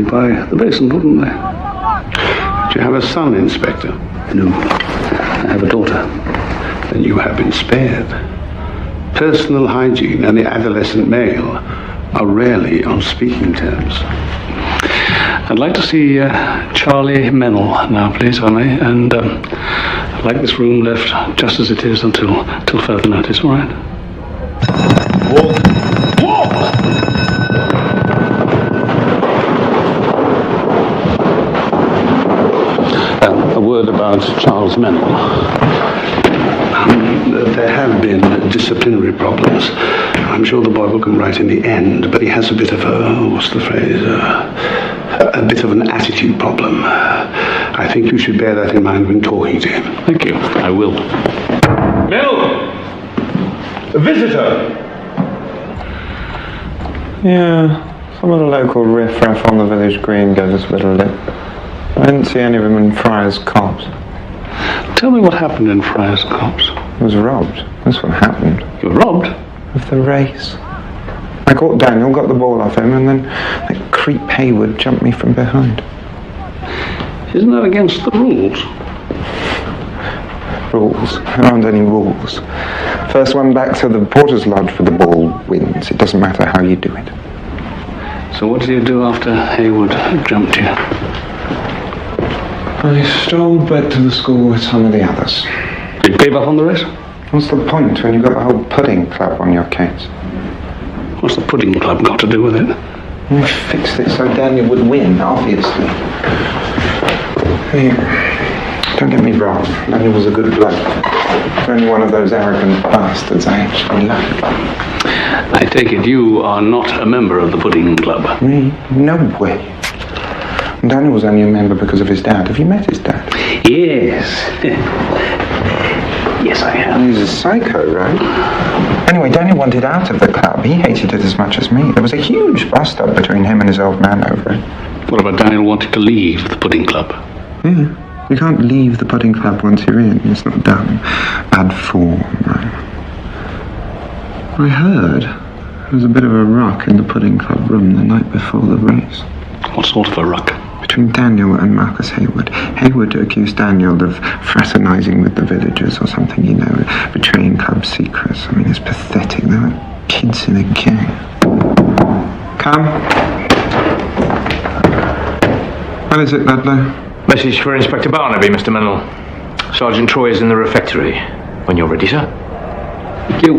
By the basin, wouldn't they? Do you have a son, Inspector? No, I have a daughter. Then you have been spared. Personal hygiene and the adolescent male are rarely on speaking terms. I'd like to see Charlie Mennell now, please, if I may, and I'd like this room left just as it is until further notice, all right? About Charles Mennell. There have been disciplinary problems. I'm sure the boy will come right in the end, but he has a bit of what's the phrase? A bit of an attitude problem. I think you should bear that in mind when talking to him. Thank you. I will. Mel! A visitor! Yeah, some of the local riffraff on the village green gave us a bit of lip. I didn't see any of them in Friar's Copse. Tell me what happened in Friar's Copse. I was robbed. That's what happened. You were robbed? Of the race. I caught Daniel, got the ball off him, and then that creep Hayward jumped me from behind. Isn't that against the rules? Rules? There aren't any rules. First one back to the porter's lodge for the ball wins. It doesn't matter how you do it. So what did you do after Hayward jumped you? I strolled back to the school with some of the others. You gave up on the race? What's the point when you've got the whole Pudding Club on your case? What's the Pudding Club got to do with it? We fixed it so Daniel would win, obviously. Hey, don't get me wrong, Daniel was a good bloke. He's only one of those arrogant bastards I actually like. I take it you are not a member of the Pudding Club? Me? No way. Daniel was only a member because of his dad. Have you met his dad? Yes. Yes, I have. He's a psycho, right? Anyway, Daniel wanted out of the club. He hated it as much as me. There was a huge bust-up between him and his old man over it. What about Daniel wanting to leave the Pudding Club? Yeah. You can't leave the Pudding Club once you're in. It's not done. Bad form, right? I heard there was a bit of a ruck in the Pudding Club room the night before the race. What sort of a ruck? between Daniel and Marcus Hayward. Hayward accused Daniel of fraternising with the villagers or something, you know, betraying club secrets. I mean, it's pathetic. They're like kids in a gang. Come. What is it, Ludlow? Message for Inspector Barnaby, Mr. Mennell. Sergeant Troy is in the refectory. When you're ready, sir. Thank you.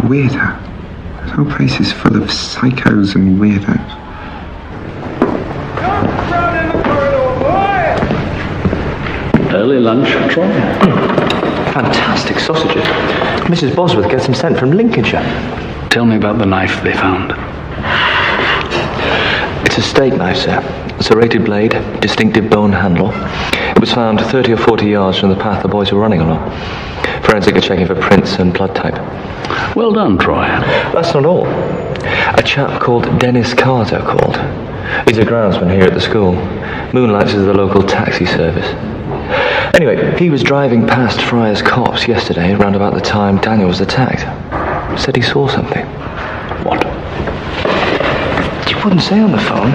Weirdo. This whole place is full of psychos and weirdos. Early lunch, Troy. Fantastic sausages. Mrs. Bosworth gets them sent from Lincolnshire. Tell me about the knife they found. It's a steak knife, sir. Serrated blade, distinctive bone handle. It was found 30 or 40 yards from the path the boys were running along. Forensic are checking for prints and blood type. Well done, Troy. That's not all. A chap called Dennis Carter called. He's a groundsman here at the school. Moonlights as the local taxi service. Anyway, he was driving past Friar's Copse yesterday, around about the time Daniel was attacked. Said he saw something. What? He wouldn't say on the phone.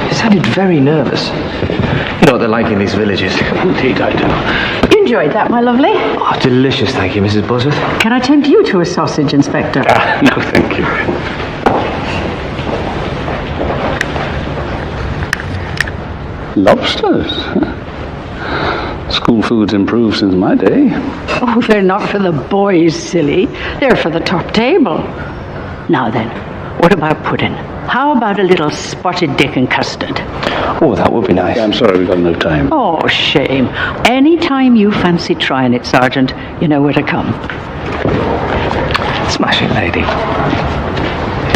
He sounded very nervous. You know what they're like in these villages. Indeed, I do. You enjoyed that, my lovely? Oh, delicious, thank you, Mrs. Bosworth. Can I tempt you to a sausage, Inspector? No, thank you. Lobsters? School food's improved since my day. Oh, they're not for the boys, silly. They're for the top table. Now then, what about pudding? How about a little spotted dick and custard? Oh, that would be nice. I'm sorry, we've got no time. Oh, shame. Any time you fancy trying it, Sergeant, you know where to come. Smashing lady.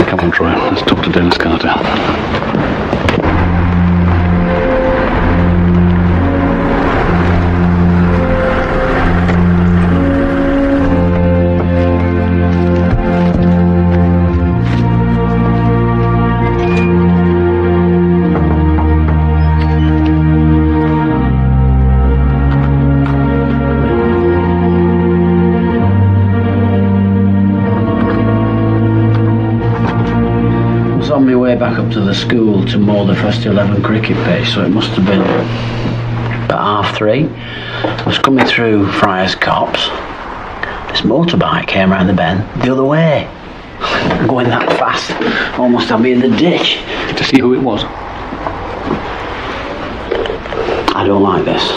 Come on, Troy. Let's talk to Dennis Carter. Back up to the school to moor the first 11 cricket pitch, so it must have been about 3:30. I was coming through Friar's Copse. This motorbike came round the bend the other way, going that fast, almost had me in the ditch. To see who it was? I don't like this.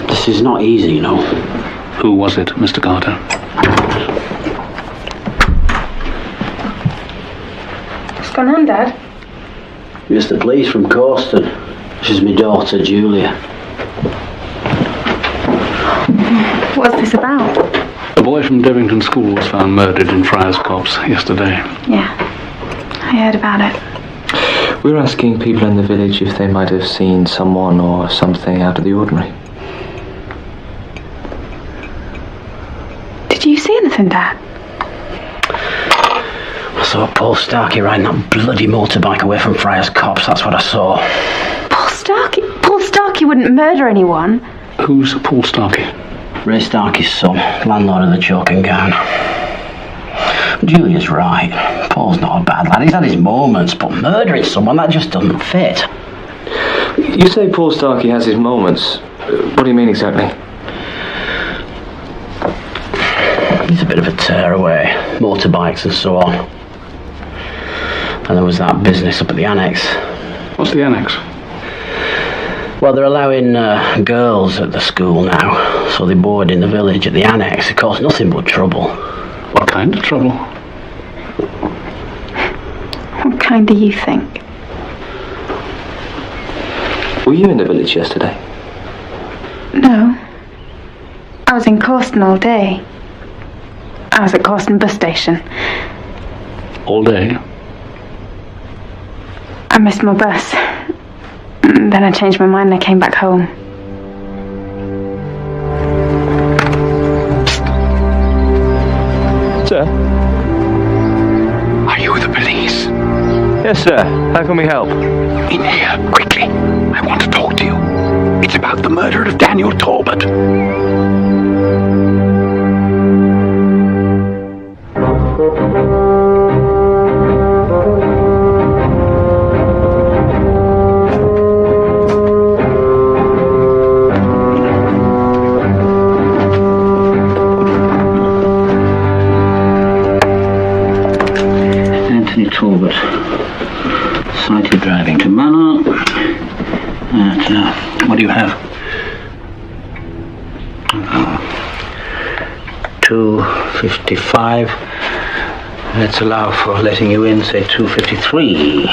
This is not easy, you know. Who was it, Mr. Carter? What's going on, Dad? It's the police from Corston. This is my daughter, Julia. What's this about? A boy from Devington School was found murdered in Friar's Copse yesterday. Yeah, I heard about it. We were asking people in the village if they might have seen someone or something out of the ordinary. Did you see anything, Dad? I saw Paul Starkey riding that bloody motorbike away from Friar's Copse. That's what I saw. Paul Starkey? Paul Starkey wouldn't murder anyone. Who's Paul Starkey? Ray Starkey's son, landlord of the Chalk and Gown. Julia's right. Paul's not a bad lad. He's had his moments, but murdering someone, that just doesn't fit. You say Paul Starkey has his moments. What do you mean exactly? He's a bit of a tearaway. Motorbikes and so on. And there was that business up at the annex. What's the annex? Well, they're allowing girls at the school now, so they board in the village at the annex. It caused nothing but trouble. What kind of trouble? What kind do you think? Were you in the village yesterday? No. I was in Corston all day. I was at Corston bus station. All day? I missed my bus. Then I changed my mind and I came back home. Sir? Are you the police? Yes, sir. How can we help? In here, quickly. I want to talk to you. It's about the murder of Daniel Talbot. Talbot. Sighted driving to Manor. What do you have? 2:55. Let's allow for letting you in, say 2:53.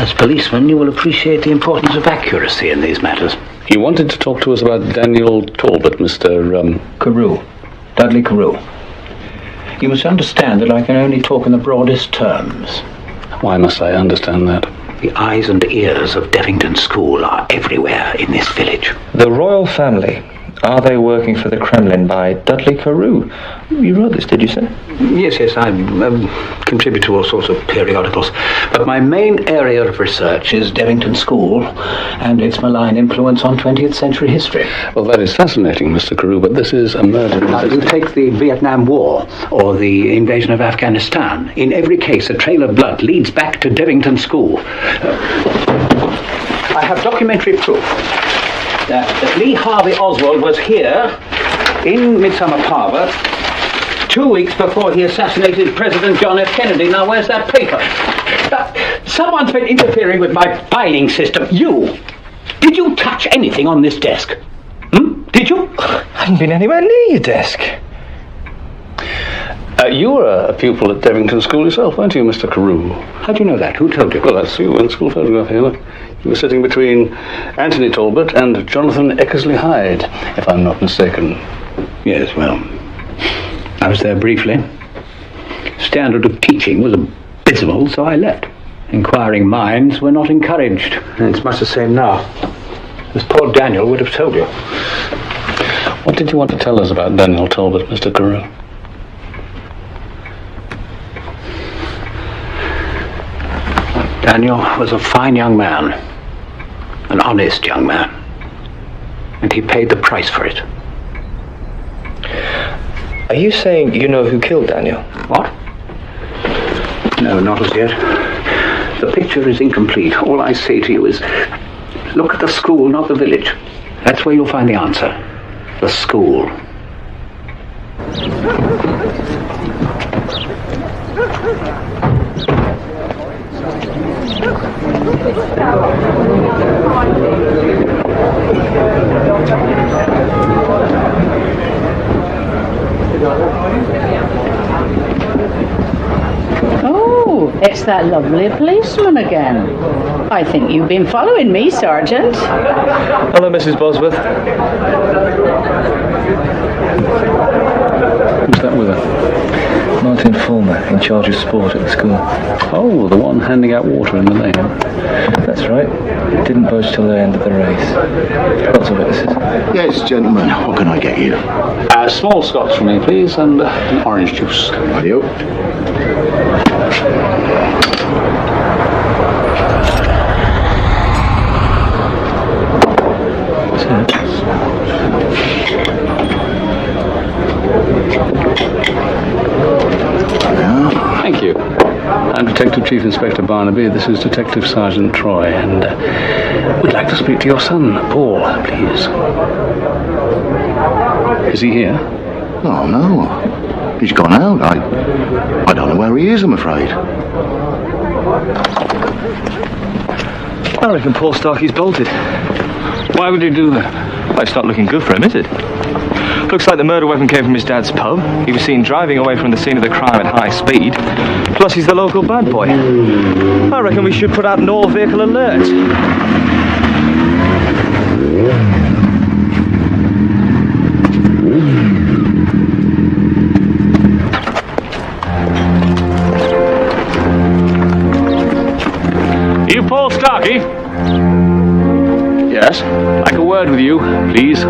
As policemen, you will appreciate the importance of accuracy in these matters. You wanted to talk to us about Daniel Talbot, Mr. Carew. Dudley Carew. You must understand that I can only talk in the broadest terms. Why must I understand that? The eyes and ears of Devington School are everywhere in this village. The royal family. Are they working for the Kremlin by Dudley Carew? You wrote this, did you, sir? Yes, I contribute to all sorts of periodicals. But my main area of research is Devington School and its malign influence on 20th century history. Well, that is fascinating, Mr. Carew, but this is a murder. Now, you take the Vietnam War or the invasion of Afghanistan. In every case, a trail of blood leads back to Devington School. I have documentary proof that Lee Harvey Oswald was here in Midsomer Parva 2 weeks before he assassinated President John F. Kennedy. Now, where's that paper? Someone's been interfering with my filing system. You! Did you touch anything on this desk? Did you? I haven't been anywhere near your desk. You were a pupil at Devington School yourself, weren't you, Mr. Carew? How do you know that? Who told you? Well, that's you in the school photograph here. Look. You were sitting between Anthony Talbot and Jonathan Eckersley Hyde, if I'm not mistaken. Yes, well, I was there briefly. Standard of teaching was abysmal, so I left. Inquiring minds were not encouraged. And it's much the same now. As poor Daniel would have told you. What did you want to tell us about Daniel Talbot, Mr. Carew? Daniel was a fine young man. An honest young man. And he paid the price for it. Are you saying you know who killed Daniel? What? No, not as yet. The picture is incomplete. All I say to you is, look at the school, not the village. That's where you'll find the answer. The school. Oh, it's that lovely policeman again. I think you've been following me, Sergeant. Hello, Mrs. Bosworth. Who's that with her? Martin Fulmer, in charge of sport at the school. Oh, the one handing out water in the lane. That's right. Didn't budge till the end of the race. Lots of witnesses. Yes, gentlemen. What can I get you? Small Scots for me, please, and an orange juice. Rightio. Thank you. I'm Detective Chief Inspector Barnaby. This is Detective Sergeant Troy, and we'd like to speak to your son, Paul, please. Is he here? Oh, no. He's gone out. I don't know where he is, I'm afraid. I reckon Paul Starkey's bolted. Why would he do that? Well, it's not looking good for him, is it? Looks like the murder weapon came from his dad's pub. He was seen driving away from the scene of the crime at high speed. Plus, he's the local bad boy. I reckon we should put out an all-vehicle alert. You Paul Starkey? Yes? I'd like a word with you, please.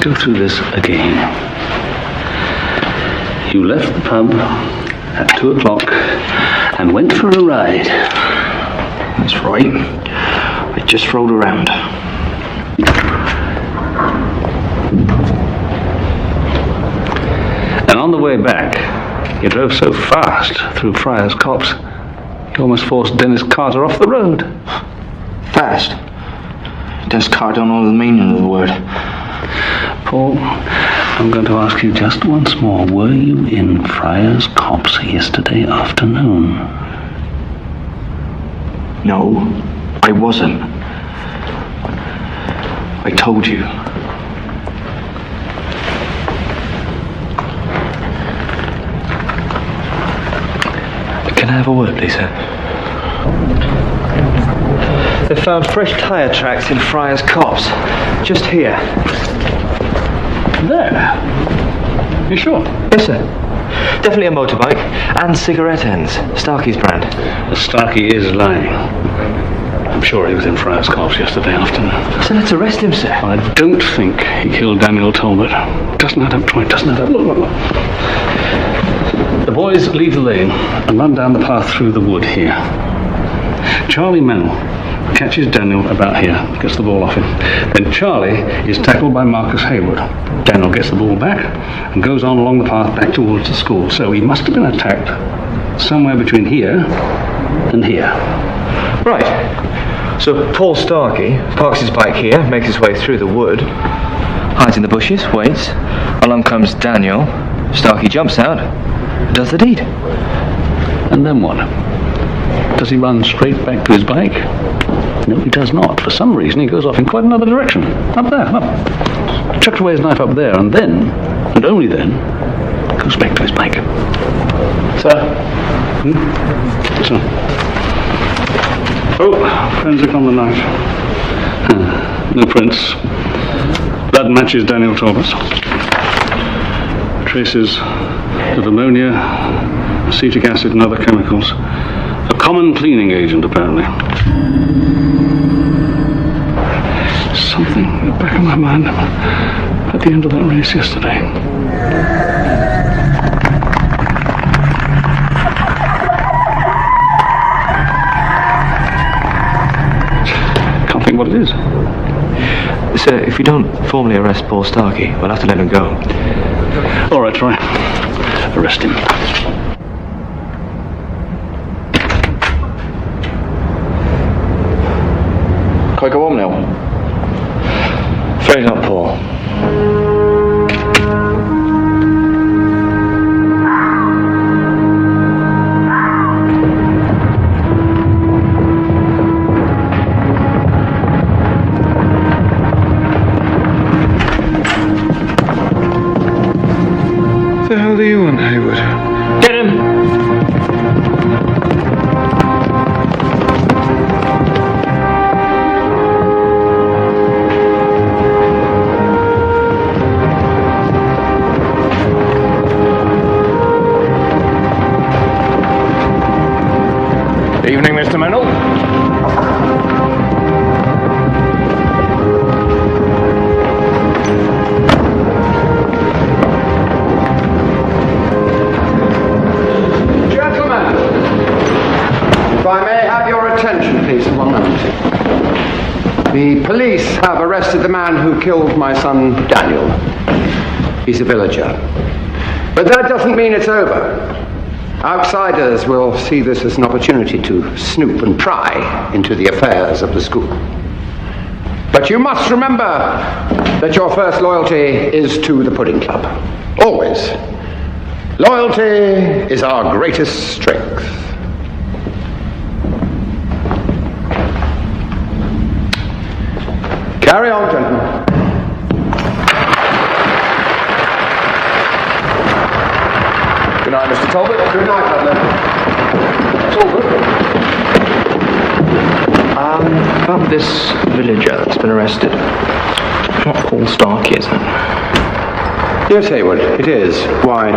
go through this again. You left the pub at 2 o'clock and went for a ride. That's right. I just rolled around. And on the way back, you drove so fast through Friar's Copse, you almost forced Dennis Carter off the road. Fast? Dennis Carter don't know the meaning of the word. Paul, I'm going to ask you just once more. Were you in Friar's Copse yesterday afternoon? No, I wasn't. I told you. Can I have a word, please, sir? They found fresh tyre tracks in Friar's Copse. Just here. There? You sure? Yes, sir. Definitely a motorbike and cigarette ends. Starkey's brand. Starkey is lying. I'm sure he was in Friar's Copse yesterday afternoon. So let's arrest him, sir. I don't think he killed Daniel Talbot. Doesn't add up, Troy. Doesn't add up. Look. The boys leave the lane and run down the path through the wood here. Charlie Mennell catches Daniel about here, gets the ball off him. Then Charlie is tackled by Marcus Hayward. Daniel gets the ball back and goes on along the path back towards the school. So he must have been attacked somewhere between here and here. Right. So Paul Starkey parks his bike here, makes his way through the wood, hides in the bushes, waits. Along comes Daniel. Starkey jumps out, does the deed. And then what? Does he run straight back to his bike? No, he does not. For some reason, he goes off in quite another direction. Up there, up. Chucks away his knife up there, and then, and only then, goes back to his bike. Sir? Sir? Oh, forensic on the knife. No prints. Blood matches Daniel Talbot's. Traces of ammonia, acetic acid, and other chemicals. A common cleaning agent, apparently. Something in the back of my mind at the end of that race yesterday. Can't think what it is. Sir, if you don't formally arrest Paul Starkey, we'll have to let him go. All right, Troy. Arrest him. Can I go home now? Afraid not, Paul. What the hell do you want, Hayward? Get him! Evening, Mr. Mennell. Gentlemen, if I may have your attention, please, for 1 moment. The police have arrested the man who killed my son, Daniel. He's a villager. But that doesn't mean it's over. Outsiders will see this as an opportunity to snoop and pry into the affairs of the school. But you must remember that your first loyalty is to the Pudding Club. Always. Loyalty is our greatest strength. Carry on, gentlemen. Good night, Mr. Talbot. Good night, Adler. About this villager that's been arrested. It's not Paul Starkey, is it? Yes, Hayward, it is. Why?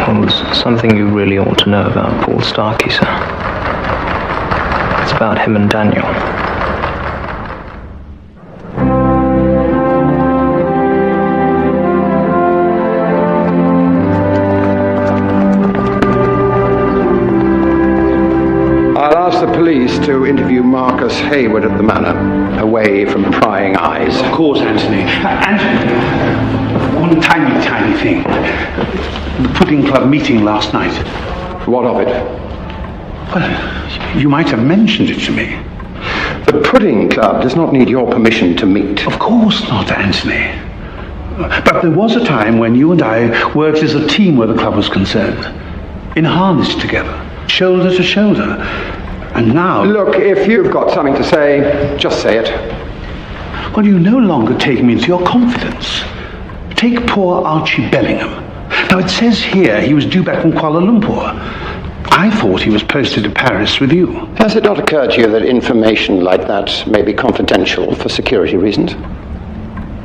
Well, there's something you really ought to know about Paul Starkey, sir. It's about him and Daniel. asked the police to interview Marcus Hayward at the manor, away from prying eyes. Of course, Anthony. One tiny thing. The Pudding Club meeting last night. What of it? Well, you might have mentioned it to me. The Pudding Club does not need your permission to meet. Of course not, Anthony. But there was a time when you and I worked as a team where the club was concerned. In harness together, shoulder to shoulder. And now... Look, if you've got something to say, just say it. Well, you no longer take me into your confidence. Take poor Archie Bellingham. Now, it says here he was due back from Kuala Lumpur. I thought he was posted to Paris with you. Has it not occurred to you that information like that may be confidential for security reasons?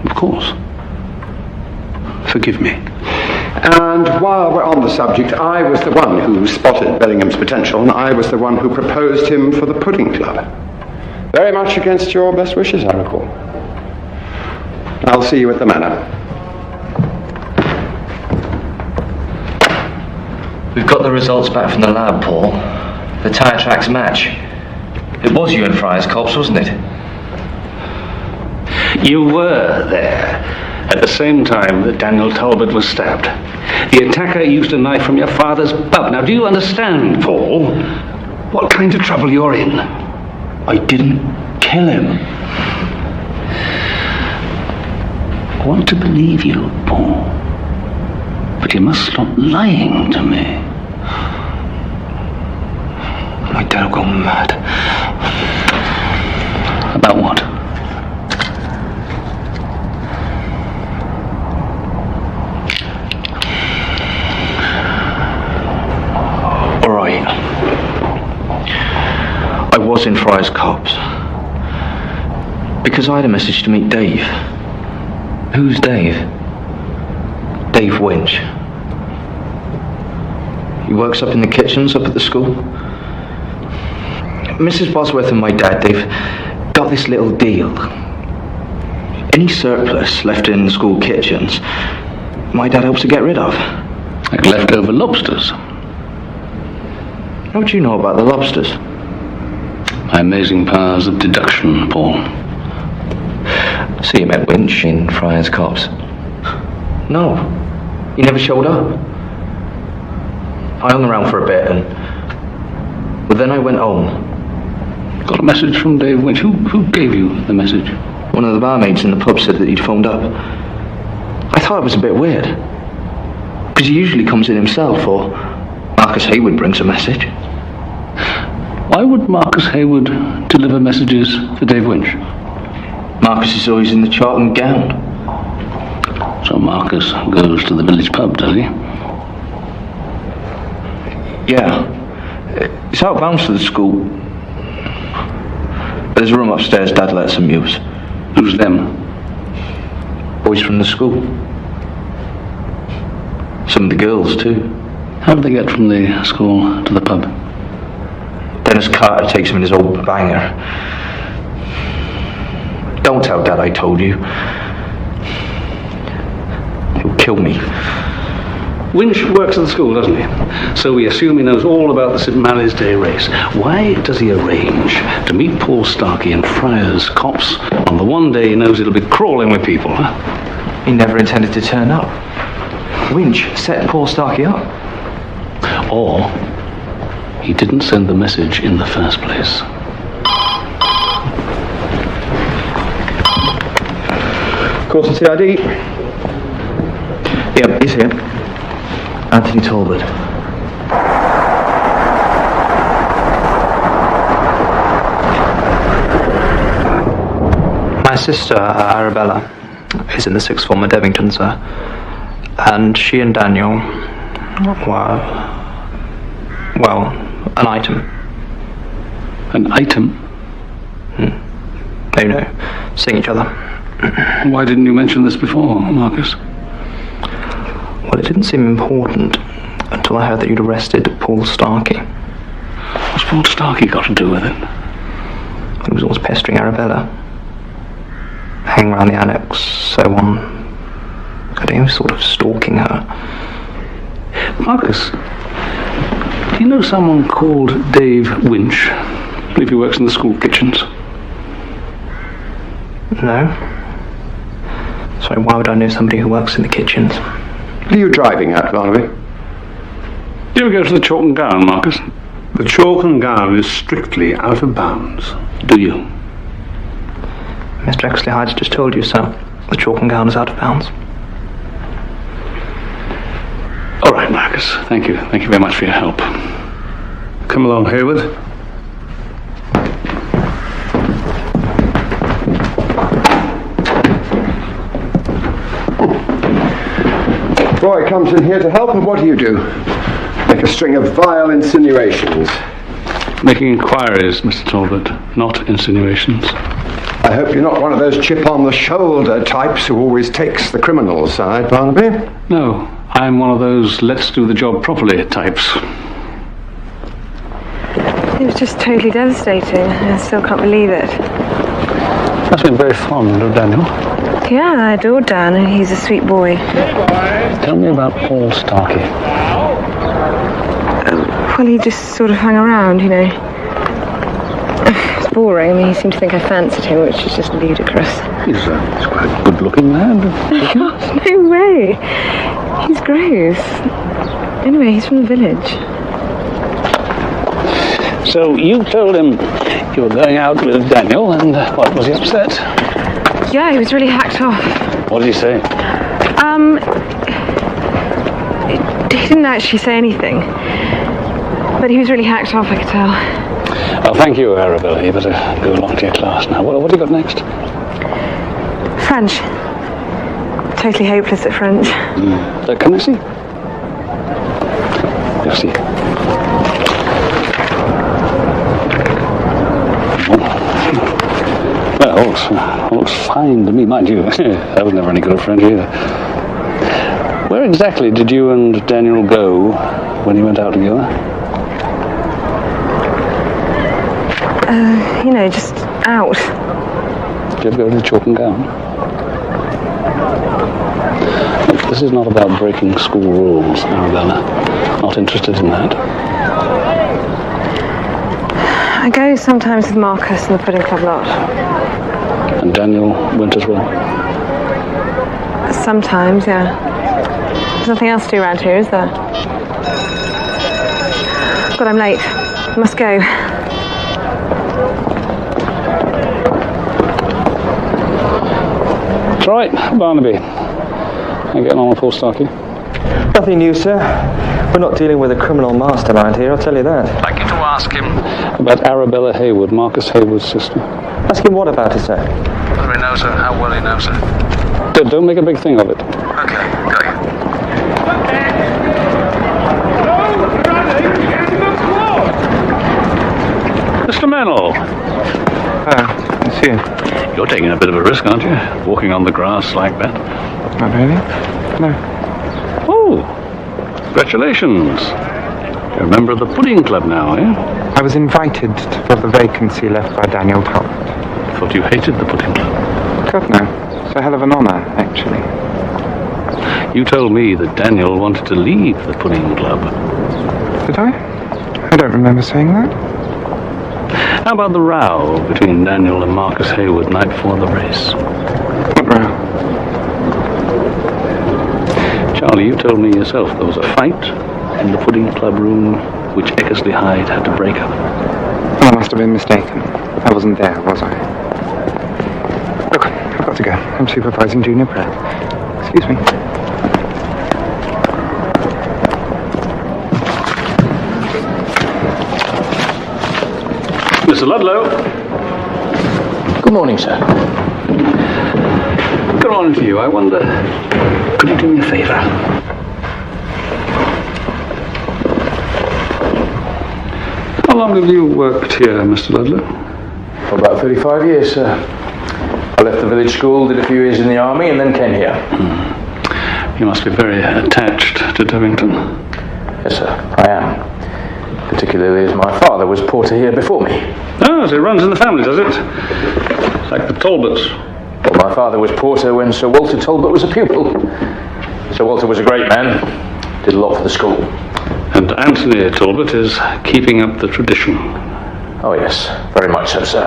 Of course. Forgive me. And while we're on the subject, I was the one who spotted Bellingham's potential, and I was the one who proposed him for the Pudding Club. Very much against your best wishes, I recall. I'll see you at the manor. We've got the results back from the lab, Paul. The tyre tracks match. It was you and Fryer's corpse, wasn't it? You were there at the same time that Daniel Talbot was stabbed. The attacker used a knife from your father's pub. Now, do you understand, Paul, what kind of trouble you're in? I didn't kill him. I want to believe you, Paul. But you must stop lying to me. My dad will go mad. About what? All right. I was in Fryer's Copse. Because I had a message to meet Dave. Who's Dave? Dave Winch. He works up in the kitchens up at the school. Mrs. Bosworth and my dad, they've got this little deal. Any surplus left in the school kitchens, my dad helps to get rid of. Like leftover lobsters. How do you know about the lobsters? My amazing powers of deduction, Paul. So you met Winch in Fryer's Copse? No. He never showed up. I hung around for a bit and... Well, then I went home. Got a message from Dave Winch. Who gave you the message? One of the barmaids in the pub said that he'd phoned up. I thought it was a bit weird. Because he usually comes in himself, or Marcus Hayward brings a message. Why would Marcus Hayward deliver messages for Dave Winch? Marcus is always in the tartan gown. So Marcus goes to the village pub, does he? Yeah. It's outbound to the school. There's a room upstairs Dad lets them use. Who's them? Boys from the school. Some of the girls, too. How do they get from the school to the pub? Dennis Carter takes him in his old banger. Don't tell Dad I told you. He'll kill me. Winch works at the school, doesn't he? So we assume he knows all about the St. Mally's Day race. Why does he arrange to meet Paul Starkey in Fryer's Copse on the one day he knows it'll be crawling with people, huh? He never intended to turn up. Winch set Paul Starkey up. Or he didn't send the message in the first place. Course and CID. Yep, he's here. Anthony Talbot. My sister, Arabella, is in the sixth form at Devington, sir. And she and Daniel were, well, an item. An item? You know, seeing each other. Why didn't you mention this before, Marcus? Well, it didn't seem important until I heard that you'd arrested Paul Starkey. What's Paul Starkey got to do with it? He was always pestering Arabella. Hanging around the annex, so on. I think he was sort of stalking her. Marcus, Do you know someone called Dave Winch? I believe he works in the school kitchens. No. Sorry, why would I know somebody who works in the kitchens? What are you driving at, Barnaby? Do you ever go to the Chalk and Gown, Marcus? The Chalk and Gown is strictly out of bounds. Do you? Mr. Exley Hyde's just told you so. The Chalk and Gown is out of bounds. All right, Marcus. Thank you. Thank you very much for your help. Come along, Hayward. Boy comes in here to help, and what do? Make a string of vile insinuations. Making inquiries, Mr. Talbot, not insinuations. I hope you're not one of those chip-on-the-shoulder types who always takes the criminal's side, Barnaby. No, I'm one of those let's-do-the-job-properly types. It was just totally devastating. I still can't believe it. Must have been very fond of Daniel. Yeah, I adored Dan, and he's a sweet boy. Tell me about Paul Starkey. Well, he just sort of hung around, you know. It's boring. I mean, he seemed to think I fancied him, which is just ludicrous. He's quite a good-looking lad. No way. He's gross. Anyway, he's from the village. So you told him you were going out with Daniel, and what, was he upset? Yeah, he was really hacked off. What did he say? He didn't actually say anything. But he was really hacked off, I could tell. Oh, thank you, Arabella. You better go along to your class now. What have you got next? French. Totally hopeless at French. Can I see? Merci. Well, looks fine to me, mind you. I was never any good at French either. Where exactly did you and Daniel go when you went out together? You know, just out. Did you ever go to the Chalk and Gown? Look, this is not about breaking school rules, Arabella. Not interested in that. I go sometimes with Marcus and the Pudding Club lot. And Daniel went as well? Sometimes, yeah. There's nothing else to do around here, is there? God, I'm late. I must go. That's right, Barnaby. How you getting on with Paul Starkey? Nothing new, sir. We're not dealing with a criminal mastermind here, I'll tell you that. I'd like you to ask him about Arabella Hayward, Marcus Hayward's sister. Ask him what about her, sir? Whether he knows her, how well he knows her. Don't make a big thing of it. Okay, got you. Mr. Mennell. It's you. You're taking a bit of a risk, aren't you? Walking on the grass like that. Not really? No. Oh, congratulations. You're a member of the Pudding Club now, eh? I was invited to fill the vacancy left by Daniel Talbot. I thought you hated the Pudding Club. God, no. It's a hell of an honour, actually. You told me that Daniel wanted to leave the Pudding Club. Did I? I don't remember saying that. How about the row between Daniel and Marcus Hayward night before the race? What row? Charlie, you told me yourself there was a fight in the Pudding Club room which Eckersley Hyde had to break up. Well, I must have been mistaken. I wasn't there, was I? Look, I've got to go. I'm supervising junior prep. Excuse me. Mr. Ludlow. Good morning, sir. Good morning to you. I wonder, could you do me a favour? How long have you worked here, Mr. Ludlow? For about 35 years, sir. I left the village school, did a few years in the army, and then came here. You must be very attached to Devington. Yes, sir, I am. Particularly as my father was porter here before me. Oh, so it runs in the family, does it? Like the Talbots. Well, my father was porter when Sir Walter Talbot was a pupil. Sir Walter was a great man, did a lot for the school. And Anthony Talbot is keeping up the tradition. Oh, yes. Very much so, sir.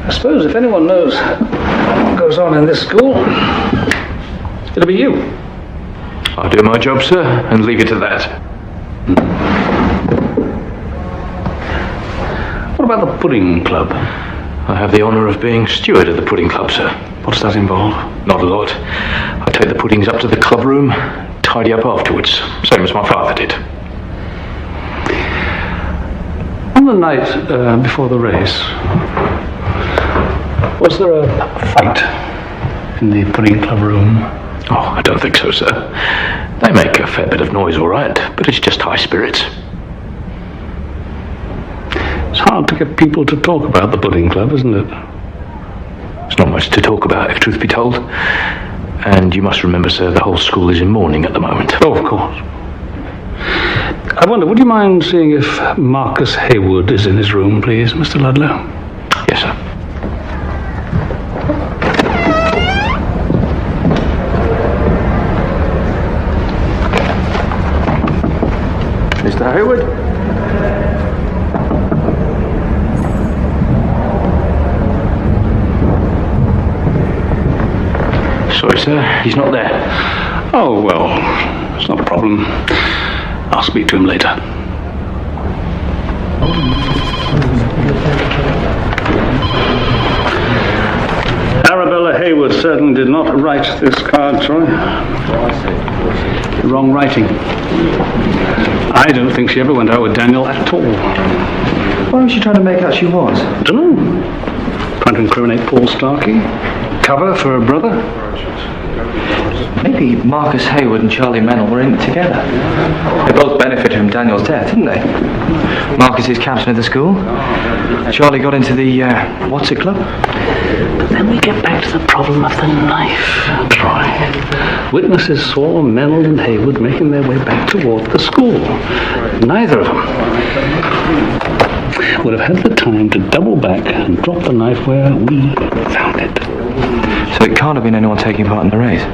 I suppose if anyone knows what goes on in this school, it'll be you. I'll do my job, sir, and leave it to that. What about the pudding club? I have the honour of being steward of the pudding club, sir. What does that involve? Not a lot. I take the puddings up to the club room, tidy up afterwards, same as my father did. On the night before the race, was there a fight in the pudding club room? Oh, I don't think so, sir. They make a fair bit of noise, all right, but it's just high spirits. It's hard to get people to talk about the pudding club, isn't it? There's not much to talk about, if truth be told. And you must remember, sir, the whole school is in mourning at the moment. Oh, of course. I wonder, would you mind seeing if Marcus Haywood is in his room, please, Mr. Ludlow? Yes, sir. Mr. Haywood? Sorry, sir, he's not there. Oh, well, it's not a problem. I'll speak to him later. Arabella Haywood certainly did not write this card, Troy. Wrong writing. I don't think she ever went out with Daniel at all. Why was she trying to make out she was? Don't know. Trying to incriminate Paul Starkey? Cover for her brother? Maybe Marcus Haywood and Charlie Mennel were in it together. They both benefited from Daniel's death, didn't they? Marcus is captain of the school. Charlie got into the, what's it club? But then we get back to the problem of the knife, Troy. Witnesses saw Mennel and Haywood making their way back toward the school. Neither of them would have had the time to double back and drop the knife where we found it. So it can't have been anyone taking part in the race?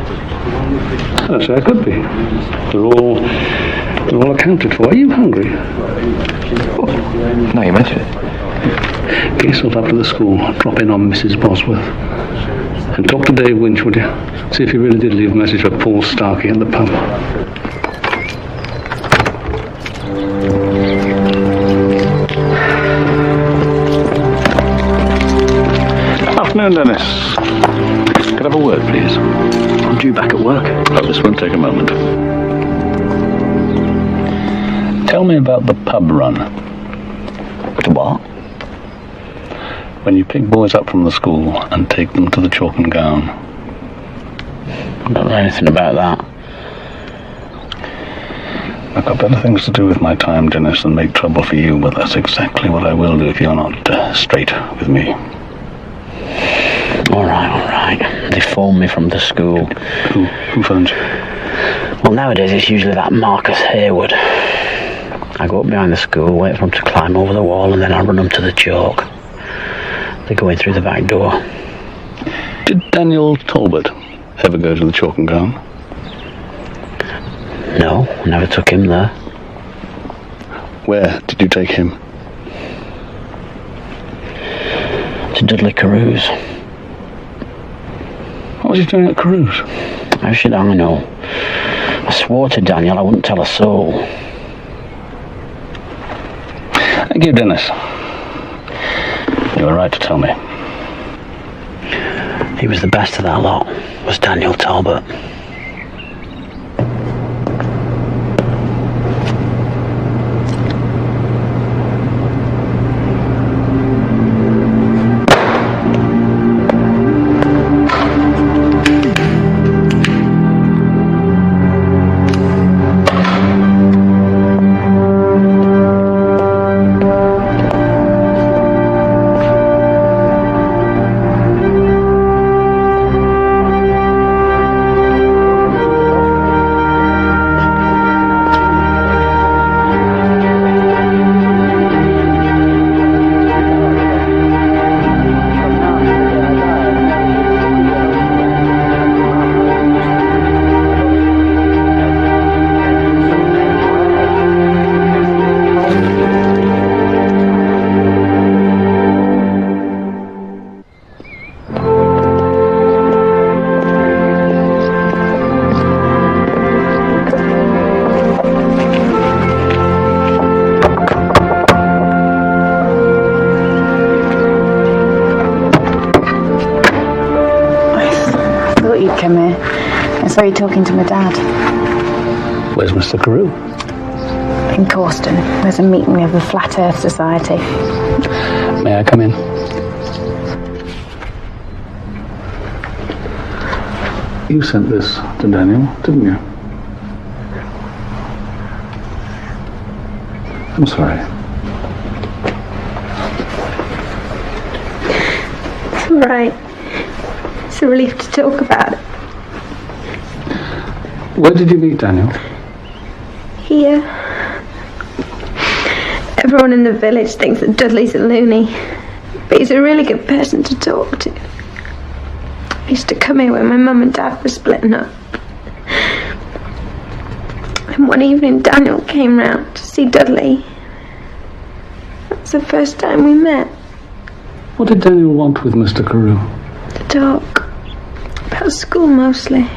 Yes, that could be. They're all accounted for. Are you hungry? Oh, now you mention it. Get yourself up to the school. Drop in on Mrs. Bosworth. And talk to Dave Winch, would you? See if he really did leave a message for Paul Starkey at the pub. Afternoon, Dennis. Could I have a word, please? I'm due back at work. Oh, this won't take a moment. Tell me about the pub run. The what? When you pick boys up from the school and take them to the Chalk and Gown. I don't know anything about that. I've got better things to do with my time, Dennis, than make trouble for you, but that's exactly what I will do if you're not straight with me. All right. They phoned me from the school. Who phoned you? Well, nowadays it's usually that Marcus Haywood. I go up behind the school, wait for them to climb over the wall, and then I run them to the chalk. They go in through the back door. Did Daniel Talbot ever go to the Chalk and Gown? No, I never took him there. Where did you take him? To Dudley Carew's. What was he doing at Carew's? How should I know? I swore to Daniel I wouldn't tell a soul. Thank you, Dennis. You were right to tell me. He was the best of that lot, was Daniel Talbot. I saw you talking to my dad. Where's Mr. Carew? In Causton. There's a meeting of the Flat Earth Society. May I come in? You sent this to Daniel, didn't you? I'm sorry. It's all right. It's a relief to talk about it. Where did you meet Daniel? Here. Everyone in the village thinks that Dudley's a loony, but he's a really good person to talk to. I used to come here when my mum and dad were splitting up. And one evening Daniel came round to see Dudley. That's the first time we met. What did Daniel want with Mr. Carew? To talk. About school mostly.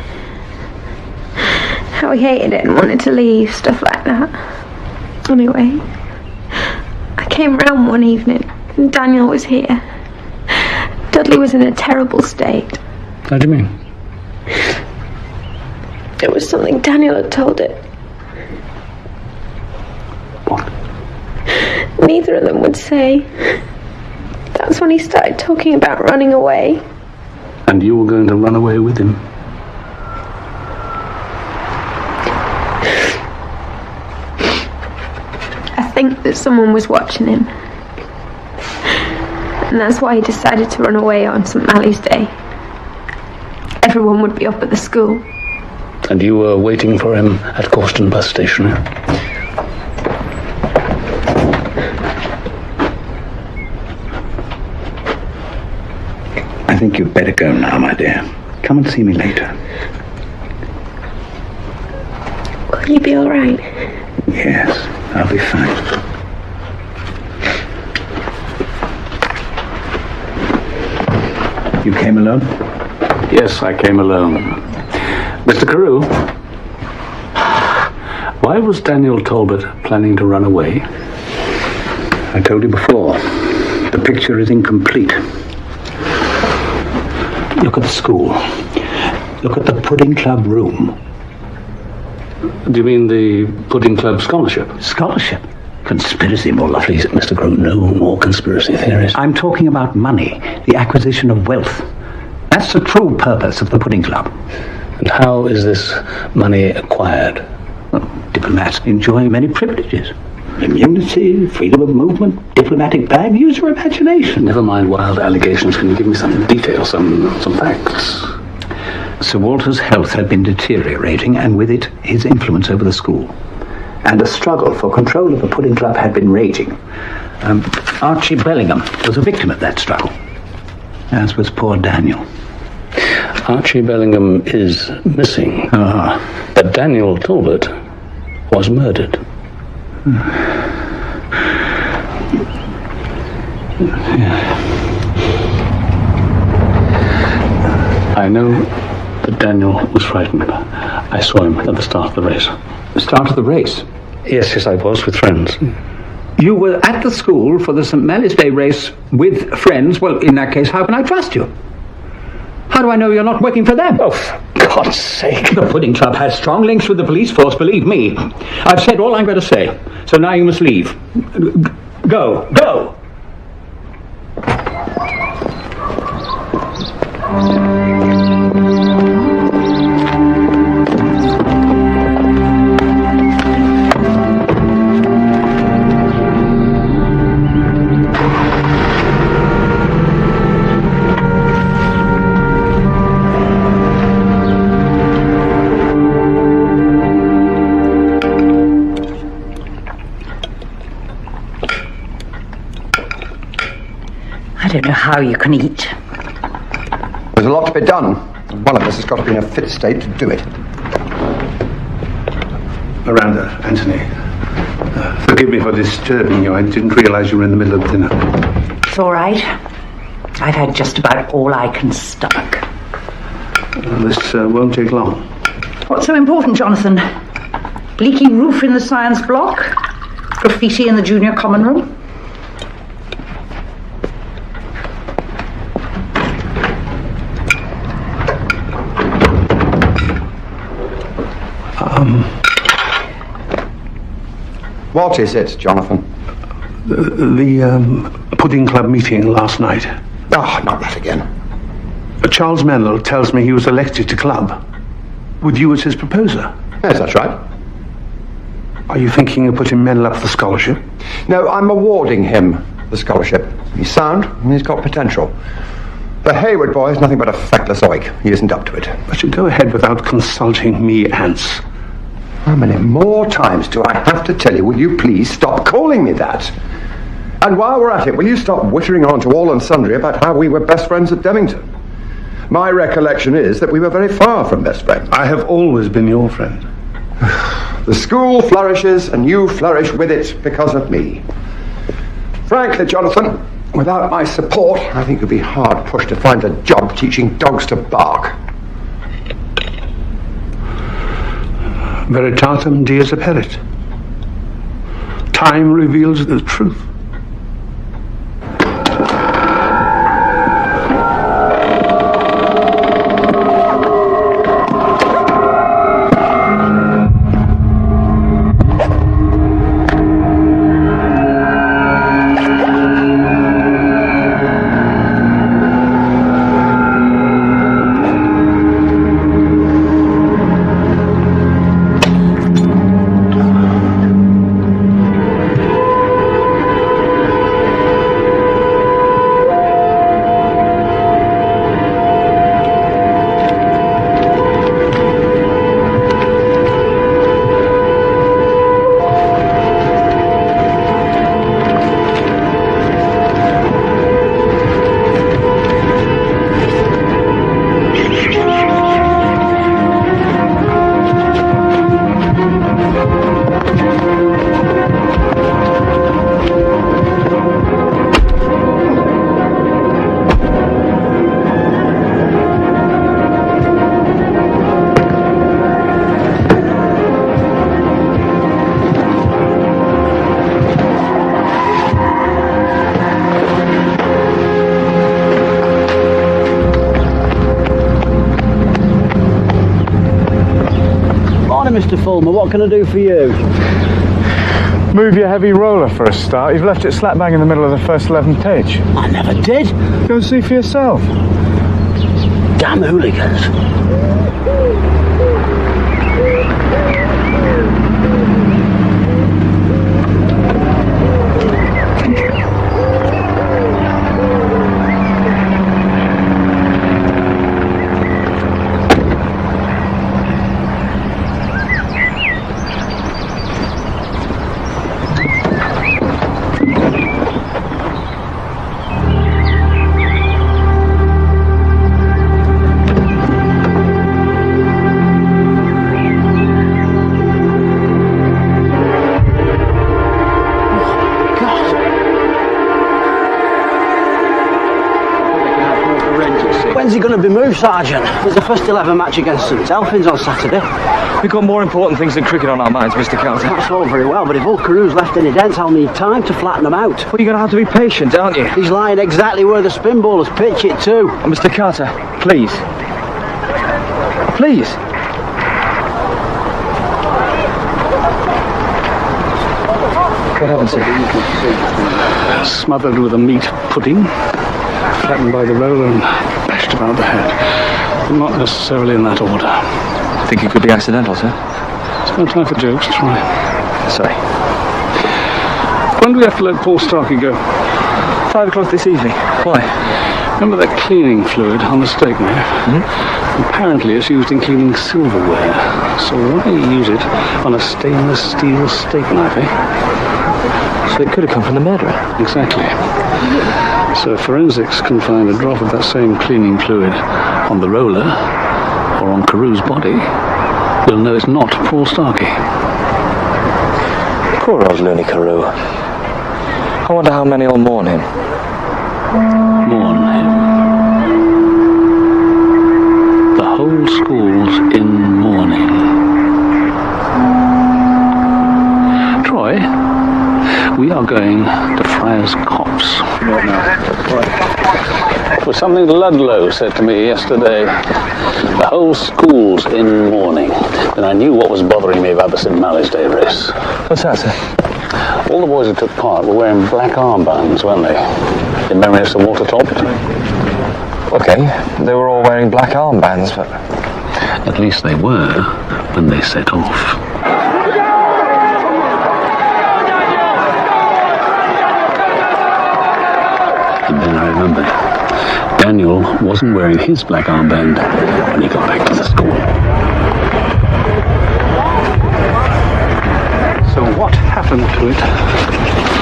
How he hated it and wanted to leave, stuff like that. Anyway, I came round one evening and Daniel was here. Dudley was in a terrible state. How do you mean? It was something Daniel had told it. What? Neither of them would say. That's when he started talking about running away. And you were going to run away with him? I think that someone was watching him. And that's why he decided to run away on St. Mally's Day. Everyone would be up at the school. And you were waiting for him at Causton bus station? I think you'd better go now, my dear. Come and see me later. Will you be all right? Yes, I'll be fine. You came alone? Yes, I came alone. Mr. Carew, why was Daniel Talbot planning to run away? I told you before, the picture is incomplete. Look at the school. Look at the Pudding Club room. Do you mean the Pudding Club scholarship? Scholarship? Conspiracy, more likely. Please, Mr. Carew, no more conspiracy theories. I'm talking about money, the acquisition of wealth. That's the true purpose of the Pudding Club. And how is this money acquired? Well, diplomats enjoy many privileges. Immunity, freedom of movement, diplomatic bag. Use your imagination. Never mind wild allegations. Can you give me some detail, some facts? Sir Walter's health had been deteriorating, and with it, his influence over the school. And a struggle for control of the Pudding Club had been raging. Archie Bellingham was a victim of that struggle, as was poor Daniel. Archie Bellingham is missing. But Daniel Talbot was murdered. I know that Daniel was frightened. I saw him at the start of the race. The start of the race? Yes, I was with friends. You were at the school for the St. Mally's Day race with friends? Well, in that case, how can I trust you? How do I know you're not working for them? Oh, for God's sake. The Pudding Club has strong links with the police force, believe me. I've said all I'm going to say, so now you must leave. Go, go! I don't know how you can eat. There's a lot to be done. One of us has got to be in a fit state to do it. Miranda, Anthony, forgive me for disturbing you. I didn't realise you were in the middle of dinner. It's all right. I've had just about all I can stomach. This won't take long. What's so important, Jonathan? Leaking roof in the science block? Graffiti in the junior common room? What is it, Jonathan? The pudding club meeting last night. Oh, not that again. Charles Mennell tells me he was elected to club, with you as his proposer. Yes, that's right. Are you thinking of putting Mennell up for scholarship? No, I'm awarding him the scholarship. He's sound and he's got potential. The Hayward boy is nothing but a feckless oik. He isn't up to it. I should go ahead without consulting me, Ants. How many more times do I have to tell you, will you please stop calling me that? And while we're at it, will you stop wittering on to all and sundry about how we were best friends at Devington? My recollection is that we were very far from best friends. I have always been your friend. The school flourishes and you flourish with it because of me. Frankly, Jonathan, without my support, I think you'd be hard pushed to find a job teaching dogs to bark. Veritatem dies aperit. Time reveals the truth. Mr. Fulmer, what can I do for you? Move your heavy roller for a start. You've left it slap bang in the middle of the first 11 page. I never did. Go and see for yourself. Damn hooligans. When's he going to be moved, Sergeant? There's a first 11 match against St Elphins on Saturday. We've got more important things than cricket on our minds, Mr. Carter. That's all very well, but if old Carew's left any dents, I'll need time to flatten them out. Well, you're going to have to be patient, aren't you? He's lying exactly where the spin ballers pitch it too. Mr. Carter, please. Please. What happened, sir? Smothered with a meat pudding, flattened by the roller and bashed about the head. Not necessarily in that order. I think it could be accidental, sir. It's no time for jokes, try. Sorry. When do we have to let Paul Starkey go? 5 o'clock this evening. Why? Remember that cleaning fluid on the steak knife? Mm-hmm. Apparently it's used in cleaning silverware. So why use it on a stainless steel steak knife, eh? So it could have come from the murderer. Exactly. So if forensics can find a drop of that same cleaning fluid on the roller or on Carew's body, we'll know it's not Paul Starkey. Poor old loony Carew. I wonder how many will mourn him. Mourn him. The whole school's in mourning. Troy, we are going to Friar's Copse. What now? It was something Ludlow said to me yesterday. The whole school's in mourning. Then I knew what was bothering me about the St. Mally's Day race. What's that, sir? All the boys who took part were wearing black armbands, weren't they? In memory of Sir Walter Talbot. Okay, they were all wearing black armbands, but... At least they were when they set off. And then I remembered. Daniel wasn't wearing his black armband when he got back to the school. So what happened to it?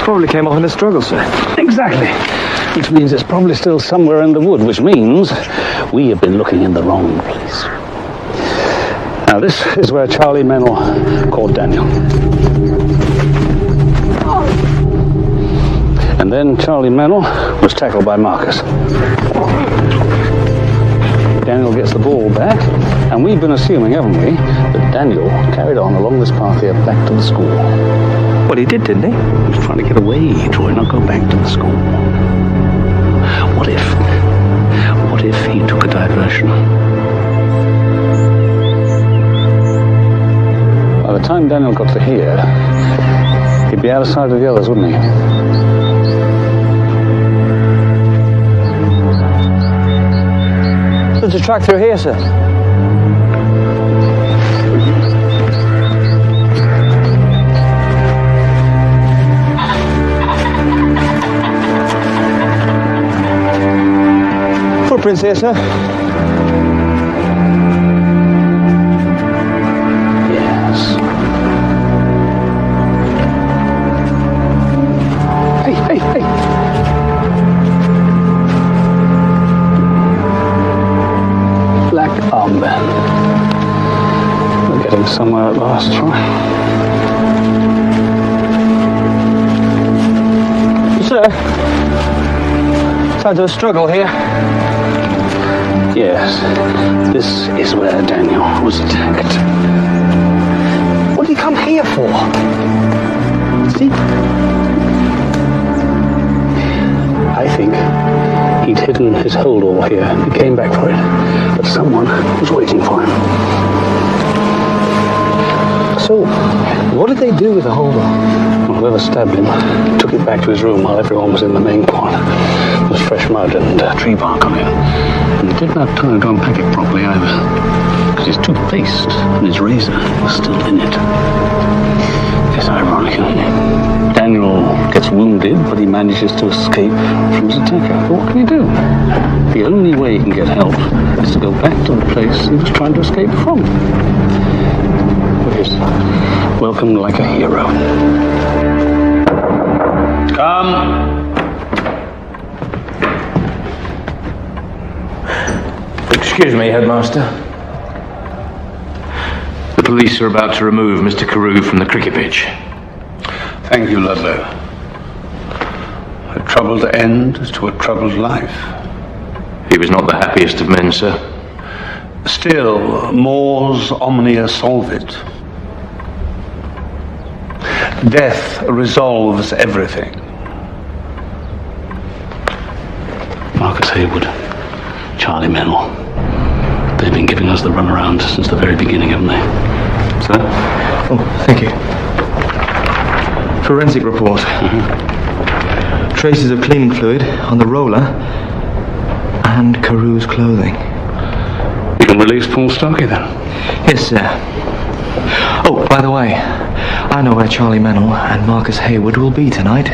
Probably came off in a struggle, sir. Exactly. Which means it's probably still somewhere in the wood, which means we have been looking in the wrong place. Now this is where Charlie Mennel caught Daniel. And then Charlie Mennel was tackled by Marcus. Daniel gets the ball back, and we've been assuming, haven't we, that Daniel carried on along this path here back to the school. Well, he did, didn't he? He was trying to get away, Troy, not go back to the school. What if he took a diversion? By the time Daniel got to here, he'd be out of sight of the others, wouldn't he? There's a track through here, sir. Footprints here, sir. Yes. Hey! Black armband. We're getting somewhere at last, Troy. Sir, signs of a struggle here. Yes, this is where Daniel was attacked. What did he come here for? See? I think he'd hidden his hold all here and he came back for it. But someone was waiting for him. So, what did they do with the holder? Well, whoever stabbed him took it back to his room while everyone was in the main quad. There was fresh mud and tree bark on it. And he didn't have time to unpack it properly either. Because his toothpaste and his razor was still in it. It's ironic, isn't it? Daniel gets wounded, but he manages to escape from his attacker. But what can he do? The only way he can get help is to go back to the place he was trying to escape from. He's welcomed like a hero. Come. Excuse me, Headmaster. The police are about to remove Mr. Carew from the cricket pitch. Thank you, Ludlow. A troubled end to a troubled life. He was not the happiest of men, sir. Still, mors omnia solvit. Death resolves everything. Marcus Hayward, Charlie Mennel. They've been giving us the runaround since the very beginning, haven't they? Sir? Oh, thank you. Forensic report. Traces of cleaning fluid on the roller and Carew's clothing. You can release Paul Starkey then? Yes, sir. Oh, by the way, I know where Charlie Mennel and Marcus Hayward will be tonight.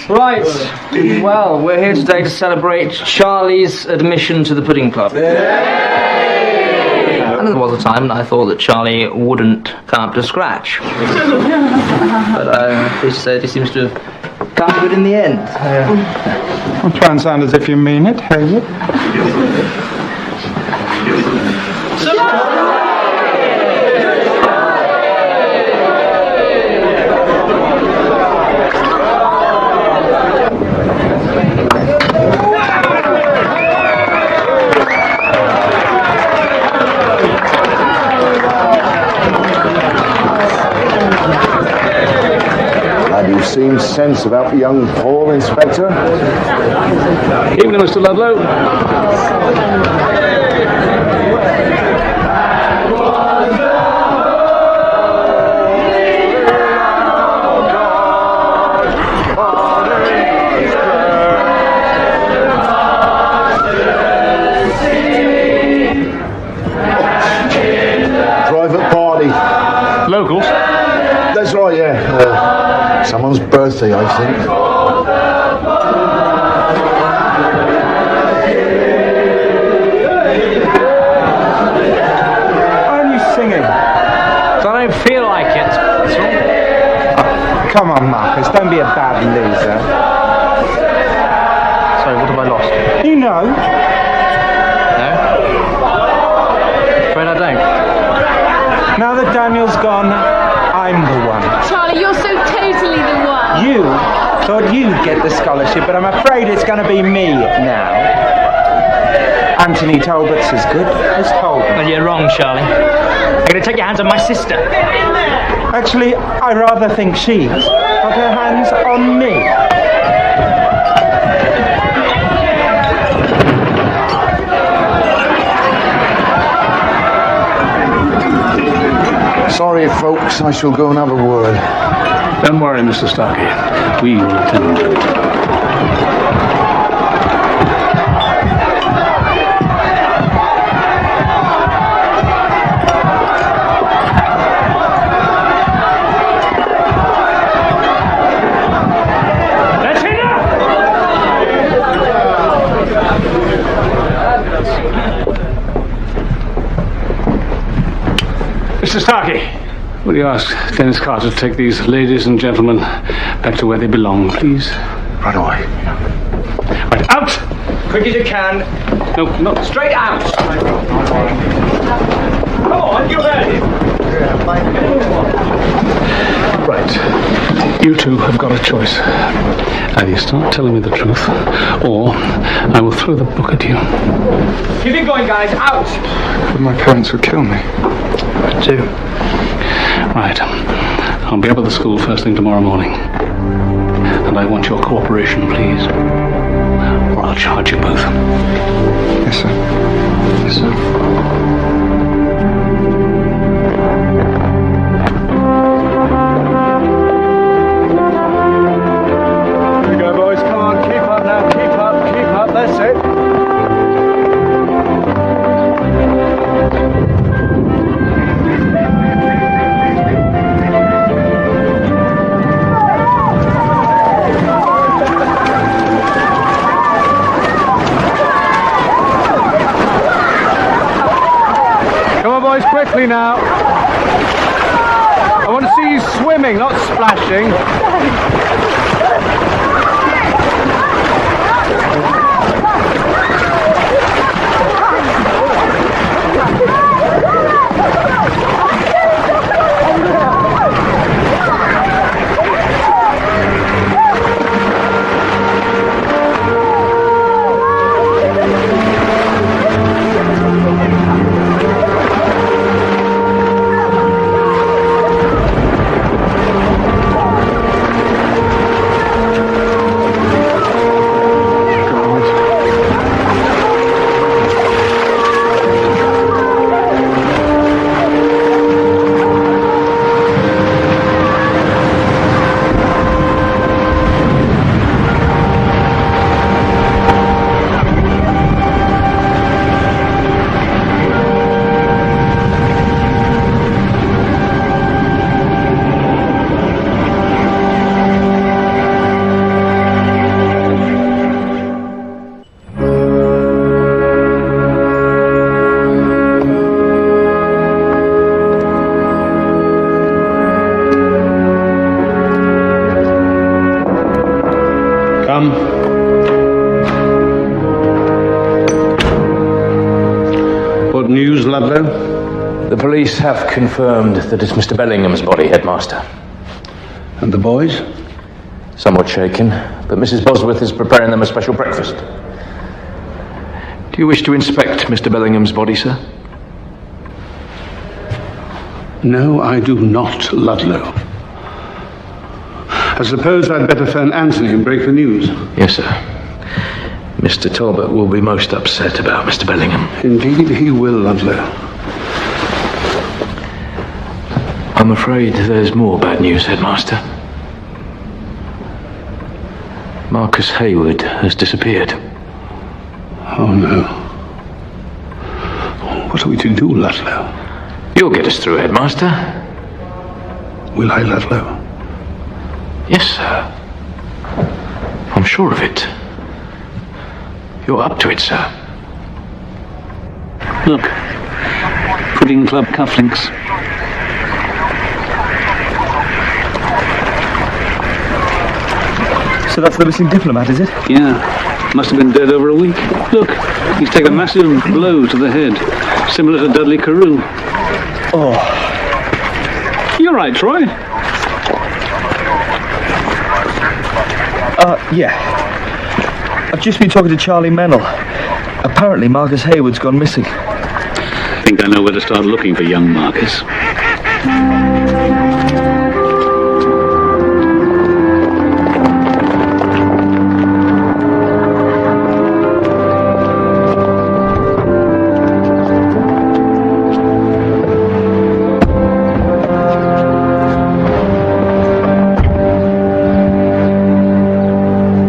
Right, well, we're here today to celebrate Charlie's admission to the Pudding Club. And there was a time when I thought that Charlie wouldn't come up to scratch. But pleased to say that he seems to have come good in the end. I'll try and sound as if you mean it, Hayward. seems sense about young Paul, Inspector. Evening, Mr. Ludlow. Private party. Locals? That's right, yeah. Someone's birthday, I think. Why are you singing? I don't feel like it. That's all. Oh, come on, Marcus, don't be a bad loser. Sorry, what have I lost? You know. No? Afraid I don't. Now that Daniel's gone, I'm the one. Charlie, you're so totally the one. You thought you'd get the scholarship, but I'm afraid it's going to be me now. Anthony Talbot's as good as Holden. Well, you're wrong, Charlie. You're going to take your hands on my sister. Actually, I rather think she's got her hands on me. Sorry, folks, I shall go and have a word. Don't worry, Mr. Starkey. We will attend to it. Mr. Starkey, will you ask Dennis Carter to take these ladies and gentlemen back to where they belong, please? Right away. Right, out! Quick as you can. No, not Straight out. Come on, you heard him. right. You two have got a choice. Either you start telling me the truth, or I will throw the book at you. Keep it going, guys. Out. But my parents would kill me. Right, too. Right. I'll be up at the school first thing tomorrow morning. And I want your cooperation, please. Or I'll charge you both. Yes, sir. Yes, sir. Quickly now. I want to see you swimming, not splashing. What news, Ludlow? The police have confirmed that it's Mr. Bellingham's body, Headmaster. And the boys? Somewhat shaken, but Mrs. Bosworth is preparing them a special breakfast. Do you wish to inspect Mr. Bellingham's body, sir? No, I do not, Ludlow. I suppose I'd better phone Anthony and break the news. Yes, sir. Mr. Talbot will be most upset about Mr. Bellingham. Indeed he will, Ludlow. I'm afraid there's more bad news, Headmaster. Marcus Hayward has disappeared. Oh, no. What are we to do, Ludlow? You'll get us through, Headmaster. Will I, Ludlow? Yes, sir. I'm sure of it. You're up to it, sir. Look. Pudding Club cufflinks. So that's the missing diplomat, is it? Yeah. Must have been dead over a week. Look, he's taken a massive blow to the head, similar to Dudley Carew. Oh. You're right, Troy. Yeah. I've just been talking to Charlie Mennell. Apparently Marcus Hayward's gone missing. I think I know where to start looking for young Marcus.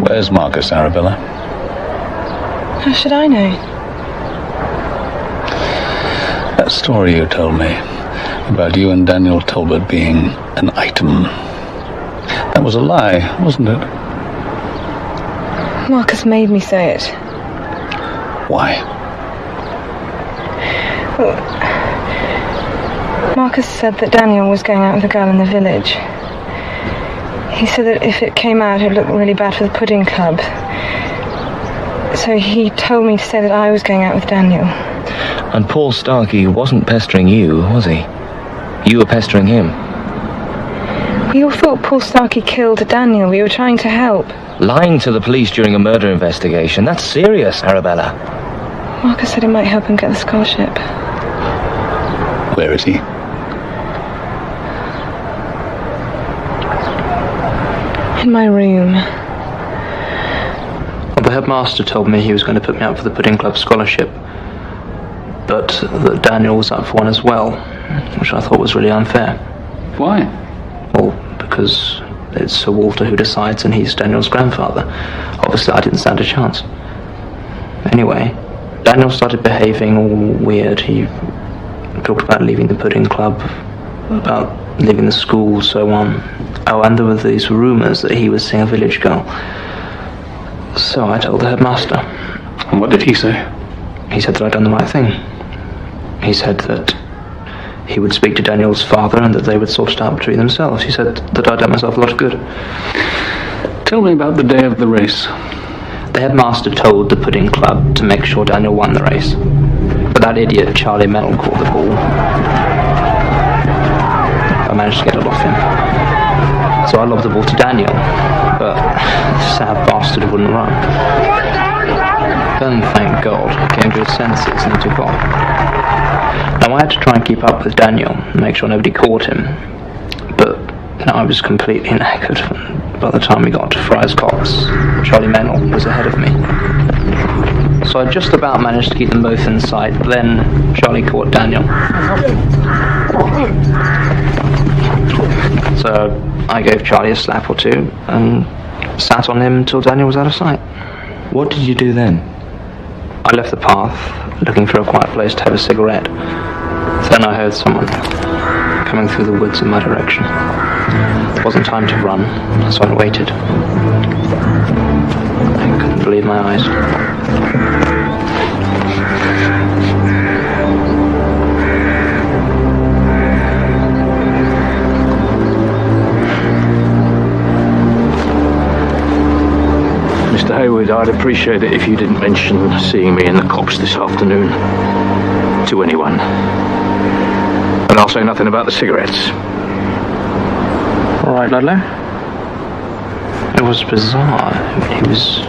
Where's Marcus, Arabella? How should I know? That story you told me about you and Daniel Talbot being an item. That was a lie, wasn't it? Marcus made me say it. Why? Well, Marcus said that Daniel was going out with a girl in the village. He said that if it came out, it would look really bad for the Pudding Club. So he told me to say that I was going out with Daniel. And Paul Starkey wasn't pestering you, was he? You were pestering him. We all thought Paul Starkey killed Daniel. We were trying to help. Lying to the police during a murder investigation, that's serious, Arabella. Marcus said it might help him get the scholarship. Where is he? In my room. Well, the headmaster told me he was going to put me up for the Pudding Club scholarship, but that Daniel was up for one as well, which I thought was really unfair. Why? Well, because it's Sir Walter who decides and he's Daniel's grandfather. Obviously I didn't stand a chance. Anyway, Daniel started behaving all weird. He talked about leaving the Pudding Club, about leaving the school, so on. Oh, and there were these rumours that he was seeing a village girl. So I told the headmaster. And what did he say? He said that I'd done the right thing. He said that he would speak to Daniel's father and that they would sort it out between themselves. He said that I'd done myself a lot of good. Tell me about the day of the race. The headmaster told the Pudding Club to make sure Daniel won the race. But that idiot Charlie Mennell caught the ball. I managed to get it off him. So I lobbed the ball to Daniel, but the sad bastard wouldn't run. Then, thank God, he came to his senses and he took off. Now I had to try and keep up with Daniel and make sure nobody caught him, but I was completely knackered. By the time we got to Friar's Copse, Charlie Mennell was ahead of me. So I just about managed to keep them both in sight, but then Charlie caught Daniel. So I gave Charlie a slap or two and sat on him until Daniel was out of sight. What did you do then? I left the path, looking for a quiet place to have a cigarette. Then I heard someone coming through the woods in my direction. It wasn't time to run, so I waited. I couldn't believe my eyes. Mr. Hayward, I'd appreciate it if you didn't mention seeing me in the copse this afternoon to anyone. And I'll say nothing about the cigarettes. All right, Ludlow. It was bizarre. He was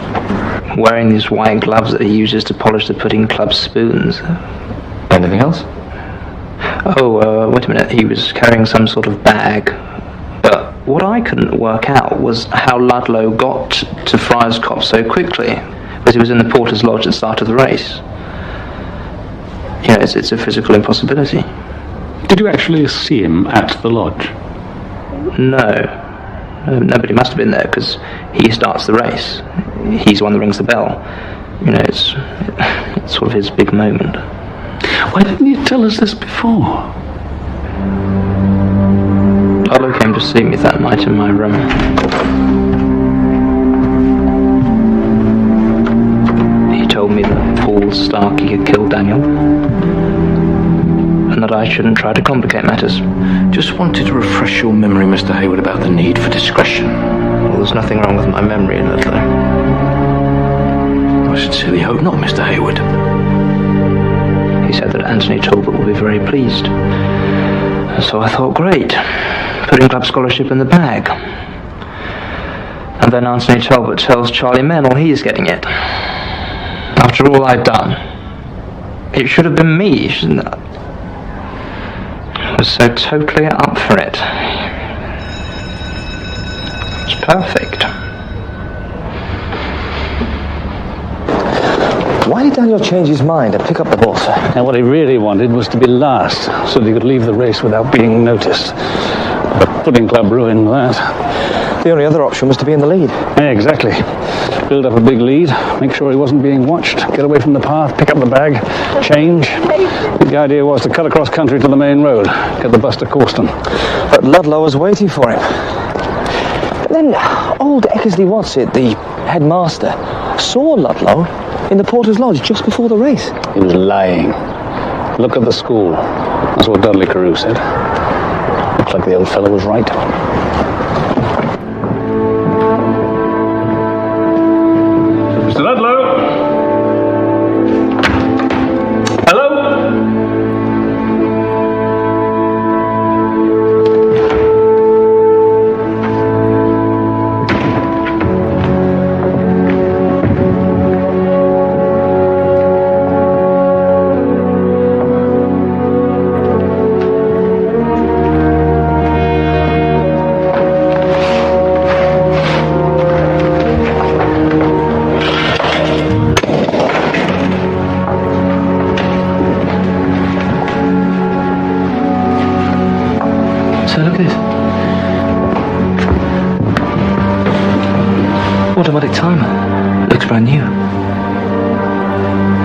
wearing these white gloves that he uses to polish the Pudding Club spoons. Anything else? Oh, wait a minute. He was carrying some sort of bag, but What I couldn't work out was how Ludlow got to Friar's Copse so quickly, because he was in the Porter's Lodge at the start of the race. You know, it's a physical impossibility. Did you actually see him at the lodge? No. Nobody must have been there, because he starts the race. He's the one that rings the bell. You know, it's sort of his big moment. Why didn't you tell us this before? Ludlow came to see me that night in my room. He told me that Paul Starkey had killed Daniel, and that I shouldn't try to complicate matters. Just wanted to refresh your memory, Mr. Hayward, about the need for discretion. Well, there's nothing wrong with my memory, Ludlow. I sincerely hope not, Mr. Hayward. He said that Anthony Talbot would be very pleased. So I thought, great, pudding club scholarship in the bag. And then Anthony Talbot tells Charlie Mennell he's getting it. After all I'd done. It should have been me, shouldn't it? I was so totally up for it. It's perfect. Why did Daniel change his mind and pick up the ball, sir? And what he really wanted was to be last, so that he could leave the race without being noticed. The pudding club ruined that. The only other option was to be in the lead. Yeah, exactly. Build up a big lead, make sure he wasn't being watched, get away from the path, pick up the bag, change. The idea was to cut across country to the main road, get the bus to Corston. But Ludlow was waiting for him. Then old Eckersley Watsit, the headmaster, saw Ludlow in the Porter's Lodge just before the race. He was lying. Look at the school. That's what Dudley Carew said. Looks like the old fellow was right. Mr. Ludlow? Hello? Automatic timer. Looks brand new.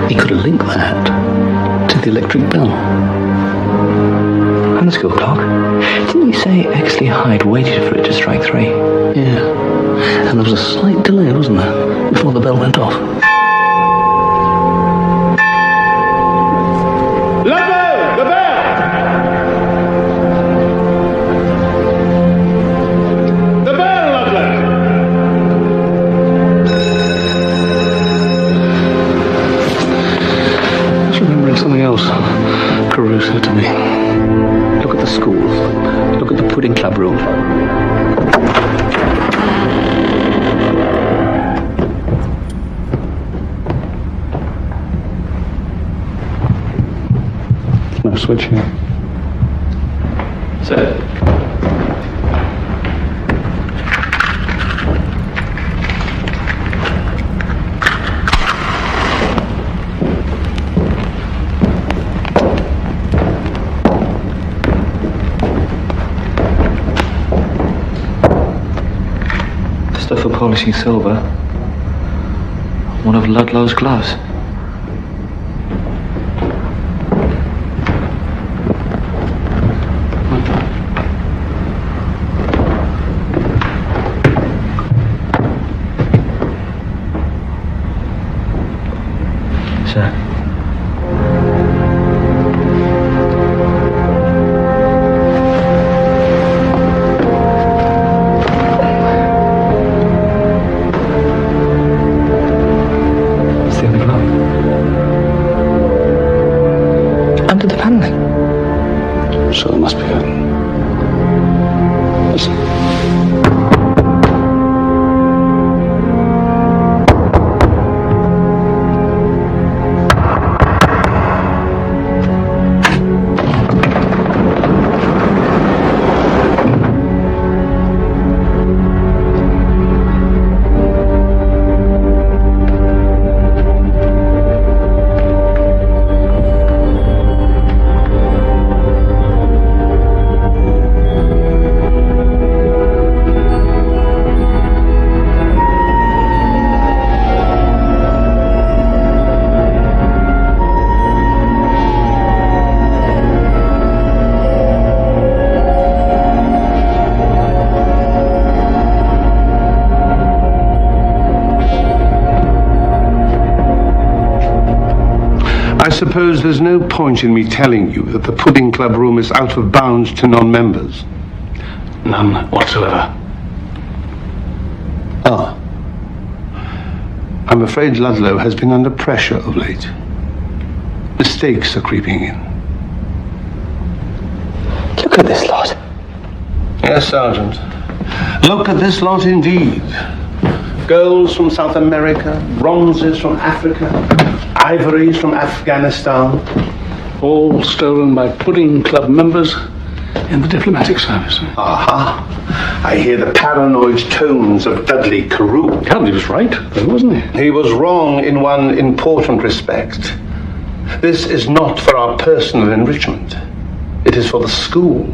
He could link that to the electric bell. And the school clock. Didn't you say Exley Hyde waited for it to strike 3? Yeah. And there was a slight delay, wasn't there, before the bell went off. Ludlow! The bell! The bell, Ludlow! Remembering something else Carew said to me. Look at the school. Look at the pudding club room. No switch here. So, stuff for polishing silver. One of Ludlow's gloves. Sir. Under the panelling. So there must be a... Listen. suppose there's no point in me telling you that the Pudding Club room is out of bounds to non-members? None whatsoever. Ah. I'm afraid Ludlow has been under pressure of late. Mistakes are creeping in. Look at this lot. Yes, Sergeant. Look at this lot indeed. Golds from South America, bronzes from Africa, ivories from Afghanistan. All stolen by Pudding Club members in the diplomatic service. Aha. I hear the paranoid tones of Dudley Carew. Well, he was right, though, wasn't he? He was wrong in one important respect. This is not for our personal enrichment. It is for the school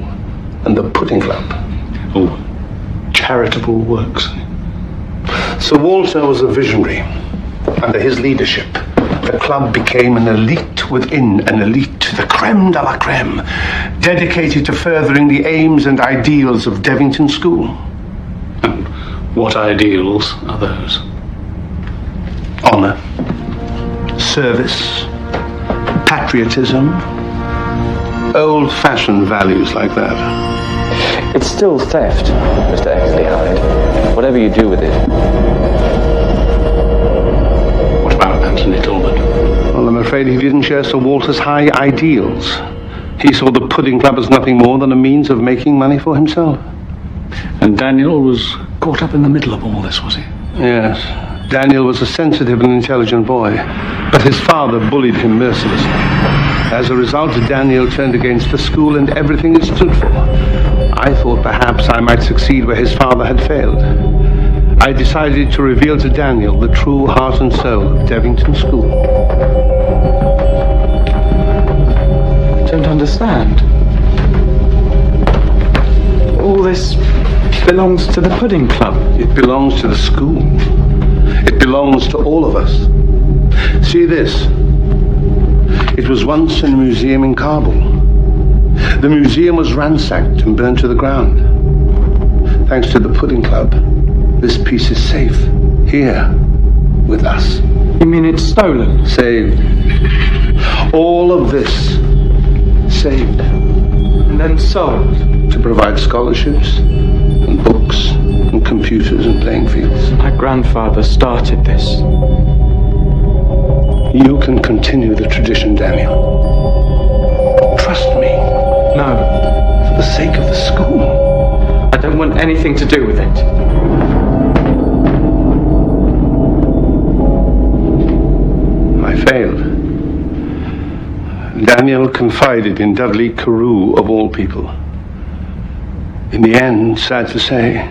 and the Pudding Club. Oh, charitable works. Sir Walter was a visionary. Under his leadership, the club became an elite within an elite, the creme de la creme, dedicated to furthering the aims and ideals of Devington School. And what ideals are those? Honour, service, patriotism, old-fashioned values like that. It's still theft, Mr. Exley Hyde. Whatever you do with it. What about Anthony Talbot? Well, I'm afraid he didn't share Sir Walter's high ideals. He saw the Pudding Club as nothing more than a means of making money for himself. And Daniel was caught up in the middle of all this, was he? Yes. Daniel was a sensitive and intelligent boy, but his father bullied him mercilessly. As a result, Daniel turned against the school and everything it stood for. I thought perhaps I might succeed where his father had failed. I decided to reveal to Daniel the true heart and soul of Devington School. I don't understand. All this belongs to the Pudding Club. It belongs to the school. It belongs to all of us. See this. It was once in a museum in Kabul. The museum was ransacked and burned to the ground. Thanks to the Pudding Club, this piece is safe here with us. You mean it's stolen? Saved. All of this saved. And then sold? To provide scholarships and books and computers and playing fields. My grandfather started this. You can continue the tradition, Daniel. Trust me. No. For the sake of the school. I don't want anything to do with it. I failed. Daniel confided in Dudley Carew, of all people. In the end, sad to say,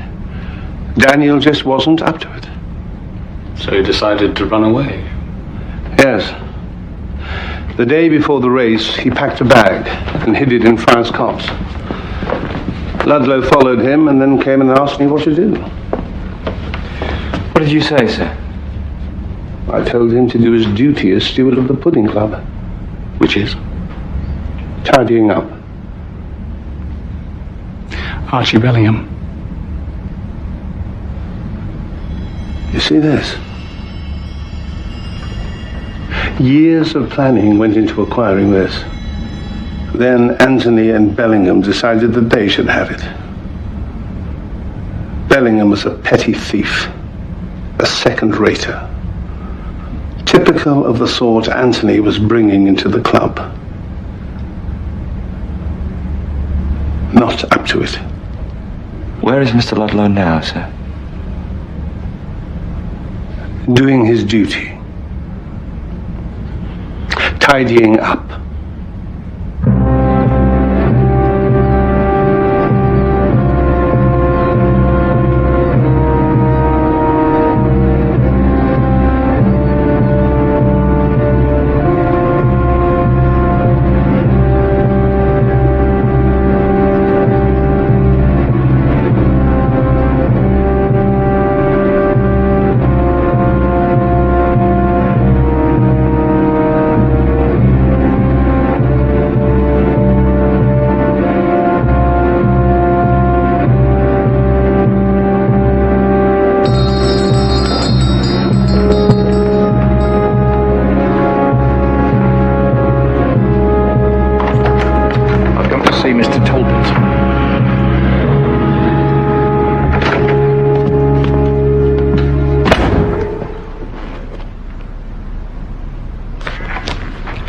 Daniel just wasn't up to it. So he decided to run away? Yes. The day before the race, he packed a bag and hid it in Friar's Copse. Ludlow followed him and then came and asked me what to do. What did you say, sir? I told him to do his duty as steward of the Pudding Club. Which is? Tidying up. Archie Bellingham. You see this? Years of planning went into acquiring this. Then Anthony and Bellingham decided that they should have it. Bellingham was a petty thief, a second-rater, typical of the sort Anthony was bringing into the club. Not up to it. Where is Mr. Ludlow now, sir? Doing his duty. Tidying up.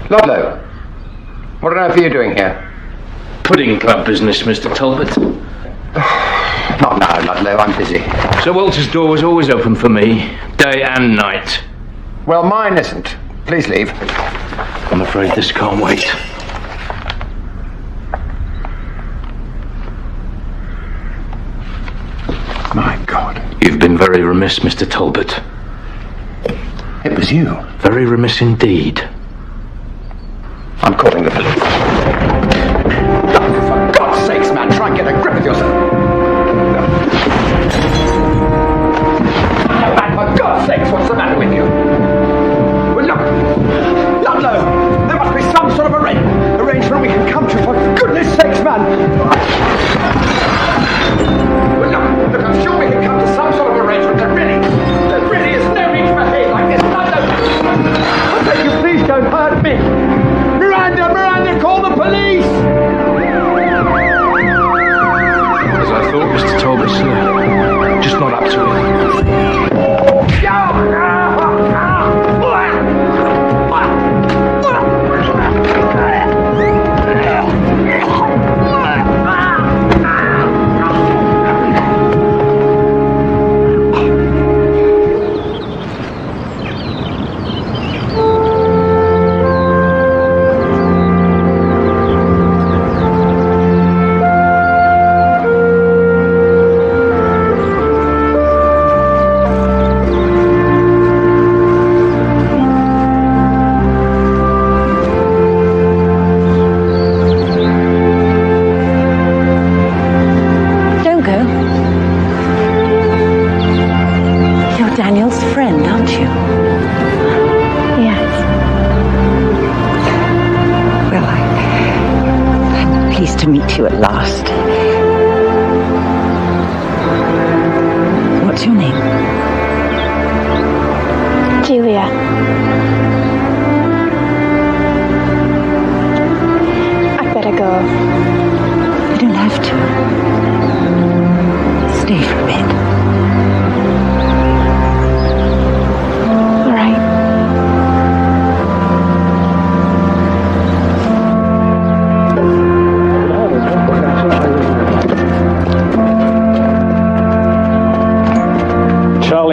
Ludlow, what on earth are you doing here? Pudding club business, Mr. Talbot. Not now, Ludlow, I'm busy. Sir Walter's door was always open for me, day and night. Well, mine isn't. Please leave. I'm afraid this can't wait. My God. You've been very remiss, Mr. Talbot. It was you. Very remiss indeed. I'm calling the police. For God's sakes, man, try and get a grip of yourself. Man, for God's sakes, what's the matter with you? Well, look, Ludlow, there must be some sort of arrangement we can come to, for goodness sakes, man. Well, look, I'm sure we can come to some sort of arrangement. There really is no need to behave like this. Ludlow, I beg you, please don't hurt me. Miranda, call the police! As I thought, Mr. Talbot, sir. Just not up to it. Daniel's friend, aren't you? Yes. Well, I'm pleased to meet you at last. What's your name? Julia. I'd better go. You don't have to. Stay for a bit.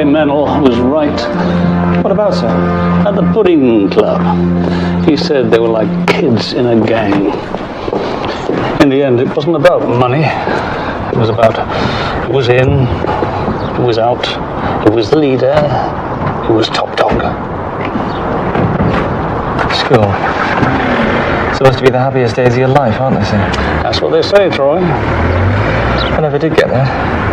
Mennel was right. What about, sir? At the pudding club. He said they were like kids in a gang. In the end, it wasn't about money. It was about who was in, who was out, who was the leader, who was top dog. School. Supposed to be the happiest days of your life, aren't they, sir? That's what they say, Troy. I never did get that.